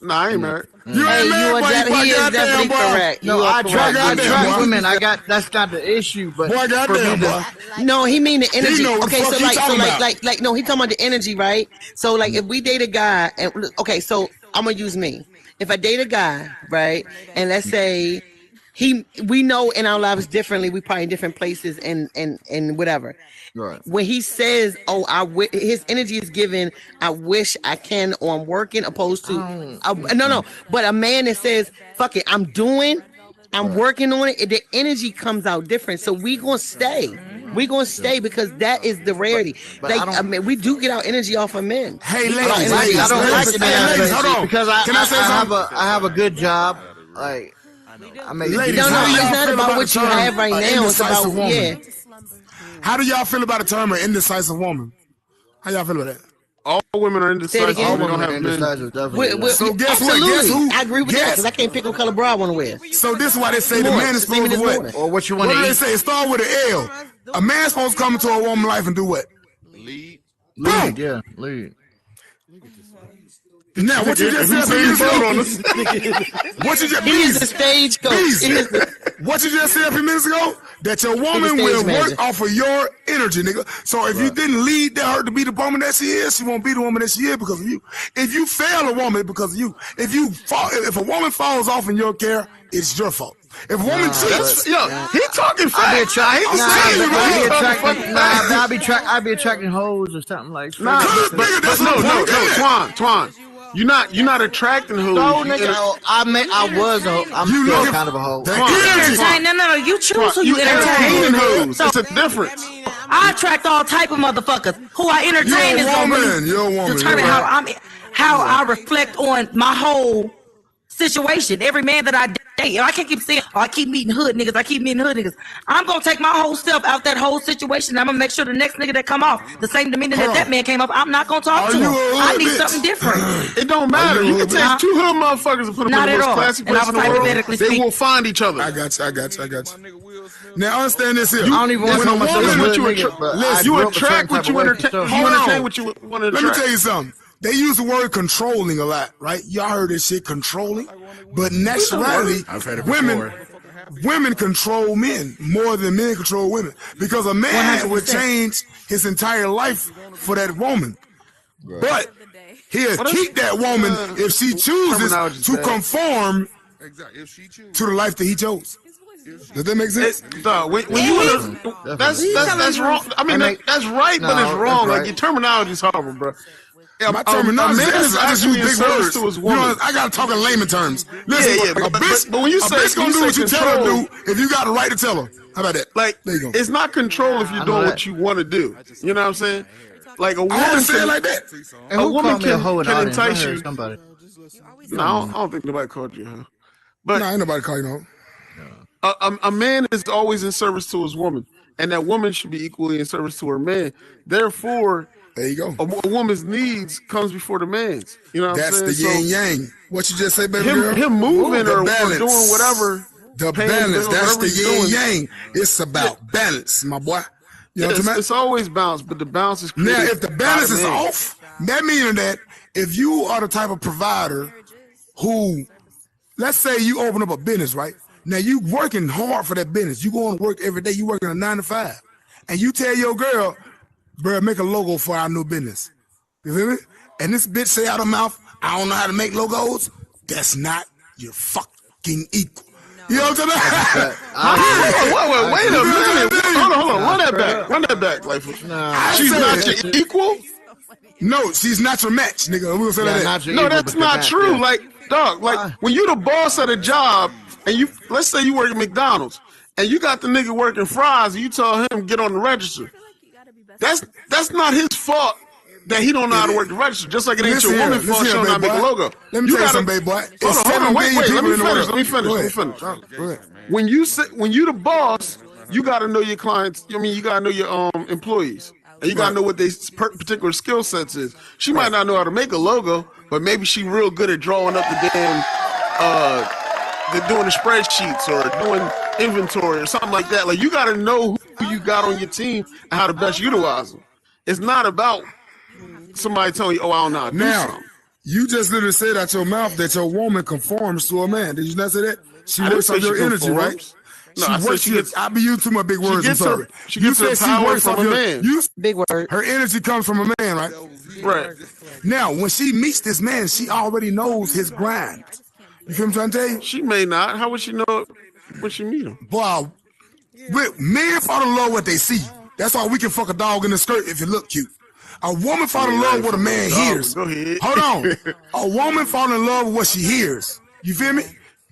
No, I ain't married. You ain't married, boy. He is definitely correct. No, I attract women. That's not the issue. But boy, goddamn, boy. No, he mean the energy. Okay, so like, no, he talking about the energy, right? So like, if we date a guy, and okay, so I'm gonna use me. If I date a guy, right, and let's say we know in our lives differently, we probably in different places and whatever. Right. When he says, "Oh, his energy is given. I wish I can," or "I'm working," opposed to no. But a man that says, "Fuck it, I'm working on it," the energy comes out different. So we gonna stay. We gonna stay because that is the rarity. But like, I mean, we do get our energy off of men. Hey, ladies, I don't like ladies, hold on. Because I have a good job. Like, I make. Ladies, it's not about what you have right now. It's about How do y'all feel about the term an indecisive woman? How y'all feel about that? All women are indecisive. All women are indecisive. So guess what? Guess who? I agree with that because I can't pick what color bra I want to wear. So this is why they say the man is supposed to what? Or what you want to eat. What do they say? It start with an L. A man's supposed to come into a woman's life and do what? Lead. Lead. Now, what you just said a few minutes ago? What you just He is the stage coach. What you just said a few minutes ago? That your woman will work off of your energy, nigga. So if you didn't lead her to be the woman that she is, she won't be the woman that she is because of you. If you fail a woman, because of you. If a woman falls off in your care, it's your fault. If a woman cheats, he talking fast. I be attracting hoes or something like that. No, Twan. You're not attracting hoes. No, nigga. I was a hoe. I'm still kind of a hoe. No. You choose who you entertain. Hoes. So, it's a difference. I attract all type of motherfuckers. Who I entertain is going to determine how I reflect on my whole situation. Every man that I date, I can't keep saying, I keep meeting hood niggas. I'm gonna take my whole self out that whole situation. I'm gonna make sure the next nigga that come off the same demeanor that man came off, I'm not gonna talk to him. I need something different. It don't matter. You can take two hood motherfuckers and put them in the most classic place in the world. They will find each other. I got you. Now understand this here. I don't even want to know myself. You attract what you entertain. You entertain what you want to attract. Let me tell you something. They use the word controlling a lot, right? Y'all heard this shit, controlling. But naturally, women control men more than men control women because a man 100%. would change his entire life for that woman, but he'll keep that woman if she chooses to conform to the life that he chose. Does that make sense? When you that's wrong. I mean, that's right, but it's wrong. Like your terminology is horrible, bro. My terminology is I just use big words. To his You woman. know, I gotta talk in layman terms. Listen, but when you a say bitch gonna do what you tell her to control, do if you got the right to tell her. How about that? Like, there you go. it's not control if you're doing what you want to do. You know what I'm saying? Like a woman I didn't say can, it like that. And a who woman called me a can, hoe in the can audience? I entice heard you. somebody. No, I don't think nobody called you, huh? But ain't nobody call you no. a man is always in service to his woman, and that woman should be equally in service to her man. Therefore, there you go. A woman's needs comes before the man's. You know what That's I'm the saying? yin yang. What you just say, baby him, girl? him moving The or balance. doing whatever. The paying balance. bills, That's whatever the he's yin doing. yang. It's about balance, my boy. You know what I'm saying? It's always balance, but the balance is Now, created if the by balance is man. off, that means that if you are the type of provider who, let's say you open up a business, right? Now you working hard for that business. You going to work every day. You working a 9 to 5, and you tell your girl, "Bro, make a logo for our new business." You feel me? And this bitch say out of mouth, "I don't know how to make logos." That's not your fucking equal. You know what I'm saying? Wait a minute. Hold on. Run that back. Like, she's not your equal? No, she's not your match, nigga. We gonna say that. No, that's not true. Like, dog, like when you the boss at a job and you, let's say you work at McDonald's and you got the nigga working fries and you tell him get on the register. That's not his fault that he don't know how to work the register. Just like it ain't your woman's fault she don't know how to make a logo. Let me tell you something, baby boy. Hold on, wait. Let me finish. When you the boss, you got to know your clients. I mean, you got to know your employees, and you got to know what their particular skill sets is. She might not know how to make a logo, but maybe she real good at drawing up the damn, doing the spreadsheets or doing inventory or something like that. Like you got to know who you got on your team and how to best utilize them. It's not about somebody telling you, "Oh, I don't know how to do Now, something." you just literally said out your mouth that your woman conforms to a man. Did you not say that? She I didn't works say on your she energy, conforms. right? No, I said she gets. I be using too much big words. I'm sorry. She gets her power from a man. Big word. Her energy comes from a man, right? Right. Now, when she meets this man, she already knows his grind. You feel what I'm trying to tell you? She may not. How would she know it when she meet him? Boy, men fall in love with what they see. That's why we can fuck a dog in the skirt if it look cute. A woman fall in love with what a man hears. Go ahead. Hold on. A woman fall in love with what she hears. You feel me?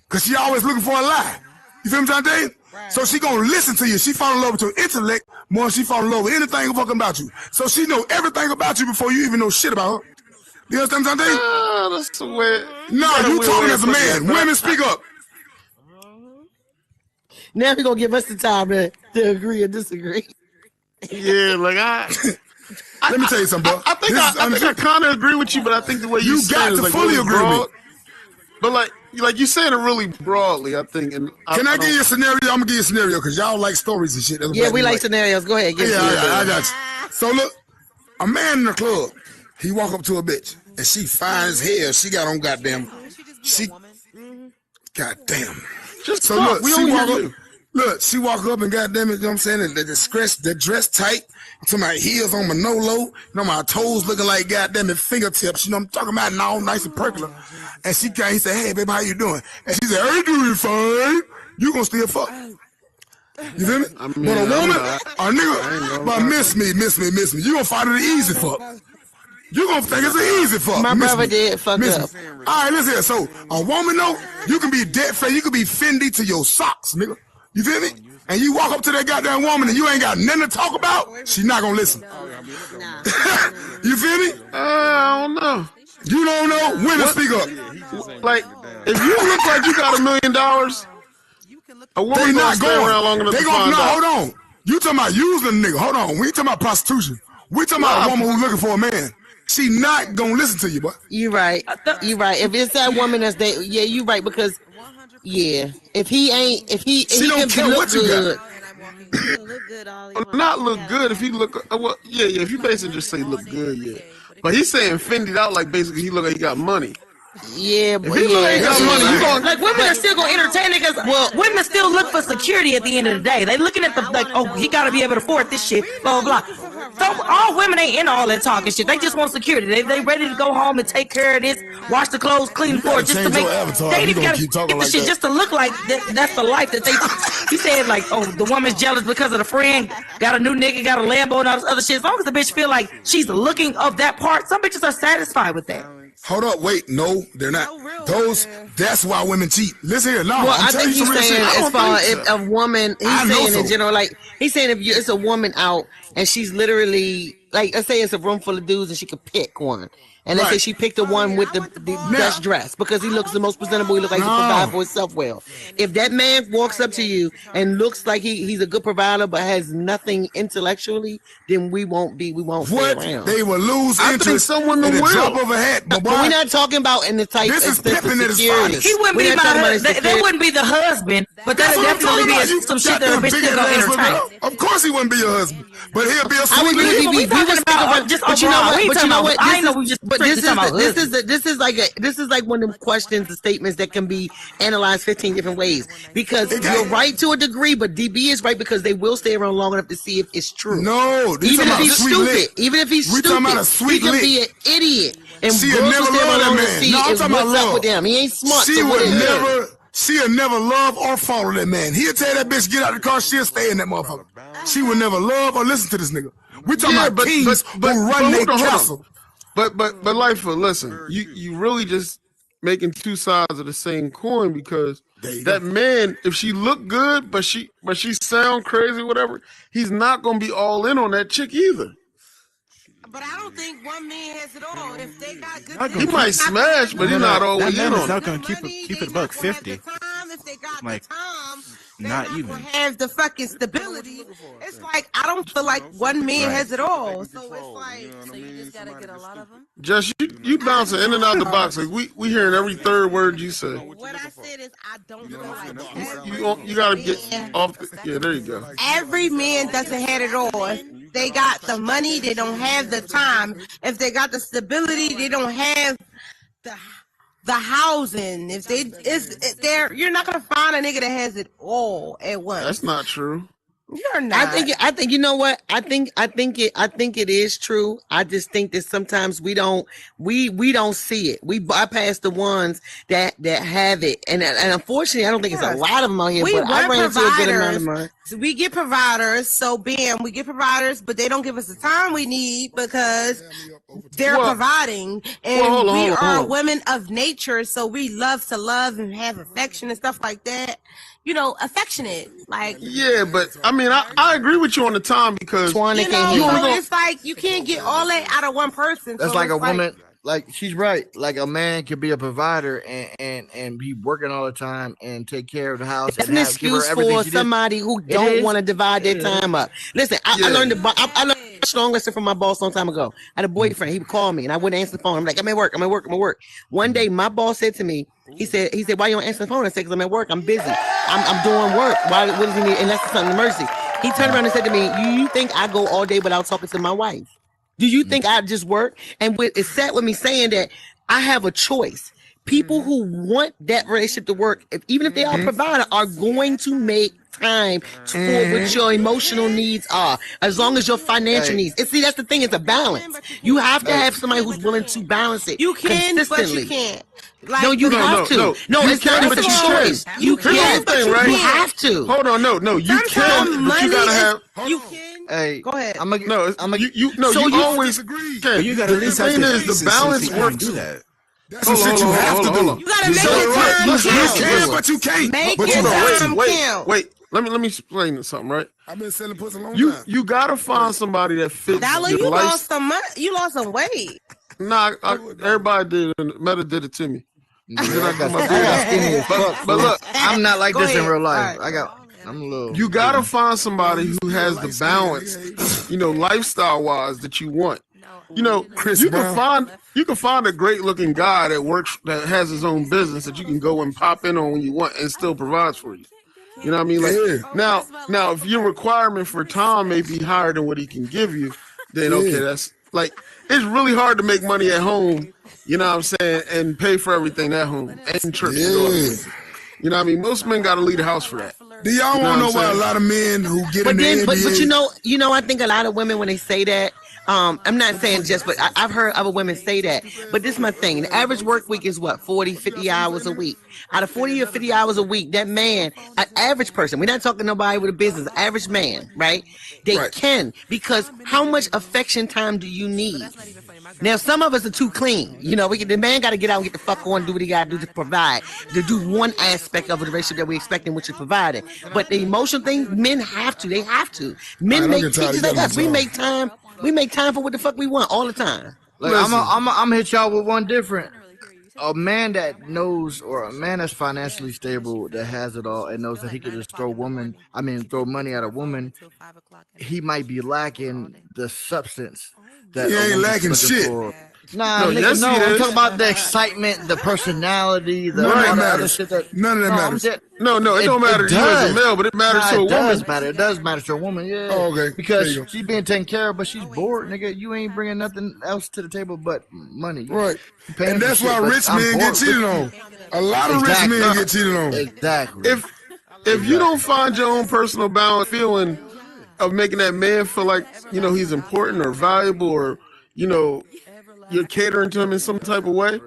Because she always looking for a lie. You feel what I'm trying to tell you? So she gonna listen to you. She fall in love with your intellect more than she fall in love with anything fucking about you. So she know everything about you before you even know shit about her. You understand what I'm saying? That's the way. No, you talking as a man. Women, speak up. Now he gonna give us the time to agree or disagree. Yeah, like Let me tell you something, bro. I think I kind of agree with you, but I think the way you got say it is to like fully really agree with broad. But like you saying it really broadly, I think. And Can I give you a scenario? I'm gonna give you a scenario because y'all like stories and shit. That's Yeah, what we I like scenarios. Go ahead. Give Yeah, it to I us. got you. So look, a man in the club, he walk up to a bitch and she fine as hell. She got on goddamn. Goddamn. Just so talk. look, We she only walk hear up. you. Look, she walk up and goddamn it, you know what I'm saying? The dress tight. To my heels on Manolo, you know, my toes looking like goddamn it fingertips. You know, I'm talking about now, nice and percular. And he said, "Hey, baby, how you doing?" And she said, "I doing fine. You gonna still fuck?" You feel me? I mean, But a woman, a nigga, gonna but lie. miss me. You gonna find it an easy fuck. You gonna think it's an easy fuck. My Miss brother me. did fuck Miss up. me. All right, listen here. So a woman though, you can be dead fat. You can be Fendi to your socks, nigga. You feel me? And you walk up to that goddamn woman and you ain't got nothing to talk about, she not gonna listen. You feel me? I don't know. You don't know? Women, speak up. Like, if you look like you got $1 million, a woman They gonna not stay going. around long enough They to gonna find no. out. Hold on. You talking about using a nigga? Hold on. We ain't talking about prostitution. We talking about a woman who's looking for a man. She not gonna listen to you, boy. You right. You right. If it's that woman that's that, yeah, you right because, yeah, if he She don't can care look what you good. got. Not look good if he look. Well, yeah. If you basically just say look good, yeah. But he's saying Fendi'd out like basically he look like he got money. Yeah, If he ain't got money, you gonna like women are still gonna entertain niggas. Well, women still look for security at the end of the day. They looking at the like, oh, he gotta be able to afford this shit, blah blah blah. So all women ain't into all that talking shit. They just want security. They ready to go home and take care of this, wash the clothes, clean the floor, just to make. They even gotta get the shit just to look like that's the life that they. He said like, oh, the woman's jealous because of the friend got a new nigga, got a Lambo and all this other shit. As long as the bitch feel like she's looking of that part, some bitches are satisfied with that. Hold up, wait, no, they're not. That's why women cheat. Listen here, no. Well, I think he's saying as far as a woman, he's saying in general, like he's saying if it's a woman out and she's literally like, let's say it's a room full of dudes and she could pick one. And let's say she picked the one with the best dress because he looks the most presentable. He looks like he can provide for himself well. If that man walks up to you and looks like he's a good provider but has nothing intellectually, then we won't stay around. They will lose interest someone in the drop of a hat. But we're not talking about in the type. This is pimping at its security. finest. He wouldn't be they wouldn't be the husband, but that would definitely be some shit that a bitch still gonna entertain. Of course he wouldn't be your husband, but he'll be a I would sweet This is like one of them questions, the statements that can be analyzed 15 different ways. Because you're right to a degree, but DB is right because they will stay around long enough to see if it's true. No, even if he's stupid, he can be an idiot. And she will never love that man. No, I'm talking about love. With him. He ain't smart. She'll never love or follow that man. He'll tell that bitch get out of the car. She'll stay in that motherfucker. She will never love or listen to this nigga. We talking about kings who run their castle. But Lifer, listen, you really just making two sides of the same coin because that man, if she look good, but she sound crazy, whatever, he's not gonna be all in on that chick either. But I don't think one man has it all. If they got good, he might smash, but he's not always in on it. Not gonna keep it $150. Like, not even have the fucking stability. It's like I don't feel like one man has it all. So it's like so you just gotta get a lot of them. Just you bouncing in and out the box. Like we hearing every third word you say. What I said is I don't feel like you gotta get off. There you go. Every man doesn't have it all. If they got the money, they don't have the time. If they got the stability, they don't have the housing. If you're not gonna find a nigga that has it all at once. That's not true. You're not. I think you know what? I think it is true. I just think that sometimes we don't see it. We bypass the ones that have it, and unfortunately, I don't think it's a lot of them out here. But I ran into a good amount of money. We get providers, so bam, we get providers, but they don't give us the time we need because they're providing, and we are women of nature, so we love to love and have affection and stuff like that. You know, affectionate, like but I mean, I agree with you on the time because it's like you can't get all that out of one person. That's like a woman. Like she's right. Like a man could be a provider and be working all the time and take care of the house. That's an excuse for somebody who don't want to divide their time up. Listen, I learned a strong lesson from my boss a long time ago. I had a boyfriend. He would call me and I wouldn't answer the phone. I'm like, I'm at work. One day, my boss said to me, he said, why you don't answer the phone? I said, because I'm at work. I'm busy. I'm doing work. What does he need? Unless it's something emergency. He turned around and said to me, you think I go all day without talking to my wife? Do you think I just work? And it sat with me saying that I have a choice. People who want that relationship to work, even if they are a provider, are going to make time for what your emotional needs are, as long as your financial needs. And see, that's the thing. It's a balance. You have to have somebody who's willing to balance it. You can, consistently. but you can't. Like, no, you have to. No, it's not a choice. You can, but you have to. Hold on, no, you can, but you gotta have. You can. Hey, go ahead. You always can. You gotta at least have the balance works. Do that. That's the shit you have to do. You gotta make it time count. You can, but you can't. Make it time count. Wait. Let me explain something, right? I've been selling pussy a long time. You gotta find somebody that fits Dollar, your life. You lost some weight. Nah, everybody did it. Meta did it to me. But look, I'm not like this in real life. Right. I'm a little. You gotta find somebody who has the balance, lifestyle wise that you want. You can find a great looking guy that has his own business that you can go and pop in on when you want and still provides for you. You know what I mean? Like now if your requirement for time may be higher than what he can give you, then okay, Like, it's really hard to make money at home, you know what I'm saying, and pay for everything at home and trips. Yeah. You know what I mean? Most men got to leave the house for that. Do y'all want to know why a lot of men who get in the NBA? But you know, I think a lot of women when they say that, I'm not saying just, but I've heard other women say that. But this is my thing. The average work week is what, 40, 50 hours a week. Out of 40 or 50 hours a week, that man, an average person, we're not talking nobody with a business, average man, right? They can, because how much affection time do you need? Now, some of us are too clean. You know, the man got to get out and get the fuck on, do what he got to do to provide, to do one aspect of the relationship that we're expecting, which is providing. But the emotional thing, men have to. They have to. Men make just like us. We make time. We make time for what the fuck we want all the time. Like, I'm gonna hit y'all with one different. A man that knows, or a man that's financially stable, that has it all, and knows that he could just throw money at a woman, he might be lacking the substance. That he ain't lacking shit. For. Nah, no, I'm talking about the excitement, the personality, the other shit. None of that matters. No, it don't matter to you as a male, but it matters to a woman. It does matter to a woman, yeah. Oh, okay. Because she's being taken care of, but she's bored, nigga. You ain't bringing nothing else to the table but money. Right. And that's why rich men get cheated on. A lot of rich men get cheated on. Exactly. If you don't find your own personal balance feeling of making that man feel like, you know, he's important or valuable, or, you know, you're catering to him in some type of way,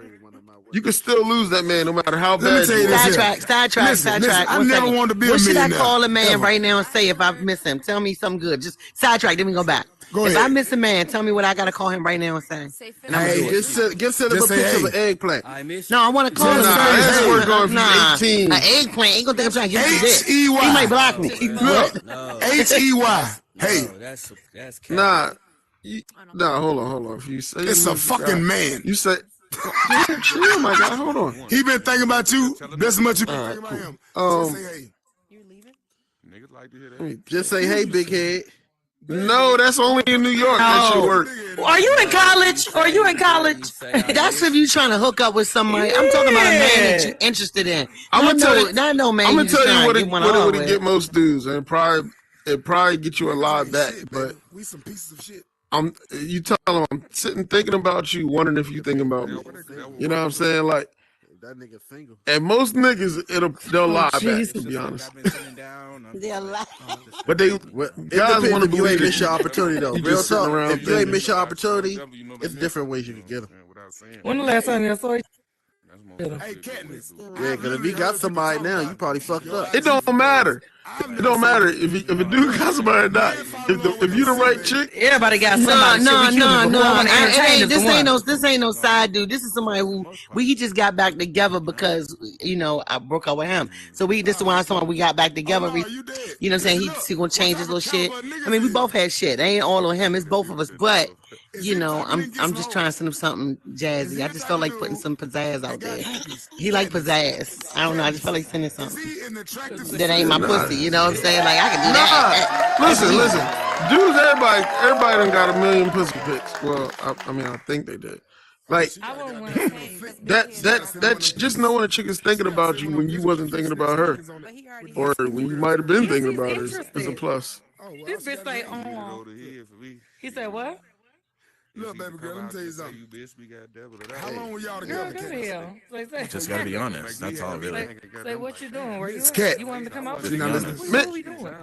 you can still lose that man no matter how bad you are. Sidetrack. I never wanted to be a millionaire. What should I call a man right now and say if I miss him? Tell me something good. Just sidetrack, then we go back. If I miss a man, tell me what I got to call him right now and say. And hey, just send him a picture of an eggplant. No, I want to call him. Nah, 18. An eggplant. Ain't going to think I'm trying to get you this. H-E-Y. He might block me. H-E-Y. Hey. Nah, hold on. If you say it's a fucking man. You say, chill, my guy. Hold on. He been thinking about you. That's much you been thinking about him. Just say hey. Niggas like to hear that. Just say hey, big head. No, that's only in New York. That should work. Are you in college? That's if you trying to hook up with somebody. I'm talking about a man that you're interested in. I'm gonna tell you. I'm gonna tell you what it would get most dudes, and it probably get you a lot back. But we some pieces of shit. You tell them I'm sitting thinking about you, wondering if you thinking about me. You know what I'm saying? Like, that nigga single. And most niggas, they'll lie back, to be honest. They'll lie. But guys want to believe you ain't miss your opportunity though. You Real just sitting talk. around If you ain't miss your opportunity, it's different ways you can get them. When the last time you saw you? Hey, Katniss. Yeah, because if you got somebody now, you probably fucked up. It don't matter. It don't matter if a dude got somebody or not. If you the right chick, everybody got somebody. No. This ain't no side dude. This is somebody who he just got back together because I broke up with him. So this is why somebody we got back together. You know what I'm saying? He gonna change his little shit. I mean, we both had shit. It ain't all on him. It's both of us. But I'm just trying to send him something jazzy. I just felt like putting some pizzazz out there. He like pizzazz. I don't know. I just felt like sending something that ain't my pussy. You know what I'm saying? Like I can do that. Listen. Dudes, everybody done got a million pussy pics. Well, I think they did. Like that. Just knowing a chick is thinking about you when you wasn't thinking about her, or when you might have been thinking about her, is a plus. This bitch say, he said what? Look, baby girl, let me tell you something. How long were y'all together? Just gotta be honest. That's all, really. Say what you doing? Where you it's Cat. You want him to come out? What are we doing?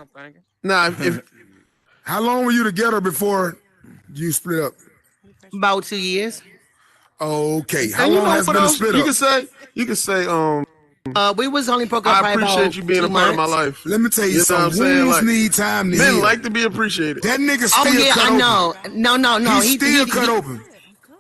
Nah. How long were you together before you split up? About 2 years. Okay. How long has it been a split up? You can say. We was only broke up. I appreciate you being a part of my life. Let me tell you something. Wounds need time to heal. Men like to be appreciated. That nigga still cut open. No. He still cut open.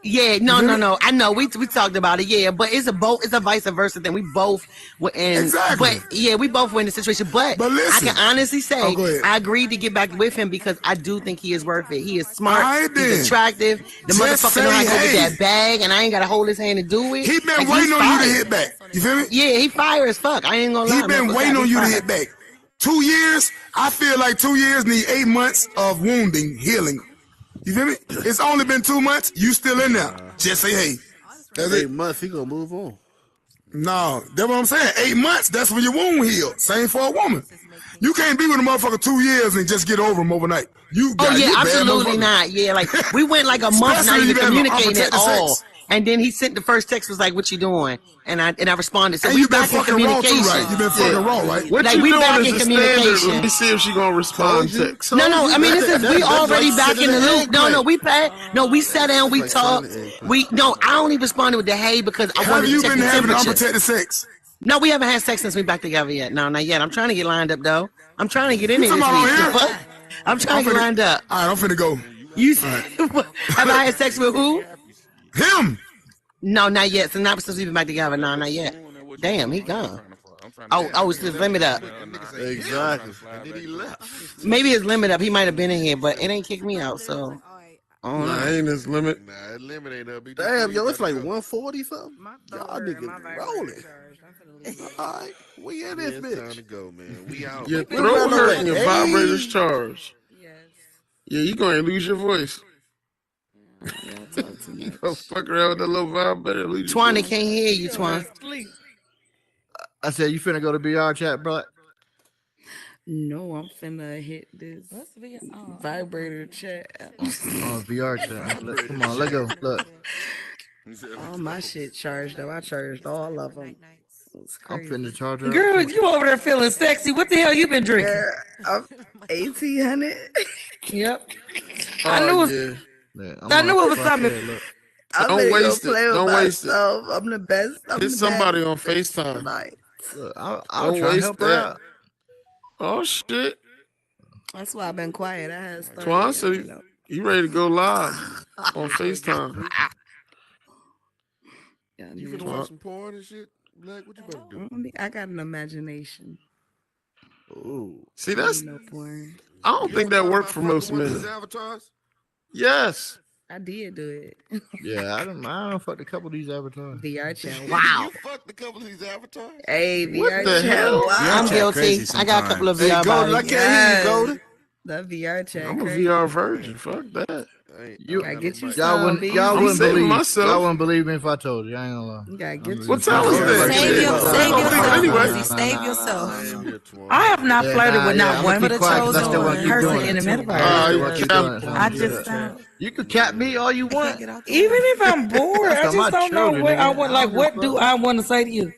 Yeah, no. I know. We talked about it. Yeah, but it's a vice versa thing. We both were in. Exactly. But yeah, we both were in the situation. But listen, I can honestly say I agreed to get back with him because I do think he is worth it. He is smart. He's attractive. The motherfucker know how to go get that bag, and I ain't got to hold his hand to do it. He been waiting on you to hit back. You feel me? Yeah, he fire as fuck. I ain't gonna lie. He been waiting on you to hit back. 2 years. I feel like 2 years need 8 months of wounding, healing. You feel me? It's only been 2 months. You still in there. Just say, hey. That's 8 months. He gonna move on. No, that's what I'm saying. 8 months. That's when your wound healed. Same for a woman. You can't be with a motherfucker 2 years and just get over him overnight. You Oh got, yeah, you a bad absolutely motherfucker. not. Yeah, like we went like a month not Especially even you got communicating at unprotected all. sex. And then he sent the first text was like, "What you doing?" And I responded. So And we you been back in fucking wrong too, communication. right? You been fucking wrong, right? What Like, you we doing back is in the standard. communication. Let me see if she gonna respond. Text. No, I mean this is we That's already like back in the sitting loop. in No, we sat down, we talked. I only responded with the hey because I Have wanted you to check been the having temperature. unprotected sex? No, we haven't had sex since we back together yet. No, not yet. I'm trying to get lined up though. I'm trying to get in there this Somebody week. on here? The fuck? I'm trying to get lined up. All right, I'm finna go. You have I had sex with who? Him. No, not yet. So not since we've been back together. No, not yet. Damn, he gone. Oh, it's his limit up. Exactly. And then he left. Maybe his limit up. He might have been in here, but it ain't kicked me out. So, Nah, ain't his limit. Nah, that limit ain't up. Damn, yo, it's like 140 something. Y'all niggas rolling. All right, we in this It's time bitch. to go, man. We out. Your We throat run hurt away. and your Hey. vibrator's charged. Yeah, you gonna lose your voice. You gonna fuck around with that little vibrator. Lose your Twan, they voice. can't hear you, Twan. I said, you finna go to BR chat, bro? No, I'm finna hit this vibrator chat. Oh, VR chat. Come on, let go. Look. All my shit charged though. I charged all of them. I'm finna charge her. Girl, you over there feeling sexy. What the hell you been drinking? I'm 1800. Yep. Oh, I knew it. yeah. I knew it was something. Don't waste it. Don't waste it. I'm the best. Hit somebody on FaceTime. Look, I'll Don't try to waste help her that. out. Oh shit. That's why I've been quiet. I had started. Twan said you ready to go live on FaceTime. You finna watch some porn and shit? Black, what you about to do? I got an imagination. Ooh. See, that's. No porn. I don't think that worked for most men. Avatars? Yes. I did do it. Yeah, I don't fuck a couple of these avatars. VR chat. You Wow. fucked a couple of these avatars? Hey, What VR the chat. hell? Wow. I'm guilty. I got a couple of VR Golden, I bodies. can't hear you, Golden. That VR chat. I'm a crazy. VR virgin. Fuck that. You, Gotta get you y'all some, wouldn't, B. y'all I'm wouldn't saving believe. myself. Y'all wouldn't believe me if I told you. I ain't gonna lie. You gotta get you What time is that? Save yourself. Anyway. Save yourself. I have not Yeah, flirted nah, with yeah, not I'ma one keep quiet 'cause I still wanna keep person doing in it. the metaverse. I just You can cap me all you want. even if I'm bored, I That's just my don't know children, what I nigga. want. Like, what do I want to say to you?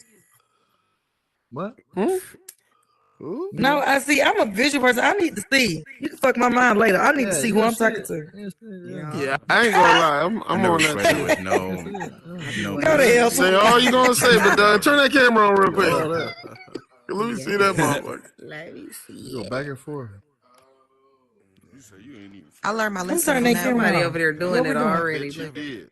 What? No, I see. I'm a visual person. I need to see. You can fuck my mind later. I need to see who I'm talking to. Yeah, I ain't gonna lie. I'm on that. flirted with no. Go to hell. Say all you gonna say, but turn that camera on real quick. Let me see that motherfucker. Let me see. Go back and forth. I learned my I'm lesson. turning on that that camera one. Somebody on. over there doing What we it doing? already. You did.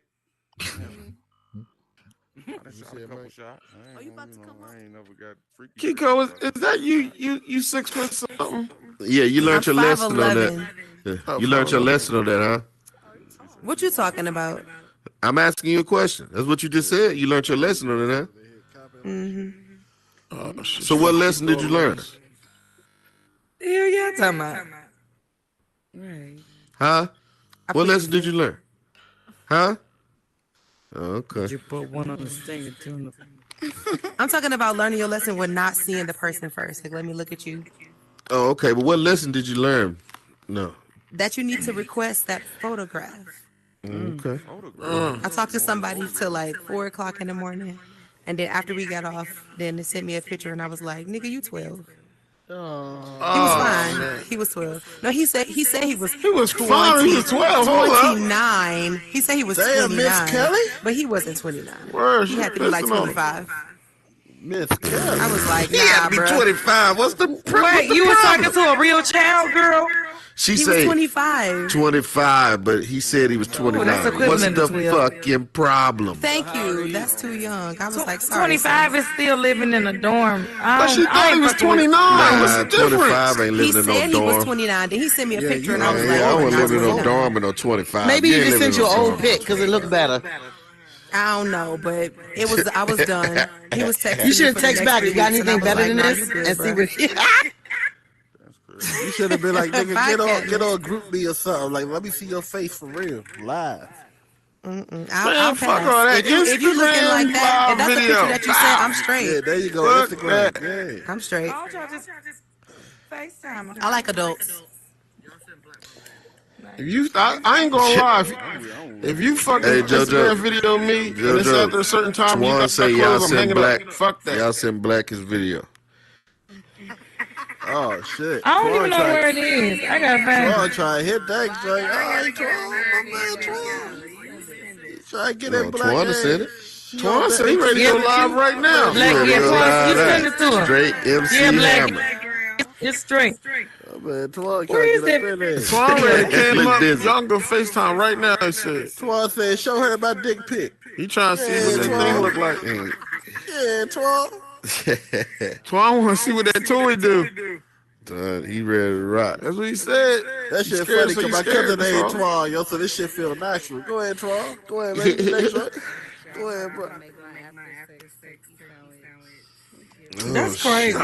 Kiko, is that you 6 foot something? Yeah, you learned I'm your lesson on 5'11". that. Yeah, you learned your lesson on that, huh? What you talking about? I'm asking you a question. That's what you just said. You learned your lesson on it, huh? Mm-hmm. Oh, shit. So what lesson did you learn? Yeah, yeah, talking about. Right. Huh? What lesson did you learn? Huh? Oh, okay. You put one on the thing too. I'm talking about learning your lesson with not seeing the person first. Like, let me look at you. Oh, okay. But what lesson did you learn? No. That you need to request that photograph. Okay. I talked to somebody till like 4 o'clock in the morning. And then after we got off, then they sent me a picture and I was like, nigga, you 12. He was fine. man. He was 12. No, he said he was He was fine. He was 12. Hold up. 29. He said he was Damn, 29. Miss Kelly? But he wasn't 29. Word, He she had to be like pissing on him. 25. Miss Kelly. I was like, He had nah, to be bro. 25. What's the Wait, you was talking to a real child, girl? She He was said 25. 25, but he said he was 29. that's What's equivalent the to 12. fucking problem? Thank you. That's too young. I was like, sorry. 25 is still living in a dorm. But she thought he was 29. What's the difference? 25 ain't He living in said no he was dorm. 29. Then he sent me a picture and Yeah, I was like, I oh, wouldn't nah, live in no 29. dorm in no 25. Maybe You you ain't just living sent in you no an dorm. old pic because it looked better. I don't know, but I was done. He was texting You should me have for the text next back. 3 You got weeks, and I anything was better like, than nah, this? you good, And see bro. what. You should have been like, nigga, Podcast. get on group me or something. Like, let me see your face for real, live. I'll Man, pass. fuck all that. If you looking Instagram like that, if that's video. a picture that you sent, I'm straight. Yeah, there you go. Fuck Instagram. that. Yeah. I'm straight. FaceTime. I like adults. If you, I ain't gonna lie. If you fucking Instagram video me and it's after a certain time, you got say my y'all clothes, I'm send hanging Black. up. Fuck that. Y'all send Black his video. Oh shit! I don't even know where it is. I gotta find Twan it. try to hit that joint. Alright, Twan, my man, Twan. Try to get that Black. Twan said it. Twan said he ready to go live right now. Black, yeah, you send it to him. Straight MC Hammer. It's straight. Oh, man, Twan Where is can't it? get up in there. Twan ready came up. Y'all go FaceTime right now. He said. Twan said, "Show her my dick pic." He trying to see what that thing look like. Yeah, Twan. Twan want to see what that toy do. He ready to rock. That's what he said. That shit funny because my cousin named Twan, yo, so this shit feel natural. Go ahead, Twan. Go ahead, man. Next one. Go ahead, bro. That's crazy.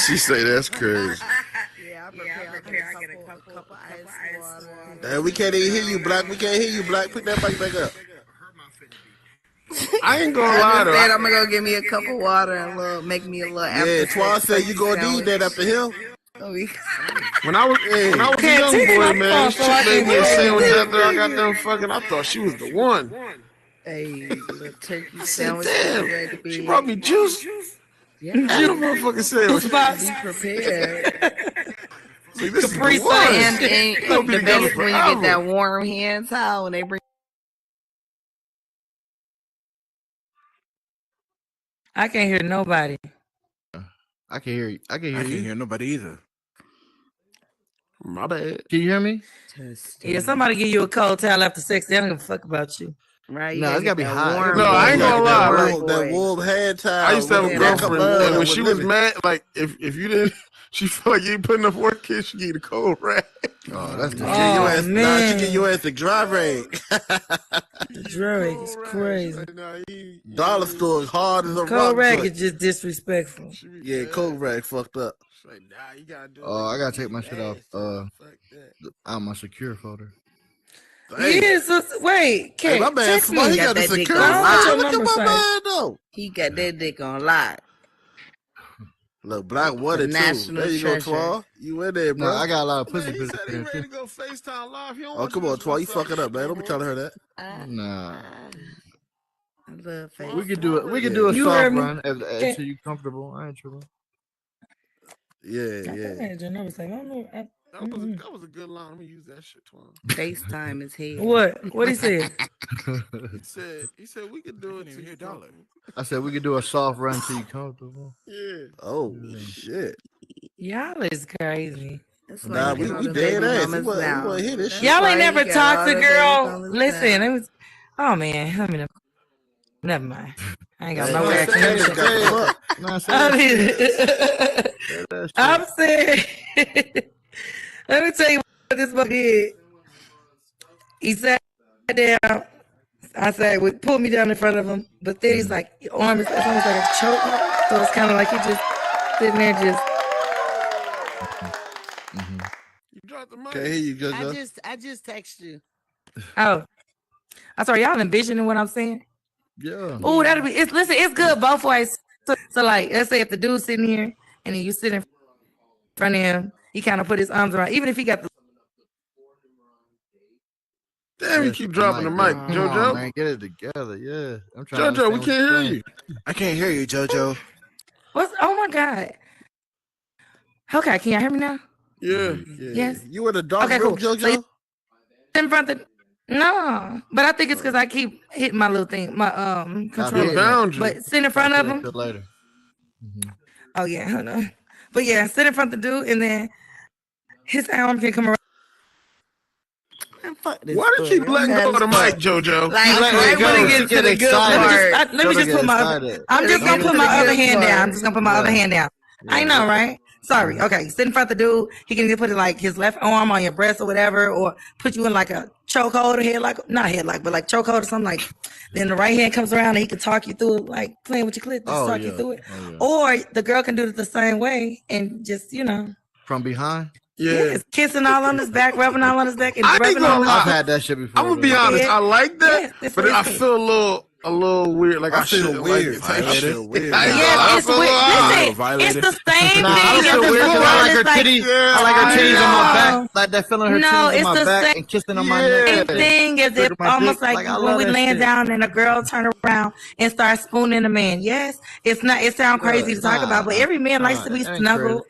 She say that's crazy. Damn, we can't even hear you, Black. We can't hear you, Black. Put that mic back up. I ain't gonna lie though. I'm gonna go get me a cup of water and make me a little. Yeah, Twan said you gonna need that after him. When I was a young boy, man, she made me a sandwich after I got done fucking. I thought she was the one. Hey, little turkey I said, sandwich. damn, she brought me juice. Yeah, the motherfucking sandwich. Be prepared. See, this is the And best the best when you get that warm hand towel when they bring. I can't hear nobody. I can hear you. I can hear I you. can't hear nobody either. My bad. Can you hear me? Yeah, somebody give you a cold towel after sex. They don't give a fuck about you. Right? No, it's gotta be hot. No, I ain't gonna lie. That warm hand towel. I used to have a girlfriend, and when she was mad, like if you didn't, she felt like you ain't put enough work in, she gave you the cold rag. Oh, that's the Nah, she get your ass the dry rag. The dry rag is crazy. Dollar store is hard as a rock. Cold rag joint. is just disrespectful. Yeah, cold rag fucked up. I gotta take my shit off. Out my secure folder. Yes, wait, Hey, my man, text me. he got the security. Look at my man though. He got that dick on lock. Look, Black water too. National There you treasure. go, Twan. You in there, bro? No, I got a lot of pussy. He said he ready to go FaceTime live. He don't Oh, want come you on, to Twan. You fuck fucking up, man. Don't be telling her that. Nah. I love face. We could do it. We could do a You soft heard me? run until you comfortable. I ain't tripping. Yeah. That was a good line. I'm gonna use that shit, Twan. FaceTime is here. What he said? He said we could do it to your dollar. I said we could do a soft run until you comfortable. Yeah. Oh shit. Y'all is crazy. Nah, we dead ass. We want to hear this shit. Y'all ain't never talked to girl. Listen, it was. Oh man, let me. Never mind. I ain't got no way I can I'm saying. Let me tell you what this boy did. He sat down. I said, pull me down in front of him. But then he's like, your arm is almost like a choke. So it's kind of like he just sitting there just. You dropped the mic. Can't hear you, JoJo. I just text you. Oh. I'm sorry, y'all envisioning what I'm saying? Yeah. Oh, that'll be listen, it's good both ways. So like, let's say if the dude's sitting here and then you sit in front of him, he kind of put his arms around, even if he got the Damn, you keep dropping the mic, JoJo. On, man, get it together, yeah. I'm trying JoJo, we can't hear you. I can't hear you, JoJo. What's oh my God. Okay, can y'all hear me now? Yeah. Yes. You in the dark Okay, room, cool. JoJo? So in front of no, but I think it's because I keep hitting my little thing, my controller. boundary. But sit in front of him. Later. Oh yeah, hold on. But yeah, sit in front of the dude, and then his arm can come around. Why did you keep letting go of the mic, JoJo? Like, I want to get to the good part. Let me just put my. I'm just gonna put my other hand down. I'm just gonna put my other hand down. I know, right? Sorry. Okay, sit in front of the dude. He can either put it like his left arm on your breast or whatever, or put you in like a chokehold or but like chokehold or something like. Then the right hand comes around and he can talk you through it, like playing with your clit, just talk you through it. Or the girl can do it the same way and just from behind. Yes, kissing all on his back, rubbing all on his back, and I ain't rubbing all gonna lie. I've had that shit before. I'm gonna be honest. I like that, but I feel a little a little weird. Like I feel weird. Yes, it's weird. Listen, it's the same thing. I like her titties. I like her titties on my back. Like that feeling her titties on my back and kissing on my neck. Same thing as if almost like when we laying down and a girl turn around and start spooning a man. Yes, it's not. It sounds crazy to talk about, but every man likes to be snuggled.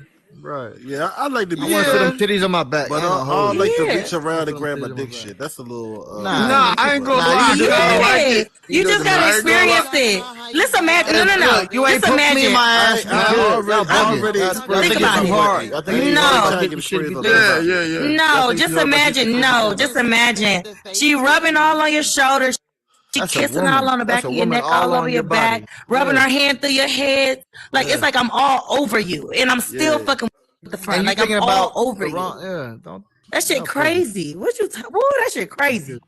Right. Yeah, I like to be. I want to feel them titties on my back. But I don't like to reach around and grab my dick shit. That's a little. Nah, I ain't gonna lie. You just gotta experience it. Let's imagine. No. You ain't put me in my ass. Think about it. No, just imagine. No, just imagine. She rubbing all on your shoulders. She kissing all on the back of your neck, all over your back, rubbing her hand through your head. Like it's like I'm all over you, and I'm still fucking with the front. Like I'm all over you. That shit crazy. What you? That shit crazy.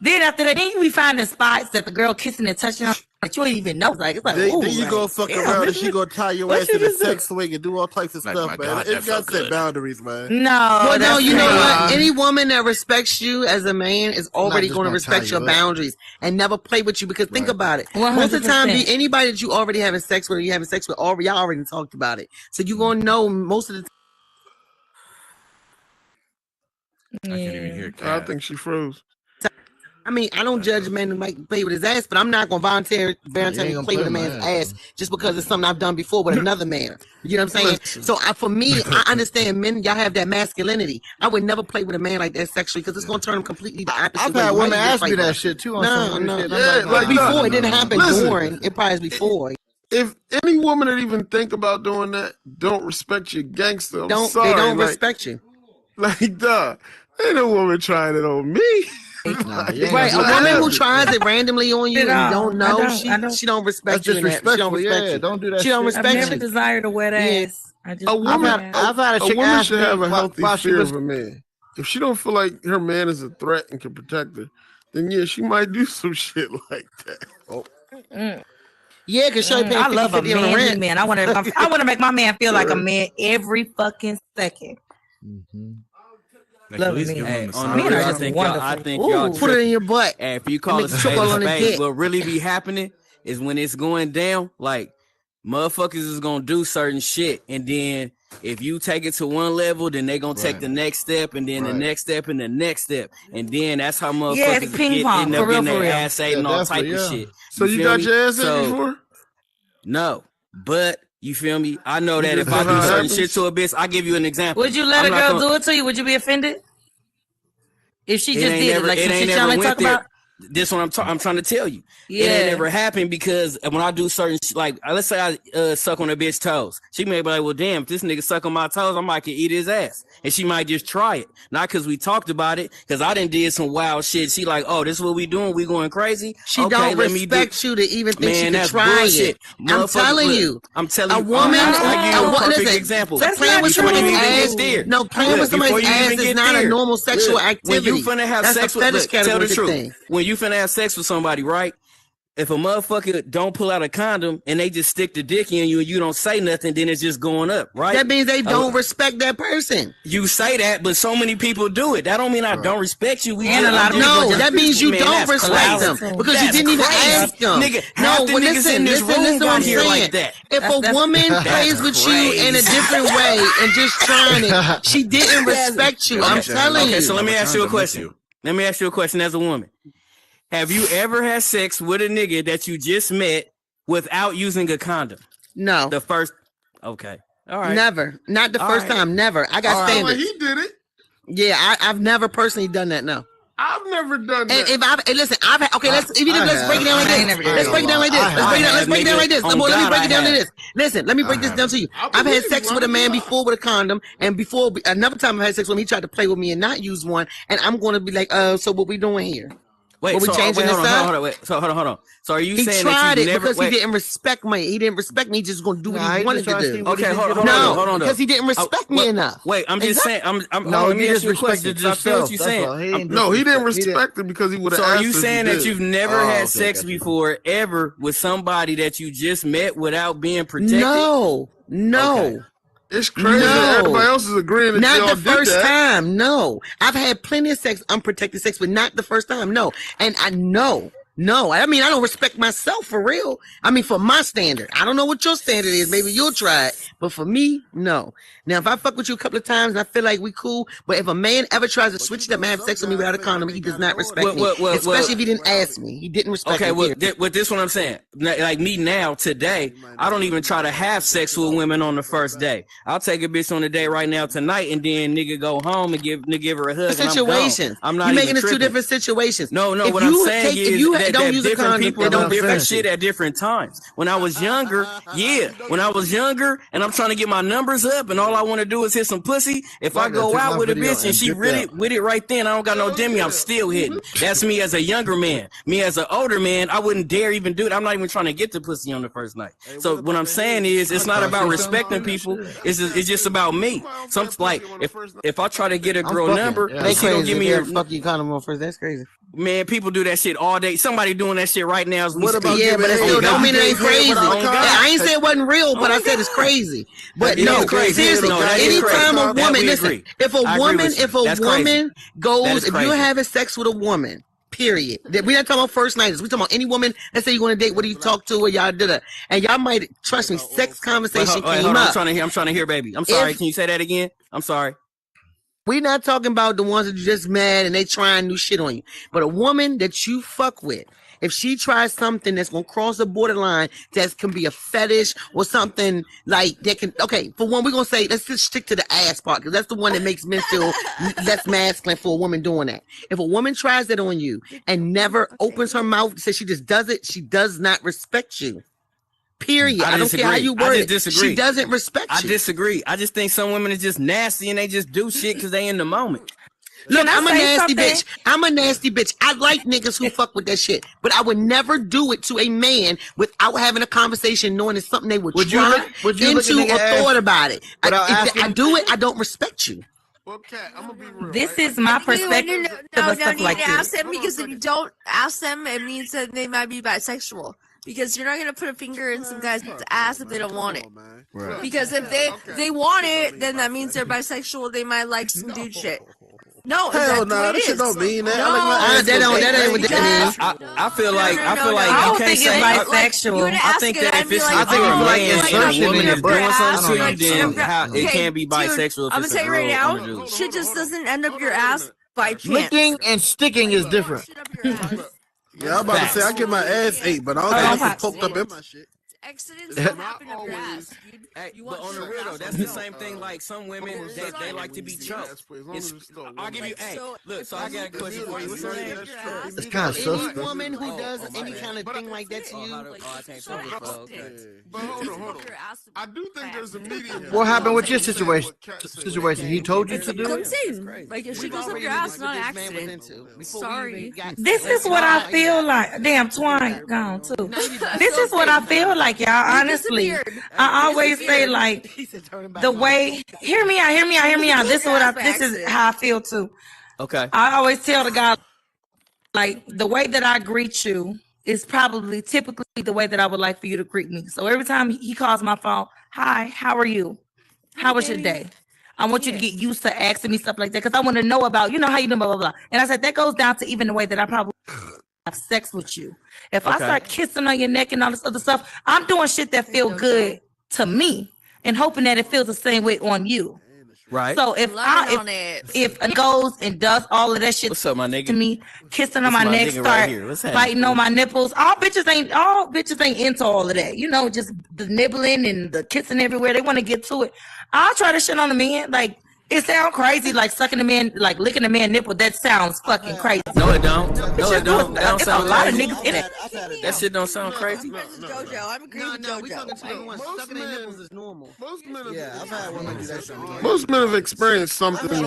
Then after that, then you be finding spots that the girl kissing and touching on that you ain't even know. Like it's like, then you go fuck around and she go tie your ass in a sex swing and do all types of stuff, man. It's got to set boundaries, man. No, you know what? Any woman that respects you as a man is already going to respect your boundaries and never play with you. Because think about it, 100%. most of the time, anybody that you already having sex with, or you having sex with, y'all already talked about it. So you gonna know most of the time. I can't even hear. I think she froze. I mean, I don't judge a man who might play with his ass, but I'm not gonna voluntarily play with a man's ass just because it's something I've done before with another man. You know what I'm saying? So for me, I understand men, y'all have that masculinity. I would never play with a man like that sexually because it's gonna turn him completely the opposite. I've had women ask me that shit too. No. Like before, it didn't happen during. It probably is before. If any woman that even think about doing that don't respect your gangster, They don't respect you. Like, duh, ain't no woman trying it on me. Right, a woman who tries it randomly on you and you don't know, she don't respect you. She don't respect you. Don't do that. She don't respect you. I've never desired a wet ass. A woman should have a healthy fear of a man. If she don't feel like her man is a threat and can protect her, then yeah, she might do some shit like that. Yeah, because I love a manly man. I want to make my man feel like a man every fucking second. Love me. Hey, I think y'all put it in your butt. And if you call it space, what really be happening is when it's going down, like motherfuckers is gonna do certain shit, and then if you take it to one level, then they gonna take the next step, and then the next step, and the next step, and then that's how motherfuckers end up getting their ass ate and all type of shit. So you got your ass ate before? No, but. You feel me? I know that if I do certain shit to a bitch, I give you an example. Would you let a girl do it to you? Would you be offended? If she just did it, like some shit y'all ain't talk about? This one I'm trying to tell you. Yeah. It ain't ever happened because when I do certain like let's say I suck on a bitch toes, she may be like, well, damn, if this nigga suck on my toes, I might can eat his ass, and she might just try it, not because we talked about it, because I done did some wild shit. She like, oh, this is what we doing? We going crazy? She don't respect you to even think she can try it. I'm telling you, a woman. Perfect example. Playing with somebody's ass. No, playing with somebody's ass is not a normal sexual activity. When you finna have sex with, tell the truth. When you finna have sex with somebody, right? If a motherfucker don't pull out a condom and they just stick the dick in you and you don't say nothing, then it's just going up, right? That means they don't respect that person. You say that, but so many people do it. That don't mean I don't respect you. That means you don't respect them because you didn't even ask them. Nigga, listen what I'm saying. Like that. If a woman plays with you in a different way and just trying it, she didn't respect you. I'm telling you. Okay, so let me ask you a question. Let me ask you a question as a woman. Have you ever had sex with a nigga that you just met without using a condom? No. The first. Okay. All right. Never. Not the first time. Never. I got standards. He did it. Yeah, I've never personally done that. No. I've never done that. Let's break it down like this. Let's break it down like this. Let's break it down like this. Let me break it down like this. Listen, let me break this down to you. I've had sex with a man before with a condom, and before another time I had sex with him, he tried to play with me and not use one, and I'm going to be like, so what we doing here? Wait, hold on. So are you saying that you never? Because he didn't respect me. He didn't respect me. He's just going to do what he wanted to do. Okay, hold on. Because he didn't respect me enough. Wait, I'm just saying. No, he just respected yourself. No, he didn't respect it because he would have. So are you saying that you've never had sex before ever with somebody that you just met without being protected? No. It's crazy. Everybody else is agreeing that not y'all the first did that. time. No, I've had plenty of sex, unprotected sex, but not the first time. No, and I know No, I mean, I don't respect myself for real. I mean, for my standard. I don't know what your standard is. Maybe you'll try it. But for me, no. Now, if I fuck with you a couple of times and I feel like we cool, but if a man ever tries to switch it up and have sex with me without a condom, he does not respect me. Especially if he didn't ask me. He didn't respect me. Okay, with this what I'm saying. Like me now, today, I don't even try to have sex with women on the first day. I'll take a bitch on the day right now tonight and then nigga go home and give her a hug. Situations. I'm not You're making even it two different situations. No, If what I'm you saying take- if is you that don't use a different condom, people it don't do different affect shit at different times. When I was younger, when I was younger and I'm trying to get my numbers up and all I want to do is hit some pussy, if I go out with a bitch and she with it right then, I don't got no demi, I'm still hitting. That's me as a younger man. Me as an older man, I wouldn't dare even do it. I'm not even trying to get the pussy on the first night. So what I'm saying is, it's not about respecting people. It's just about me. Some like if I try to get a girl number, They she gonna crazy. give me They're a fucking condom on first. That's crazy. Man, people do that shit all day. Somebody doing that shit right now. As we speak. Yeah, but it still don't mean it ain't crazy. I ain't say it wasn't real, but I said it's crazy. But no, seriously, anytime a woman, listen, if a woman goes, if you're having sex with a woman, period. We're not talking about first nighters. We're talking about any woman. Let's say you want to date. What do you talk to? Or y'all did it, and y'all might trust me. Sex conversation came up. I'm trying to hear, baby. I'm sorry. Can you say that again? I'm sorry. We're not talking about the ones that are just mad and they trying new shit on you. But a woman that you fuck with, if she tries something that's gonna cross the borderline, that can be a fetish or something like that can. Okay, for one, we're gonna say let's just stick to the ass part because that's the one that makes men feel less masculine for a woman doing that. If a woman tries that on you and never opens her mouth, says she just does it, she does not respect you. Period. I don't care how you word it. She doesn't respect you. I disagree. I just think some women are just nasty and they just do shit because they in the moment. Look, I'm a nasty bitch. I'm a nasty bitch. I like niggas who fuck with that shit, but I would never do it to a man without having a conversation, knowing it's something they would try into or thought about it. If I do it, I don't respect you. This is my perspective of stuff like this. Ask them because if you don't ask them, it means that they might be bisexual. Because you're not gonna put a finger in some guy's ass if they don't want it. Right. Because if they want it, then that means they're bisexual. They might like some dude shit. No, hell no, that shit don't mean that. That ain't what that means. I feel like I don't think it's bisexual. I think that if it's a man and a woman is doing something to you, then it can't be bisexual. I'm gonna tell you right now, shit just doesn't end up your ass by chance. Licking and sticking is different. Yeah, I'm about to say I get my ass ate, but I don't get poked up in my shit. Accidents don't happen up your ass. But on the real though, that's the same thing. Like some women, they like to be choked. I'll give you. Hey, look. So I got a question for you. What's your name? It's kind of sus. Any woman who does any kind of thing like that to you, But hold on. I do think there's a medium. What happened with your situation? He told you to do I'm it? saying, like if she goes up your ass, it's not an accident. Sorry. This is what I feel like. Damn, Twine gone too. This is what I feel like, y'all. Honestly, I always say like the way. Hear me out. This is how I feel too. Okay. I always tell the guy like the way that I greet you is probably typically the way that I would like for you to greet me. So every time he calls my phone, hi, how are you? How was your day? I want you to get used to asking me stuff like that because I want to know about, you know, how you doing, blah, blah, blah. And I said, that goes down to even the way that I probably have sex with you. If I start kissing on your neck and all this other stuff, I'm doing shit that feel good to me and hoping that it feels the same way on you. Right. So if it goes and does all of that shit What's up, my nigga? to me, kissing on my neck, start biting on my nipples, all bitches ain't into all of that. You know, just the nibbling and the kissing everywhere. They want to get to it. I'll try to shit on the man. Like, it sounds crazy, like sucking a man, like licking a man nipple. That sounds fucking crazy. No, it don't. No, it don't. That don't sound a lot of crazy. niggas in it. That shit don't sound crazy. JoJo, I'm agreeing with JoJo. Sucking their nipples is normal. Most men have experienced something.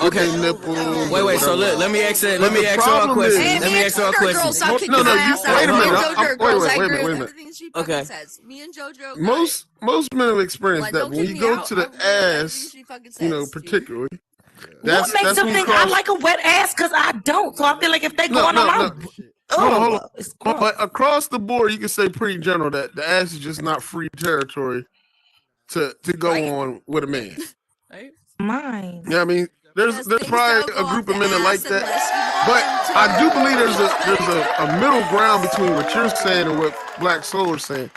Okay, nipple. Wait. So let me ask y'all a question. Let me ask y'all a question. No. Wait a minute. Okay. Me and JoJo. Most men have experienced that when you go to the ass, you know, particularly. What makes them think I like a wet ass? Because I don't. So I feel like if they going on, hold on. But across the board, you can say pretty general that the ass is just not free territory to go on with a man. Mine. Yeah, I mean, there's probably a group of men that like that, I do believe there's a middle ground between what you're saying and what Black Soul is saying.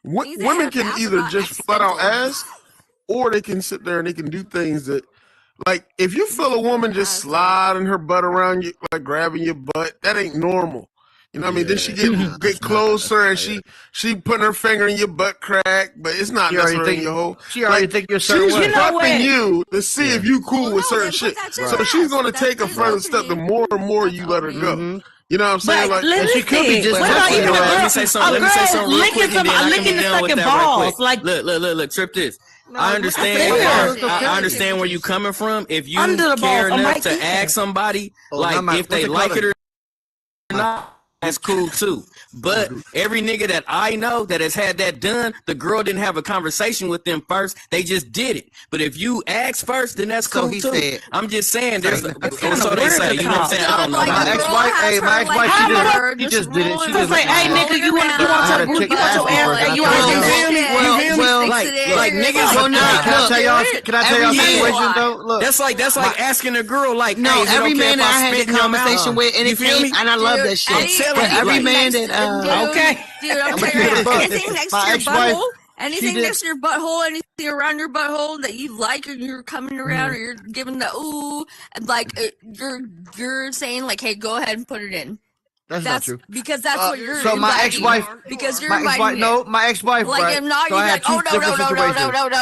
Women can either just flat out ask, or they can sit there and they can do things that, like, if you feel a woman just sliding her butt around you, like grabbing your butt, that ain't normal. You know what I mean? Then she get closer and she putting her finger in your butt crack, but it's not necessarily in your hole. She already think you're certain She's way. prepping you to see if you cool with certain shit. So she's going to take a further step the more and more you let her go. You know what I'm saying? But Like, and she could be just. What about even let me say something real quick, and then I can be done with that right quick. Like, look, trip this. I understand. I understand where you coming from. If you care enough to ask somebody, like if they like it or not, that's cool too. But every nigga that I know that has had that done, the girl didn't have a conversation with them first. They just did it. But if you ask first, then that's cool too. Said, I'm just saying, there's so they say. You know what I'm saying? I don't know. My ex-wife, she just did it. She just like, hey, nigga, you want your ass? You want like niggas. Can I tell y'all situation though? Look, that's like asking a girl like, no, every man that I had a conversation with, and I love that shit. But every man that okay. Dude, I'm anything next to your butthole, anything next to your butthole, anything around your butthole that you like, or you're coming around, or you're giving the ooh, like you're saying like, hey, go ahead and put it in. That's not true. Because that's what you're. So my ex-wife. Because you're my ex-wife. Like, right? if not, so you're like, oh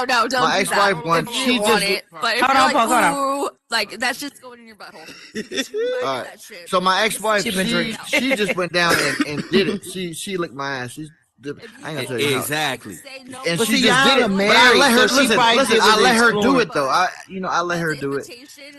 no, don't. My ex-wife one. She just. But if you're like, ooh, like that's just going in your butthole. All right. So my ex-wife, she just went down and did it. She licked my ass. She's. I ain't gonna tell you exactly. And she just did it. But I let her listen. I let her do it though. I let her do it.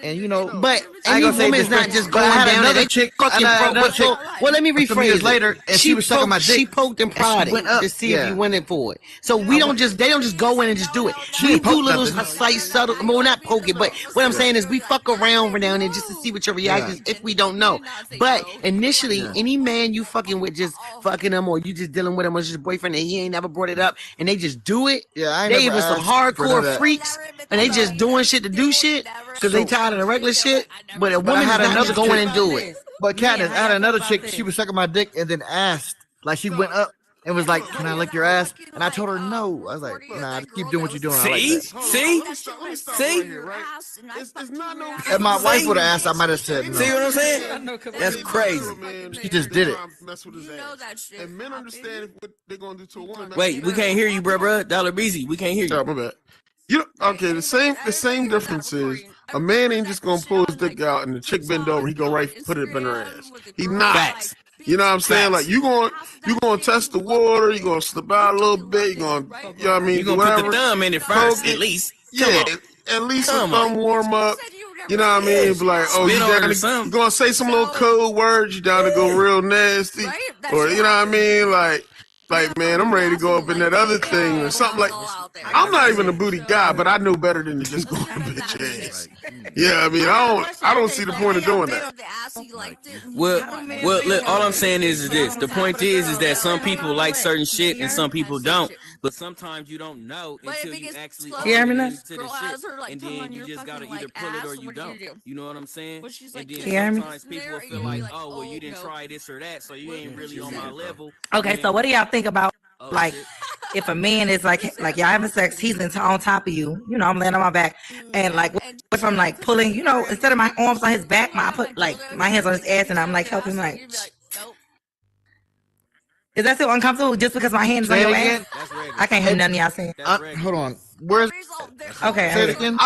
And but any woman's not just going down another there. chick. Well, let me rephrase later, and she was sucking my dick. She poked and prodded to see if you went in for it. So they don't just go in and just do it. We do little slight subtle. Well, not poke it, but what I'm saying is we fuck around down there just to see what your reaction is if we don't know. But initially, any man you fucking with just fucking them, or you just dealing with him as your boyfriend and he ain't never brought it up, and they just do it. They even some hardcore freaks, and they just doing shit to do shit because they tired of the regular shit. But a woman had another go in and do it. But Katniss, I had another chick. She was sucking my dick and then asked, like she went up and was like, "Can I lick your ass?" And I told her no. I was like, "Nah, keep doing what you're doing." See. If my wife would have asked, I might have said no. See what I'm saying? That's crazy. She just did it. And men understand what they're gonna do to a woman. Wait, we can't hear you, bro. Dollar Beezy, we can't hear you. Oh, my bad. Okay, the same difference is a man ain't just gonna pull his dick out and the chick bend over, he go right put it up in her ass. He not. Facts. You know what I'm saying? Like you gonna test the water, you gonna slip out a little bit, you know what I mean? You gonna put the thumb in it first, at least. At least a thumb warm up. You know what I mean? Be like, oh, you gonna say some little code words, you down to go real nasty, or you know what I mean? Like, man, I'm ready to go up in that other thing or something like. I'm not even a booty guy, but I know better than to just go in a bitch ass. Yeah, I mean, I don't see the point of doing that. Well, look, all I'm saying is this. The point is that some people like certain shit and some people don't. But sometimes you don't know until you actually hear me now? And then you just gotta either pull it or you don't. You know what I'm saying? And then sometimes people feel like, oh, well, you didn't try this or that, so you ain't really on my level. Okay, so what do y'all think about like if a man is like y'all having sex, he's on top of you, you know, I'm laying on my back, and like if I'm like pulling, you know, instead of my arms on his back, I put like my hands on his ass and I'm like helping like. Is that still uncomfortable just because my hands on your ass? I can't hear none of y'all saying. Hold on. Where's okay? Say it again.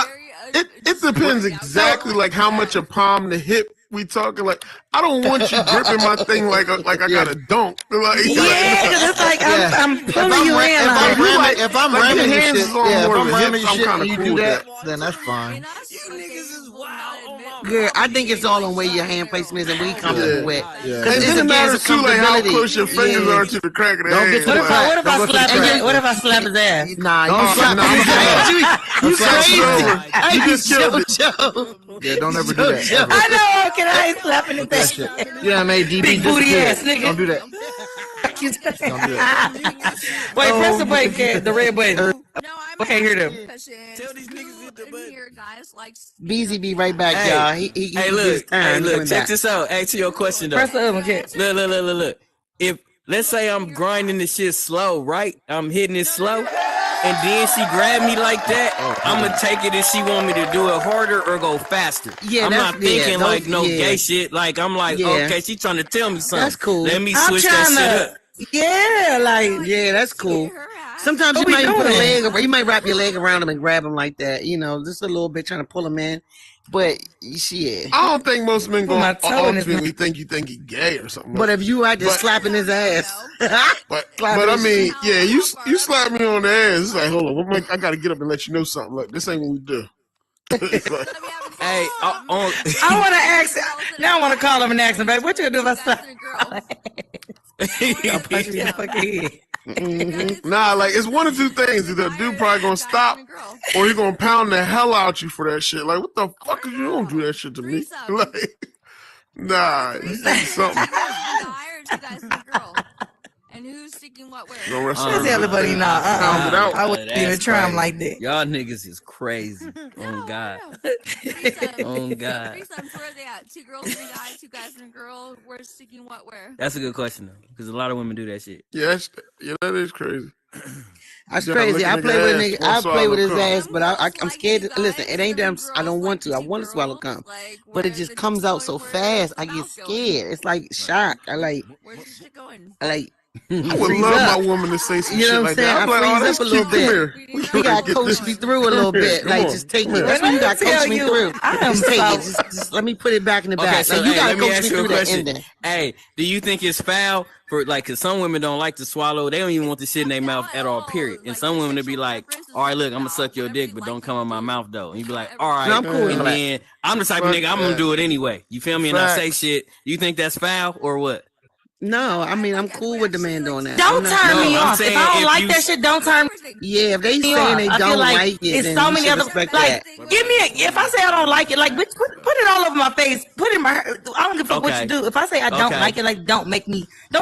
It depends exactly like how much a palm to hip we talking. Like I don't want you gripping my thing like I got a dunk. Like, because it's like I'm pulling you in. If I'm ramming your shit, if I'm ramming your shit and you do that, then that's fine. Yeah, I think it's all on where your hand placement is and where you comfortable with. And then it matters too, like how close your fingers are to the crack of the hand. What if I slap his ass? Nah, you slap his ass. You crazy. You just killed it. Yeah, don't ever do that. Ever. I know. Can I ain't slapping his ass? You know what I mean? DB big booty ass nigga. Don't do that. Don't do that. Wait, press the button, the red button. I can't hear them. Tell these niggas here, guys, like. Beezy be right back, y'all. He look, check this out. Hey, to your question though. Press the other one, kid. Look. If let's say I'm grinding the shit slow, right? I'm hitting it slow, and then she grabbed me like that. I'm gonna take it and she want me to do it harder or go faster. Yeah, I'm not thinking like no gay shit. Like I'm like, okay, she trying to tell me something. That's cool. Let me switch that shit up. Yeah, that's cool. Sometimes you might put a leg, or you might wrap your leg around him and grab him like that. You know, just a little bit, trying to pull him in. But shit, I don't think most men gonna ultimately think you think he gay or something. But if you out there slapping his ass, but I mean, yeah, you slap me on the ass. It's like, hold on, I gotta get up and let you know something. Like, this ain't what we do. Hey, I want to ask. Now I want to call him and ask him, babe, what you gonna do if I slap? I'll punch you in the fucking head. Nah, like it's one of two things. Either the dude probably gonna stop, or he gonna pound the hell out you for that shit. Like, what the fuck is you don't do that shit to me? Like, nah, you think something. And who's sticking what where? Just everybody I wouldn't even try him like that. Y'all niggas is crazy. Oh God. Oh God. Threesomes, where are they at? 2 girls and a guy, 2 guys and a girl. Where's sticking what where? That's a good question though, because a lot of women do that shit. Yeah, that is crazy. That's crazy. I play with nigga. I play with his ass, but I'm scared. Listen, it ain't that I don't want to. I want to swallow cum, but it just comes out so fast. I get scared. It's like shock. I like. I would love my woman to say some shit like that. I'm like, oh, that's a little bit. You gotta coach me through a little bit. Like, just take it. That's what you gotta coach me through. Just take it. Just let me put it back in the back. Okay, so you gotta let me coach ask me you a through that question. ending. Hey, do you think it's foul for like? Cause some women don't like to swallow. They don't even want the shit in their mouth at all. Period. And some women will be like, all right, look, I'm gonna suck your dick, but don't come in my mouth though. And you be like, all right. I'm cool. And then I'm the type of nigga I'm gonna do it anyway. You feel me? And I say shit. You think that's foul or what? No, I mean I'm cool with the man doing that. Don't turn me off. If I don't like that shit, don't turn me. Yeah, if they saying they don't like it, it's then so you many should other respect like. that. Give me if I say I don't like it, like put it all over my face. Put it in my. I don't give a fuck what you do. If I say I don't like it, like don't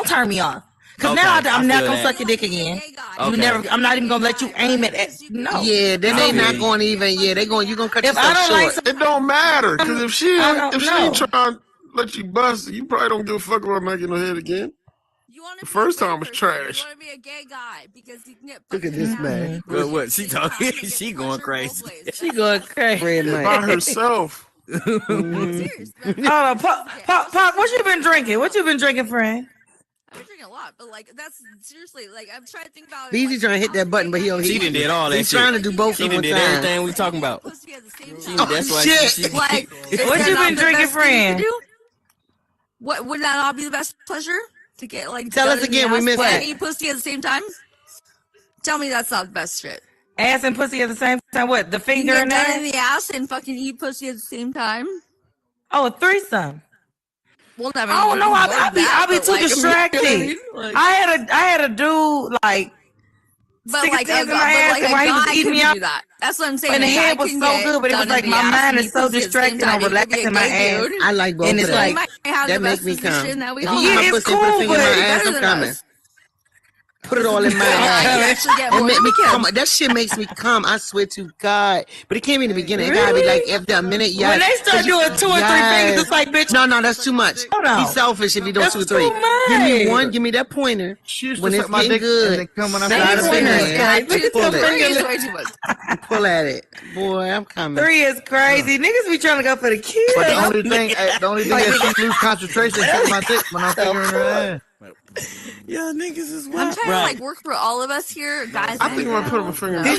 turn me off. Because now I'm not gonna suck your dick again. You never. I'm not even gonna let you aim it at. No. Yeah, then they not going to even. Yeah, they going. You gonna cut yourself short. It don't matter because if she ain't trying to let you bust, you probably don't give a fuck about knocking her head again. The first time was trash. You want to be a gay guy because you can get. Look at this man. Well, what she talking? She going crazy. She going crazy by herself. Hold on, Pop. What you been drinking? What you been drinking, friend? I've been drinking a lot, but like that's seriously like I'm trying to think about. Beezy trying to hit that button, but he did all that. He's trying to do both at one time. Did everything we talking about. That's why shit! Like, what you been drinking, friend? What would that not be the best pleasure to get? Like, tell us again. We missed that. Eat pussy at the same time. Tell me that's not the best shit. Ass and pussy at the same time. What? The finger and that in the ass and fucking eat pussy at the same time. Oh, a threesome. Well, never. Oh no, I'll be too distracted. I had a dude like. But like a guy could do that. That's what I'm saying. And the head was so good, but it was like my mind is so distracted on relaxing my ass. I like both. And it's like that makes me come. If you eat my pussy, put a finger in my ass, I'm coming. Put it all in my ass. It make me come. That shit makes me come. I swear to God. But it can't be in the beginning. It gotta be like after a minute. Yes. When they start doing 2 or 3 fingers, it's like, bitch. No, that's too much. He's selfish if you do 2 or 3. Give me one. Give me that pointer. When it's getting good. Pull at it, boy. I'm coming. 3 is crazy. Niggas be trying to go for the kids. But the only thing that she lose concentration is my dick when I'm fingering her ass. Yeah, niggas is wild. I'm trying to like work for all of us here, guys. I think I'm gonna put my finger in They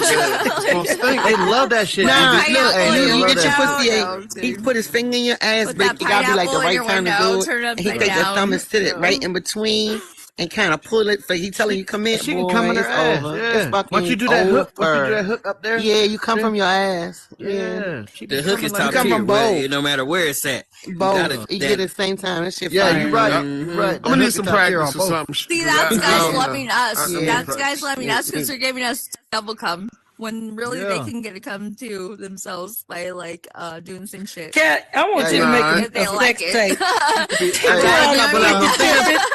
love that shit. Nah, you get your pussy. He put his finger in your ass, but it gotta be like the right time to do it. And he take his thumb and sit it right in between and kind of pull it. For he telling you come in. She can come in her ass. Yeah. Once you do that hook, up there. Yeah, you come from your ass. Yeah. The hook is top tier. No matter where it's at. Both. You get it at the same time. That shit. Yeah, you're right. Right. I'm gonna need some practice or something. See, that's guys loving us. That's guys loving us because they're giving us double cum. When really they can get a come to themselves by like doing the same shit. Cat, I want you to make a sex tape.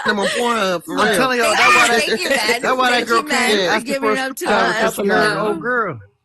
I'm telling y'all, that's why that girl came asking for a old girl.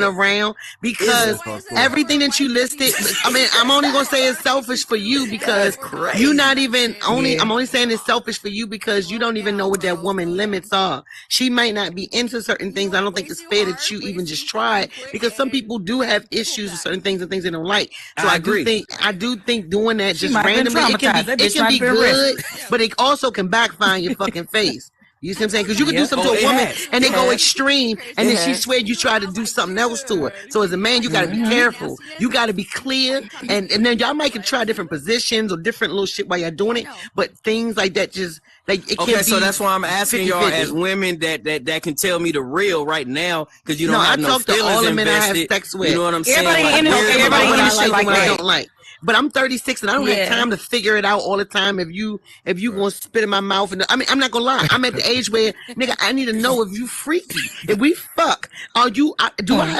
coming around because everything that you listed, I mean, I'm only gonna say it's selfish for you because crazy. You not even only. I'm only saying it's selfish for you because you don't even know what that woman limits are. She might not be into certain things. I don't think it's fair that you even just try it because some people do have issues with certain things and things they don't like. So I do think doing that just randomly it can be good, but it also can backfire in your fucking face. You see what I'm saying? Because you can do something to a woman and they go extreme, and then she swear you try to do something else to her. So as a man, you got to be careful. You got to be clear, and then y'all might can try different positions or different little shit while you're doing it. But things like that just like it can't be. So that's why I'm asking y'all as women that can tell me the real right now, because you don't have no feelings invested. All the men I have sex with. You know what I'm saying? Everybody in the shit like that. I don't like. But I'm 36 and I don't have time to figure it out all the time. If you gonna spit in my mouth, and I mean, I'm not gonna lie. I'm at the age where, nigga, I need to know if you freaky. If we fuck, I have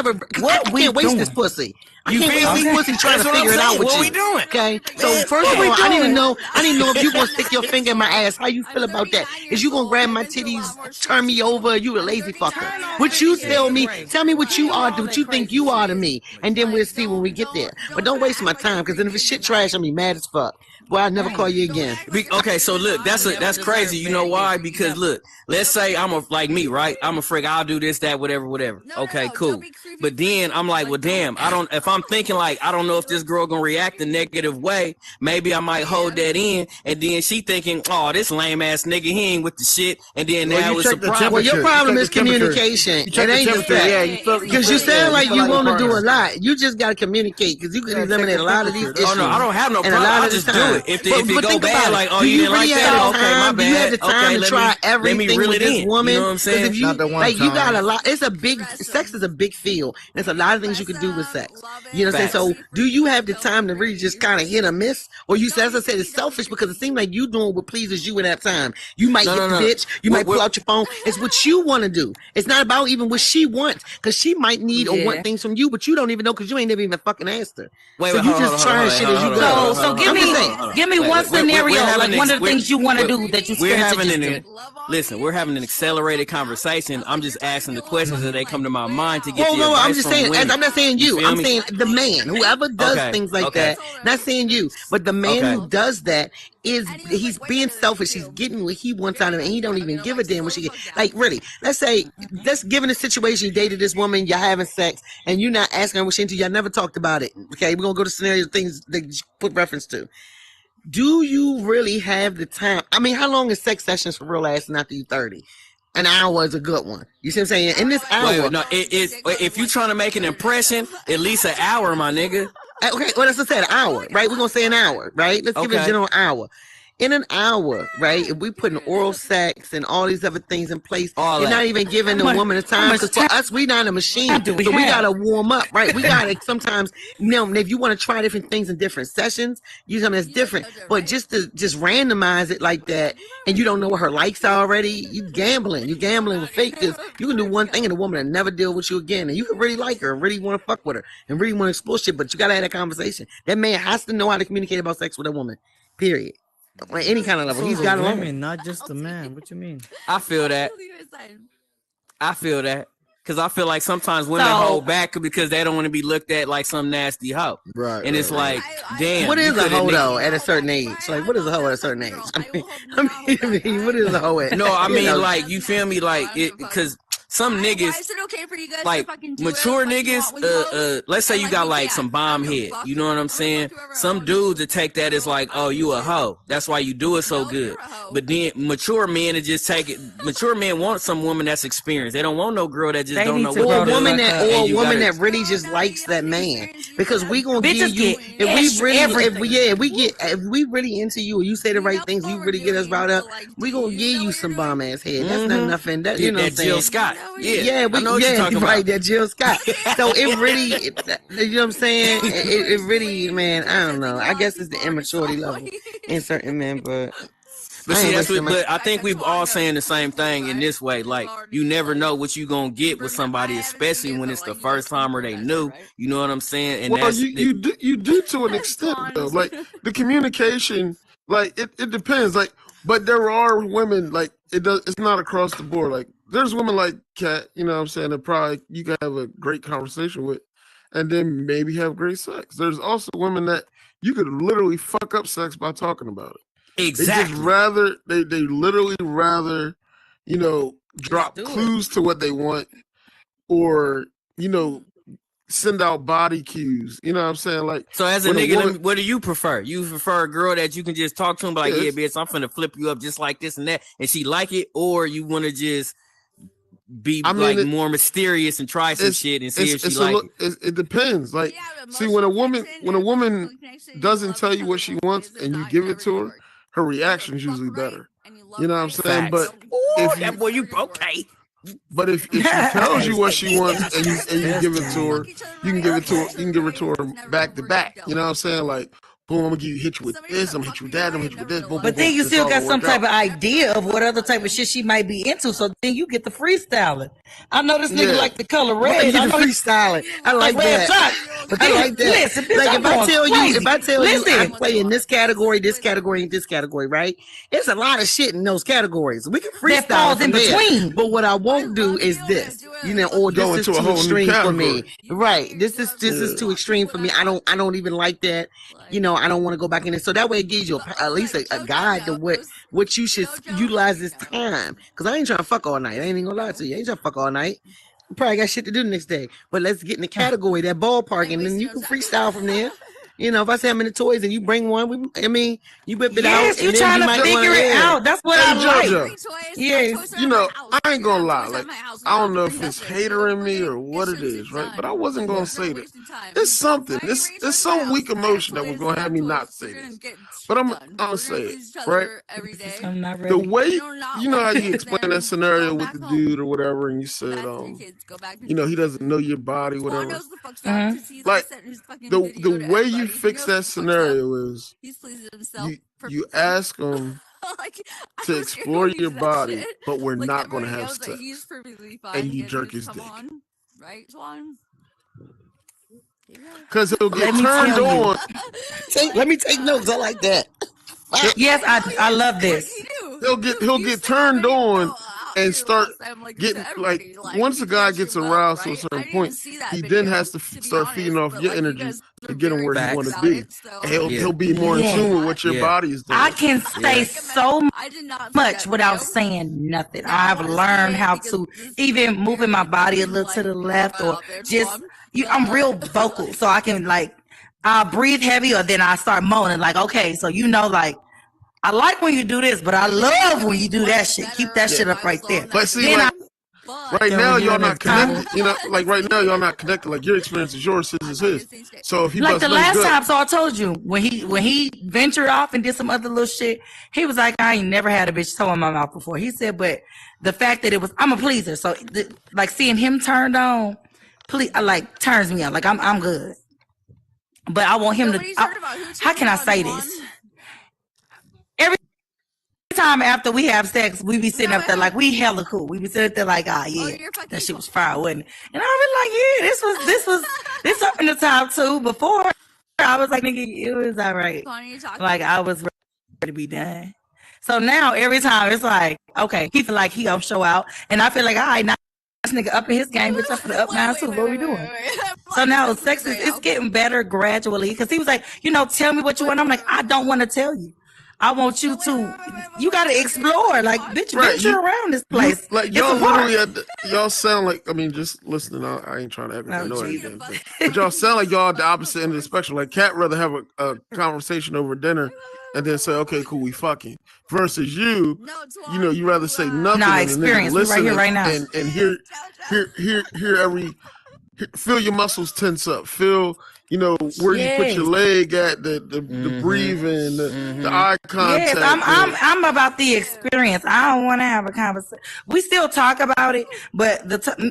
a? I can't waste this pussy. I can't waste this pussy trying to figure it out with you. What we doing? Okay. So first of all, I need to know if you gonna stick your finger in my ass. How you feel about that? Is you gonna grab my titties, turn me over? You a lazy fucker? What you tell me what you are, what you think you are to me, and then we'll see when we get there. But don't waste my time, because then if it's shit trash, I'll be mad as fuck. Boy, I'll never call you again. Okay, so look, that's crazy. You know why? Because look, let's say like me, right? I'm a freak. I'll do this, that, whatever. Okay, cool. But then I'm like, well, damn, if I'm thinking like, I don't know if this girl gonna react a negative way, maybe I might hold that in. And then she thinking, oh, this lame ass nigga, he ain't with the shit. And then now it's a problem. Well, your problem is communication. It ain't just that. Because you sound like you want to do a lot. You just gotta communicate, because you can eliminate a lot of these issues. Oh no, I don't have no problem. I just do it. If it go bad, like, oh, you didn't like that, okay, my bad. You have the time to try everything with this woman. You know what I'm saying? If you got a lot. Sex is a big field. There's a lot of things you can do with sex. You know what I'm saying? So do you have the time to really just kind of hit or miss? Or as I said, it's selfish because it seems like you doing what pleases you in that time. You might hit the bitch. You might pull out your phone. It's what you want to do. It's not about even what she wants, because she might need or want things from you, but you don't even know because you ain't never even fucking asked her. So you just trying shit as you go. So give me one scenario, like one of the things you want to do that you scared to do. Listen, we're having an accelerated conversation. I'm just asking the questions that they come to my mind to get the advice I'm just saying. women. I'm not saying you. I'm saying the man, whoever does things like that. Not saying you, but the man who does that he's being selfish. He's getting what he wants out of it, and he don't even give a damn what she get. Like, really, let's given a situation, you dated this woman, you're having sex, and you're not asking her what she into. Y'all never talked about it. Okay, we're gonna go to scenario things that you put reference to. Do you really have the time? I mean, how long is sex sessions for real lasting after you 30? An hour is a good one. You see what I'm saying? In this hour, if you're trying to make an impression, at least an hour, my nigga. Okay, well, let's say an hour, right? We're gonna say an hour, right? Let's give it a general hour. In an hour, right? If we put oral sex and all these other things in place, you're not even giving the woman the time. Because for us, we not a machine, so we gotta warm up, right? We gotta sometimes, if you want to try different things in different sessions, use something that's different. But just to randomize it like that, and you don't know what her likes are already, you gambling. You gambling with fake. Because you can do one thing and the woman will never deal with you again, and you can really like her, and really want to fuck with her, and really want to explore shit. But you gotta have that conversation. That man has to know how to communicate about sex with a woman. Period. Like any kind of level, he's got a woman, not just a man. What you mean? I feel that. Because I feel like sometimes women hold back because they don't want to be looked at like some nasty hoe. Right. And it's like, damn. What is a hoe though at a certain age? Like, what is a hoe at a certain age? I mean, what is a hoe at? No, I mean, like, you feel me? Like, it, because some niggas, like mature niggas, let's say you got like some bomb head, you know what I'm saying? Some dudes that take that as like, oh, you a hoe, that's why you do it so good. But then mature men that just take it, mature men want some woman that's experienced. They don't want no girl that just don't know what to do. Or a woman that really just likes that man, because we gonna give you if we really into you, or you say the right things, you really get us riled up, we gonna give you some bomb ass head. That's not nothing. That, you know what I'm saying? Jill Scott. Yeah, I know what you're talking about. That Jill Scott. So it really, you know what I'm saying? It really, man, I don't know. I guess it's the immaturity level in certain men, but see, but I think we've all saying the same thing in this way. Like, you never know what you gonna get with somebody, especially when it's the first time or they new. You know what I'm saying? And well, you do to an extent though. Like the communication, like it depends. Like, but there are women like it's not across the board. Like there's women like Kat, you know what I'm saying, that probably you can have a great conversation with and then maybe have great sex. There's also women that you could literally fuck up sex by talking about it. Exactly. They literally rather, drop clues to what they want, or send out body cues. You know what I'm saying? Like, so as a nigga, what do you prefer? You prefer a girl that you can just talk to and be like, yeah, bitch, I'm finna flip you up just like this and that, and she like it, or you want to just be more mysterious and try some shit and see if she like it? It depends. Like, see, when a woman doesn't tell you what she wants and you give it to her reaction is usually better. You know what I'm saying? Facts. But But if she tells you what she wants and you give it to her, you can give it to her back to back. You know what I'm saying? Like, boom, I'm gonna hit you with this, I'm gonna hit you with that, I'm gonna hit you with this. Boom, but then you still got some type of idea of what other type of shit she might be into. So then you get the freestyling. I know this nigga like the color red. I know freestyling. I like that. But I like that. Listen, bitch, like if I tell you I listen, play in this category, and this category, right? It's a lot of shit in those categories. We can freestyle that falls in between. But what I won't do is this, or this is too extreme for me. Right. This is too extreme for me. I don't even like that. I don't want to go back in it. So that way it gives you at least a guide to what you should utilize this time. Because I ain't trying to fuck all night. I ain't even gonna lie to you. I ain't trying to fuck all night. You probably got shit to do the next day. But let's get in the category, that ballpark, and then you can freestyle from there. If I say I'm in the toys and you bring one, you whip it out. Yes, you trying to figure it out. That's what I like. Yes. I ain't gonna lie. Like, I don't know if it's hater in me or what it is, right? But I wasn't gonna say that. It's something. It's some weak emotion that was gonna have me not say this. But I'm gonna say it, right? I'm not ready. The way you know how you explain that scenario with the dude or whatever, and you said, he doesn't know your body, whatever. Like, the way you fix that scenario is you ask him to explore your body, but we're not going to have sex, and you jerk his dick. Right, Swan? Because he'll get turned on. Let me take notes. I like that. Yes, I love this. He'll get turned on and start getting once a guy gets aroused to a certain point, he then has to start feeding off your energy to get him where you want to be. And he'll be more in tune with what your body is doing. I can say so much without saying nothing. I've learned how to even moving my body a little to the left or just I'm real vocal, so I can I'll breathe heavy or then I start moaning okay, so I like when you do this, but I love when you do that shit. Keep that shit up right there. But see, right now y'all not connected. Right now y'all not connected. Like, your experience is yours, his is his. So if he the last time, so I told you when he ventured off and did some other little shit, he was like, I ain't never had a bitch toe in my mouth before. He said, but the fact that I'm a pleaser, so seeing him turned on, turns me on. I'm good, but I want him to. How can I say this? Every time after we have sex, we be sitting up there we hella cool. We be sitting there that shit was fire, wasn't it? And I was this up in the top too. Before I was like, nigga, it was all right. I was ready to be done. So now every time it's okay, he feel like he gonna show out, and I feel like, all right, now this nigga up in his game, bitch, up for the up now too. What we doing? So now sex is getting better gradually because he was like, tell me what you want. I'm like, I don't want to tell you. I want you to. You got to explore, bitch. Venture around this place. Y'all literally, y'all sound like. I mean, just listening. I ain't trying to act like I know anything, but y'all sound like y'all at the opposite end of the spectrum. Like, Cat rather have a conversation over dinner, and then say, okay, cool, we fucking. Versus you rather say nothing. Nah, experience. We're right here, right now, and hear feel your muscles tense up. Feel. Where you put your leg at, the breathing, the eye contact. Yes, I'm about the experience. I don't want to have a conversation. We still talk about it, but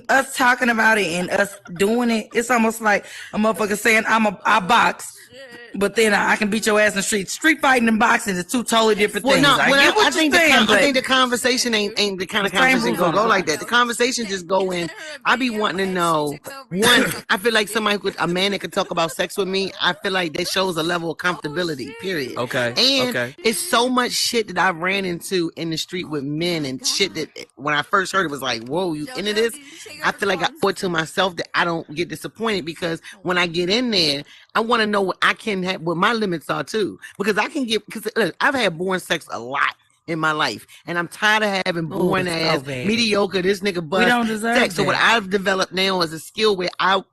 us talking about it and us doing it, it's almost like a motherfucker saying I box, but then I can beat your ass in the street. Street fighting and boxing is two totally different things. I think the conversation ain't the kind of conversation gonna go like that. The conversation just go in. I be wanting to know. One, I feel like a man that could talk about sex with me, I feel like that shows a level of comfortability, period. Okay. And it's so much shit that I ran into in the street with men and shit that when I first heard it was like, whoa, you into this? I feel like I owe it to myself that I don't get disappointed because when I get in there, I want to know what I can understand that what my limits are too, because I can get because look, I've had boring sex a lot in my life, and I'm tired of having boring ass, mediocre, this nigga bust. We don't deserve sex. So that. what I've developed now is a skill where I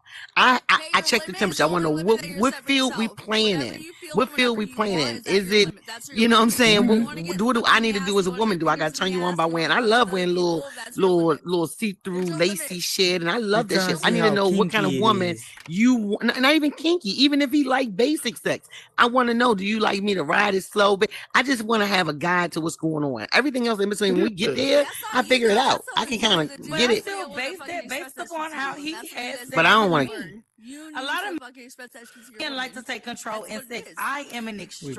check the temperature. I want to know what field we playing in. What field we playing in? Is it, you know what I'm saying? What do I need to do as a woman? Do I got to turn you on by wearing? I love wearing little see-through lacy shit, and I love that shit. I need to know what kind of woman you want. Not even kinky, even if he like basic sex. I want to know, do you like me to ride it slow? But I just want to have a guide to what's going on. Everything else in between, when we get there, I figure it out. I can kind of get it. Based upon how he has, But I don't want to. A lot of men like to take control in sex. I am an extreme.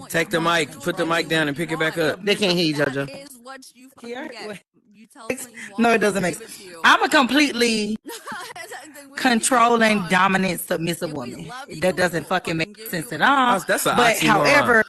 Take the mic, put the mic down, and pick it back up. They can't hear you, JoJo. No, it doesn't make sense. I'm a completely controlling, dominant, submissive woman. That doesn't fucking make sense at all. That's but however,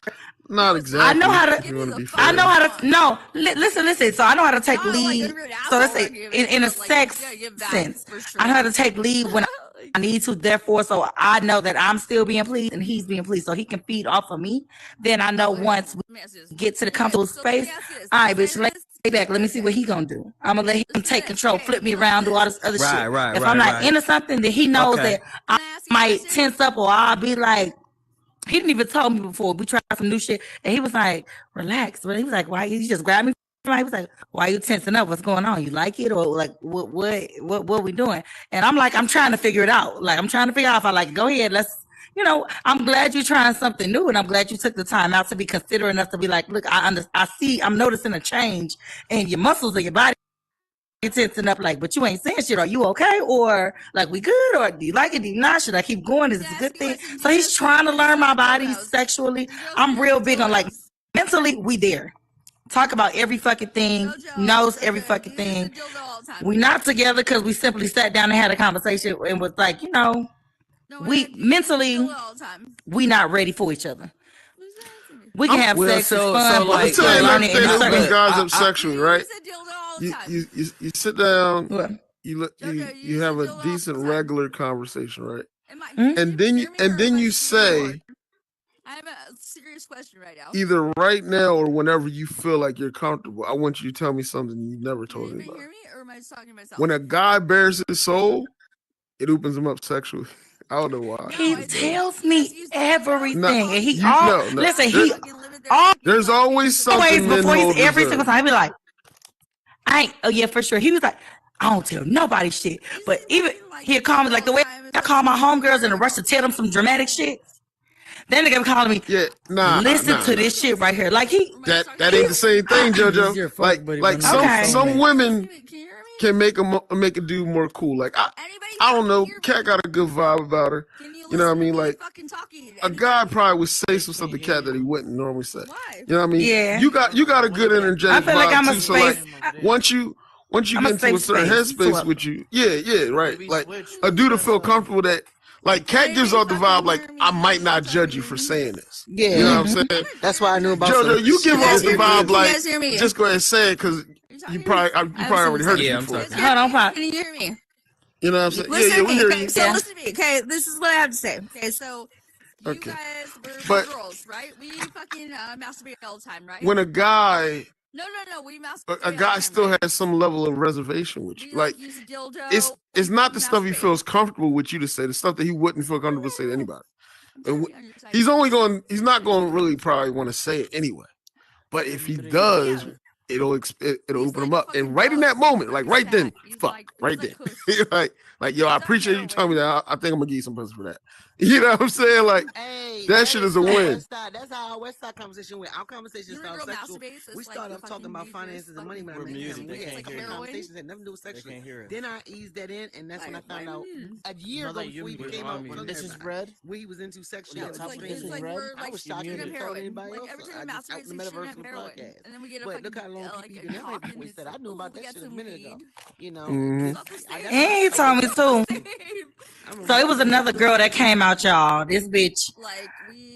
not exactly. I know how to. I know how to. No, listen. So I know how to take lead. So let's say in a sex sense, I know how to take lead when I need to. Therefore, so I know that I'm still being pleased and he's being pleased, so he can feed off of me. Then I know once we get to the comfortable space, all right, bitch, lay back. Let me see what he gonna do. I'm gonna let him take control, flip me around, do all this other shit. If I'm not into something, then he knows that I might tense up, or I'll be like. He didn't even tell me before. We tried some new shit, and he was like, "Relax." But he was like, "Why?" He just grabbed me. He was like, "Why are you tensing up? What's going on? You like it, or like what we doing?" And I'm like, "I'm trying to figure it out. Like, I'm trying to figure out if I like. Go ahead, let's." You know, I'm glad you're trying something new, and I'm glad you took the time out to be considerate enough to be like, "Look, I see. I'm noticing a change in your muscles of your body." You're tensing up, like, but you ain't saying shit. Are you okay? Or like, we good? Or do you like it? Do you not? Should I keep going? Is it a good thing? So he's trying to learn my body sexually. I'm real big on like mentally, we there. Talk about every fucking thing, knows every fucking thing. We not together because we simply sat down and had a conversation and was like, you know, we mentally, we not ready for each other. We can have sex, it's fun, but I'm still telling you, learning in a hook certain- these guys up sexually, right? You sit down, you have a decent regular conversation, right? And then you say, I have a serious question right now. either right now or whenever you feel like you're comfortable, I want you to tell me something you never told anybody. Hear me, or am I just talking to myself? When a guy bears his soul, it opens him up sexually. I don't know why. He tells me everything, No, and he no. listen. There's always something always before men he's hold every reserve. single time. He be like, "I ain't." Oh yeah, for sure. He was like, "I don't tell nobody shit." But even he'll call me like the way I call my homegirls in a rush to tell them some dramatic shit. Then they be calling me. Yeah, listen to this shit right here. Like that ain't the same thing, JoJo. Like some women can make a dude more cool. Like I don't know, Kat got a good vibe about her. You know what I mean? Like a guy probably would say some stuff to Kat that he wouldn't normally say. You know what I mean? Yeah. You got a good energetic I feel like vibe I'm a too. So space- like once you get I'm a into a safe certain space. headspace with you, yeah, right. Like a dude to feel comfortable that. Like Kat gives off the vibe like I might not judge you for saying this. Yeah, you know what I'm saying. That's why I knew about. JoJo, you give off the vibe like guys hear me? just go ahead and say it because you probably already heard it before. Hold on, Can you hear me? You know what I'm saying? Listen Yeah, to we me. hear Okay, you. so listen to me. Okay, this is what I have to say. Okay, so you Okay. guys were But- girls, right? We fucking masturbate all the time, right? When a guy, No, we masturbate. a guy still has some level of reservation with you. Like use a dildo. it's not the stuff he feels comfortable with you to say. The stuff that he wouldn't feel comfortable to say to anybody. And he's not going to really probably want to say it anyway. But if he does, it'll open him up. And right in that moment, like right then, right then, you're like, yo, I appreciate you telling me that. I think I'm gonna give you some pussy for that. You know what I'm saying? Like that shit is a win. That's how our West Side conversation went. Our conversation started sexual. We started off talking about finances and money when I met him. We had conversations that nothing to do with sexual. Then I eased that in, and that's when I found out a year ago before we became out. This is red. What he was into sexually. Yeah, top of this is red. I was shocked he told anybody else. Every time we Out masturbate, in the we shouldn't metaverse have of the heroin. podcast. And then we get a But fucking, look how long like people a get cock that. We said I knew about we that got shit a some minute weed. ago. You know. And he told me too. So it was another girl that came out, y'all. This bitch.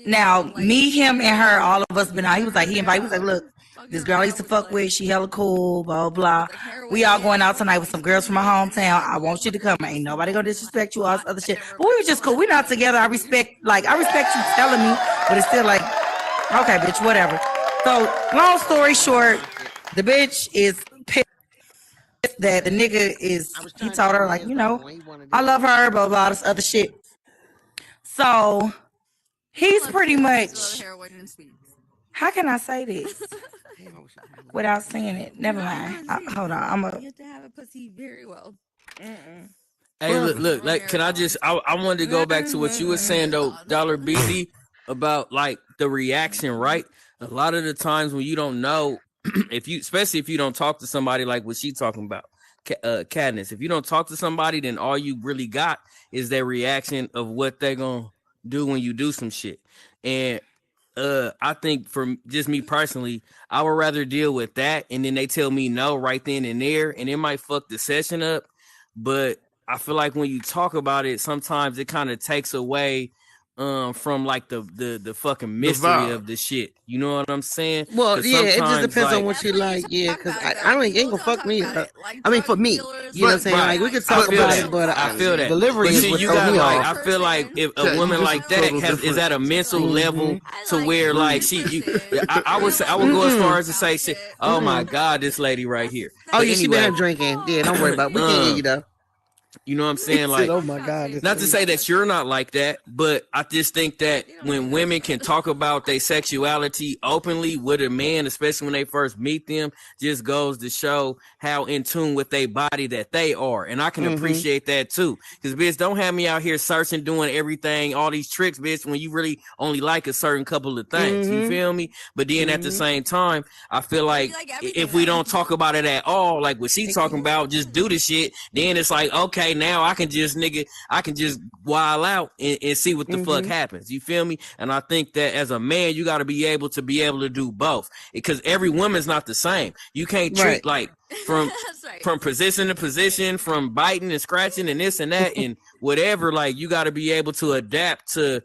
Now, me, him, and her, all of us been out. He was like, he was like, look, This girl I used to fuck with, she hella cool, blah, blah, blah. We all going out tonight with some girls from my hometown. I want you to come. Ain't nobody gonna disrespect you, all this other shit. But we were just cool. We're not together. I respect you telling me, but it's still like, okay, bitch, whatever. So, long story short, the bitch is pissed that the nigga he told her, like, I love her, blah, blah, this other shit. So, he's pretty much, how can I say this without saying it? Never mind. Hold on. You have to have a pussy very well. Hey, look, like, can I just, I wanted to go back to what you were saying, though, Dollar BZ, about, like, the reaction, right? A lot of the times when you don't know, especially if you don't talk to somebody like what she talking about, Cadness, if you don't talk to somebody, then all you really got is their reaction of what they're going to do when you do some shit. And I think for just me personally, I would rather deal with that and then they tell me no right then and there, and it might fuck the session up. But I feel like when you talk about it, sometimes it kind of takes away from like the fucking mystery of the shit. You know what I'm saying? Well, yeah, it just depends on what you like. Yeah, because I don't, it ain't gonna fuck me up. I mean, for me, you know what I'm saying? Like, we could talk about it, but I feel that delivery but is see, what you throw got me like, off. I feel like if a woman like that is at a mental level to where like I would go as far as to say shit. Oh my God, this lady right here. Oh But yeah, she been drinking. Yeah, don't worry about it. We can't hear you though. You know what I'm saying? Like, oh my God. Not to say that you're not like that, but I just think that when women can talk about their sexuality openly with a man, especially when they first meet them, just goes to show how in tune with their body that they are. And I can appreciate that too. Because, bitch, don't have me out here searching, doing everything, all these tricks, bitch, when you really only like a certain couple of things. You feel me? But then at the same time, I feel like if we don't talk about it at all, like what she talking about, just do the shit, then it's like, okay, now I can just wild out and see what the fuck happens. You feel me? And I think that as a man, you got to be able to do both, because every woman's not the same. You can't treat like from position to position, from biting and scratching and this and that and whatever. Like, you got to be able to adapt to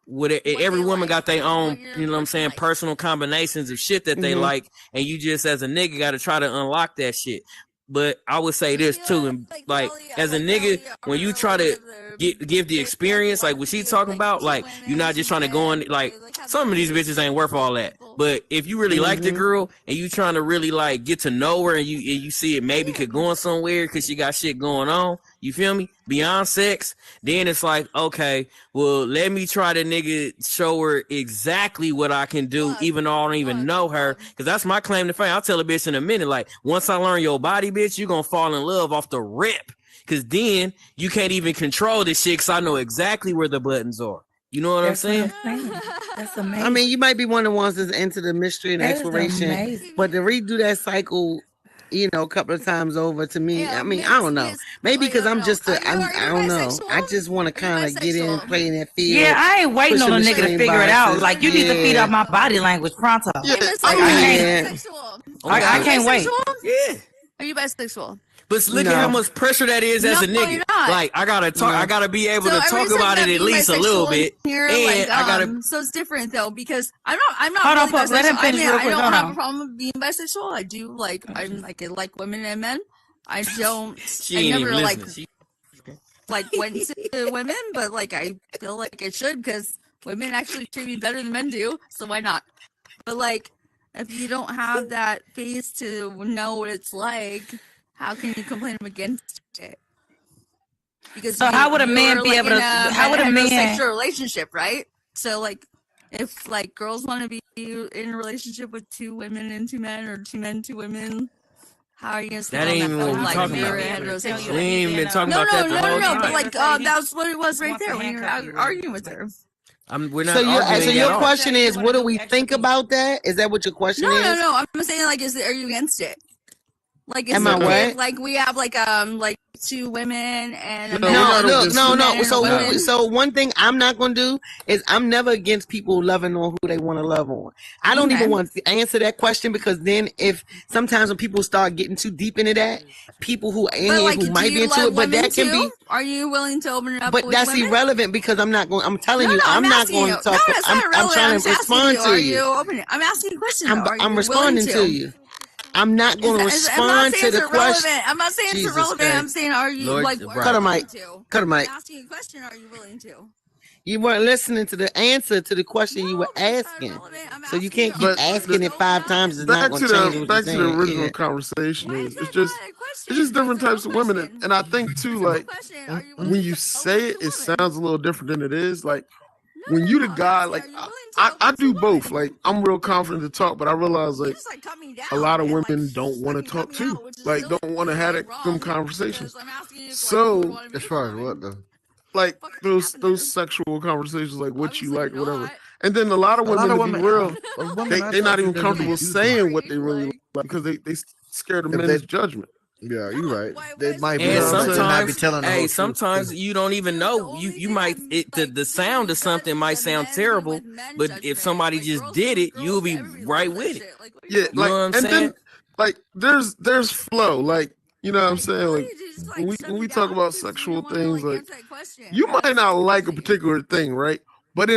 what every woman got their own, you know what I'm saying, personal combinations of shit that they like, and you just as a nigga got to try to unlock that shit. But I would say this too, and like as a nigga, when you try to give the experience, like what she talking about, like you're not just trying to go on. Like, some of these bitches ain't worth all that. But if you really like the girl and you trying to really like get to know her, and you see it maybe could go on somewhere because she got shit going on, you feel me, beyond sex, then it's like, okay, well, let me try to nigga show her exactly what I can do, even though I don't even know her, because that's my claim to fame. I'll tell a bitch in a minute, like, once I learn your body, bitch, you gonna fall in love off the rip, because then you can't even control this shit, because I know exactly where the buttons are. You know what I'm saying? That's amazing. I mean, you might be one of the ones that's into the mystery and exploration, but to redo that cycle, you know, a couple of times over, to me, I mean, I don't know. Maybe because I'm just I don't know. I just want to kind of get in, play in that field. Yeah, I ain't waiting on a nigga to figure it out. Like, you need to feed up my body language pronto. Yeah. I can't wait. Yeah. Are you bisexual? But look at how much pressure that is as a nigga. You're not. Like, I gotta talk. I gotta be able to talk about it at least a little bit. Here, and I gotta. So it's different though, because I'm not. Hold on, really let him bisexual. finish real quick. I don't Hold have on. a problem with being bisexual. I do like. I like women and men. I don't. She I ain't never even like listening. went to women, but like I feel like it should, because women actually treat me better than men do. So why not? But like, if you don't have that face to know what it's like, how can you complain against it? Because so how would a man be able to? How would a man? Sexual relationship, right? So like, if like girls want to be in a relationship with 2 women and 2 men, or 2 men 2 women, how are you gonna say That ain't even what we're talking about. We ain't even been talking about that the whole time. But like, that's what it was right there when you're arguing with her. We're not. So your question is, what do we think about that? Is that what your question is? No. I'm saying, like, are you against it? Like, Am I what? Like we have like 2 women and no. So one thing I'm not gonna do is I'm never against people loving on who they want to love on. I don't even want to answer that question because then if sometimes when people start getting too deep into that, people who who might be into it, but that can be. Are you willing to open it up? But that's irrelevant because I'm not going. I'm telling you, I'm not going to talk. I'm trying to respond to you. I'm asking you a question. I'm responding to you. I'm not going to respond to the question. I'm not saying it's irrelevant. I'm saying, are you cut a mic? Cut a mic. I'm asking you a question. Are you willing to? You weren't listening to the answer to the question you were asking, so you can't keep asking it 5 times. It's not going to change. Back to the original conversation. It's just different types of women, and I think too, like when you say it, it sounds a little different than it is. Like when you the guy, like I do both. Like I'm real confident to talk, but I realize like a lot of women don't want to talk too. Like don't want to have them conversations. So as far as what though? Like those sexual conversations, like what you like, whatever. And then a lot of women, to be real, they're not even comfortable saying what they really like because they scared of men's judgment. Yeah, you're right. They might be. And sometimes, be telling sometimes you don't even know. You might the sound of something might sound terrible, but if somebody just did it, you'll be right with it. Yeah, you know what I'm saying? Then, like there's flow, like you know what I'm saying. Like when we talk about sexual things, like you might not like a particular thing, right? But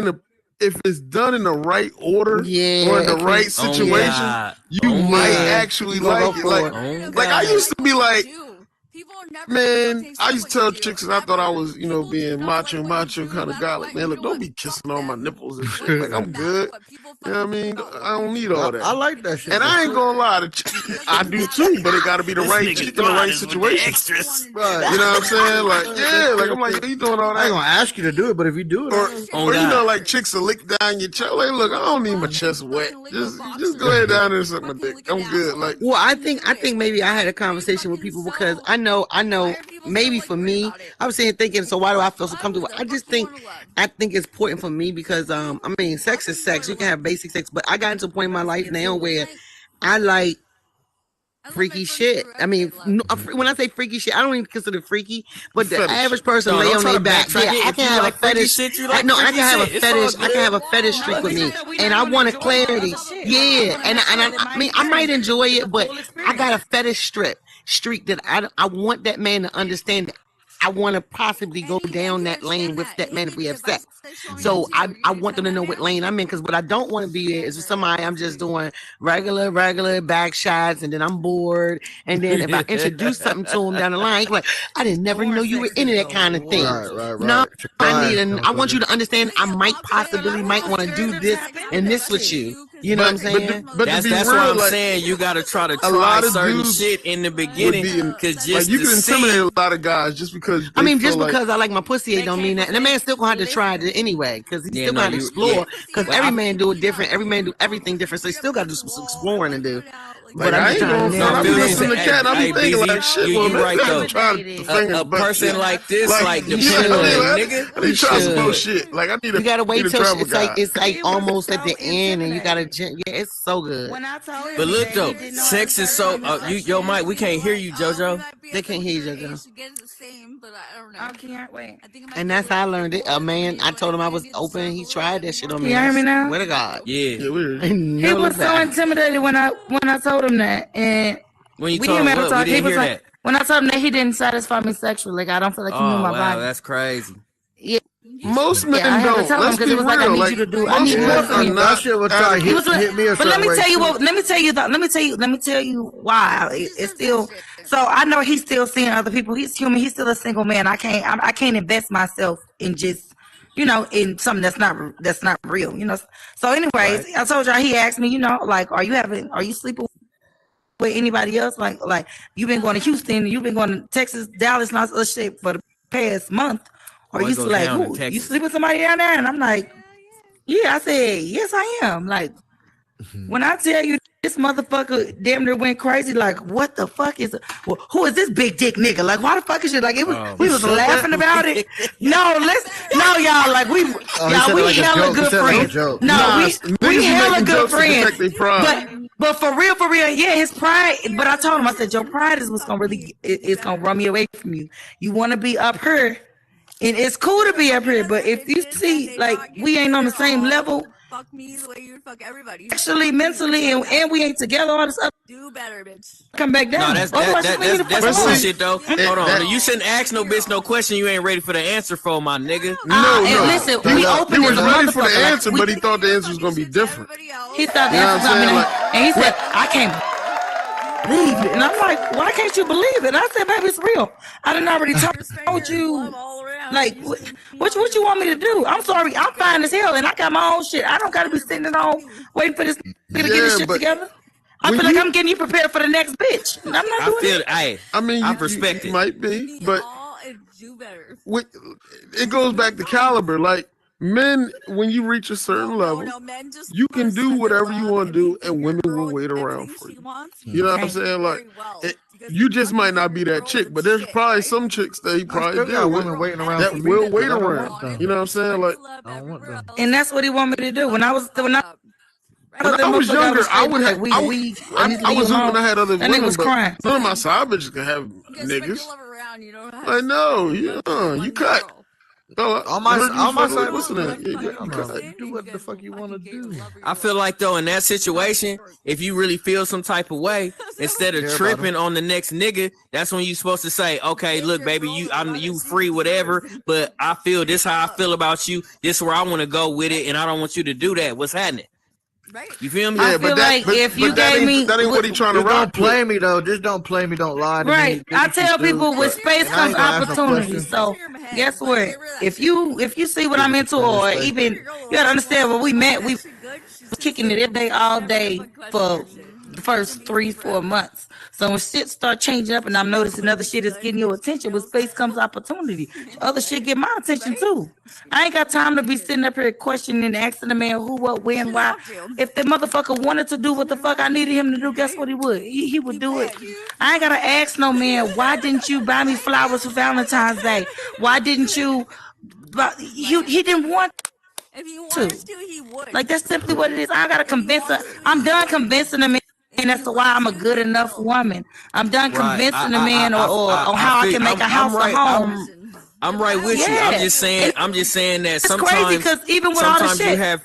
if it's done in the right order or in the right situation, you might actually like it. Like I used to be like, man, I used to tell chicks that I thought I was, being macho kind of guy. Like, man, look, don't be kissing on my nipples and shit. Like, I'm good. You know what I mean? I don't need all that. I like that shit. And I ain't gonna lie, I do too, but it gotta be the right chick in the right situation. Right. You know what I'm saying? Like, yeah, like I'm like, you doing all that? I ain't gonna ask you to do it, but if you do it, or like chicks will lick down your chest. Like, look, I don't need my chest wet. Just go ahead down there and suck my dick. I'm good. Like, well, I think maybe I had a conversation with people because I know. Maybe for me, I was sitting thinking, so why do I feel so comfortable? I think it's important for me because sex is sex. You can have basic sex, but I got into a point in my life now where I like freaky shit. I mean, when I say freaky shit, I don't even consider it freaky, but the average person lay on their back. Yeah, I can have a fetish. I can have a fetish. I can have a fetish streak with me, and I want a clarity. Yeah, and I mean, I might enjoy it, but I got a fetish streak that I want that man to understand that I want to possibly go down that lane with that man if we have sex. So I want them to know what lane I'm in, because what I don't want to be is with somebody I'm just doing regular back shots, and then I'm bored. And then if I introduce something to him down the line, he's like, I didn't never know you were into that kind of thing. Right. No, I want you to understand I might want to do this and this with you. You know what I'm saying? But that's real, why I'm saying you got to try to try certain shit in the beginning, because just you can intimidate a lot of guys just because. Because I like my pussy, it don't mean that. And the man still gonna have to try it anyway, because he still got to explore. Because every man do it different. Every man do everything different, so he still got to do some exploring to do. But I ain't gonna be listening to Cat. I be thinking like shit. You right though. A person like this, like depending on that nigga, I need to try some shit. Like I need to. You gotta wait till it's like almost at the end, and you gotta. Yeah, it's so good. But look though, sex is so. Yo, Mike, we can't hear you, JoJo. They can't hear you, JoJo. I can't wait. And that's how I learned it. A man, I told him I was open. He tried that shit on me. You hear me now? Swear to God. Yeah. He was so intimidated when I told him that, and when you told him what? We didn't hear that. When I told him that he didn't satisfy me sexually, like I don't feel like he knew my body. That's crazy. Yeah. Most men don't. Let's be real. Like, I need you to do. I need more from you. That shit would try to hit me. But let me tell you what. Let me tell you why. It's still. So I know he's still seeing other people. He's human. He's still a single man. I can't invest myself in just, in something that's not real. So anyways, I told y'all, he asked me, like, are you sleeping with anybody else? Like you've been going to Houston, you've been going to Texas, Dallas, and all this other shit for the past month. Or you like, who? You sleep with somebody down there? And I'm like, yeah. I said, yes, I am. Like, when I tell you this motherfucker damn near went crazy, like, what the fuck is? Who is this big dick nigga? Like, why the fuck is it? Like, it was we was laughing about it. No, y'all. Like, we hella good friends. No, we hella good friends. But for real, yeah, his pride. But I told him, I said, your pride is what's gonna really, it's gonna run me away from you. You want to be up here, and it's cool to be up here. But if you see, like, we ain't on the same level. Fuck me the way you fuck everybody. Actually, mentally, and we ain't together. All this stuff. Do better, bitch. Come back down. No, that's bullshit though. Hold on, you shouldn't ask no bitch no question you ain't ready for the answer for, my nigga. No. Listen, we opened He was ready for the like, answer, but he thought the answer was gonna be different. He thought the answer was gonna be different, and he said, "I can't believe it," and I'm like, "Why can't you believe it?" I said, "Baby, it's real. I done already told you." Like, what you want me to do? I'm sorry, I'm fine as hell, and I got my own shit. I don't gotta be sitting at home waiting for this nigga to get his shit together. I feel like I'm getting you prepared for the next bitch. I'm not doing it. I mean, I respect it. Might be, but it goes back to caliber. Like men, when you reach a certain level, you can do whatever you want to do, and women will wait around for you. You know what I'm saying? Like, you just might not be that chick, but there's probably some chicks that he probably deal with waiting around that for me will wait around. You know what I'm saying? Like, and that's what he want me to do. When I was When I was younger, I would have. I was when I had other women, was crying. None of my side bitches can have niggas. I know, you cut. On my side, listen to do what the fuck you want to do. I feel like though in that situation, if you really feel some type of way, instead of tripping on the next nigga, that's when you supposed to say, okay, look, baby, you free, whatever, but I feel this how I feel about you. This is where I want to go with it, and I don't want you to do that. What's happening? You feel me? I feel like if you gave me, that ain't what he trying to rock. Don't play me though. Just don't play me. Don't lie to me. Right. I tell people with space comes opportunity. So guess what? If you see what I'm into, or even you gotta understand when we met, we was kicking it every day, all day for the first 3-4 months. So when shit start changing up and I'm noticing other shit is getting your attention, with space comes opportunity. Other shit get my attention too. I ain't got time to be sitting up here questioning and asking the man who, what, when, why. If the motherfucker wanted to do what the fuck I needed him to do, guess what he would? He would do it. I ain't gotta ask no man, why didn't you buy me flowers for Valentine's Day? Why didn't you? He didn't want if he wanted to, he would. Like, that's simply what it is. I gotta convince her. I'm done convincing the man. And that's why I'm a good enough woman. I'm done convincing the man on how I can make a house a home. I'm right with you. I'm just saying that it's sometimes, crazy because even with all the shit,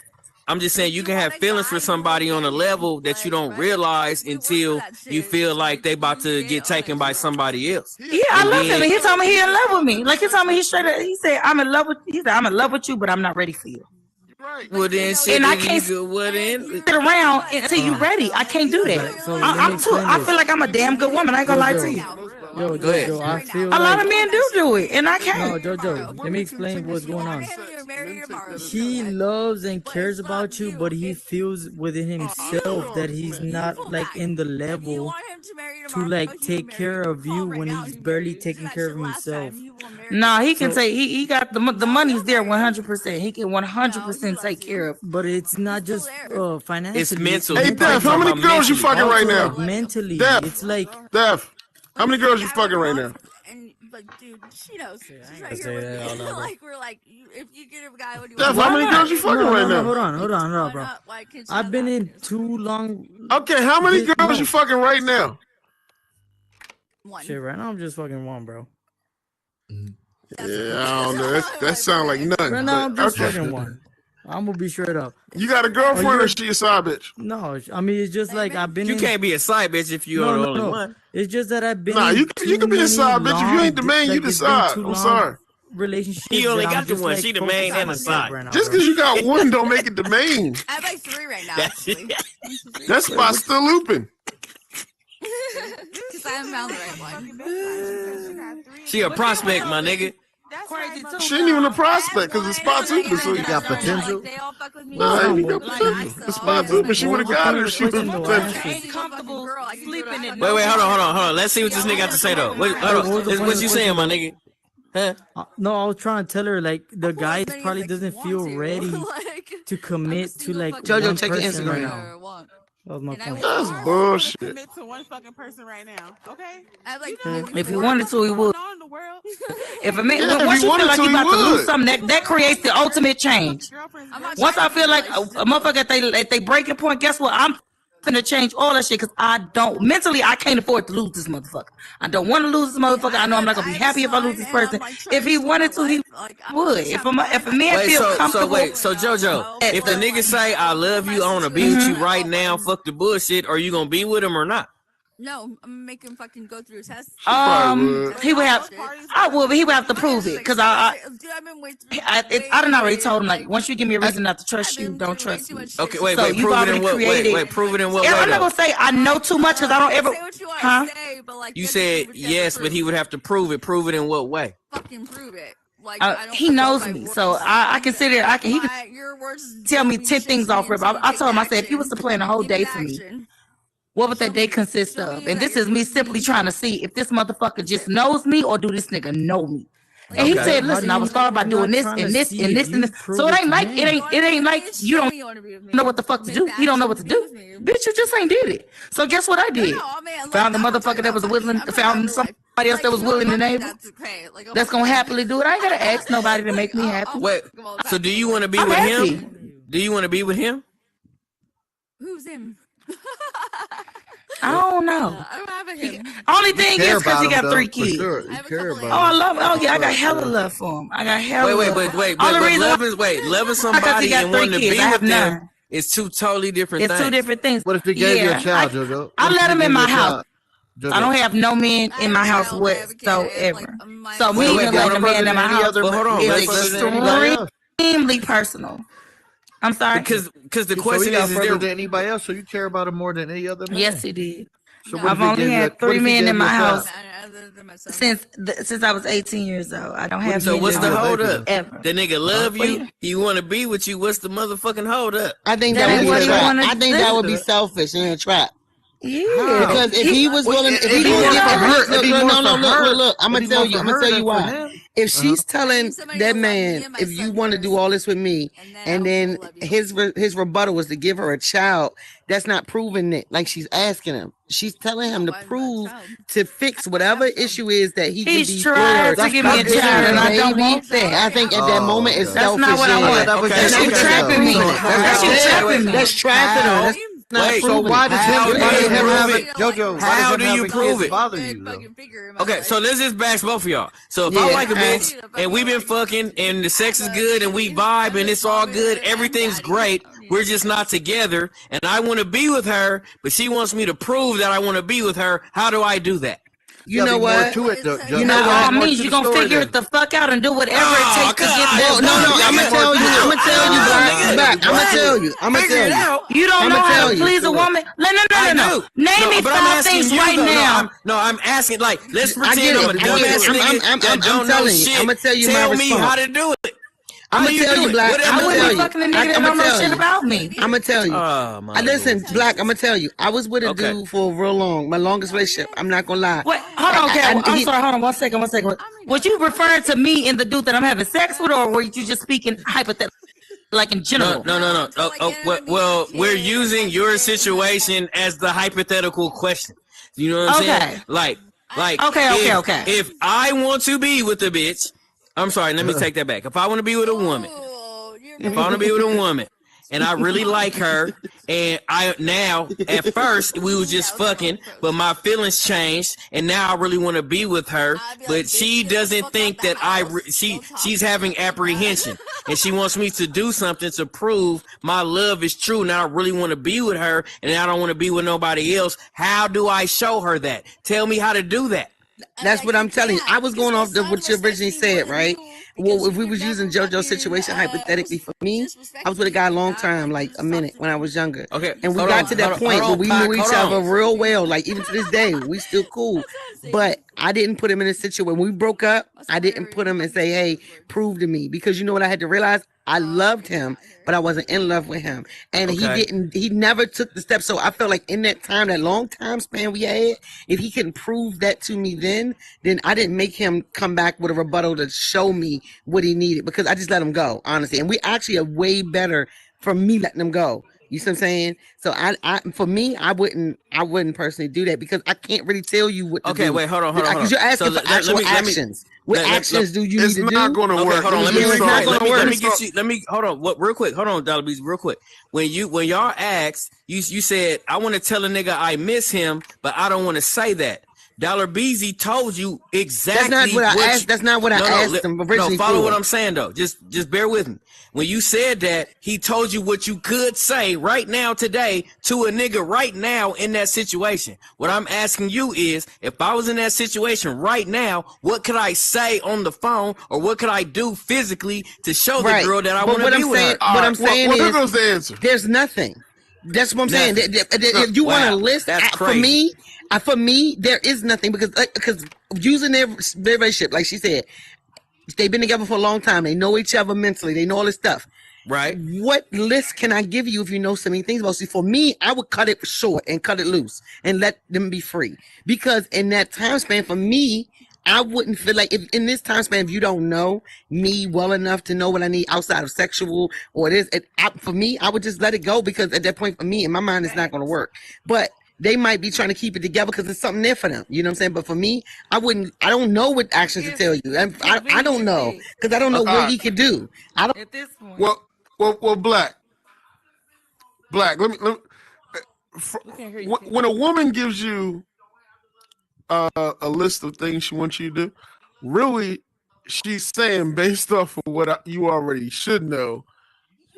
I'm just saying you can have feelings for somebody on a level that you don't realize until you feel like they about to get taken by somebody else. Yeah, I love him, and he told me he in love with me. Like, he told me he said I'm in love with you, but I'm not ready for you. Well then, shit, and I can't sit around until you ready. I can't do that. So I feel like I'm a damn good woman. I ain't gonna lie to you. Yo, Jojo, I feel a lot of men do it, and I can't. No, Jojo, let me explain what's going on. He loves and cares about you, but he feels within himself that he's not like in the level to like take care of you when he's barely taking care of himself. Nah, he can say he got the money's there 100%. He can 100% take care of. But it's not just financially. It's mental. Hey, Def, how many girls you fucking right now? Mentally, Def, it's like Def. How many girls you fucking right now? And like, dude, she knows. She's right here with me. Like, we're like, if you get a guy, what do you Def, how many girls you fucking right now? Hold on, bro. I've been in too long. Okay, how many girls you fucking right now? One. Shit, right now I'm just fucking one, bro. Yeah, I don't know. That sounds like nothing. Right now I'm just fucking one. I'm gonna be straight up. You got a girlfriend or she a side bitch? No, I mean it's just like I've been. You can't be a side bitch if you're the only one. It's just that I've been. Nah, you can be a side bitch if you ain't the man. You the side. I'm sorry. Relationship. He only got the one. She the main and the side. Right now, just because you got one don't make it the main. I have like 3 right now. That spot's still looping. Because I haven't found the right one. She a prospect, my nigga. She ain't even a prospect because the spot's open, so you got potential. Nah, you got potential. The spot's open. She would have got her. She would have Wait, hold on. Let's see what this nigga got to say though. Hold on. What you saying, my nigga? Huh? No, I was trying to tell her like the guy probably doesn't feel ready to commit to like Jojo, check your Instagram right now. That was my point. That's bullshit. Commit to one fucking person right now, okay? If he wanted to, he would. If a man, Yeah, once if he you feel wanted like to, you he about to lose would. something, that creates the ultimate change. Once I feel like a motherfucker at they breaking point, guess what? finna change all that shit because I can't afford to lose this motherfucker. I don't want to lose this motherfucker. I know I'm not gonna be happy if I lose this person. If he wanted to, he would. If a man feels comfortable. So JoJo, if the nigga say I love you, I want to be with you right now, fuck the bullshit, are you gonna be with him or not? No, I'm gonna make him fucking go through his test. He would have. I would, but he would have to prove it because I done already told him like once you give me a reason not to trust you, don't trust me. Okay, wait, prove it in what way? Wait, prove it in what way? I'm not gonna say I know too much because I don't ever. Huh? You said yes, but he would have to prove it. Prove it in what way? Fucking prove it. Like he knows me, so I can sit there. He can tell me 10 things off rip. I told him, I said, if you was to plan a whole day for me, what would that day consist of? And this is me simply trying to see if this motherfucker just knows me or do this nigga know me. And he said, listen, I was thought about doing this and this and this and this. So it ain't like you don't know what the fuck to do. He don't know what to do. Bitch, you just ain't did it. So guess what I did? Found the motherfucker that was willing, found somebody else that was willing and able. That's gonna happily do it. I ain't gotta ask nobody to make me happy. Wait, so do you want to be with him? Do you want to be with him? Who's him? I don't know. I don't have a him. Only thing is because he got 3 kids. Sure. You care about I love him. Oh yeah, I got hella love for him. I got hella Wait, love. loving somebody and wanting to be with them is 2 totally different things. It's 2 different things. What if he gave you a child, JoJo? I let him in my house. I don't have no men in my house whatsoever. So me even letting a man in my house is extremely personal. I'm sorry. Because the question is further than anybody else, so you care about him more than any other man? Yes, he did. So I've only had 3 men in my house since I was 18 years old. I don't have. So what's the hold up? Ever. The nigga love you. He want to be with you. What's the motherfucking hold up? I think that would be trap. I think that would be selfish and a trap. Yeah, because if he was willing, if he was look, I'm gonna tell you why. If she's telling that man, if you want to do all this with me, and then his rebuttal was to give her a child, that's not proving it. Like she's asking him, she's telling him to prove to fix whatever issue is that he can be. He's trying to give me a child, and I don't want that. I think at that moment it's selfish. That's not what I want. That's you trapping me. That's you trapping me. That's trapping her. Wait, so why does him have it? JoJo, how do you prove it? Bother you, though? Okay, so let's just bash both of y'all. So if I like a bitch and we've been fucking and the sex is good and we vibe and it's all good, everything's great, we're just not together, and I want to be with her, but she wants me to prove that I want to be with her, how do I do that? You know what? To it, you know what? Means you're gonna figure it the fuck out and do whatever it takes to get there. No, I'm gonna tell you. I'm gonna tell you, Black. I'm gonna tell you. You don't know how to please a woman? No. Name me 5 things right now. No, I'm asking. Like, let's pretend I'm a dumbass nigga that don't know shit. I'm gonna tell you my response. Tell me how to do it. I'm gonna tell you, Black. I wouldn't be fucking a nigga that don't know shit about me. I'm gonna tell you. Listen, Black. I'm gonna tell you. I was with a dude for real long. My longest relationship. I'm not gonna lie. Wait, hold on, okay. I'm sorry. Hold on, one second. Was you referring to me and the dude that I'm having sex with, or were you just speaking hypothetically, like in general? No. Well, we're using your situation as the hypothetical question. You know what I'm saying? Like. Okay. If I want to be with a bitch. I'm sorry, let me take that back. If I want to be with a woman, and I really like her, and at first we were just fucking, but my feelings changed, and now I really want to be with her, but she doesn't think that she's having apprehension, and she wants me to do something to prove my love is true. Now I really want to be with her, and I don't want to be with nobody else. How do I show her that? Tell me how to do that. That's what I'm telling you. I was going off what you originally said, right? Well, if we was using JoJo's situation hypothetically for me, I was with a guy a long time, like a minute when I was younger. Okay. And we got to that point where we knew each other real well. Like even to this day, we still cool. But I didn't put him in a situation when we broke up. I didn't put him and say, hey, prove to me. Because you know what I had to realize? I loved him, but I wasn't in love with him. And he never took the step. So I felt like in that time, that long time span we had, if he couldn't prove that to me then I didn't make him come back with a rebuttal to show me what he needed, because I just let him go, honestly. And we actually are way better for me letting him go. You see what I'm saying? So for me, I wouldn't personally do that because I can't really tell you what to do. Okay, wait, hold on. Because you're asking for actual actions. What actions do you need to do? It's not going to work. Hold on, Let me get you. Let me hold on. What? Real quick. Hold on, Dollar Bees, real quick. When y'all asked, you said I want to tell a nigga I miss him, but I don't want to say that. Dollar Beezy told you exactly. That's not what I asked. That's not what I asked him originally. No, follow what I'm saying though. Just bear with me. When you said that, he told you what you could say right now today to a nigga right now in that situation. What I'm asking you is, if I was in that situation right now, what could I say on the phone or what could I do physically to show the girl that I want to be with her? What I'm saying there goes the answer. There's nothing. That's what I'm saying. If you want to list, for me, there is nothing because using their relationship, like she said, they've been together for a long time. They know each other mentally. They know all this stuff. Right. What list can I give you if you know so many things about? See, for me, I would cut it short and cut it loose and let them be free. Because in that time span, for me, I wouldn't feel like if in this time span, if you don't know me well enough to know what I need outside of sexual or for me, I would just let it go because at that point, for me, in my mind, it's not going to work. But they might be trying to keep it together because it's something there for them. You know what I'm saying? But for me, I don't know what actions to tell you. I don't know because I don't know what he could do. I don't. At this point. Well, Black. Let me when a woman gives you a list of things she wants you to do, really, she's saying based off of what you already should know,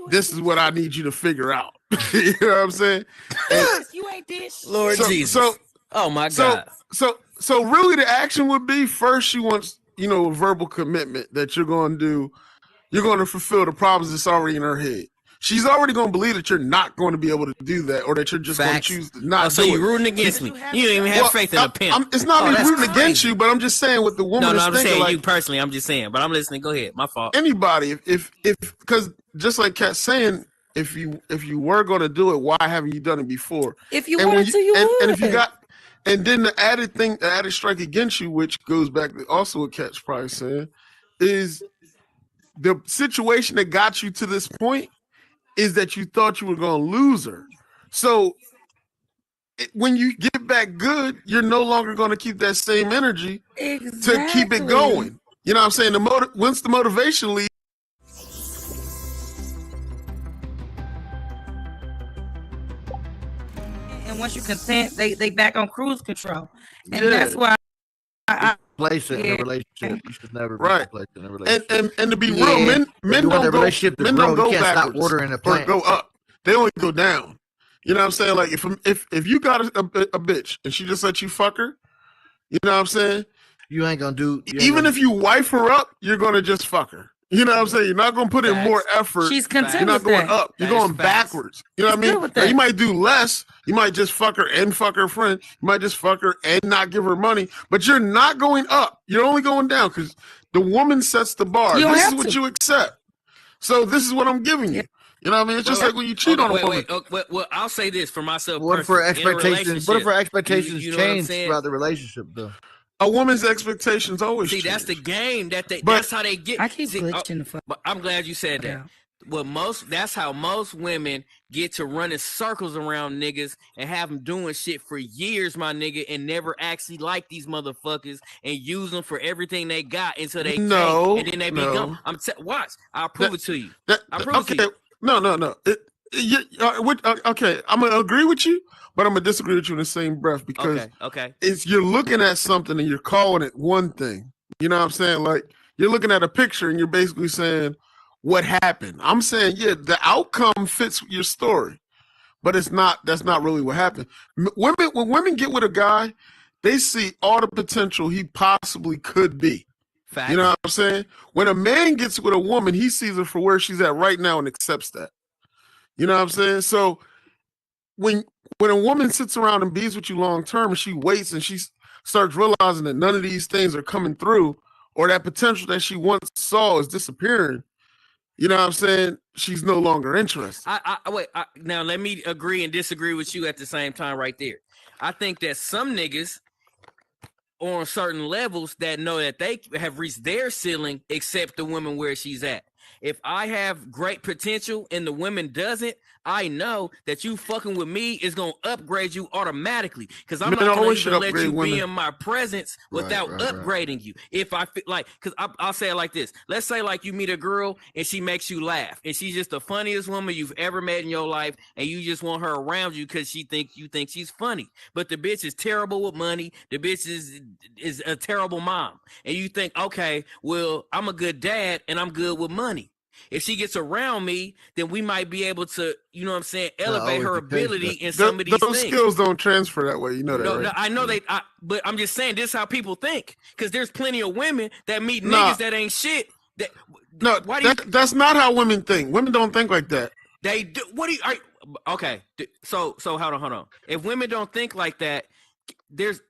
this is what I need you to figure out. You know what I'm saying? You ain't this. Lord Jesus. Oh my God. So really the action would be first she wants, a verbal commitment that you're going to fulfill the problems that's already in her head. She's already going to believe that you're not going to be able to do that or that you're just going to choose to not do it. So you're rooting against me. You don't even have faith in a pimp. It's not me rooting against you, but I'm just saying what the woman is I'm thinking. saying like, you personally. I'm just saying, but I'm listening. Go ahead. My fault. Anybody, if because just like Kat's saying, if you were going to do it, why haven't you done it before? If you wanted to, you would. And if you got, and then the added strike against you, which goes back to also what Kat's probably saying, is the situation that got you to this point is that you thought you were going to lose her. So when you get back good, you're no longer going to keep that same energy to keep it going. You know what I'm saying? Once the motivation leaves. And once you consent, they back on cruise control. And that's why I place it in a relationship. You should never place it in a relationship. And to be real, men don't go. Men don't go backwards. Ordering a or go up. They only go down. You know what I'm saying? Like if you got a bitch and she just let you fuck her, you know what I'm saying? You ain't gonna do. Even if you wife her up, you're gonna just fuck her. You know what I'm saying? You're not gonna put in more effort. She's content. You're not going up. You're going backwards. You know what I mean? Now, you might do less. You might just fuck her and fuck her friend. You might just fuck her and not give her money. But you're not going up. You're only going down because the woman sets the bar. This is what you accept. So this is what I'm giving you. You know what I mean? It's just like when you cheat on a woman. Well, I'll say this for myself. What if her expectations? What if her expectations change throughout the relationship, though? A woman's expectations always change. That's the game that's how they get. I keep glitching the fuck. But I'm glad you said that. Well, that's how most women get to running circles around niggas and have them doing shit for years, my nigga, and never actually like these motherfuckers and use them for everything they got until they can't, and then they be gone. Watch, I'll prove it to you. I'll prove it to you. No. Okay, I'm gonna agree with you, but I'm gonna disagree with you in the same breath because you're looking at something and you're calling it one thing. You know what I'm saying? Like you're looking at a picture and you're basically saying what happened. I'm saying, the outcome fits your story, but it's not. That's not really what happened. When women get with a guy, they see all the potential he possibly could be. Fact. You know what I'm saying? When a man gets with a woman, he sees her for where she's at right now and accepts that. You know what I'm saying? So when a woman sits around and bees with you long term and she waits and she starts realizing that none of these things are coming through or that potential that she once saw is disappearing, you know what I'm saying? She's no longer interested. Now let me agree and disagree with you at the same time right there. I think that some niggas on certain levels that know that they have reached their ceiling accept the woman where she's at. If I have great potential and the woman doesn't, I know that you fucking with me is gonna upgrade you automatically because I'm Man, not gonna always even let upgrade you be women. in my presence without upgrading you. If I feel like, because I'll say it like this: let's say like you meet a girl and she makes you laugh, and she's just the funniest woman you've ever met in your life, and you just want her around you because you think she's funny, but the bitch is terrible with money. The bitch is a terrible mom, and you think, okay, well, I'm a good dad and I'm good with money. If she gets around me, then we might be able to, you know what I'm saying, elevate her ability in some of these those things. skills don't transfer that way. You know that, No, right? no, I know but I'm just saying this is how people think. Because there's plenty of women that meet niggas that ain't shit. That's not how women think. Women don't think like that. They do. Okay. So hold on. If women don't think like that,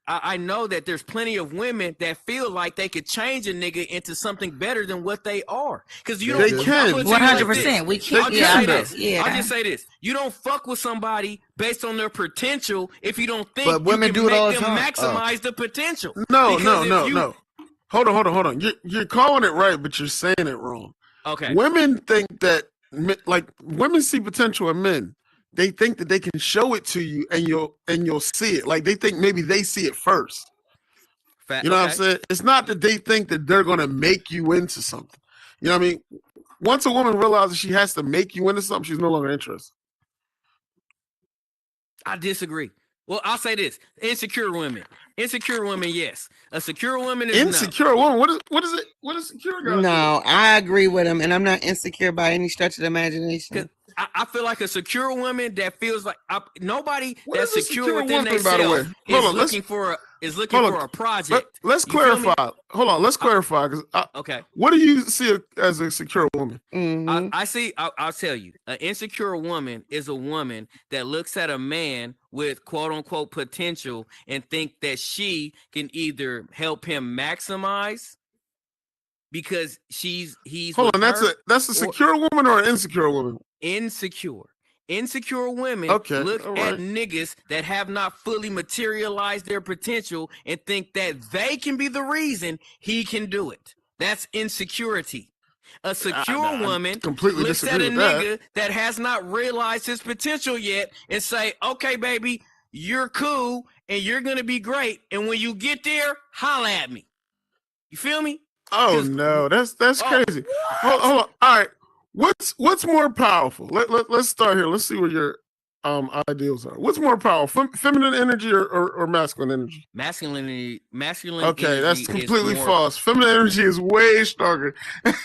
I know that there's plenty of women that feel like they could change a nigga into something better than what they are. Because they can 100%. We can't. I'll just say this: you don't fuck with somebody based on their potential if you don't think But women you can do it all make the them time. maximize the potential. No. Hold on. You're calling it right, but you're saying it wrong. Okay. Women think that, like, women see potential in men. They think that they can show it to you and you'll see it. Like they think maybe they see it first. You know what I'm saying? It's not that they think that they're gonna make you into something. You know what I mean? Once a woman realizes she has to make you into something, she's no longer interested. I disagree. Well, I'll say this: insecure women, yes. A secure woman is insecure woman. What is it? What is secure? No, I agree with him, and I'm not insecure by any stretch of the imagination. I feel like a secure woman that feels like nobody that's secure woman, within by the way? themselves is looking for a project. Let's clarify. Hold on, let's clarify. Okay. What do you see as a secure woman? I see. I'll tell you. An insecure woman is a woman that looks at a man with quote unquote potential and think that she can either help him maximize because he's. Hold on, that's a secure woman or an insecure woman? Insecure women look at niggas that have not fully materialized their potential and think that they can be the reason he can do it. That's insecurity. A secure woman completely looks at a disagree with nigga that has not realized his potential yet and say, okay, baby, you're cool and you're going to be great. And when you get there, holla at me. You feel me? Oh, no, that's crazy. Hold on. All right. What's more powerful? Let's start here. Let's see what your ideals are. What's more powerful, feminine energy or masculine energy? Masculine. Okay, that's completely false. Feminine energy is way stronger.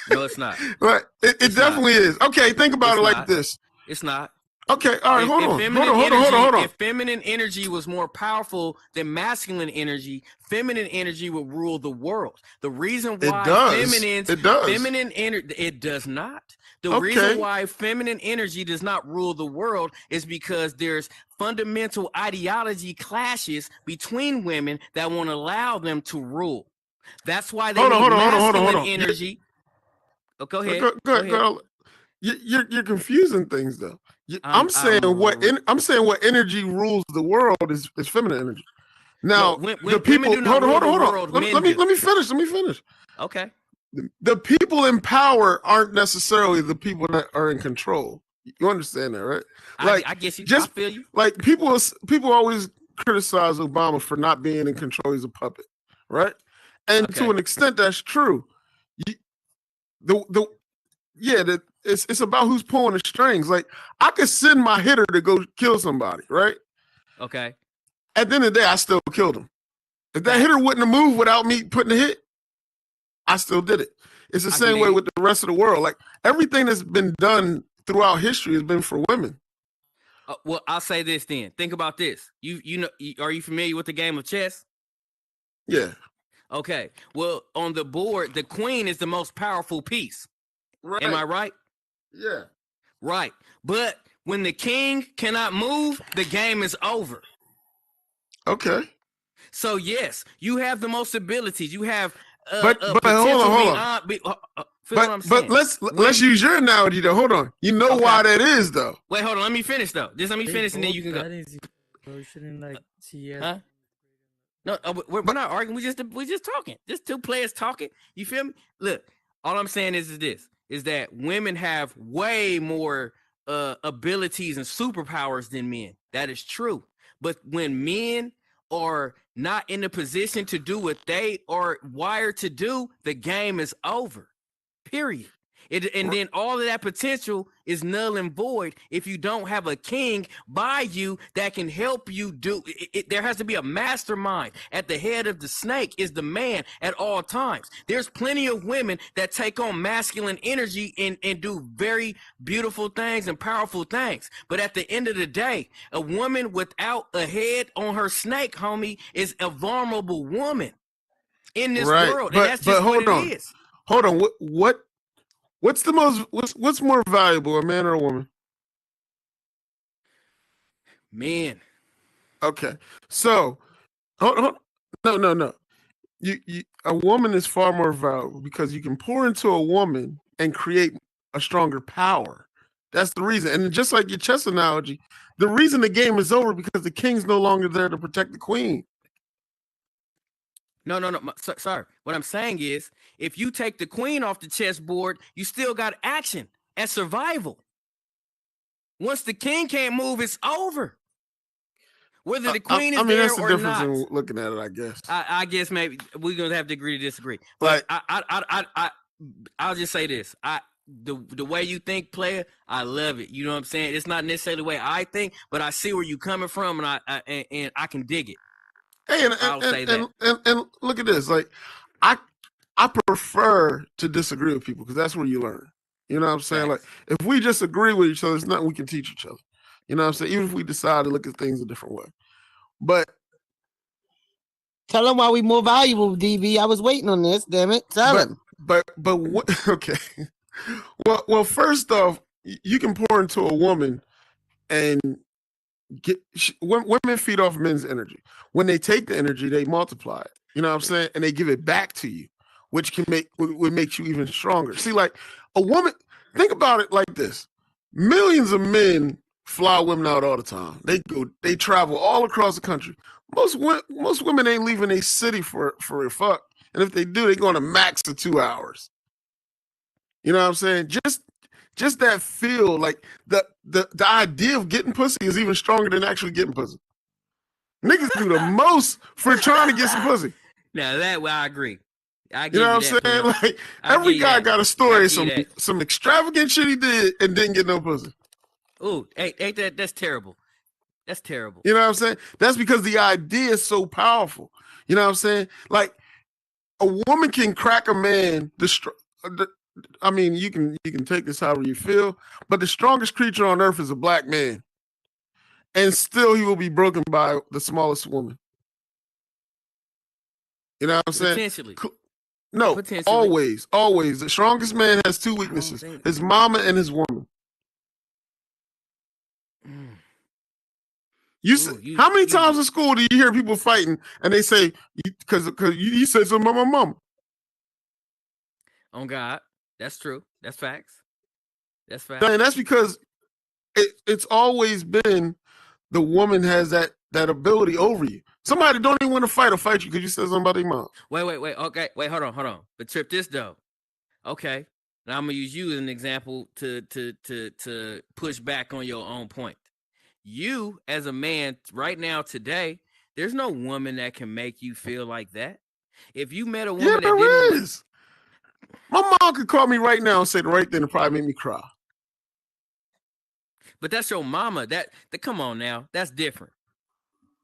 No, it's not. But it definitely is. Okay, think about it like this. It's not. Okay, all right, hold on. If feminine energy was more powerful than masculine energy, feminine energy would rule the world. The reason why feminine energy, it does not. The reason why feminine energy does not rule the world is because there's fundamental ideology clashes between women that won't allow them to rule. That's why they need masculine energy. Oh, go ahead. Go ahead. You're confusing things though. I'm saying what energy rules the world is feminine energy. Now the people hold on. Let me finish. Okay. The people in power aren't necessarily the people that are in control. You understand that, right? Like I guess I feel you. Like people always criticize Obama for not being in control. He's a puppet, right? And to an extent, that's true. It's about who's pulling the strings. Like I could send my hitter to go kill somebody, right? Okay. At the end of the day, I still killed him. If that hitter wouldn't have moved without me putting the hit, I still did it. It's the same way with the rest of the world. Like everything that's been done throughout history has been for women. Well, I'll say this then. Think about this. You know, are you familiar with the game of chess? Yeah. Okay. Well, on the board, the queen is the most powerful piece. Right. Am I right? Yeah. Right. But when the king cannot move, the game is over. Okay. So yes, you have the most abilities. You have but hold on. But let's use your analogy though. Hold on. You know why that is though. Wait, hold on. Let me finish though. Just let me finish and then you can go. Shouldn't like see huh? No, we're not arguing. We just talking. Just two players talking. You feel me? Look, all I'm saying is this: is that women have way more abilities and superpowers than men. That is true. But when men are not in the position to do what they are wired to do, the game is over. Period. And then all of that potential is null and void if you don't have a king by you that can help you do it. There has to be a mastermind at the head of the snake is the man at all times. There's plenty of women that take on masculine energy and do very beautiful things and powerful things. But at the end of the day, a woman without a head on her snake, homie, is a vulnerable woman in this world. And that's just what it is. Hold on. What's more valuable, a man or a woman? Men. Okay. So, hold. No. A woman is far more valuable because you can pour into a woman and create a stronger power. That's the reason. And just like your chess analogy, the reason the game is over because the king's no longer there to protect the queen. No. Sorry. What I'm saying is, if you take the queen off the chessboard, you still got action and survival. Once the king can't move, it's over. Whether the queen is there that's the or difference not. in looking at it, I guess. I guess maybe we're gonna have to agree to disagree. But I'll just say this: the way you think, player, I love it. You know what I'm saying? It's not necessarily the way I think, but I see where you're coming from, and I can dig it. Hey, and look at this. Like, I prefer to disagree with people because that's where you learn. You know what I'm saying? Like, if we just agree with each other, there's nothing we can teach each other. You know what I'm saying? Even if we decide to look at things a different way. But tell them why we more valuable, DB. I was waiting on this. Damn it, tell them. But what? Okay. Well, first off, you can pour into a woman and women feed off men's energy. When they take the energy, they multiply it. You know what I'm saying? And they give it back to you, which would make you even stronger. See, like a woman, think about it like this: millions of men fly women out all the time. They travel all across the country. Most women ain't leaving a city for a fuck, and if they do, they go on a max of 2 hours. You know what I'm saying? Just that feel, like the idea of getting pussy is even stronger than actually getting pussy. Niggas do the most for trying to get some pussy. Now that I agree. You know what I'm saying? Like every guy got a story of some extravagant shit he did and didn't get no pussy. Ooh, ain't that's terrible. That's terrible. You know what I'm saying? That's because the idea is so powerful. You know what I'm saying? Like a woman can crack a man. I mean, you can take this however you feel, but the strongest creature on earth is a black man. And still he will be broken by the smallest woman. You know what I'm saying? Potentially. No, Potentially. always. The strongest man has two weaknesses: his mama and his woman. How many times in school do you hear people fighting and they say, because you said something about my mama? On God. That's true. That's facts. That's facts. And that's because it's always been the woman has that ability over you. Somebody don't even want to fight you because you said something about their mom. Wait. Okay, wait, hold on. But trip this though. Okay. Now I'm gonna use you as an example to push back on your own point. You as a man right now today, there's no woman that can make you feel like that. If you met a woman there is. My mom could call me right now and say the right thing and probably make me cry. But that's your mama. That come on now. That's different.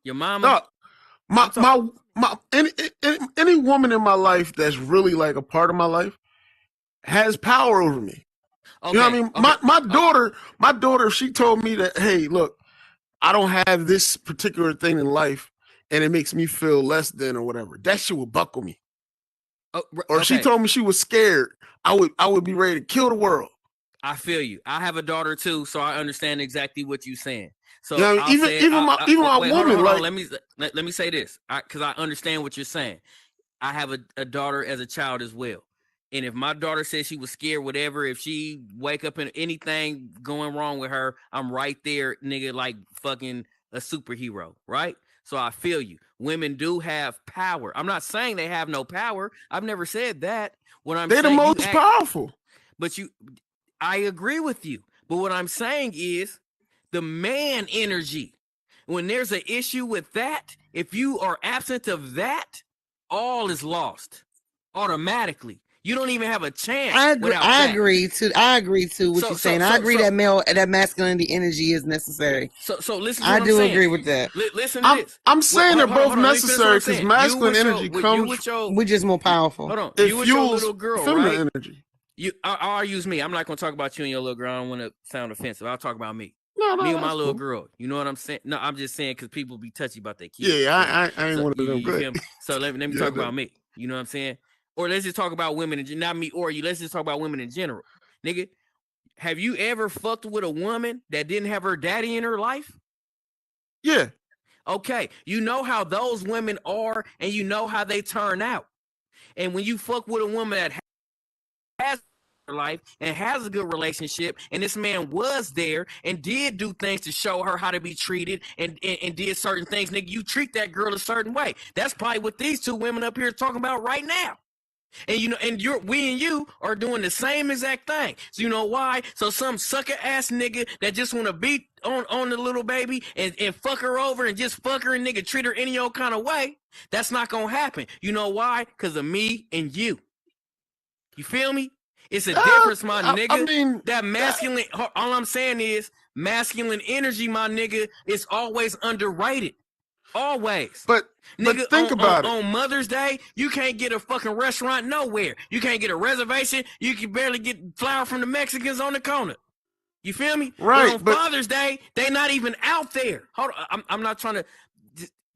Your mama. No, any woman in my life that's really like a part of my life has power over me. Okay, you know what I mean? Okay. My daughter, she told me that, hey, look, I don't have this particular thing in life and it makes me feel less than or whatever. That shit would buckle me. Or she told me she was scared, I would be ready to kill the world. I feel you. I have a daughter too, so I understand exactly what you're saying. So you know, even my woman, hold on. Let me say this, because I understand what you're saying. I have a daughter as a child as well, and if my daughter says she was scared, whatever, if she wake up in anything going wrong with her, I'm right there, nigga, like fucking a superhero, right? So I feel you. Women do have power. I'm not saying they have no power. I've never said that. They're the most powerful. But I agree with you. But what I'm saying is the man energy. When there's an issue with that, if you are absent of that, all is lost automatically. You don't even have a chance. I agree to what you're saying. I agree that masculinity energy is necessary. So listen. I do agree with that. Listen to this. I'm saying they're both necessary because masculine energy comes. We're just more powerful. Hold on. You with your little girl, right? Energy. I'll use me. I'm not gonna talk about you and your little girl. I don't want to sound offensive. I'll talk about me. No, me and my little girl. You know what I'm saying? No, I'm just saying because people be touchy about their kids. Yeah, I ain't one of them. Good. So let me talk about me. You know what I'm saying? Or let's just talk about women, not me or you. Let's just talk about women in general. Nigga, have you ever fucked with a woman that didn't have her daddy in her life? Yeah. Okay. You know how those women are and you know how they turn out. And when you fuck with a woman that has her life and has a good relationship and this man was there and did do things to show her how to be treated and did certain things, nigga, you treat that girl a certain way. That's probably what these two women up here are talking about right now. And you know, and we and you are doing the same exact thing. So you know why? So some sucker ass nigga that just want to beat on the little baby and fuck her over and just fuck her and nigga treat her any old kind of way. That's not gonna happen. You know why? Because of me and you. You feel me? It's a difference, my nigga. I mean, that masculine. All I'm saying is masculine energy, my nigga, is always underrated. Always. But nigga, think about it. On Mother's Day, you can't get a fucking restaurant nowhere. You can't get a reservation. You can barely get flour from the Mexicans on the corner. You feel me? Right. But on Father's Day, they not even out there. Hold on. I'm not trying to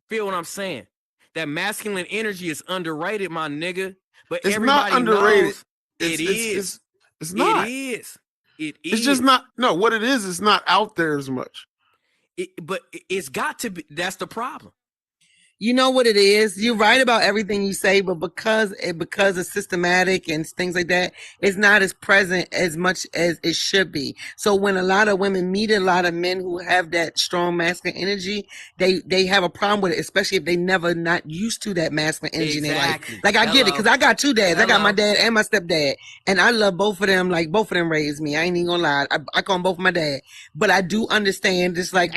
feel what I'm saying. That masculine energy is underrated, my nigga. But it's everybody not underrated. Knows it is. It's not. It is. It's just not. No, what it is, it's not out there as much. But it's got to be. That's the problem. You know what it is? You're right about everything you say, but because it's systematic and things like that, it's not as present as much as it should be. So when a lot of women meet a lot of men who have that strong masculine energy, they have a problem with it, especially if they never not used to that masculine energy in their life. Like I get it, because I got two dads. I got my dad and my stepdad, and I love both of them. Like both of them raised me. I ain't even gonna lie. I call them both my dad, but I do understand this. Like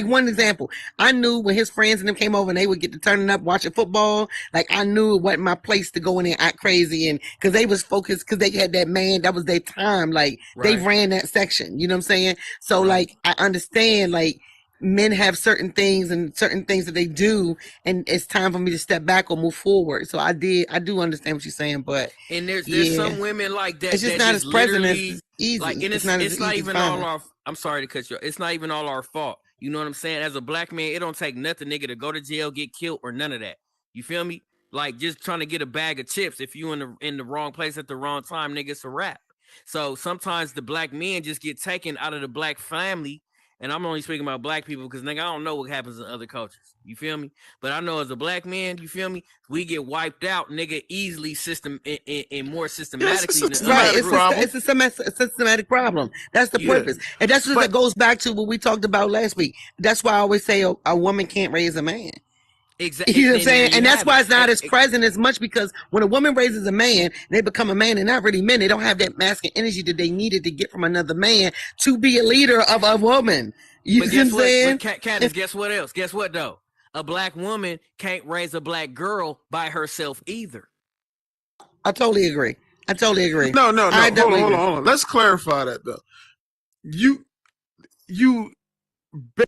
one example, I knew when his friends and them came over and they would get to turning up watching football, like I knew it wasn't my place to go in there act crazy, and because they was focused, because they had that man, that was their time, like they ran that section, you know what I'm saying? So like I understand, like men have certain things that they do, and it's time for me to step back or move forward. So I do understand what you're saying, but and there's some women like that. It's just not as present as easy. Like, and it's not even all our. I'm sorry to cut you off. It's not even all our fault. You know what I'm saying? As a black man, it don't take nothing, nigga, to go to jail, get killed, or none of that. You feel me? Like just trying to get a bag of chips. If you in the wrong place at the wrong time, nigga, it's a wrap. So sometimes the black men just get taken out of the black family. And I'm only speaking about black people because, nigga, I don't know what happens in other cultures. You feel me? But I know as a black man, you feel me? We get wiped out, nigga, easily and more systematically. It's a systematic problem. That's the purpose. And that's what that goes back to what we talked about last week. That's why I always say a woman can't raise a man. Exactly. You know what I'm saying? And that's why it's not as present as much, because when a woman raises a man, they become a man, and not really men. They don't have that masculine energy that they needed to get from another man to be a leader of a woman. You know what I'm saying? Candace, guess what else? Guess what, though? A black woman can't raise a black girl by herself either. I totally agree. No. Hold on. Let's clarify that, though. You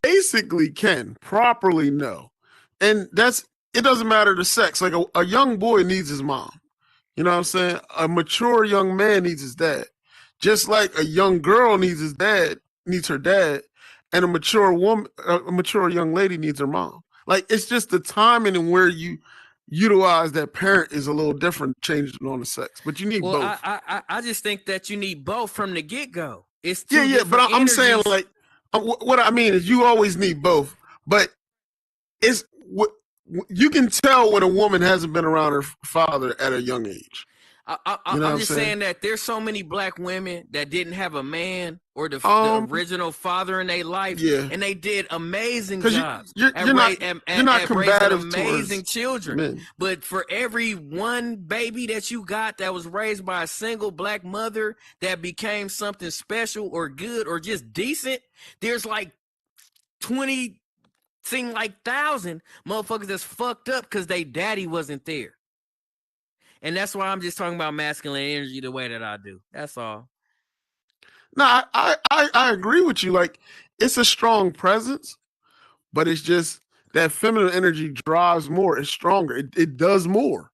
basically can properly know. And it doesn't matter the sex. Like a young boy needs his mom. You know what I'm saying? A mature young man needs his dad. Just like a young girl needs her dad, and a mature young lady needs her mom. Like it's just the timing and where you utilize that parent is a little different, changing on the sex. But you need both. I just think that you need both from the get-go. It's but I'm saying, like, what I mean is you always need both. But it's what you can tell when a woman hasn't been around her father at a young age. I'm just saying that there's so many black women that didn't have a man or the original father in their life, and they did amazing jobs. You're not combative raising amazing children. Men. But for every one baby that you got that was raised by a single black mother that became something special or good or just decent, there's like 20, seem like 1,000 motherfuckers that's fucked up because they daddy wasn't there. And that's why I'm just talking about masculine energy the way that I do. That's all. No, I agree with you. Like, it's a strong presence, but it's just that feminine energy drives more. It's stronger. It does more.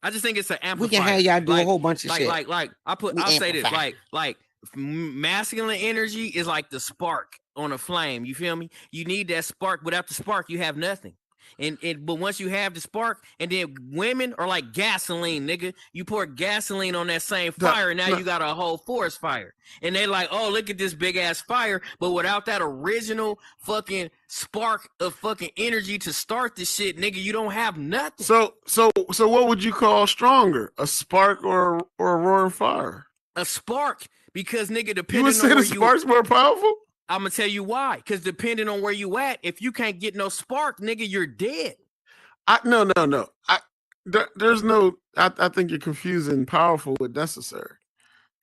I just think it's an amplifier. We can have y'all do a whole bunch of shit. I'll say this, like masculine energy is like the spark on a flame. You feel me? You need that spark. Without the spark, you have nothing. But once you have the spark, and then women are like gasoline, nigga. You pour gasoline on that same fire, and now you got a whole forest fire. And they like, oh, look at this big ass fire. But without that original fucking spark of fucking energy to start the shit, nigga, you don't have nothing. So what would you call stronger? A spark or a roaring fire? A spark, because nigga, depending you would say the spark's more powerful? I'm gonna tell you why. Because depending on where you at, if you can't get no spark, nigga, you're dead. No. There's no. I think you're confusing powerful with necessary.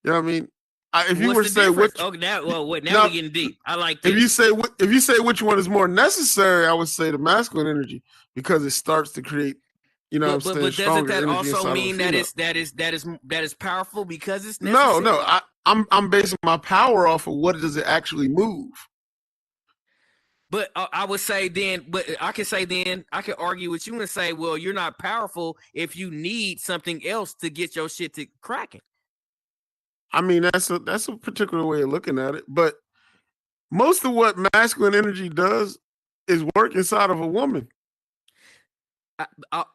You know what I mean? If you were to say which, now we're getting deep. I like this. If you say which one is more necessary, I would say the masculine energy, because it starts to create. You know, but doesn't that also mean that is powerful because it's necessary? No. I'm basing my power off of what does it actually move. But I would say then, I could argue with you and say, well, you're not powerful if you need something else to get your shit to cracking. I mean, that's a particular way of looking at it. But most of what masculine energy does is work inside of a woman. I'm not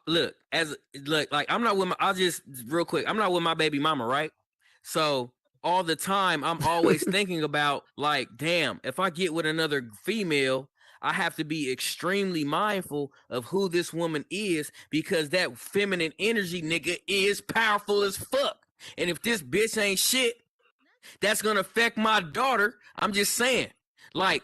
with I'll just real quick. I'm not with my baby mama, right? So all the time, I'm always thinking about like, damn, if I get with another female, I have to be extremely mindful of who this woman is, because that feminine energy, nigga, is powerful as fuck. And if this bitch ain't shit, that's gonna affect my daughter. I'm just saying, like,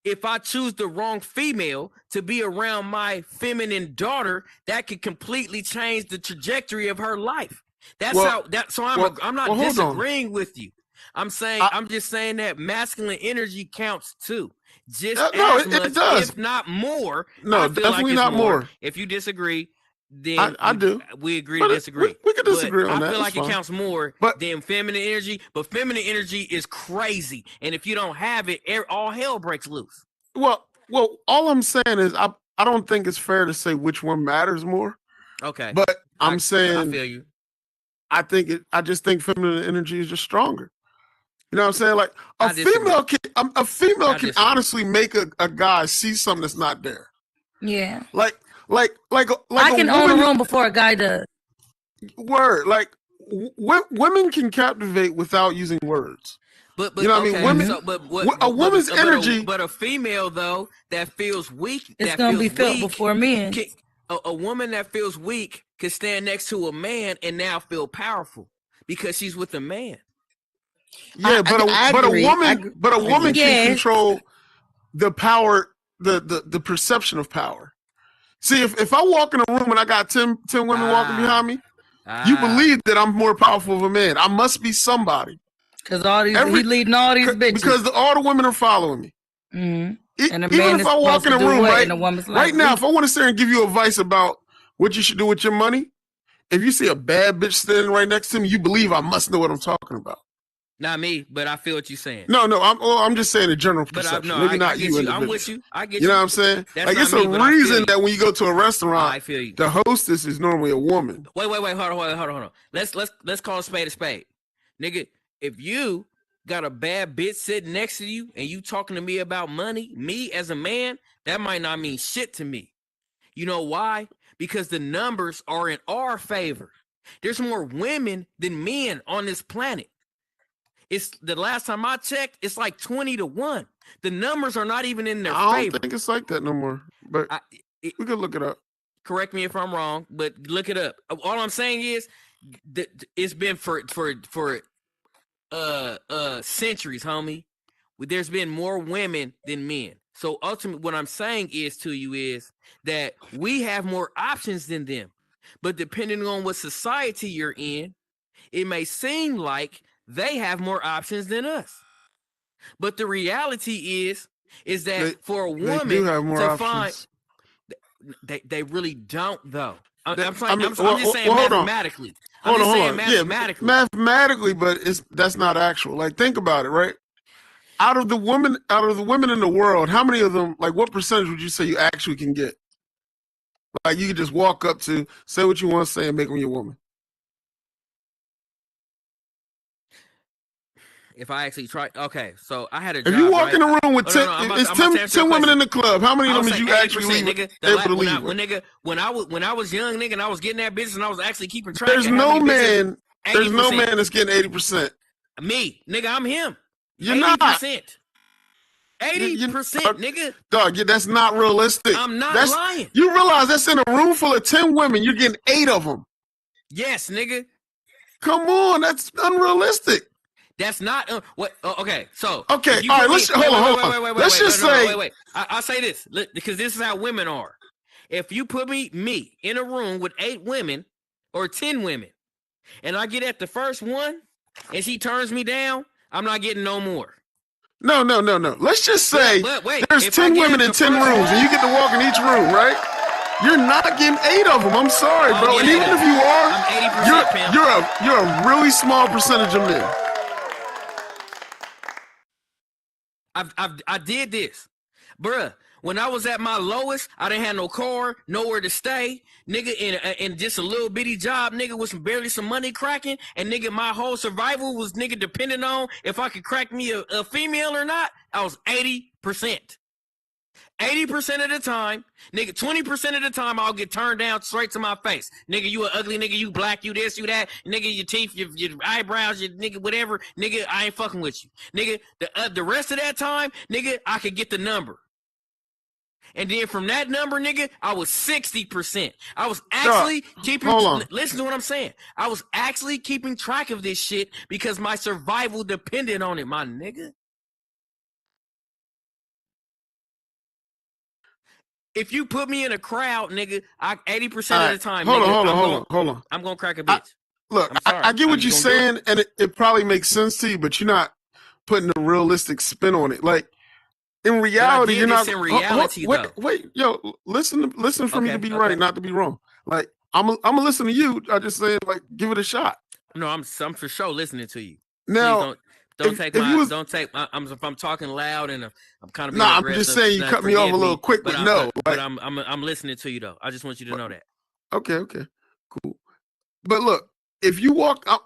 if I choose the wrong female to be around my feminine daughter, that could completely change the trajectory of her life. I'm not disagreeing with you. I'm saying I'm just saying that masculine energy counts too. Just as much, if not more. No, definitely not more. If you disagree, then I do. We agree to disagree. We can disagree on that. I feel like it counts more than feminine energy, but feminine energy is crazy. And if you don't have it, all hell breaks loose. Well, all I'm saying is I don't think it's fair to say which one matters more. Okay. But I'm saying I feel you. I just think feminine energy is just stronger. You know what I'm saying? Like a female can honestly make a guy see something that's not there. Yeah. Like I can own a room before a guy does. Word. Like women can captivate without using words. But you know what I mean? Women, a woman's energy. But a female though that feels weak, it's gonna be felt before men. A woman that feels weak can stand next to a man and now feel powerful because she's with a man. Yeah, but a woman can control the power, the perception of power. See, if I walk in a room and I got 10 women walking behind me, you believe that I'm more powerful of a man. I must be somebody. Because he leading all these bitches. Because all the women are following me. Mm-hmm. And even if I walk in a room right now, if I want to sit and give you advice about what you should do with your money, if you see a bad bitch standing right next to me, you believe I must know what I'm talking about. Not me, but I feel what you're saying. No, I'm just saying a general perception. Maybe not you. I'm with you. I get you. You know what I'm saying? Like it's a reason that when you go to a restaurant, I feel you. The hostess is normally a woman. Wait, hold on. Let's call a spade a spade, nigga. If you got a bad bitch sitting next to you and you talking to me about money, me as a man, that might not mean shit to me. You know why? Because the numbers are in our favor. There's more women than men on this planet. It's the last time I checked, it's like 20-1. The numbers are not even in their favor. I don't think it's like that no more. But we could look it up. Correct me if I'm wrong, but look it up. All I'm saying is it's been for centuries, homie. There's been more women than men. So ultimately, what I'm saying to you is that we have more options than them. But depending on what society you're in, it may seem like they have more options than us. But the reality is that for a woman to find, they really don't though. I'm just saying mathematically. Hold on. Mathematically. Yeah, mathematically, but that's not actual. Like, think about it, right? Out of the women in the world, how many of them, like, what percentage would you say you actually can get? Like, you can just walk up to, say what you want to say, and make them your woman. If I actually try, okay, so I had a If job, you walk in a room with 10 women in the club, how many of them did you actually nigga, able to leave? When I was young, nigga, and I was getting that business, and I was actually keeping track. There's no man that's getting 80%. Me, nigga, I'm him. You're 80%. Not 80%, nigga. Dog, that's not realistic. I'm not lying. You realize that's in a room full of 10 women. You're getting 8 of them. Yes, nigga. Come on, that's unrealistic. That's not what. Okay, so okay, all right. Let's hold on. Let's just say. Wait. I'll say this because this is how women are. If you put me in a room with 8 women or 10 women, and I get at the first one, and she turns me down, I'm not getting no more. No. Let's just say there's 10 women in 10 rooms, and you get to walk in each room, right? You're not getting 8 of them. I'm sorry, bro. And even if you are, I'm 80%. You're a really small percentage of men. I did this, bruh. When I was at my lowest, I didn't have no car, nowhere to stay, nigga, in just a little bitty job, nigga, with barely some money cracking, and nigga, my whole survival was nigga depending on if I could crack me a female or not. I was 80%. 80% of the time, nigga, 20% of the time, I'll get turned down straight to my face. Nigga, you an ugly nigga, you black, you this, you that. Nigga, your teeth, your eyebrows, your nigga, whatever. Nigga, I ain't fucking with you. Nigga, the rest of that time, nigga, I could get the number. And then from that number, nigga, I was 60%. I was actually listen to what I'm saying. I was actually keeping track of this shit because my survival depended on it, my nigga. If you put me in a crowd, nigga, 80% of the time, hold on. I'm gonna crack a bitch. I get what you're saying, and it probably makes sense to you, but you're not putting a realistic spin on it. Like, in reality, you're not. In reality, wait, yo, listen for me to be right, not to be wrong. Like, I'm gonna listen to you. I just saying, like, give it a shot. No, I'm for sure listening to you. Now, if I'm talking loud and I'm kind of being I'm just saying you cut me off a little quick, but no. But I'm listening to you though. I just want you to know that. Okay, cool. But look, if you walk up,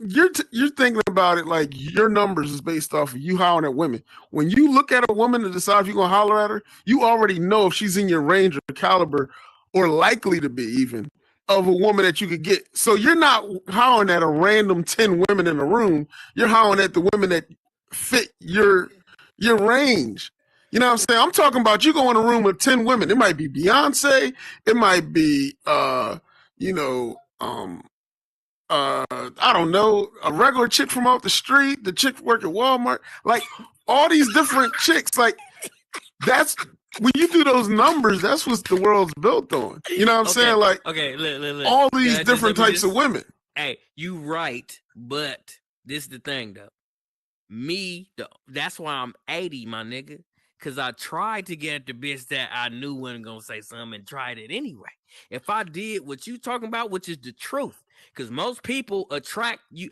you're thinking about it like your numbers is based off of you hollering at women. When you look at a woman to decide if you're gonna holler at her, you already know if she's in your range or caliber, or likely to be even, of a woman that you could get. So you're not hollering at a random 10 women in a room. You're hollering at the women that fit your range. You know what I'm saying? I'm talking about you go in a room with 10 women. It might be Beyonce. It might be, I don't know, a regular chick from off the street, the chick work at Walmart, like all these different chicks. Like, that's when you do those numbers, that's what the world's built on. You know what I'm saying? Like, look. All these different types of women. Hey, you right, but this is the thing though. That's why I'm 80, my nigga. Cause I tried to get at the bitch that I knew wasn't gonna say something and tried it anyway. If I did what you talking about, which is the truth, because most people attract you.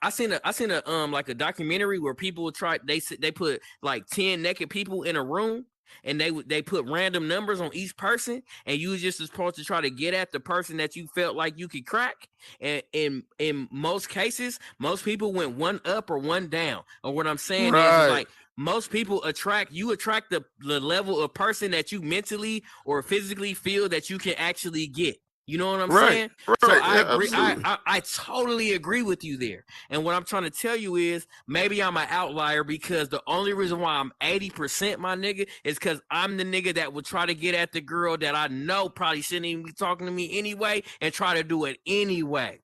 I seen a like a documentary where people they put like 10 naked people in a room and they put random numbers on each person, and you was just supposed to try to get at the person that you felt like you could crack. And in most cases, most people went one up or one down. Or what I'm saying is like, most people attract the level of person that you mentally or physically feel that you can actually get. You know what I'm saying? Right. So I agree. I totally agree with you there. And what I'm trying to tell you is maybe I'm an outlier because the only reason why I'm 80%, my nigga, is because I'm the nigga that would try to get at the girl that I know probably shouldn't even be talking to me anyway and try to do it anyway.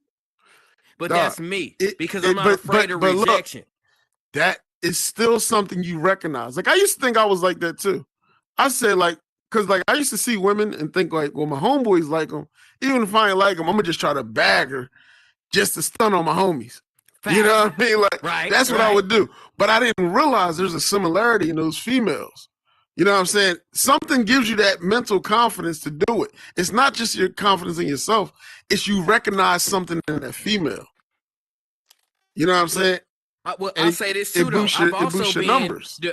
But that's me because I'm not afraid of rejection. Look, that is still something you recognize. Like I used to think I was like that too. I said like, cause like I used to see women and think like, well, my homeboys like them. Even if I ain't like them, I'm gonna just try to bag her just to stun on my homies. Fact. You know what I mean? Like that's what I would do. But I didn't realize there's a similarity in those females. You know what I'm saying? Something gives you that mental confidence to do it. It's not just your confidence in yourself. It's you recognize something in that female. You know what I'm saying? I'll say this too, though.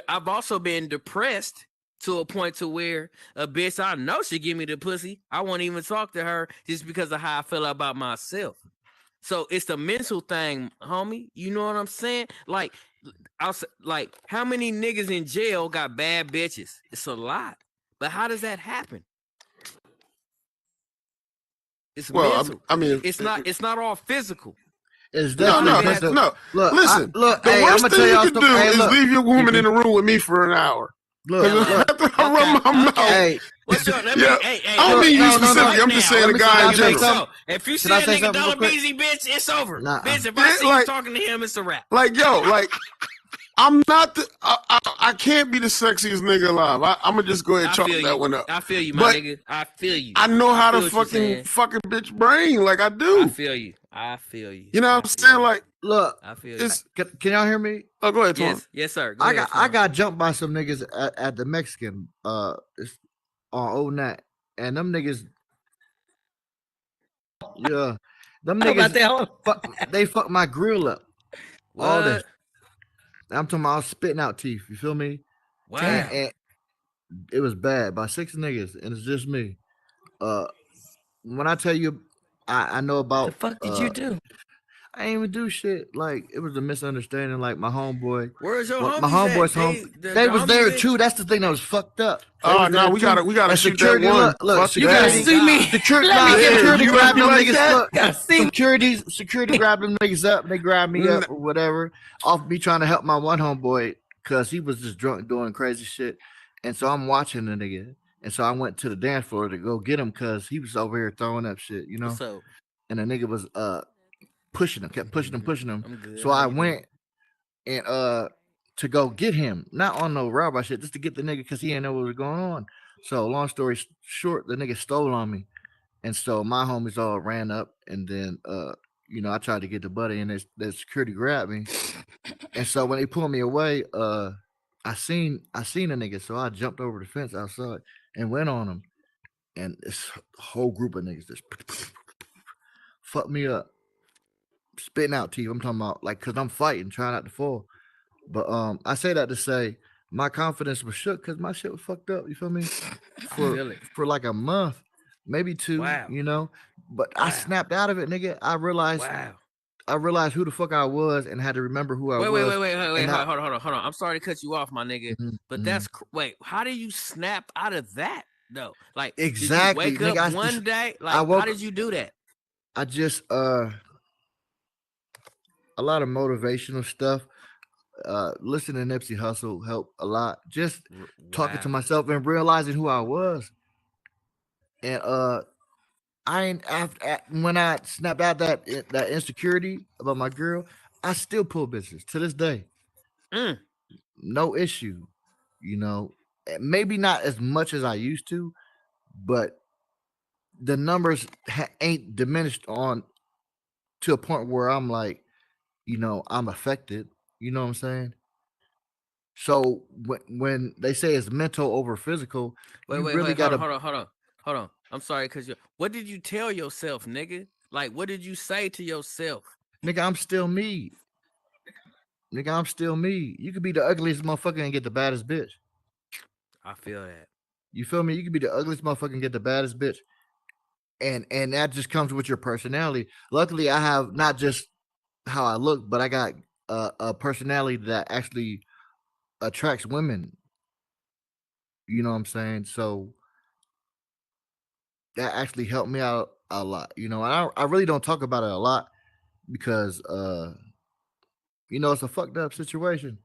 I've also been depressed to a point to where a bitch I know she give me the pussy. I won't even talk to her just because of how I feel about myself. So it's the mental thing, homie. You know what I'm saying? Like, how many niggas in jail got bad bitches? It's a lot. But how does that happen? It's mental. I mean, it's not all physical. It's definitely no. Listen, the worst thing you can do is leave your woman in the room with me for an hour. Look. I run my mouth. Hey, what's your? I don't mean you specifically. I'm just saying the guy in general. If you see a nigga dollar busy, bitch, it's over. Bitch, if I see you talking to him, it's a wrap. Like, yo, like, I'm not I can't be the sexiest nigga alive. I'm gonna just go ahead and chalk that one up. I feel you, my nigga. I feel you. I know how to fucking bitch brain. Like I do. I feel you. You know what I'm saying? Like, look, I feel you. Can y'all hear me? Oh, go ahead, Tom. Yes, sir. I got jumped by some niggas at the Mexican on Old Nat, and them niggas, yeah, them niggas, they fucked my grill up. All this. I'm talking about spitting out teeth. You feel me? Wow. And it was bad by 6 niggas, and it's just me. When I tell you, I know about. The fuck did you do? I ain't even do shit. Like it was a misunderstanding. Like my homeboy. Where's your my homeboys home? They was there too. That's the thing that was fucked up. Oh no, we gotta shoot that one. Look, you gotta see me. Security grabbed them niggas. Security grabbed them niggas up. They grabbed me up or whatever. Off me trying to help my one homeboy because he was just drunk doing crazy shit. And so I'm watching the nigga. And so I went to the dance floor to go get him because he was over here throwing up shit, you know. So, and the nigga was pushing him, kept pushing him. So I went and to go get him, not on no robbery shit, just to get the nigga because he didn't know what was going on. So long story short, the nigga stole on me, and so my homies all ran up, and then you know I tried to get the buddy, and the security grabbed me, and so when they pulled me away, I seen a nigga, so I jumped over the fence outside and went on him, and this whole group of niggas just fucked me up. Spitting out teeth. I'm talking about like because I'm fighting, trying not to fall. But I say that to say my confidence was shook because my shit was fucked up. You feel me? For like a month, maybe 2. Wow. You know. But I snapped out of it, nigga. I realized who the fuck I was and had to remember who I was. Wait. Hold on. I'm sorry to cut you off, my nigga. But that's how do you snap out of that though? Like exactly. Did you wake up one day? Like how did you do that? I just a lot of motivational stuff. Listening to Nipsey Hussle helped a lot. Just talking to myself and realizing who I was. And I ain't when I snapped out that insecurity about my girl, I still pull bitches to this day. No issue. You know, maybe not as much as I used to, but the numbers ain't diminished on to a point where I'm like, you know, I'm affected. You know what I'm saying? So when they say it's mental over physical, hold on. I'm sorry, because what did you tell yourself, nigga? Like, what did you say to yourself? Nigga, I'm still me. Nigga, I'm still me. You could be the ugliest motherfucker and get the baddest bitch. I feel that. You feel me? You could be the ugliest motherfucker and get the baddest bitch. And that just comes with your personality. Luckily, I have not just how I look, but I got a personality that actually attracts women. You know what I'm saying? So that actually helped me out a lot. You know, I really don't talk about it a lot because you know, it's a fucked up situation.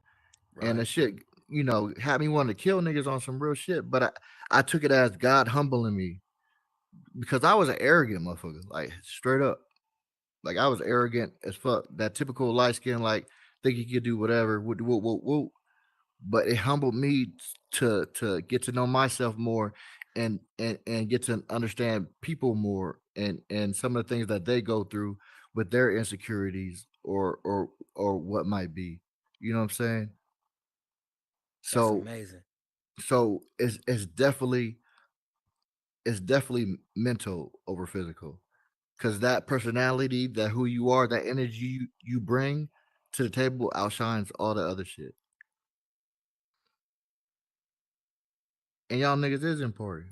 Right. And the shit, you know, had me wanting to kill niggas on some real shit. But I took it as God humbling me because I was an arrogant motherfucker, like straight up. Like I was arrogant as fuck. That typical light skin, like think you could do whatever. Whoop. But it humbled me to get to know myself more and get to understand people more and some of the things that they go through with their insecurities or what might be. You know what I'm saying? So That's amazing. So it's definitely mental over physical. Because that personality, that who you are, that energy you bring to the table outshines all the other shit. And y'all niggas is important.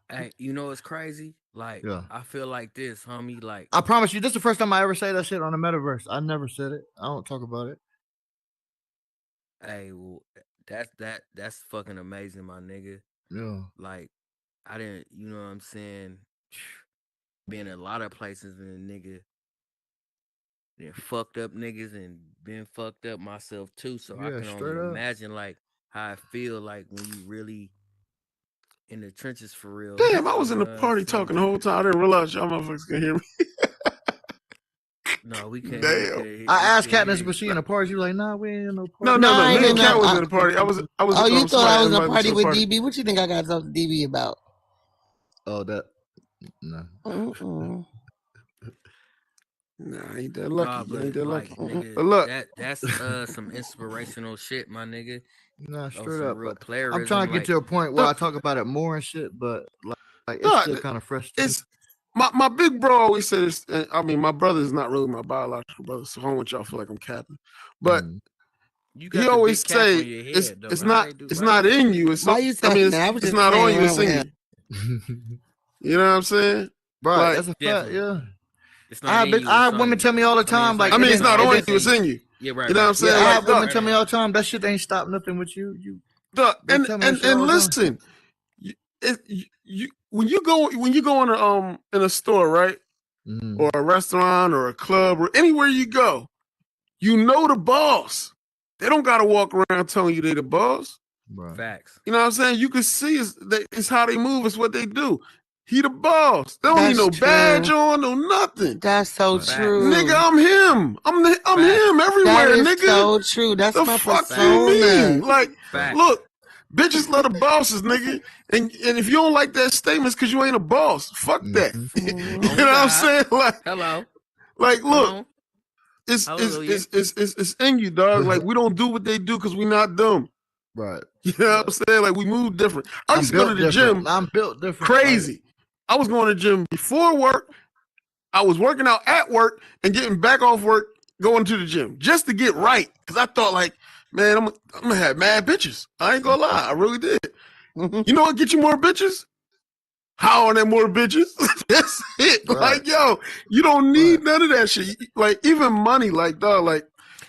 Hey, you know what's crazy? Like, Yeah. I feel like this, homie. Like, I promise you, this is the first time I ever say that shit on the metaverse. I never said it. I don't talk about it. hey, well, that's fucking amazing, my nigga. Yeah. Like, I didn't, you know what I'm saying? Been a lot of places and nigga, then fucked up niggas and been fucked up myself too. So I Yeah, can straight only up. imagine like how I feel like when you really in the trenches for real. Damn, I was You in the know what I'm party saying? talking the whole time. I didn't realize y'all motherfuckers can hear me. No, we can't. Damn. I asked Katniss, was she in a party? She was like, nah, we ain't in no party. No, I ain't me and in Cat no- was at a party. I was. Oh, you thought I was in a somebody party invited with me to a DB? What you think I got to talk to DB about? Oh, that. No. Mm-mm. Nah, ain't that Nah, lucky. but Ain't that like, lucky. nigga, But look, that's some inspirational shit, my nigga. Nah, Of straight some up. real But playerism. I'm trying to get like, to a point where I talk about it more and shit, but like it's no, still kind of fresh. To me. it's my big bro always says. I mean, my brother is not really my biological brother, so I don't want y'all to feel like I'm capping. But you got he the always big cap say on your head, though. it's How not they do- it's why not they- in you. It's Why you I mean saying that? I was it's just not on playing you. It's around in with you. You know what I'm saying? Right, Like, that's a fact. Definitely. Yeah. It's I not have, in big, you, I it's have on women you. tell me all the time, like, I mean, it it's not ain't- on it you. It's in you. Yeah, right. You know what I'm saying? Yeah, I Like, have women dog, tell me all the time that shit ain't stop nothing with you. dog, They and tell me that shit and all the time. listen, you when you go in a store, right, or a restaurant or a club or anywhere you go, you know the boss. They don't gotta walk around telling you they the boss. Facts. You know what I'm saying? You can see it's how they move. It's what they do. He the boss. They don't need no That's badge true. on, no nothing. That's so true. Nigga, I'm him. I'm him everywhere, That is nigga. so true. That's the my fuck persona. you mean? Like, Facts. look, bitches love the bosses, nigga. And if you don't like that statement, it's because you ain't a boss. Fuck that. you know what I'm saying? Like, hello. Like, look, Hallelujah. it's in you, dog. Like, we don't do what they do because we not dumb. Right. You know what I'm saying? Like, we move different. I I'm used to go to built the different. gym. I'm built different. Crazy. I was going to the gym before work. I was working out at work and getting back off work, going to the gym just to get right. Because I thought, like, man, I'm gonna have mad bitches. I ain't gonna lie, I really did. You know what get you more bitches? How on that more bitches? That's it. Right. Like, yo, you don't need none of that shit. Like, even money, like, dog, like,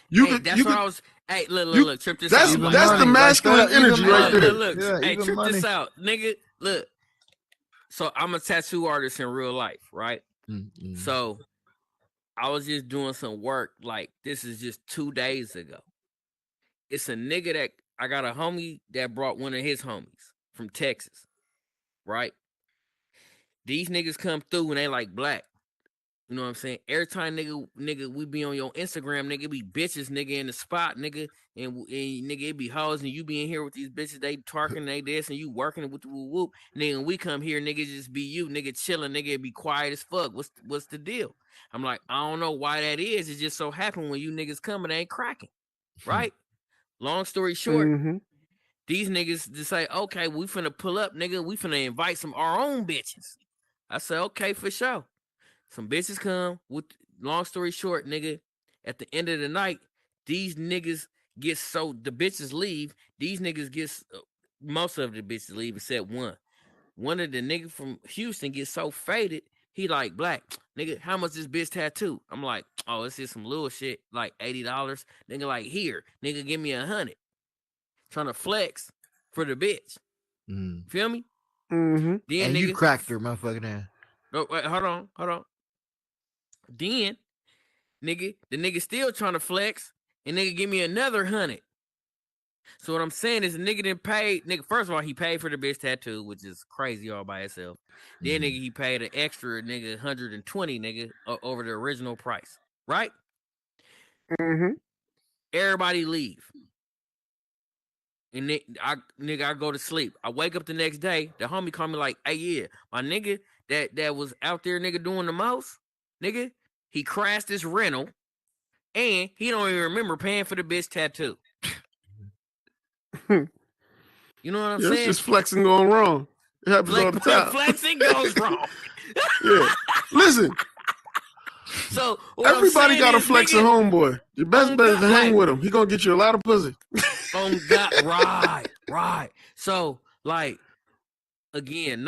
you Hey, could. that's You what could I was. Hey, look, trip this that's out. Like, that's the masculine energy right there. Look, Yeah, hey, even trip money. this out, nigga. Look, so I'm a tattoo artist in real life, right? So I was just doing some work. Like, this is just 2 days ago. It's a nigga that I got a homie that brought one of his homies from Texas, right? These niggas come through and they like black. You know what I'm saying? Every time nigga, we be on your Instagram, nigga, it be bitches, nigga, in the spot, nigga, and nigga, it be hoes, and you be in here with these bitches, they twerking, they this, and you working with the whoop whoop. Nigga, when we come here, nigga, just be you, nigga, chilling, nigga, it be quiet as fuck. What's the deal? I'm like, I don't know why that is. It just so happen when you niggas come, it ain't cracking, right? Long story short, these niggas just say, okay, we finna pull up, nigga, we finna invite some our own bitches. I said, okay, for sure. Some bitches come. With long story short, nigga, at the end of the night, these niggas get so the bitches leave. These niggas get most of the bitches leave except one. One of the niggas from Houston gets so faded. He like, black nigga, how much this bitch tattoo? I'm like, oh, it's just some little shit, like $80. Nigga, like, here, nigga, give me 100. Trying to flex for the bitch. Feel me? Mm-hmm. Then And nigga, you cracked her, motherfucking ass. No, wait, hold on. Then, nigga, the nigga still trying to flex, and nigga give me another 100. So what I'm saying is, nigga didn't pay. Nigga, first of all, he paid for the bitch tattoo, which is crazy all by itself. Then nigga, he paid an extra nigga 120 nigga over the original price, right? Mm-hmm. Everybody leave, and I go to sleep. I wake up the next day. The homie called me like, "Hey, yeah, my nigga that was out there, nigga, doing the most, nigga, he crashed his rental, and he don't even remember paying for the bitch tattoo." You know what I'm saying? It's just flexing going wrong. It happens all the time. Flexing goes wrong. Yeah. Listen. So everybody got a flexing homeboy. Your best bet is to hang with him. He gonna get you a lot of pussy. Oh God, right. So like, again,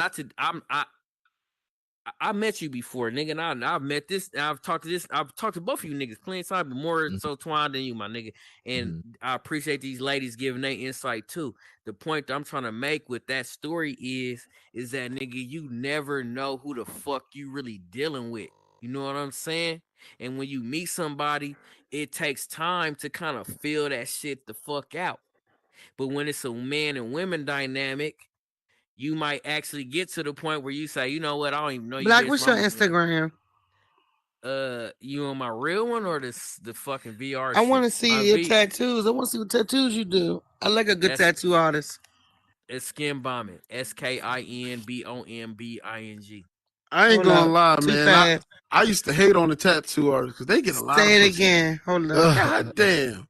I met you before, nigga, and I've met this. I've talked to both of you niggas plenty of time, but more so Twine than you, my nigga. And I appreciate these ladies giving their insight too. The point that I'm trying to make with that story is that, nigga, you never know who the fuck you really dealing with. You know what I'm saying? And when you meet somebody, it takes time to kind of feel that shit the fuck out. But when it's a man and women dynamic, you might actually get to the point where you say, you know what, I don't even know you. Black, what's your Instagram? You on my real one or the fucking VR? I want to see your tattoos. I want to see what tattoos you do. I like a good tattoo artist. It's Skin Bombing. SKINBOMBING. I ain't gonna lie, man. I used to hate on the tattoo artists because they get a lot. Say it again. Hold on. God damn.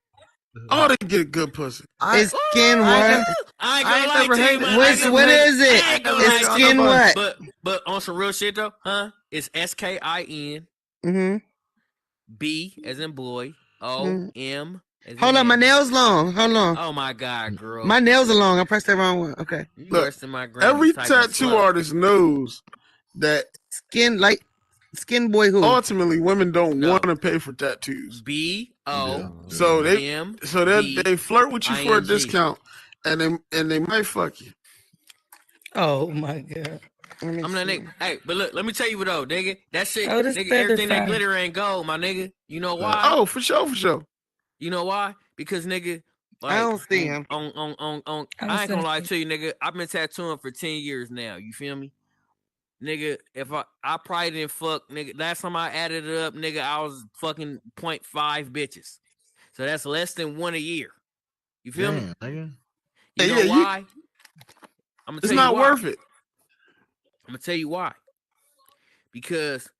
Oh, they get good pussy. It's Skin what? I ain't never hated. What is it? It's Skin what? But on some real shit though, huh? It's SKIN. B as in boy. OM. Hold on, my nails long. Hold on. Oh my God, girl. My nails are long. I pressed that wrong one. Okay. Look, every tattoo artist knows that Skin boy who ultimately women don't want to pay for tattoos. So they flirt with you for a discount, and they might fuck you. Oh my God. I'm not nigga. Hey, but look, let me tell you what though, nigga. That shit, this nigga, everything that glitter ain't gold, my nigga. You know why? Oh, for sure. You know why? Because nigga, like, I don't see him. I ain't gonna lie to you, nigga. I've been tattooing for 10 years now. You feel me? Nigga, if I probably didn't fuck, nigga. Last time I added it up, nigga, I was fucking 0.5 bitches. So that's less than one a year. You feel me? Nigga. You know why? I'm gonna tell It's you not why. worth it. I'm gonna tell you why. Because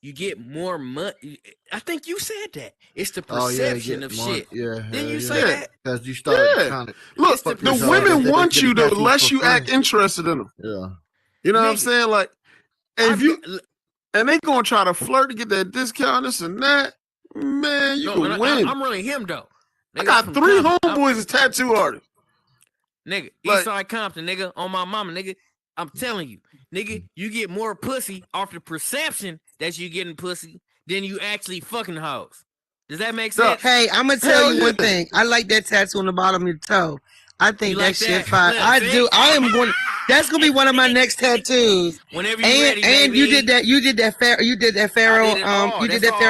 you get more money. I think you said that. It's the perception of shit. Yeah. Didn't you say that? Because you start kind of look. The women want you to unless you act interested in them. Yeah. You know what I'm saying? Like, if you and they gonna try to flirt to get that discount, this and that. Man, you can win. I'm really him though. Nigga, I got 3 homeboys as tattoo artists. Nigga, Eastside Compton, nigga, on my mama, nigga. I'm telling you, nigga, you get more pussy off the perception that you getting pussy than you actually fucking hoes. Does that make sense? Hey, I'm gonna tell you one thing. I like that tattoo on the bottom of your toe. I think that shit fine. I do. I am going. That's gonna be one of my next tattoos. Whenever you're ready, and baby. you did that. You did that pharaoh. You did that pharaoh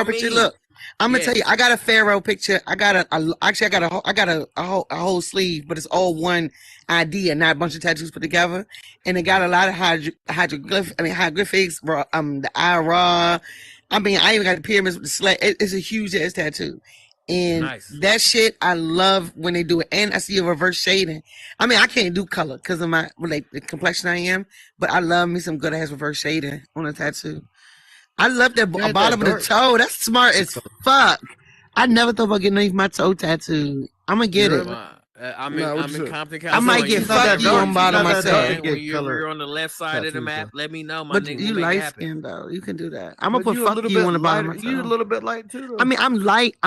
picture. Look, I'm gonna tell you. I got a pharaoh picture. I got a whole sleeve, but it's all one idea, not a bunch of tattoos put together. And it got a lot of hieroglyphics. The Ira. I mean, I even got the pyramids with the sled. It's a huge ass tattoo. And that shit, I love when they do it. And I see a reverse shading. I mean, I can't do color because of the complexion I am, but I love me some good ass reverse shading on a tattoo. I love that bottom of the toe. That's smart as fuck. I never thought about getting underneath my toe tattooed. I'm gonna get it. I'm in Compton, California. I might get fuck you on bottom of my toe. When you're on the left side of the map, let me know, my but nigga. you light skin though. You can do that. I'm gonna put fuck you on the bottom of my toe. You a little bit light too, though. I mean, I'm light,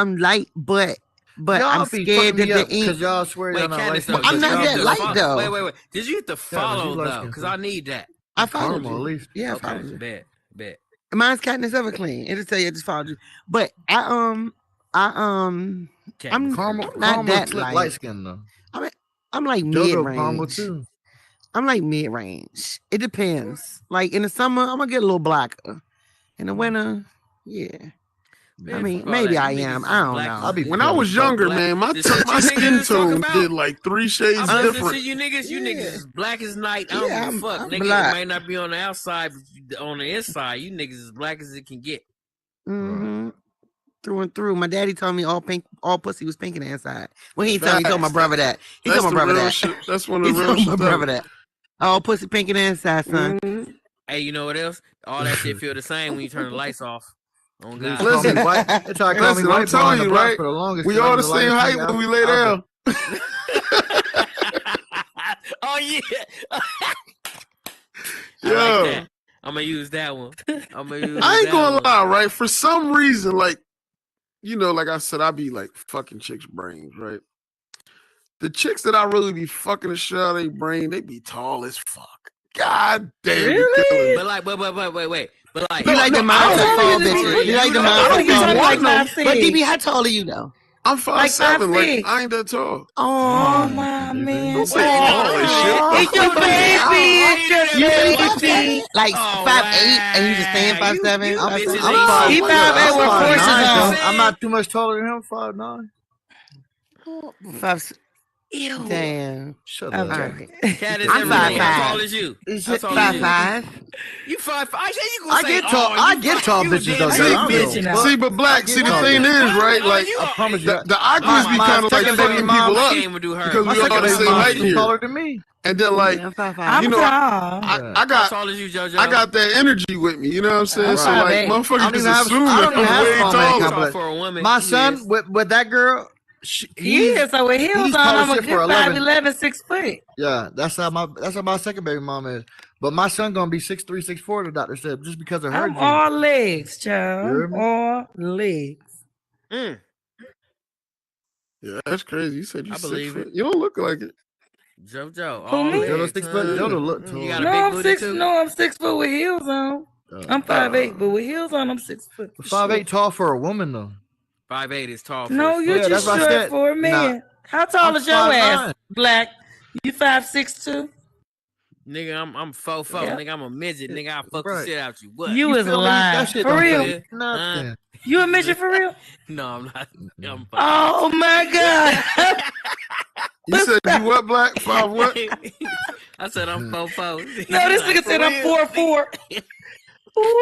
but I'm scared that the ink. Because y'all swear y'all not light. I'm not that light though. Wait. Did you hit the follow though? Because I need that. I followed you. At least. Yeah, I okay, followed you. Bet. Mine's Katniss Everclean. It'll tell you I just followed you. But I'm not that light skin though. I'm like mid-range. I'm like mid-range. It depends. Like in the summer, I'm gonna get a little blacker. In the winter, yeah. I mean, maybe I am. I don't know. When I was younger, man, my skin tone did like 3 shades different. You niggas is black as night. I don't give a fuck. Nigga, black. it might not be on the outside, but on the inside, you niggas is black as it can get. Mm-hmm. Through and through. My daddy told me all pussy was pink on the inside. Well, he told my brother that. He told my brother that. That's one of the real shit. My brother that. All pussy pink on the inside, son. Mm-hmm. Hey, you know what else? All that shit feel the same when you turn the lights off. Oh, God. Listen, I'm telling you, right? We all the same height when we lay down. Oh, yeah. Yo. Like I'm gonna use that one. I ain't gonna lie, right? For some reason, like, you know, like I said, I be like fucking chicks' brains, right? The chicks that I really be fucking the shit out of their brain, they be tall as fuck. God damn. Really? But like, wait. But like, you like the mouth tall bitches. You like the mouth tall. But DB, how tall are you though? I'm 5'7". Like, I ain't that tall. Oh my man. Don't say tall and shit. It's your baby. It's your baby. Like 5'8" and you just staying 5'7". He 5'8" with forces on. I'm not too much taller than him. 5'9". 5. Ew. Damn. Shut up. Cat is I'm everything. How tall is you? How tall are you? 5'5". You 5'5". I say you gonna I say, get tall. I get tall bitches though. See, but black. See, the thing is, right? Like, I promise you, the Aquas be kind of like fucking people up because we all the same height here. Taller than me. And then, like, you know, I got, how tall is you, JoJo? I got that energy with me. You know what I'm saying? So like, motherfuckers just assume I that don't even I'm have way small man taller. For a woman, My son with that girl. So with heels on, I'm a good 5'11", 6 foot. Yeah, that's how my second baby mama is. But my son gonna be 6'3", 6'4", the doctor said, just because of her. I'm all legs, child. All legs. Yeah, that's crazy. You said you I 6 believe foot. it. You don't look like it. JoJo. Who, me? JoJo 6 foot. JoJo look tall. You got a No, big I'm booty 6. too? No, I'm 6 foot with heels on. I'm 5'8", but with heels on, I'm 6 foot. 5'8" tall for a woman though. 5'8" is tall. For No, a you're foot. just short for a man. How tall is your ass, Black? You 5'6" too? Nigga, I'm 4'4". Yeah. Nigga, I'm a midget. Nigga, I'll fuck the shit out you. What? You is lying. For real? Nothing. You a midget for real? No, I'm not. I'm Oh my God. You said you what, Black? 5 what? I said I'm 4'4". No, this nigga said I'm 4'4".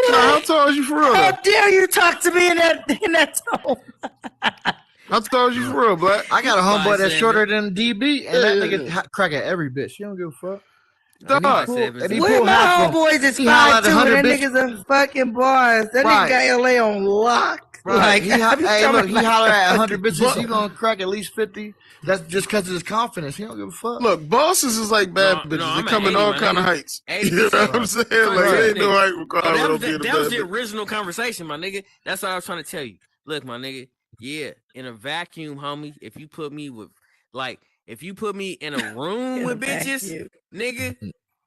How tall is you for real? How dare you talk to me in that tone? How tall is you for real, Black? I got a homeboy that's shorter than DB, and that nigga crack at every bitch. She don't give a fuck. Dog. Where my homeboys is 5'2", and them niggas are fucking bars. That nigga got LA on lock. Right. Like, Hey, look, he holler at 100 bitches. He gonna crack at least 50. That's just because of his confidence. He don't give a fuck. Look, bosses is like bad bitches. They come in all kind of heights. You know what I'm saying? Like, they ain't no height requirement. That was the original conversation, my nigga. That's what I was trying to tell you. Look, my nigga. Yeah, in a vacuum, homie. If you put me with, like, if you put me in a room with bitches, nigga,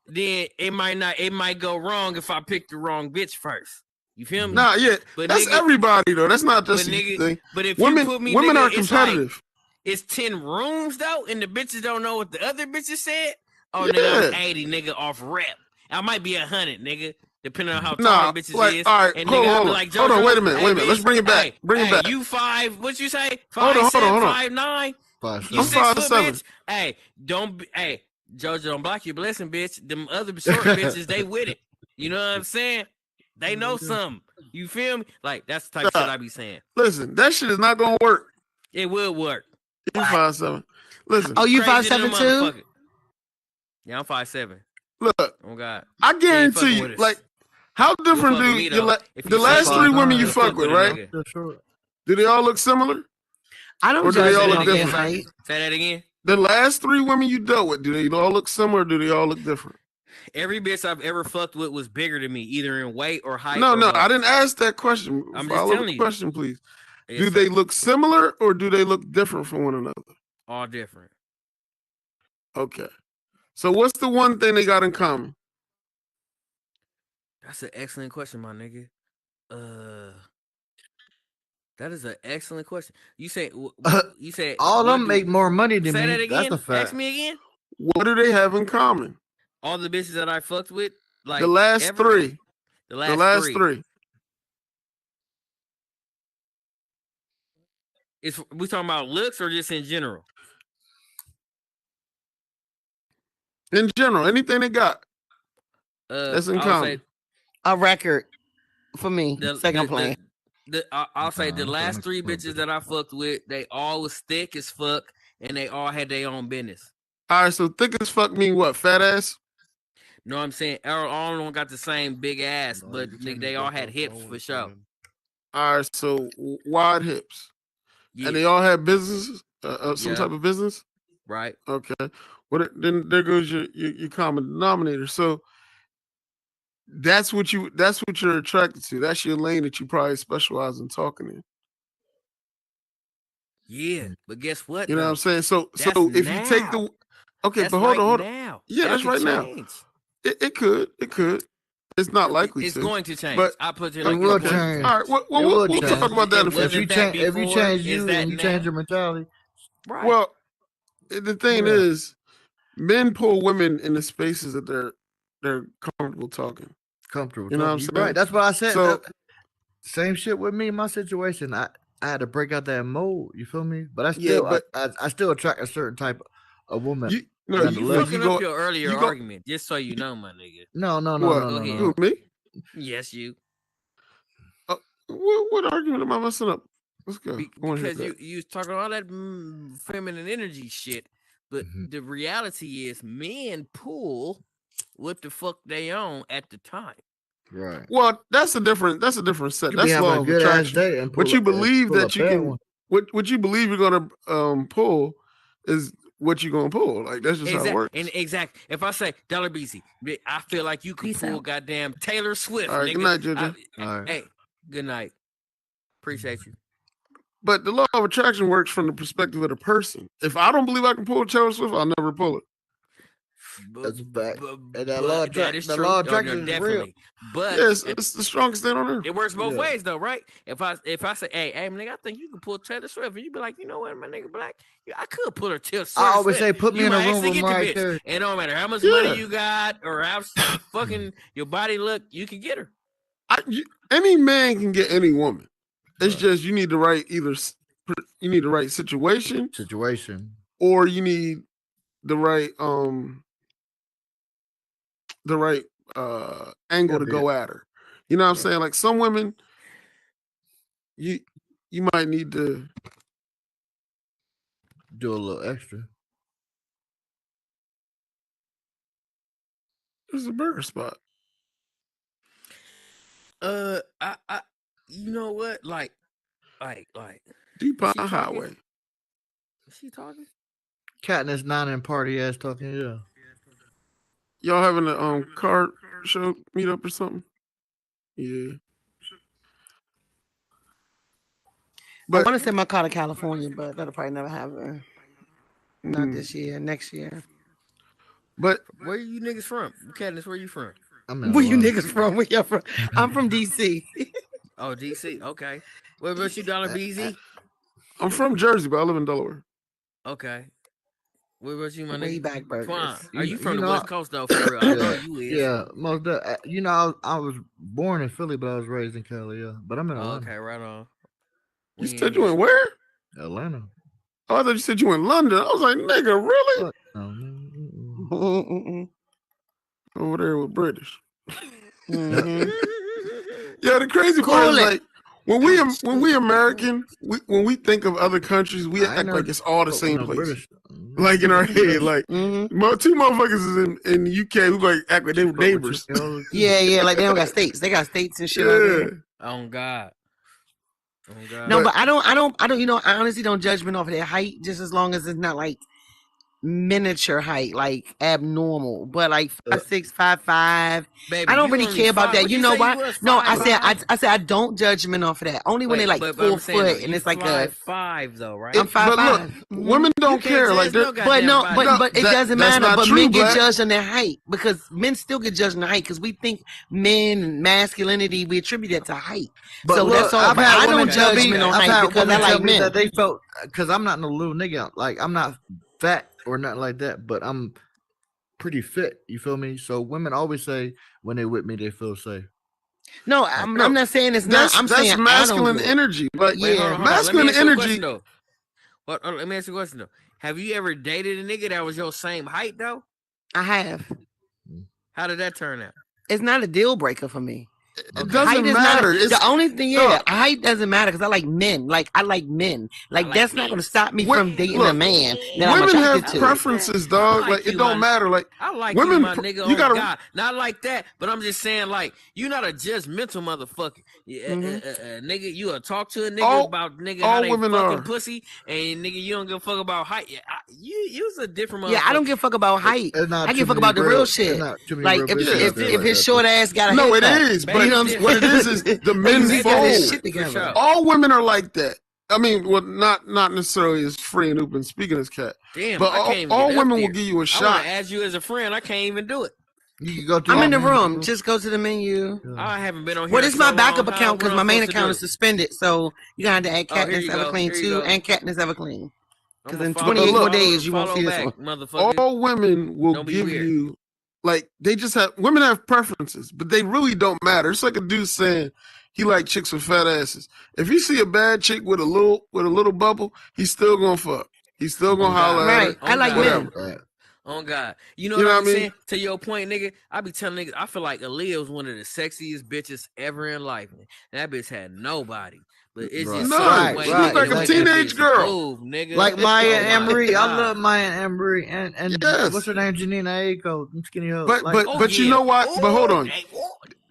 then it might go wrong if I pick the wrong bitch first. You feel me? Nah, yeah, but that's everybody though. That's not just nigga, thing. But if women, you put me, women nigga, are competitive. It's 10 rooms though, and the bitches don't know what the other bitches said. Oh, nigga, I'm 80, nigga, off rep. I might be 100, nigga, depending on how tall the bitches like, is. all right, and hold nigga, on, like, hold on, wait a minute, hey, Let's bitch, bring it back. Hey, bring it back. You 5? What you say? Hold on. 5'9"? I'm 5'7". Bitch. Hey, don't be. Hey, JoJo, don't block your blessing, bitch. Them other short bitches, they with it. You know what I'm saying? They know something. You feel me? Like, that's the type of shit I be saying. Listen, that shit is not gonna work. It will work. You 5'7". Listen. Oh, you 5'7" too? Yeah, I'm 5'7". Look. Oh God. I guarantee you, like, how different do the last 3 women you fuck with, right? Do they all look similar? I don't. Or do they all look different? Say that again. The last 3 women you dealt with, do they all look similar? Or do they all look different? Every bitch I've ever fucked with was bigger than me, either in weight or height. No, I didn't ask that question. I'm just Follow telling the you. question, please. Yes, Do they look similar or do they look different from one another? all different? Okay. So what's the one thing they got in common? That's an excellent question, my nigga. That is an excellent question. You say all of them make more money than say me. That again. That's a fact. Ask me again. What do they have in common? All the bitches that I fucked with, like the last 3. The last 3. we talking about looks or just in general? In general, anything they got. That's in common. A record for me. Second plan. I'll say the last 3 bitches that I fucked with, they all was thick as fuck, and they all had their own business. All right, so thick as fuck mean what? Fat ass? No, I'm saying all of them got the same big ass, but they all had hips for sure. All right, so wide hips. Yeah. And they all had businesses, some type of business? Right. Okay. Well, then there goes your common denominator. So that's what you're attracted to. That's your lane that you probably specialize in talking in. Yeah, but guess what? You know what I'm saying? So if you take the but hold on. Now. Yeah, that's right change. Now. It could. It's not likely. It's going to change. But I put it like will change. All right, we'll talk about that in a few. If you change you change your mentality. Right. Well, the thing is, men pull women in the spaces that they're comfortable talking. Comfortable. You know what I'm saying? Right. That's what I said. So, same shit with me in my situation. I had to break out that mold. You feel me? But I still attract a certain type of woman. You fucking up your earlier argument, just so you know, my nigga. No. Who, me? Yes, you. What argument am I messing up? Let's go. Because you was talking all that feminine energy shit, but the reality is men pull what the fuck they own at the time. Right. Well, that's a different set. That's law of attraction. What you believe that you can, what you believe you're gonna pull is what you gonna pull. Like that's just how it works. And exactly. If I say Dollar BZ, I feel like you can pull goddamn Taylor Swift. All right, good night, JJ. All right. Hey, good night. Appreciate you. But the law of attraction works from the perspective of the person. If I don't believe I can pull Taylor Swift, I'll never pull it. That's back. And that law of attraction is real. But yes, it's the strongest thing on earth. It works both ways though, right? If I say, hey, nigga, I think you can pull Taylor Swift, and you be like, you know what, my nigga Black, I could pull her Taylor Swift. I always say, put me in a room with my bitch. And no matter how much money you got or how fucking your body look, you can get her. Any man can get any woman. It's just you need the right situation, or you need the right angle to go at her. You know what I'm saying? Like some women, you might need to do a little extra. There's a burger spot. You know what? Like Deep on Highway. Is she talking? Katniss 9 and party ass talking, yeah. Y'all having a car show meetup or something? Yeah. But I want to send my car to California, but that'll probably never happen. Not this year, next year. But where you niggas from? Katniss, where you from? Where you niggas from? Where y'all from? I'm from DC. Oh, DC. Okay. Where about you, Dollar BZ? I'm from Jersey, but I live in Delaware. Okay. Where about you, my nigga? Way back burgers. Are you from the West Coast though? For real? I know you is. Yeah, most. I was born in Philly, but I was raised in Cali. Yeah, but I'm in Atlanta. Okay, right on. You said you in where? Atlanta. Oh, I thought you said you in London. I was like, nigga, really? Over there with British. Mm-hmm. Yeah, the crazy part is like when we American, when we think of other countries, we act like it's all the same place. Like in our head, like two motherfuckers is in the UK, we like act like they were neighbors. Yeah, like they don't got states. They got states and shit. Yeah. Oh God. No, but I don't. I honestly don't judge men off of their height, just as long as it's not like miniature height, like abnormal, but like 5'6", 5'5". Baby, I don't really care about that. You know why? No, I said I don't judge men off of that. Only when they like 4 foot and it's like a 5 though, right? I'm 5'5". Women don't care, like, but it doesn't matter. But men get judged on their height because men still get judged on their height because we think men and masculinity, we attribute that to height. But so that's all. I don't judge men on height because I like men. That they felt because I'm not no little nigga. Like I'm not fat or nothing like that, but I'm pretty fit. You feel me? So women always say when they with me, they feel safe. No, I'm not saying it's not. I'm that's saying masculine energy. Like, masculine energy. Let me ask you a question though. Have you ever dated a nigga that was your same height though? I have. How did that turn out? It's not a deal breaker for me. It doesn't matter. The only thing, height doesn't matter because I like men. Like I like men. Like that's not going to stop me from dating a man. Women have preferences, dog. Like it don't matter. Like I like women, you, my nigga. You gotta God. Not like that, but I'm just saying, like you're not a judgmental motherfucker. Nigga, you talk to a nigga about nigga how they fucking pussy, and nigga you don't give a fuck about height. You's a different motherfucker. Yeah, I don't give a fuck about height. I give a fuck about the real shit. Like if his short ass got a no, it haircut. is, but what it is the men fold. All women are like that. I mean, well, not necessarily as free and open speaking as Cat. Damn, but all women will give you a shot. As you as a friend, I can't even do it. You can go to I'm in the room. Just go to the menu. I haven't been on here. Well, this is my backup account because my main account is suspended. So you got to add Katniss Everclean too and Katniss Everclean. Because in 28 more days, you won't see this one. All women will give you, like, women have preferences, but they really don't matter. It's like a dude saying he like chicks with fat asses. If you see a bad chick with a little bubble, he's still gonna fuck. He's still gonna holler at her. I like men. Oh God, you know what I'm saying? To your point, nigga, I be telling niggas, I feel like Aaliyah was one of the sexiest bitches ever in life. Man. That bitch had nobody, but it's just she looked like a teenage girl, nigga. Like Maya Emery. I love Maya Emery and what's her name? Janina Aiko, Skinny Hope. But you know what? But hold on.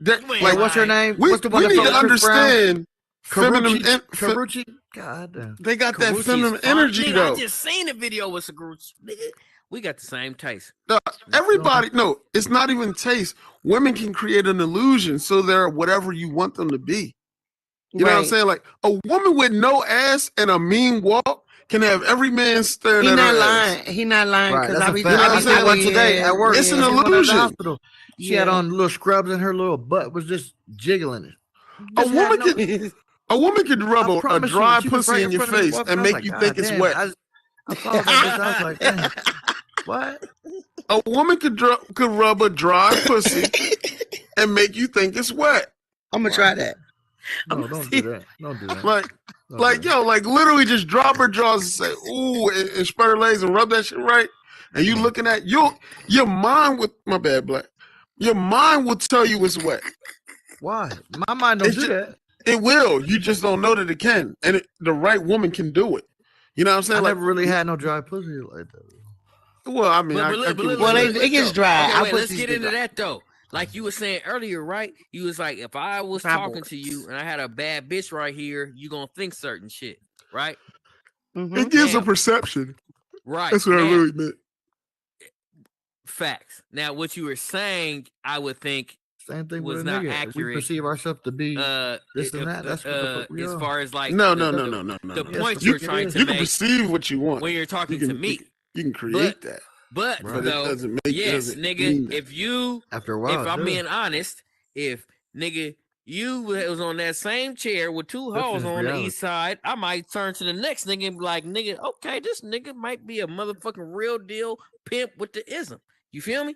Like what's her name? We what's the one need to understand feminine. Karuchi. God damn. They got that feminine energy though. I just seen the video with Karuchi. We got the same taste. Everybody, no, it's not even taste. Women can create an illusion so they're whatever you want them to be. You know what I'm saying? Like a woman with no ass and a mean walk can have every man staring at her ass. He not lying because I be today at work. It's an illusion. She had on little scrubs and her little butt was just jiggling it. A woman could rub a dry pussy in your face and make you think it's wet. I saw that. I was like, damn. What? A woman could rub a dry pussy and make you think it's wet. I'm gonna try that. No, don't do that. Don't do that. Like literally just drop her jaws and say, ooh, and spread her legs and rub that shit right. And you looking at your mind with my bad black. Your mind will tell you it's wet. Why? My mind don't do that. It will. You just don't know that it can. And the right woman can do it. You know what I'm saying? I never really had no dry pussy like that. Well, I mean, it gets dry. Okay, let's get into that though. Like you were saying earlier, right? You was like, if I was talking to you and I had a bad bitch right here, you gonna think certain shit, right? It gives a perception. Right. That's what I really meant. Facts. Now, what you were saying, I would think same thing was with not nigga. accurate. We perceive ourselves to be this and that. That's what the fuck we as are. far as like no. The point you're trying to you make. You can perceive what you want when you're talking to me. You can create that. But right. though, it doesn't nigga, if you after a while, if I'm being honest, if nigga you was on that same chair with two hoes on the east side, I might turn to the next nigga and be like, nigga, okay, this nigga might be a motherfucking real deal pimp with the ism. You feel me?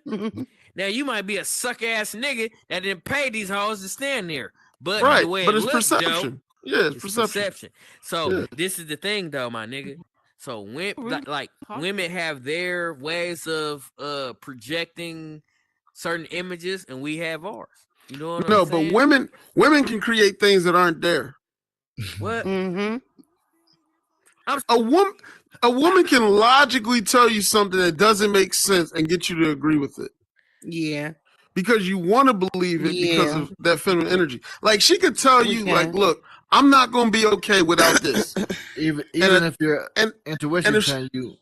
Now you might be a suck ass nigga that didn't pay these hoes to stand there, but the way it it's looks, perception. Though, it's perception. So this is the thing, though, my nigga. So when women have their ways of projecting certain images, and we have ours. You know what I'm saying? But women can create things that aren't there. What? A woman can logically tell you something that doesn't make sense and get you to agree with it. Yeah. Because you want to believe it because of that feminine energy. Like she could tell you, like, look, I'm not going to be okay without this. even if your intuition tells you.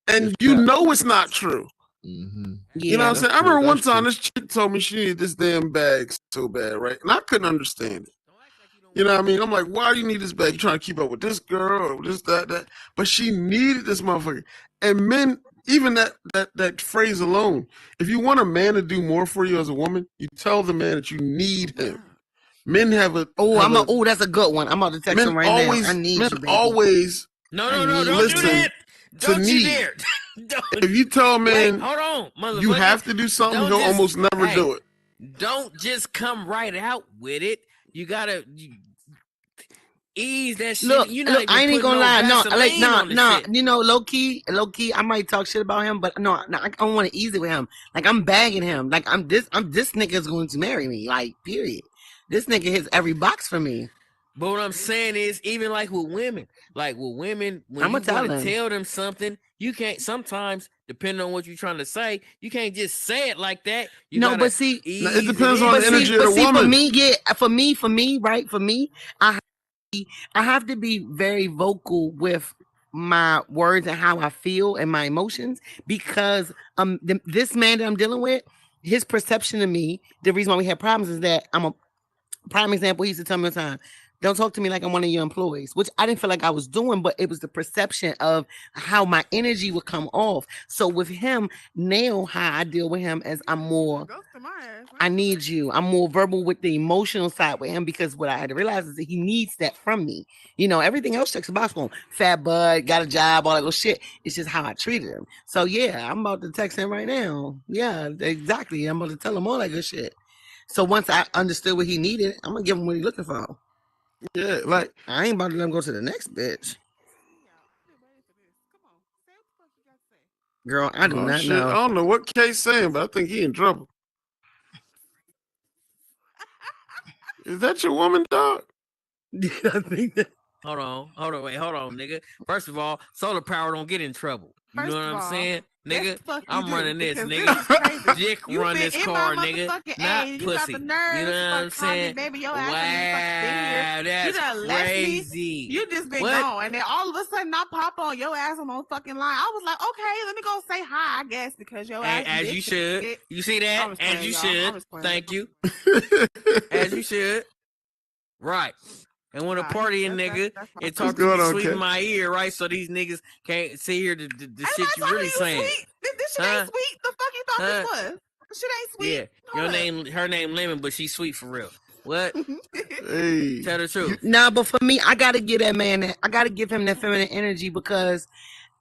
And you know it's not true. Mm-hmm. You know what I'm saying? I remember one time this chick told me she needed this damn bag so bad, right? And I couldn't understand it. You know what I mean? I'm like, why do you need this bag? You trying to keep up with this girl or this, that? But she needed this motherfucker. And men, even that phrase alone, if you want a man to do more for you as a woman, you tell the man that you need him. Men have a that's a good one. I'm about to text him right now. I need you, baby. Always no, don't do that. Don't you dare. If you tell a man hold on, you have to do something, he'll almost never do it. don't just come right out with it. You gotta ease that shit. Look, You look, I ain't even gonna lie. No, shit. you know, low key, I might talk shit about him, but no, I don't want to ease it with him. Like I'm bagging him. Like this nigga's going to marry me. Like period. This nigga hits every box for me. But what I'm saying is, even like with women, when you want to tell them something, you can't. Sometimes, depending on what you're trying to say, you can't just say it like that. It depends on the energy of the woman. For me, right? For me, I have to be very vocal with my words and how I feel and my emotions because this man that I'm dealing with, his perception of me, the reason why we have problems is that I'm a prime example. He used to tell me all the time, don't talk to me like I'm one of your employees, which I didn't feel like I was doing, but it was the perception of how my energy would come off. So with him, now how I deal with him is I'm more, I need you. I'm more verbal with the emotional side with him because what I had to realize is that he needs that from me. You know, everything else checks the box for him. Fat bud, got a job, all that little shit. It's just how I treated him. So yeah, I'm about to text him right now. Yeah, exactly. I'm about to tell him all that good shit. So once I understood what he needed, I'm gonna give him what he's looking for. Yeah, like I ain't about to let him go to the next bitch. Girl, I do not know. I don't know what K's saying, but I think he in trouble. Is that your woman, dog? Yeah, I think that. Hold on, nigga. First of all, solar power don't get in trouble. You know what I'm saying? Nigga, I'm running this, nigga. Dick run this car, nigga. Not pussy. You know what I'm saying? Baby, your wow, that's crazy. You just been gone, and then all of a sudden I pop on your ass on fucking line. I was like, okay, let me go say hi, I guess, because your ass. As you should. You see that? As you should. Thank you. As you should. Right. And when a partying nigga and talk to me sweet in my ear, right? So these niggas can't see here the shit you really saying. This shit ain't sweet. The fuck you thought this was? This shit ain't sweet. Yeah, her name Lemon, but she's sweet for real. What? Hey, tell the truth. Nah, but for me, I gotta give that man. I gotta give him that feminine energy because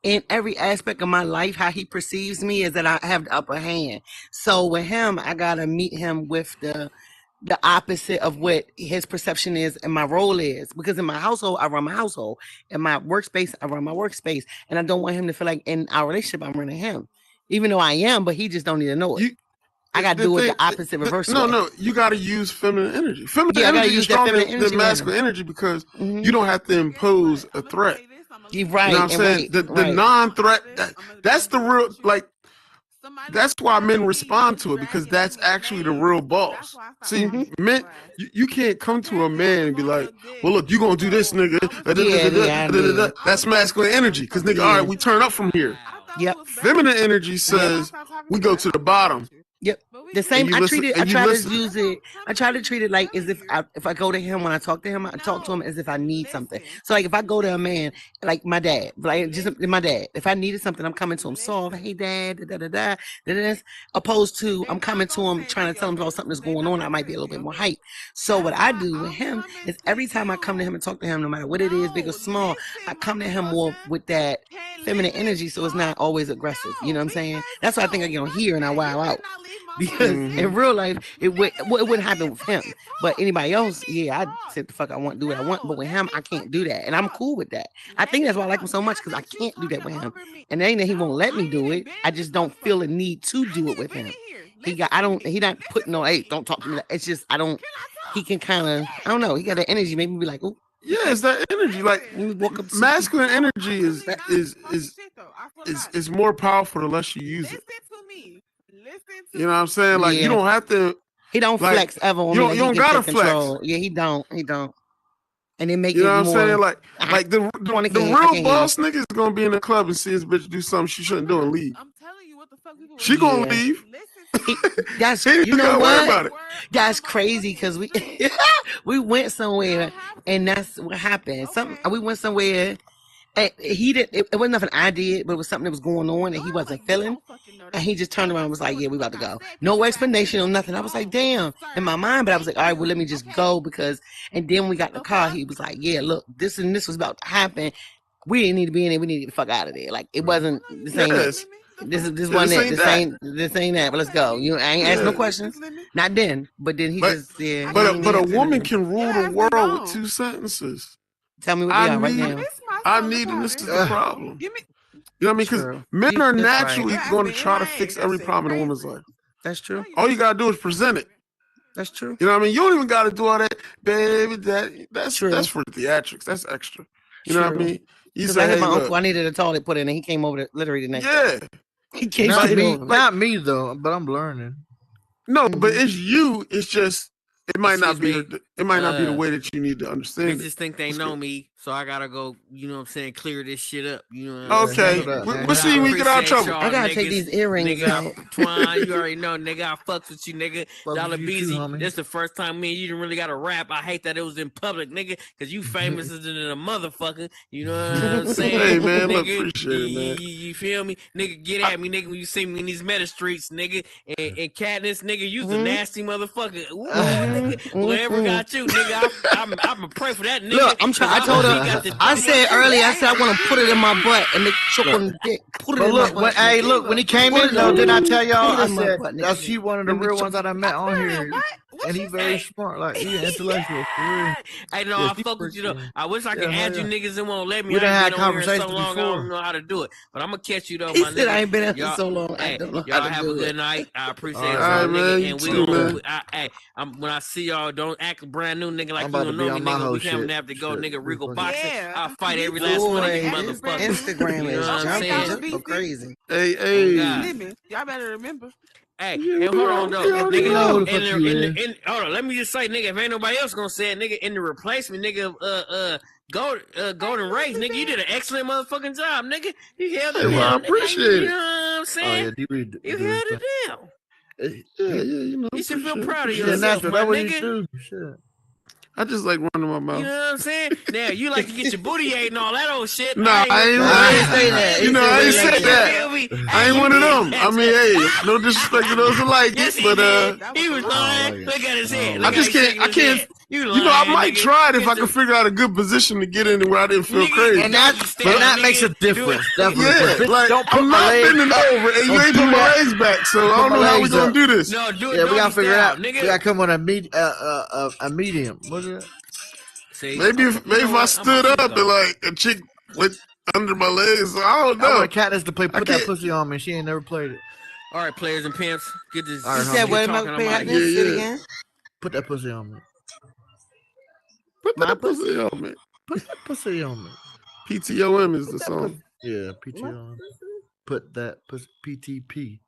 in every aspect of my life, how he perceives me is that I have the upper hand. So with him, I gotta meet him with the opposite of what his perception is and my role is. Because in my household, I run my household. In my workspace, I run my workspace. And I don't want him to feel like in our relationship, I'm running him. Even though I am, but he just don't need to know it. I got to do it the opposite, reverse. No, you got to use feminine energy. Feminine energy is stronger than masculine energy because you don't have to impose a threat. You're right. You know what I'm saying? The non-threat, that's the real, like, that's why men respond to it because that's actually the real boss. See, men, you can't come to a man and be like, well, look, you gonna do this, nigga. That's masculine energy because, nigga, all right, we turn up from here. Yep. Feminine energy says we go to the bottom. Yep. The same. I try to use it. I try to treat it like as if I go to him when I talk to him, I talk to him as if I need something. So like if I go to a man like my dad, like just my dad, if I needed something, I'm coming to him soft. Hey dad, opposed to I'm coming to him trying to tell him about something that's going on. I might be a little bit more hype. So what I do with him is every time I come to him and talk to him, no matter what it is, big or small, I come to him more with that feminine energy, so it's not always aggressive. You know what I'm saying? That's why I think I get on here and I wow out. Because in real life, it wouldn't happen with him. But anybody else, yeah, I say the fuck I want, do what I want. But with him, I can't do that. And I'm cool with that. I think that's why I like him so much, because I can't do that with him. And it ain't that he won't let me do it. I just don't feel a need to do it with him. He not putting no, hey, don't talk to me. It's just, he can kind of, I don't know. He got that energy, make me be like, oh. Yeah, it's that energy. Like masculine energy is more powerful the less you use it. You know what I'm saying? Like you don't have to. He don't flex ever. On you don't gotta flex. Yeah, he don't. And it make you know what I'm saying? Like the real boss nigga is gonna be in the club and see his bitch do something she shouldn't do and leave. I'm telling you what the fuck people. She gonna leave. That's you know what? That's crazy because we went somewhere and that's what happened. We went somewhere. And he did. It wasn't nothing I did, but it was something that was going on and he wasn't feeling. And he just turned around and was like, "Yeah, we about to go." No explanation or nothing. I was like, "Damn!" In my mind, but I was like, "All right, well, let me just go because." And then we got in the car. He was like, "Yeah, look, this and this was about to happen. We didn't need to be in there. We need to get the fuck out of there." Like it wasn't the same. Yes. This ain't that. But let's go. You ain't ask no questions. Not then, but then he just said. But a woman can rule the world with 2 sentences. Tell me what they are right now. I need, and this is the problem. You know what I mean? Because men are naturally going to try to fix every problem in a woman's life. That's true. All you gotta do is present it. That's true. You know what I mean? You don't even gotta do all that, baby. That's for theatrics. That's extra. You know what I mean? You say, hey, my uncle, I needed a toilet put in, and he came over literally the next day. He came not me though, but I'm learning. No, but it's you. It's just it might not be the way that you need to understand. They just think they know me, so I gotta go. You know what I'm saying? Clear this shit up. You know. What I'm okay, we'll see when we get out of trouble. I gotta take these earrings out. Twan, you already know, nigga. I fucks with you, nigga. Dollar Beezy. This the first time me and you didn't really got to rap. I hate that it was in public, nigga, because you famous as a motherfucker. You know what I'm saying? Hey man, nigga, I appreciate it, man. You feel me, nigga? Get at me, nigga, when you see me in these meta streets, nigga. And Katniss, nigga, you's a nasty motherfucker. Ooh, nigga, whoever got you, nigga, I'm gonna pray for that nigga. Look, I'm trying. I told her. I said earlier. I said I want to put it in my butt and make choke on the dick. Put it in my butt. Hey, look, when he came in though, didn't I tell y'all? I said that's he one of the real ones that I met on here. And he very smart, like he intellectual. For real. Hey, no, I fuck with you though. I wish I could add you niggas and won't let me. We done had conversations so long, before. I don't know how to do it, but I'm gonna catch you though. He my said nigga. I ain't been at this so long. Hey, I don't know y'all how to have a do good it. night. I appreciate it, right, man, nigga. And we too, gonna, hey, when I see y'all, don't act brand new, nigga, like you don't know me, nigga. We can't have to go, nigga. Regal boxing. I'll fight every last one of you motherfuckers. Instagram You know what I'm saying? is so crazy. Hey. Y'all better remember. Hey, and hold on though, nigga. Hold on, let me just say, nigga, if ain't nobody else gonna say it, nigga, in the replacement, nigga, Golden Race, nigga, you did an excellent motherfucking job, nigga. You held it down. I appreciate it. You know what I'm saying? You held it down. Yeah, you know. You should feel proud of Yeah, yourself, that's my what nigga. you do. Shit. I just like running my mouth. You know what I'm saying? Now you like to get your booty ate and all that old shit. Nah, I ain't say that. You know, I ain't said that. I ain't one of them. I mean, hey, no disrespect to those who like it, but he was lying. Look at his head. I just can't. I can't. You know, I might try it if I can figure out a good position to get in where I didn't feel crazy. And that makes a difference. Definitely. Yeah, like don't put I'm my not legs bending over, and you ain't put my legs back, so I don't know how we gonna do this. No, do it. Yeah, we gotta figure it out. nigga. We gotta come on a medium. What's it? See, Maybe if I stood up and like a chick went under my legs, I don't know. I want Katniss to play Put That Pussy On Me. She ain't never played it. All right, players and pimps. Good to All right, You said what am I paying this again? Put that pussy on me. Put that pussy on me. Put that pussy on me. PTOM is the song. Yeah, PTO. Put that pussy. PTP.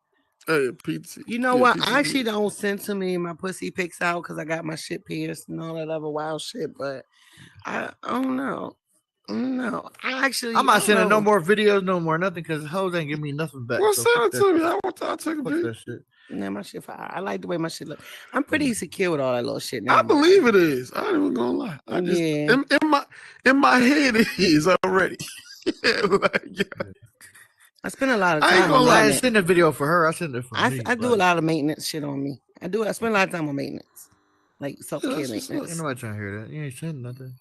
Hey, PT. You know yeah, what? PTP. I actually don't send to me my pussy pics out because I got my shit pierced and all that other wild shit. But I don't know. No, I'm not sending no more videos, no more nothing, because hoes ain't give me nothing back. Well, so send it to me. I want to take a that picture. shit. Nah, my shit fire. I like the way my shit look. I'm pretty secure with all that little shit now. I believe it is. I ain't even gonna lie. I just in my head it is already. I spend a lot of I time. ain't gonna on lie. I maintenance. send a video for her. I send it for me. I do a lot of maintenance shit on me. I spend a lot of time on maintenance, like self-care maintenance. Ain't nobody trying to hear that. You ain't sending nothing.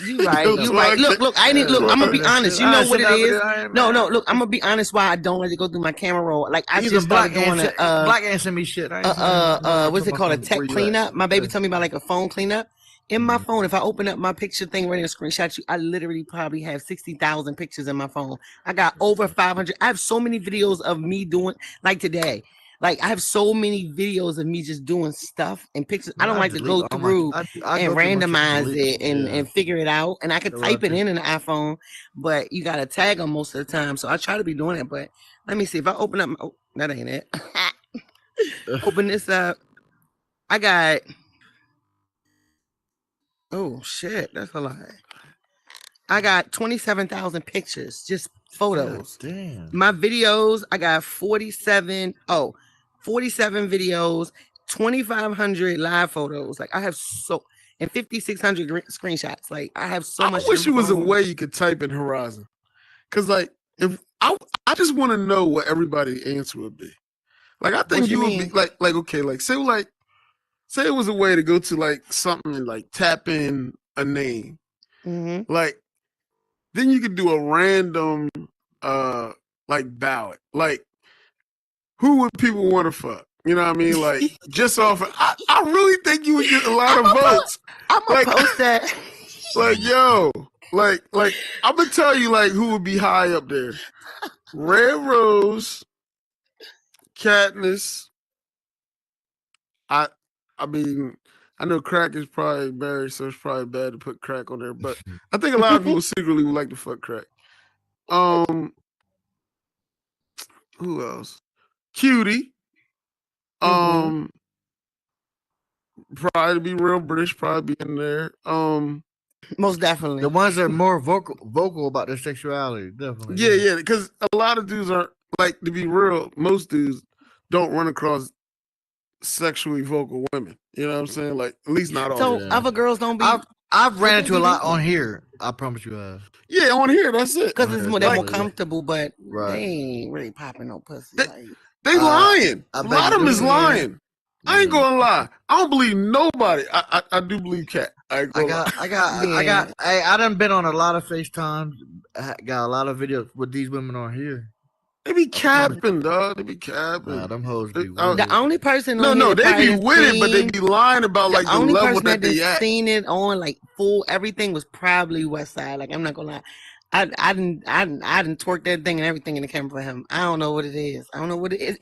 You right. You right. Look. I need. Look. I'm gonna be honest. You know what it is. No. Look. I'm gonna be honest. Why I don't let it go through my camera roll. Like I just started doing a Black ain't send me shit. What's it called? A tech cleanup. My baby told me about like a phone cleanup. In my phone, if I open up my picture thing right in a screenshot, I literally probably have 60,000 pictures in my phone. I got over 500. I have so many videos of me doing like today. Like I have so many videos of me just doing stuff and pictures. I don't like to go through and randomize it and figure it out. And I could type it in an iPhone, but you gotta tag them most of the time. So I try to be doing it. But let me see if I open up. Oh, that ain't it. Open this up. I got. Oh shit, that's a lie. I got 27,000 pictures, just photos. God, damn. My videos, I got 47 videos, 2,500 live photos. Like I have and 5,600 screenshots. Like I have so much. I wish it was a way you could type in Horizon. Cause like if I just want to know what everybody's answer would be. Like I think you would be like okay, like say it was a way to go to like something and like tap in a name. Mm-hmm. Like then you could do a random ballot. Like, who would people want to fuck? You know what I mean? Like, just off. I really think you would get a lot of votes. I'm gonna post that. Like, yo, like, I'm gonna tell you, like, who would be high up there? Red Rose, Katniss. I mean, I know crack is probably married, so it's probably bad to put crack on there. But I think a lot of people secretly would like to fuck crack. Who else? Cutie. Probably to be real British, probably be in there. Most definitely. The ones that are more vocal about their sexuality, definitely. Yeah, because a lot of dudes aren't, like, to be real, most dudes don't run across sexually vocal women. You know what I'm saying? Like, at least not all. So other girls don't be. I've ran into a lot on here. I promise you have. Yeah, on here, that's it. Because it's more, they're more comfortable, but they ain't really popping no pussy. They lying. A lot of them is lying. I ain't gonna lie. I don't believe nobody. I do believe Cat. I done been on a lot of FaceTimes. I got a lot of videos with these women on here. They be capping, dog. They be capping. Nah, them hoes be the only person no, they be with it, but they be lying about like the level that they at. Seen it on like full everything was probably West Side. Like, I'm not gonna lie. I didn't twerk that thing and everything in the camera for him. I don't know what it is. I don't know what it is.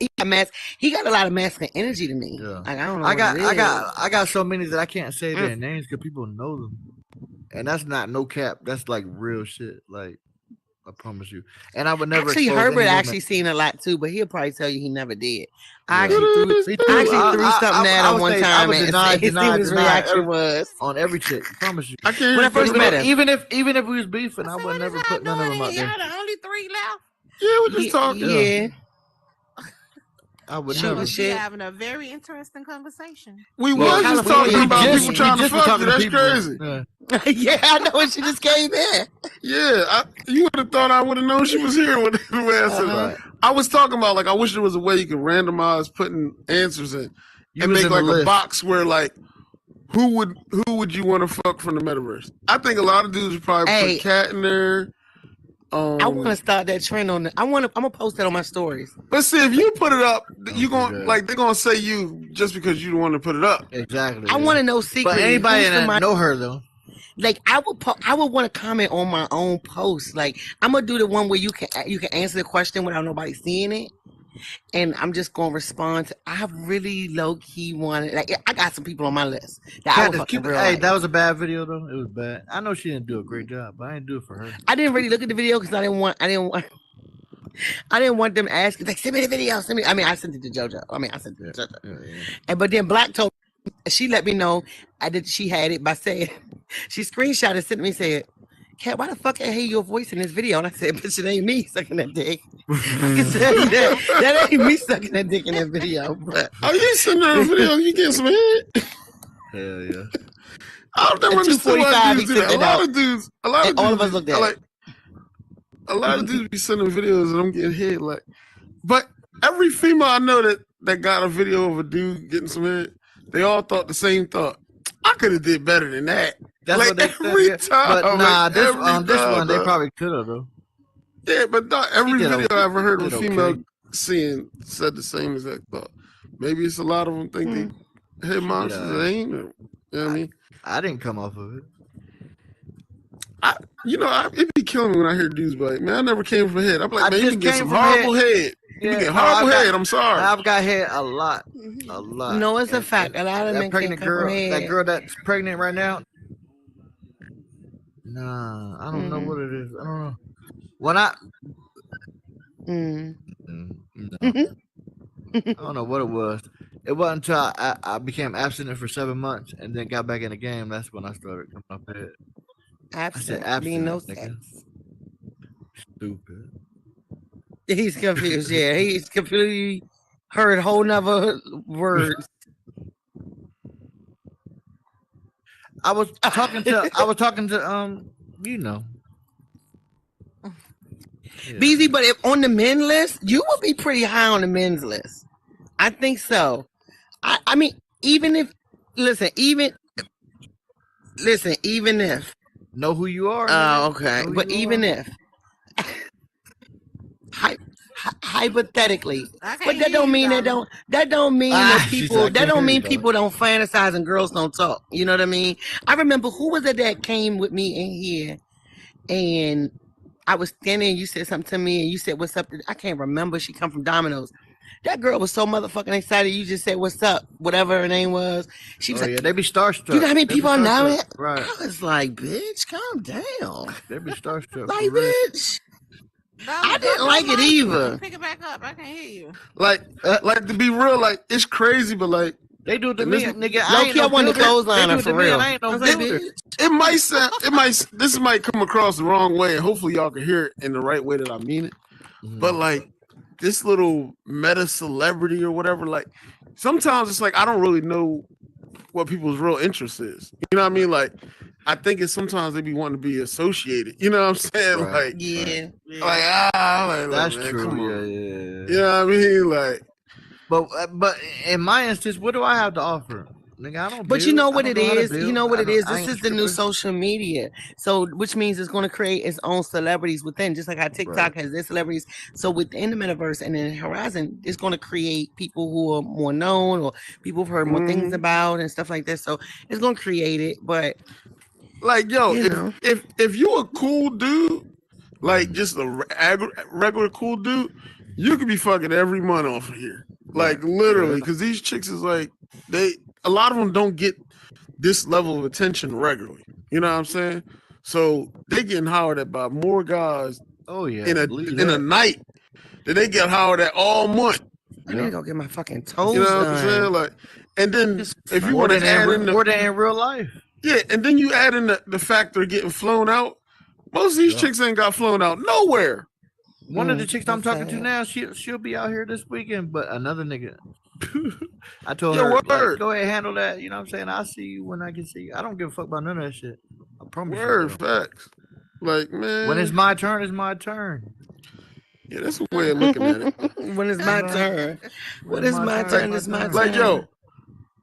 He got a lot of masculine energy to me. Yeah. Like, I don't know. I got so many that I can't say their names because people know them, and that's not no cap. That's like real shit. Like, I promise you. And I would never. Actually, Herbert actually seen a lot too, but he'll probably tell you he never did. I actually threw something at him one time and see what his reaction was on every chick. I promise you. I can't. When I first met him, even if we was beefing, I would never put none of them out there. Y'all the only 3 left. Yeah, we're just talking. Yeah. I would We never. must be having a very interesting conversation. We was just talking about people trying to fuck you. That's crazy. Yeah, I know when she just came in. Yeah, you would have thought I would have known she was here when I said I was talking about, like, I wish there was a way you could randomize putting answers in and make like a box where, like, who would you want to fuck from the metaverse? I think a lot of dudes would probably put Cat in there. I want to start that trend on. I'm gonna post that on my stories. But see, if you put it up, you gonna like they're gonna say you just because you don't want to put it up. Exactly. I want to know secretly. But anybody that know her though. Like, I would want to comment on my own post. Like, I'm gonna do the one where you can answer the question without nobody seeing it, and I'm just gonna respond to. I really low key wanted. Like, I got some people on my list that I would fuck in real life. That was a bad video though. It was bad. I know she didn't do a great job, but I didn't do it for her. I didn't really look at the video because I didn't want them asking, like, send me the video. Send me. I mean, I sent it to JoJo. And but then Black told. She let me know she had it by saying she screenshotted, sent me, said, "Cat, why the fuck I hear your voice in this video?" And I said, "Bitch, it ain't me sucking that dick." I can tell you that ain't me sucking that dick in that video. But you sitting there in the video, you getting some head? Hell yeah. I don't never understand why dudes do that. A lot of dudes, all of us looked at like, a lot of dudes be sending videos and I'm getting head. Like, but every female I know that got a video of a dude getting some head, they all thought the same thought. I could have did better than that. That's like, what they every said. time. But nah, like, this one they bro. probably could have though. Yeah, but not every video I ever heard of a female okay. seeing said the same exact thought. Maybe it's a lot of them think they head monsters. They ain't. You know what I mean? I didn't come off of it. It be killing me when I hear dudes be like, man, I never came from head. I'm like, man, you can get some horrible head. You can get horrible head. I'm sorry. I've got head a lot. A lot. No, it's a fact. A lot of men pregnant can't girl, come from head. that girl that's pregnant right now. Nah, I don't know what it is. I don't know. When I don't know what it was. It wasn't until I became abstinent for 7 months and then got back in the game. That's when I started coming off head. Abstinent, no sex. Stupid. He's confused. Yeah, he's completely heard whole nother words. I was talking to you know. Yeah. BZ, but if on the men list, you would be pretty high on the men's list. I think so. I mean, even if know who you are. Oh, okay. But even if hypothetically, but that don't mean that people don't fantasize and girls don't talk. You know what I mean? I remember who was it that came with me in here, and I was standing and you said something to me and you said what's up. I can't remember. She come from Domino's. That girl was so motherfucking excited. You just said what's up, whatever her name was. She was like, they be starstruck. You know how many people are now? Right. I was like, bitch, calm down. They be starstruck. Like, bitch. I didn't like it either. Pick it back up. I can't hear you. Like to be real, like it's crazy, but like they do it to me, nigga. I want the clothesline for real. This might come across the wrong way, and hopefully y'all can hear it in the right way that I mean it. But like this little meta celebrity or whatever, like sometimes it's like I don't really know what people's real interest is. You know what I mean? Like I think it's sometimes they be wanting to be associated. You know what I'm saying? Right. Like like that's man, true. come on. Yeah. You know what I mean? Like, but in my instance, what do I have to offer? Nigga, I don't. But you know what it is. You know what it is. This is the new social media. So, which means it's going to create its own celebrities within, just like how TikTok has their celebrities. So, within the metaverse and in Horizon, it's going to create people who are more known or people who've heard more things about and stuff like that. So, it's going to create it. But like, yo, if you a cool dude, like just a regular cool dude, you could be fucking every month off of here. Like literally, because these chicks is like a lot of them don't get this level of attention regularly. You know what I'm saying? So they getting hollered at by more guys. Oh yeah, in a night than they get hollered at all month. I need to go get my fucking toes You know what done. I'm saying? Like, and then if you want to add in more than in real life, yeah, and then you add in the fact they're getting flown out. Most of these chicks ain't got flown out nowhere. One of the chicks I'm talking to now, she'll be out here this weekend, but another nigga. I told her, like, go ahead, handle that. You know what I'm saying? I'll see you when I can see you. I don't give a fuck about none of that shit. I promise you. Facts. Like, man. When it's my turn, it's my turn. Yeah, that's a way of looking at it. When it's my turn. When it's my turn, it's my turn. Like, yo,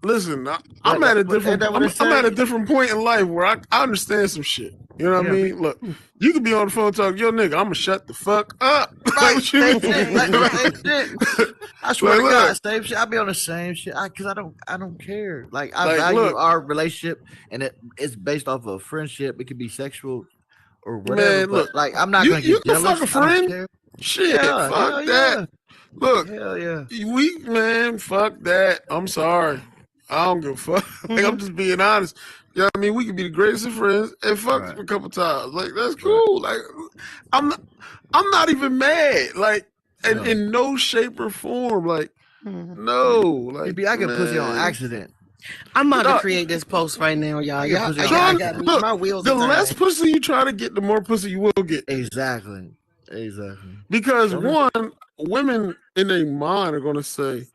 listen, I'm at a different point in life where I understand some shit. You know what I mean? Look, you could be on the phone talking, yo, nigga, I'm gonna shut the fuck up. Right, same shit. I swear to God, same shit. I be on the same shit because I don't care. Like I value our relationship, and it's based off of friendship. It could be sexual or whatever. Man, look, like I'm not gonna get jealous. You fuck a friend? Shit, fuck that. Yeah. Look, hell yeah, man, fuck that. I'm sorry. I don't give a fuck. Like, I'm just being honest. You know what I mean? We could be the greatest of friends and fuck a couple times. Like, that's cool. Like, I'm not even mad. Like, in no shape or form. Like, no. Like, maybe I get pussy on accident. I'm about to create this post right now, y'all. My wheels. The less pussy you try to get, the more pussy you will get. Exactly. Because one, women in their mind are gonna say,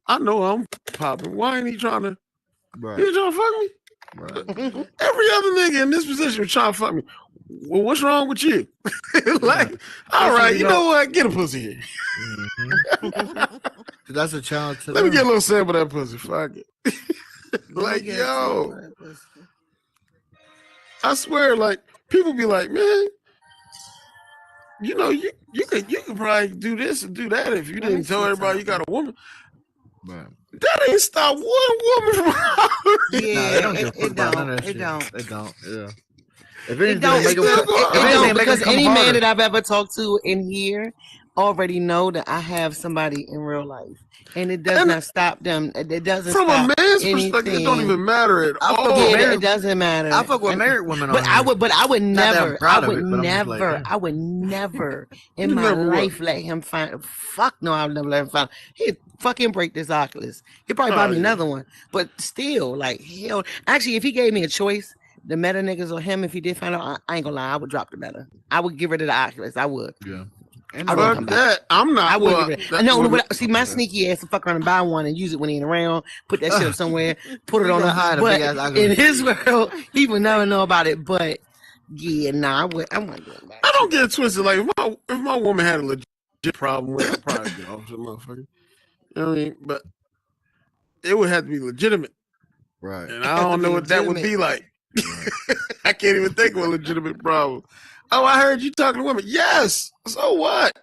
"I know I'm popping. Why ain't he trying to? Right. He trying to fuck me? Right. Every other nigga in this position was trying to fuck me. Well, what's wrong with you? Like, all right, you know what? Get a pussy here. That's a challenge. Let me get a little sample of that pussy. Fuck it. Like, yo, I swear, like, people be like, man, you know, you could probably do this and do that if you didn't tell everybody you got a woman. Right. That ain't stop one woman from It don't. Yeah. It don't because any man that I've ever talked to in here already know that I have somebody in real life, and it does not stop them. It doesn't. From stop a man's anything. perspective, it don't even matter at all. It doesn't matter. I fuck with married women, I would never in my life let him find. Fuck no, I'll never let him find. He'd fucking break this Oculus. He'd probably buy me another one, but still, like hell. Actually, if he gave me a choice, the meta niggas or him, if he did find out, I ain't gonna lie, I would drop the meta. I would get rid of the Oculus. I would. Yeah. I would that. I'm not. I would. But see, my sneaky ass to fuck around and buy one and use it when he ain't around. Put that shit up somewhere. Put it on the high. But in his world, he would never know about it. But yeah, nah, I wouldn't do it. I don't get it twisted. Like if my woman had a legit problem with it, I'd probably get off the motherfucker. You know what I mean? But it would have to be legitimate. Right. And I don't know what that would be like. I can't even think of a legitimate problem. Oh, I heard you talking to women. Yes. So what?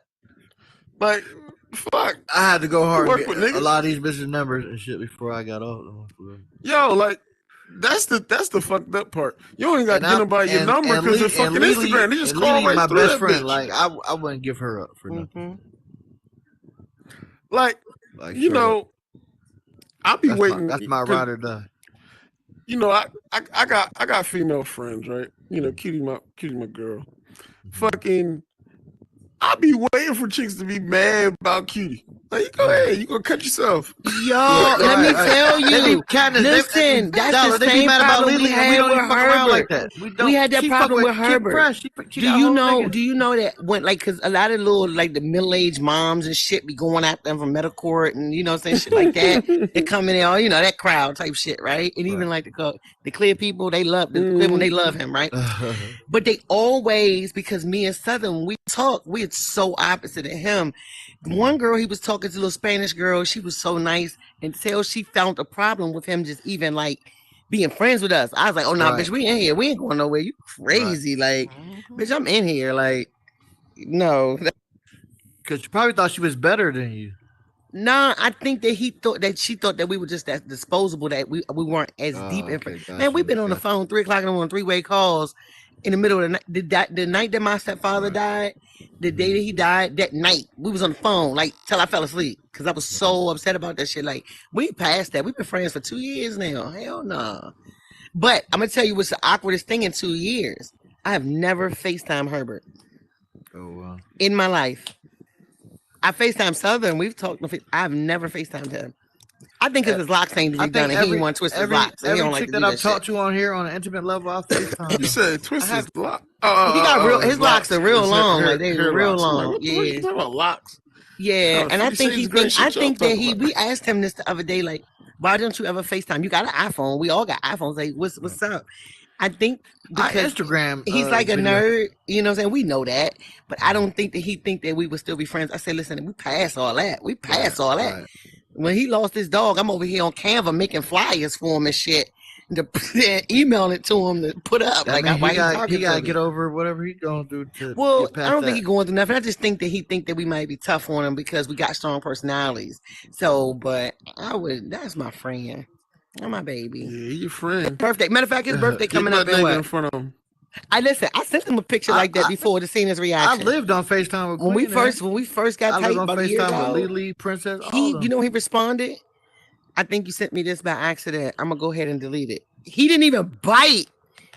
Like, fuck. I had to go hard Work and with get a niggas. lot of these bitches numbers and shit before I got off. Yo, like, that's the fucked up part. You only got to get nobody your number because of fucking Instagram. They just call right my through best that friend. bitch. Like I wouldn't give her up for nothing. Like you know, I'll be waiting. That's my ride or die. You know, I got female friends, right? You know, Cutie my girl. Fucking, I'll be waiting for chicks to be mad about Cutie. Like, you go ahead, you gonna cut yourself. Yo, let me tell you. Listen, that's the same problem we had with Herbert. We had that problem with Herbert. Do you know that when, like, because a lot of little, like, the middle-aged moms and shit be going at them from medical court and, you know what I'm saying, shit like that. They come in there, you know, that crowd type shit, right? And even like the clear people, they love they love him, right? But they always, because me and Southern, we talk, we're so opposite of him. One girl, he was talking to a little Spanish girl. She was so nice until she found a problem with him just even like being friends with us. I was like, oh no, bitch, we in here. We ain't going nowhere. You crazy. Like, bitch, I'm in here. Like, no. Because you probably thought she was better than you. Nah, I think that she thought that we were just that disposable, that we weren't as deep in friends. Man, we've been on the phone 3 o'clock in the morning, 3-way calls in the middle of the night. The night that my stepfather died, the day that he died, that night, we was on the phone, like, till I fell asleep. Because I was so upset about that shit. Like, we passed that. We've been friends for 2 years now. Hell no. But I'm going to tell you what's the awkwardest thing in 2 years. I have never FaceTime Herbert. Oh, wow. In my life. I FaceTime Southern. We've talked. I've never FaceTimed him. I think because his locks ain't done, and he didn't want to twist his locks. Every chick that I've talked to on here on an intimate level, I'll FaceTime. You said twist his lock. He got real. His locks are real long. Like they real long. What Yeah. you talking about locks? Yeah, and I think he thinks. I think that he. We asked him this the other day. Like, why don't you ever FaceTime? You got an iPhone. We all got iPhones. Like, what's up? I think because Instagram. He's like a nerd. You know what I'm saying? We know that, but I don't think that he think that we would still be friends. I said, listen, we passed all that. We passed all that. Right. When he lost his dog, I'm over here on Canva making flyers for him and shit, emailing it to him to put up. Like, he gotta get over whatever he's gonna do. Well, I don't think he's going through nothing. I just think that he think that we might be tough on him because we got strong personalities. So, but that's my friend. That's my baby. Yeah, your friend. Birthday. Matter of fact, his birthday coming up in front of him. I sent him a picture like that before to see his reaction. I lived on FaceTime with when we first got tight about a year ago. With Lily, Princess. You know, he responded. I think you sent me this by accident. I'm gonna go ahead and delete it. He didn't even bite,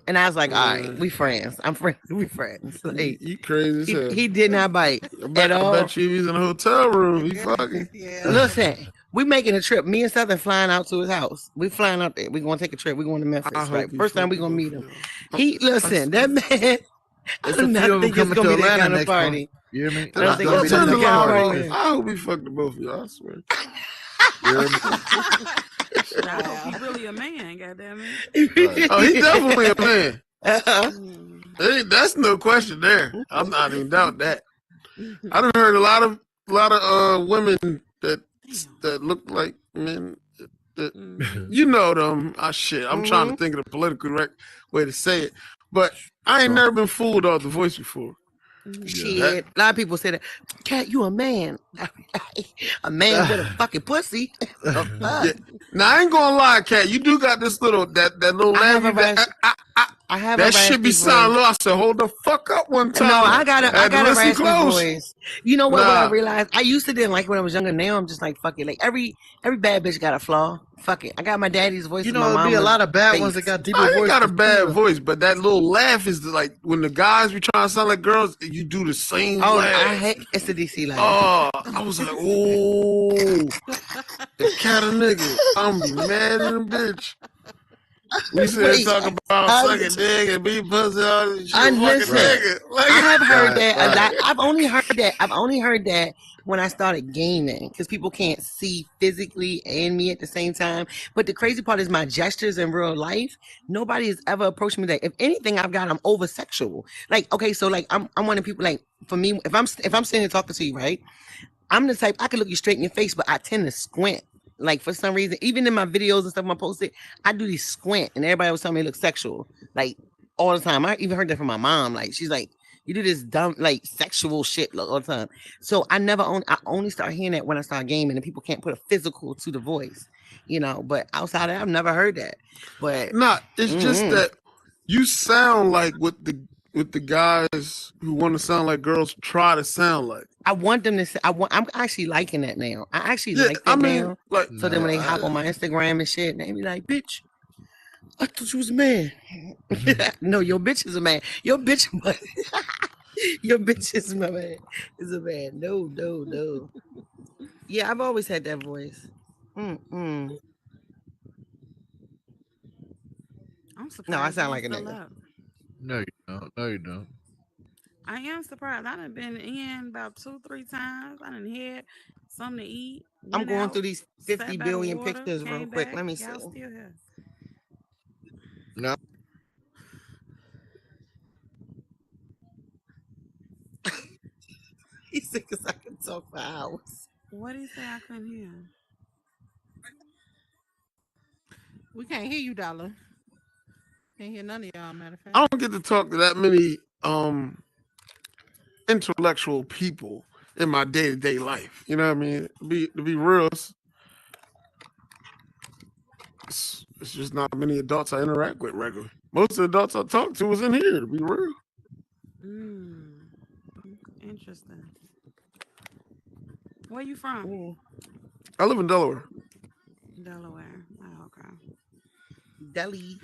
and I was like, all right, we friends. I'm friends. We friends. Like, you crazy as hell. He did not bite at all. I bet you he was in a hotel room. He fucking. Listen. We making a trip. Me and Southern flying out to his house. We flying out there. We gonna take a trip. We going to Memphis. Right? First time we gonna meet him. That man. I do not think it's gonna be that kind of party. You hear me? I don't think it's gonna be that kind of party. I hope we fucked the both of y'all. I swear. I hope he's really a man. Goddamn it. Oh, he's definitely a man. That's no question there. I'm not even doubt that. I done heard a lot of women that look like men. You know them. Shit. I'm trying to think of the political correct way to say it, but I ain't never been fooled off the voice before. Shit. A lot of people say that. Cat, you a man. A man with a fucking pussy. Yeah. Now I ain't gonna lie, Cat. You do got this little that little laugh. I have that should be sound low. I said, hold the fuck up one time. No, I got a raspy close. voice. You know what I realized? I used to didn't like when I was younger. Now I'm just like, fuck it. Like every bad bitch got a flaw. Fuck it. I got my daddy's voice. You know, there'll be a lot of bad ones that got deeper voice. I got a bad voice, but that little laugh is like when the guys be trying to sound like girls, you do the same laugh. I hate it's the DC laugh. Oh, I was like, oh, the Cat a nigga. I'm be mad at him, bitch. We said talk about sucking dick and be pussy all this shit. I have heard that a lot. I've only heard that when I started gaming because people can't see physically and me at the same time. But the crazy part is my gestures in real life. Nobody has ever approached me that. If anything, I'm over sexual. Like, okay, so like I'm one of the people like for me, if I'm sitting here talking to you, right? I'm the type I can look you straight in your face, but I tend to squint. Like for some reason, even in my videos and stuff I posted, I do these squint, and everybody was telling me it looks sexual, like all the time. I even heard that from my mom. Like she's like, You do this dumb, like, sexual shit all the time. So I only start hearing that when I start gaming and people can't put a physical to the voice, you know. But outside of that, I've never heard that. But it's just that you sound like what the guys who want to sound like girls try to sound like. I want them to say, I'm actually liking that now. I actually like that now. Like, so then when they hop on my Instagram and shit, they be like, bitch, I thought you was a man. No, your bitch is a man. Your bitch is my man. Is a man. No. Yeah, I've always had that voice. I'm surprised. No, I sound like a nigga. No, you don't. No, you don't. I am surprised. I done been in about 2-3 times. I done had something to eat. I'm going through these 50 billion pictures real quick. Back. Let me see. Y'all still here. No. He said, because I can talk for hours. What did he say? I couldn't hear. We can't hear you, Dollar. Can't hear none of y'all, matter of fact. I don't get to talk to that many intellectual people in my day-to-day life. You know what I mean? To be real, it's just not many adults I interact with regularly. Most of the adults I talk to is in here, to be real. Interesting. Where you from? I live in Delaware. Delaware. Oh, okay. Delhi.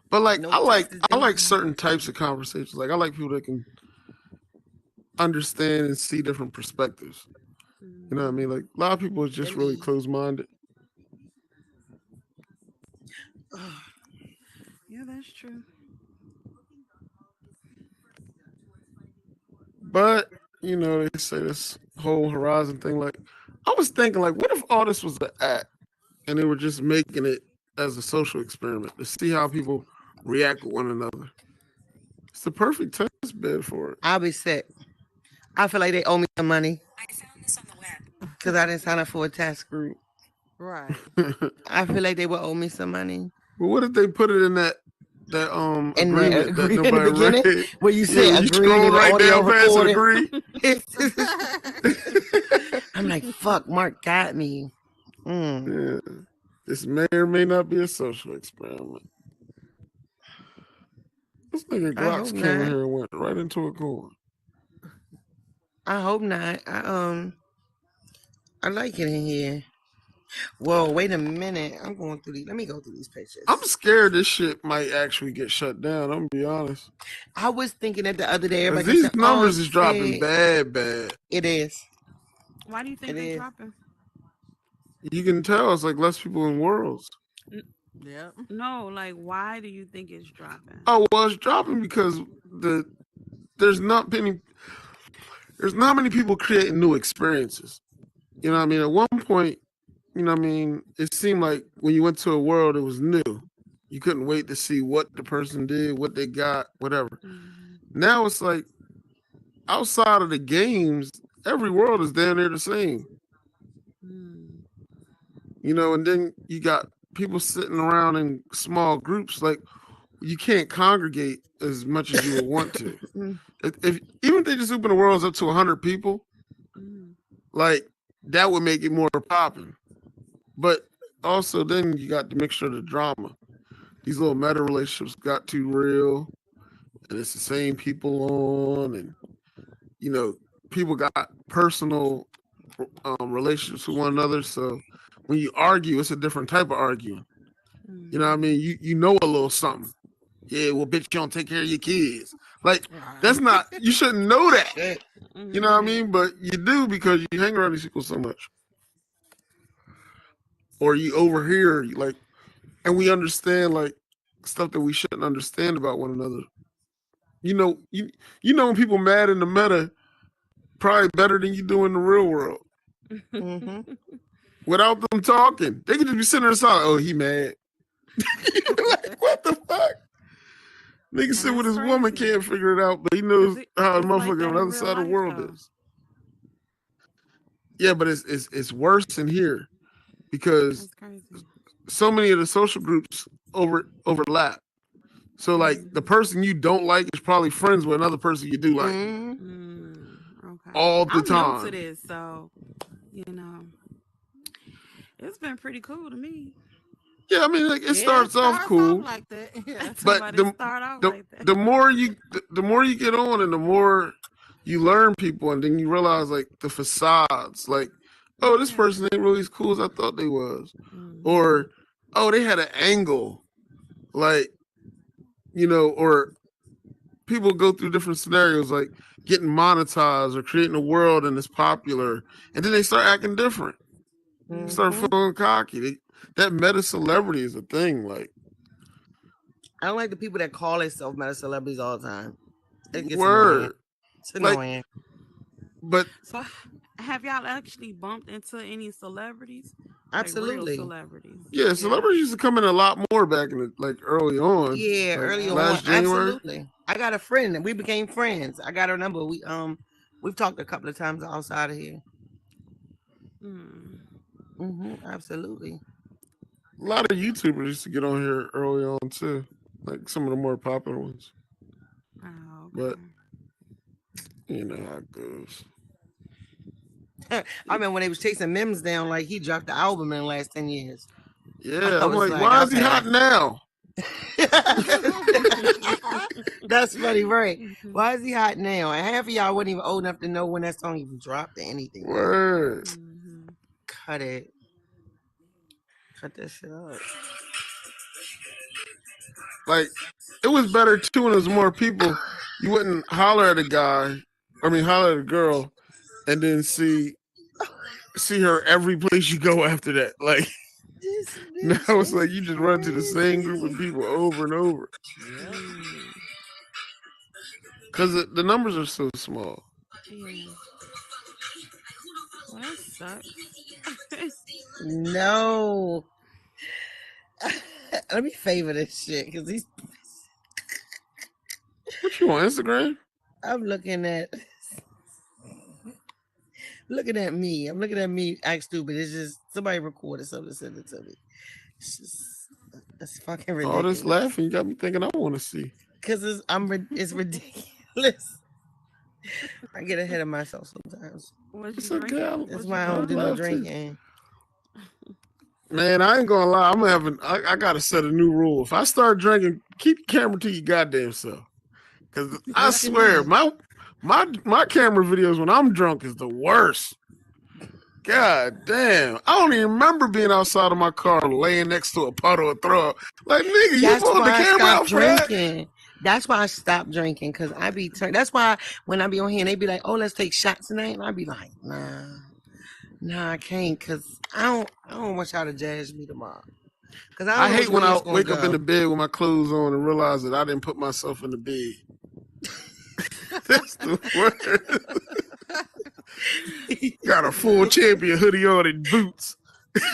But like, I like certain types of conversations. Like, I like people that can understand and see different perspectives. You know what I mean? Like, a lot of people are just really closed-minded. Yeah, that's true. But, you know, they say this whole Horizon thing. Like, I was thinking, like, what if all this was an act and they were just making it as a social experiment to see how people react with one another? It's the perfect test bed for it. I'll be sick. I feel like they owe me some money. I found this on the web. Because I didn't sign up for a task group. Right. I feel like they would owe me some money. But what if they put it in that in agreement the, that in the nobody beginning, read? where you say you agree scroll and the right audio down past and recorded. agree. I'm like, fuck, Mark got me. Yeah. This may or may not be a social experiment. This nigga I Glocks hope came in not. here and went right into a corner. I hope not. I like it in here. Whoa, wait a minute. I'm going through these. Let me go through these pictures. I'm scared this shit might actually get shut down. I'm gonna be honest. I was thinking that the other day. Everybody These said, numbers oh, is dropping shit. bad. It is. Why do you think they're dropping? You can tell it's like less people in worlds. Yeah. No, like, why do you think it's dropping? Oh well, it's dropping because there's not many people creating new experiences. You know what I mean? At one point, you know what I mean, it seemed like when you went to a world, it was new. You couldn't wait to see what the person did, what they got, whatever. Now it's like outside of the games, every world is damn near the same. You know, and then you got people sitting around in small groups. Like, you can't congregate as much as you would want to. Even if they just open the worlds up to 100 people, like, that would make it more popping. But also then you got the mixture of the drama. These little meta relationships got too real, and it's the same people on, and you know, people got personal relationships with one another. So when you argue, it's a different type of arguing. You know what I mean? You know a little something. Yeah, well, bitch, you don't take care of your kids. Like, that's not, you shouldn't know that. You know what I mean? But you do because you hang around these people so much. Or you overhear, like, and we understand, like, stuff that we shouldn't understand about one another. You know when people mad in the meta, probably better than you do in the real world. Without them talking. They could just be sitting there silent. Oh, he mad. Like, what the fuck? Nigga sit with his woman, can't figure it out, but he knows how a motherfucker on the other side of the world is. Yeah, but it's worse in here because so many of the social groups overlap. So like the person you don't like is probably friends with another person you do like Okay. all the I'm time. new to this, so it's been pretty cool to me. Yeah, I mean, like, it starts off cool, like that. Yeah, but like that. the more you get on, and the more you learn people, and then you realize like the facades, like, oh, this person ain't really as cool as I thought they was, or oh, they had an angle, like, or people go through different scenarios, like getting monetized or creating a world and it's popular, and then they start acting different, start feeling cocky. That meta celebrity is a thing. Like, I don't like the people that call themselves meta celebrities all the time. It gets word. annoying. It's annoying. But so, have y'all actually bumped into any celebrities? Absolutely. Like real celebrities. Yeah, celebrities used to come in a lot more back in early on. Yeah, like early on. last January. Absolutely. I got a friend and we became friends. I got her number. We've talked a couple of times outside of here. Absolutely. A lot of YouTubers used to get on here early on too, like some of the more popular ones. Oh, but you know how it goes. I remember when they was chasing Mims down, like he dropped the album in the last 10 years. Yeah, I'm like, why is he hot now? That's funny, right? Why is he hot now? And half of y'all wasn't even old enough to know when that song even dropped or anything. Word. Cut it. Cut that shit up. Like, it was better too when there was more people. You wouldn't holler at a guy, holler at a girl, and then see her every place you go after that. Like, now it's like you just run to the same group of people over and over. Because the numbers are so small. Well, that sucks. No. Let me favor this shit because these. What you on Instagram? I'm looking at me. I'm looking at me act stupid. It's just somebody recorded something, send it to me. It's fucking ridiculous. All this laughing, you got me thinking I want to see. Because it's ridiculous. I get ahead of myself sometimes. It's okay. That's why I don't do no drinking. Man, I ain't gonna lie. I gotta set a new rule. If I start drinking, keep the camera to your goddamn self. Because I swear, my camera videos when I'm drunk is the worst. God damn. I don't even remember being outside of my car laying next to a puddle of throw up. Like, nigga, you pulled the camera out for that? That's why I stopped drinking, because I be that's why when I be on here and they be like, oh, let's take shots tonight, and I be like, nah, I can't, because I don't want y'all to judge me tomorrow. I hate when I wake up in the bed with my clothes on and realize that I didn't put myself in the bed. That's the word. Got a full champion hoodie on and boots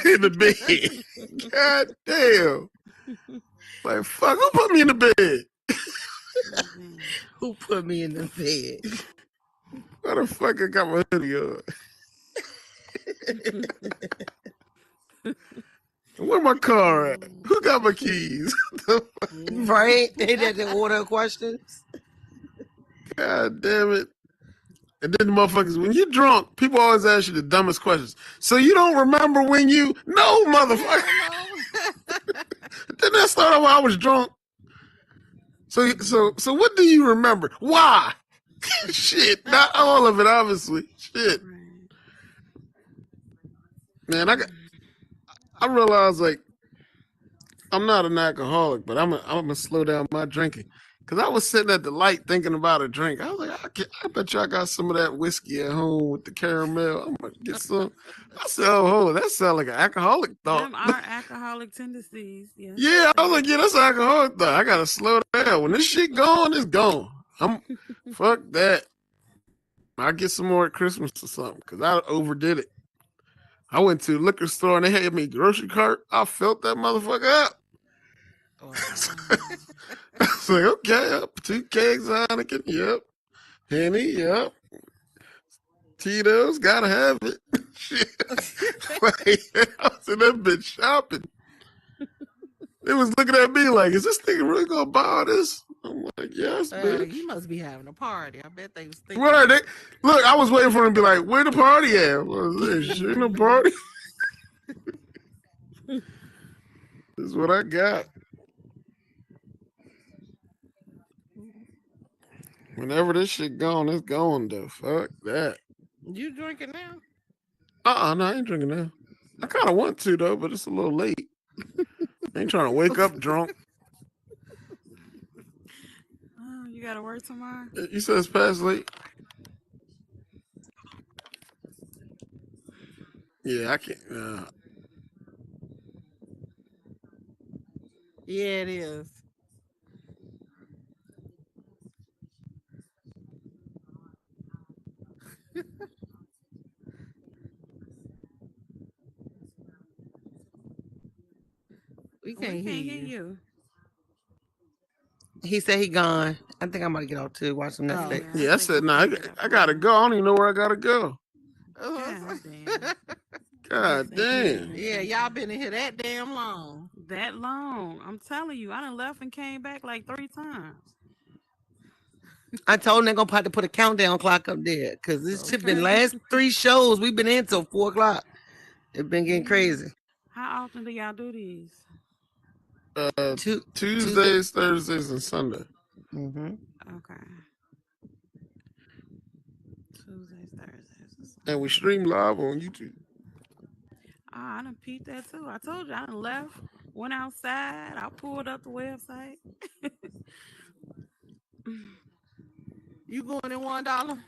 in the bed. God damn. Like, fuck, who put me in the bed? Who put me in the bed? Why the fuck I got my hoodie on? Where my car at? Who got my keys? Right? They did the order of questions. God damn it. And then the motherfuckers, when you're drunk, people always ask you the dumbest questions. So you don't remember when you... No, motherfucker. Didn't that start out when I was drunk? So what do you remember? Why? Shit, not all of it, obviously. Shit. Man, I realized, like, I'm not an alcoholic, but I'm gonna slow down my drinking. Because I was sitting at the light thinking about a drink. I was like, I bet you I got some of that whiskey at home with the caramel. I'm going to get some. I said, oh, that sounds like an alcoholic thought. Them are alcoholic tendencies. Yeah. Yeah, I was like, yeah, that's an alcoholic thought. I got to slow down. When this shit gone, it's gone. Fuck that. I'll get some more at Christmas or something because I overdid it. I went to the liquor store and they had me a grocery cart. I filled that motherfucker up. I was like, okay, up 2 kegs of Heineken, yep. Henny, yep. Tito's, gotta have it. Shit. Like, I was in that bitch shopping. They was looking at me like, is this nigga really gonna buy all this? I'm like, yes, bitch. He must be having a party. I bet they was thinking. Right, look, I was waiting for him to be like, where the party at? Was there shit in the party? This is what I got. Whenever this shit gone, it's gone though. Fuck that. You drinking now? No, I ain't drinking now. I kind of want to though, but it's a little late. I ain't trying to wake up drunk. Oh, you gotta work tomorrow? You said it's past late? Yeah, I can't. Yeah, it is. We can't hear you. He said he gone. I think I'm about to get off to watch some Netflix. Yeah, I said, nah, I gotta go. I don't even know where I gotta go. God damn. Yeah, y'all been in here that damn long. That long. I'm telling you, I done left and came back like 3 times. I told them they're gonna have to put a countdown clock up there because this shit been last 3 shows we've been in till 4 o'clock. It's been getting crazy. How often do y'all do these? Tuesdays, Thursdays, and Sunday. Mm-hmm. Okay. Tuesdays, Thursdays. And we stream live on YouTube. I done peeped that too. I told you I done left, went outside. I pulled up the website. You going in $1?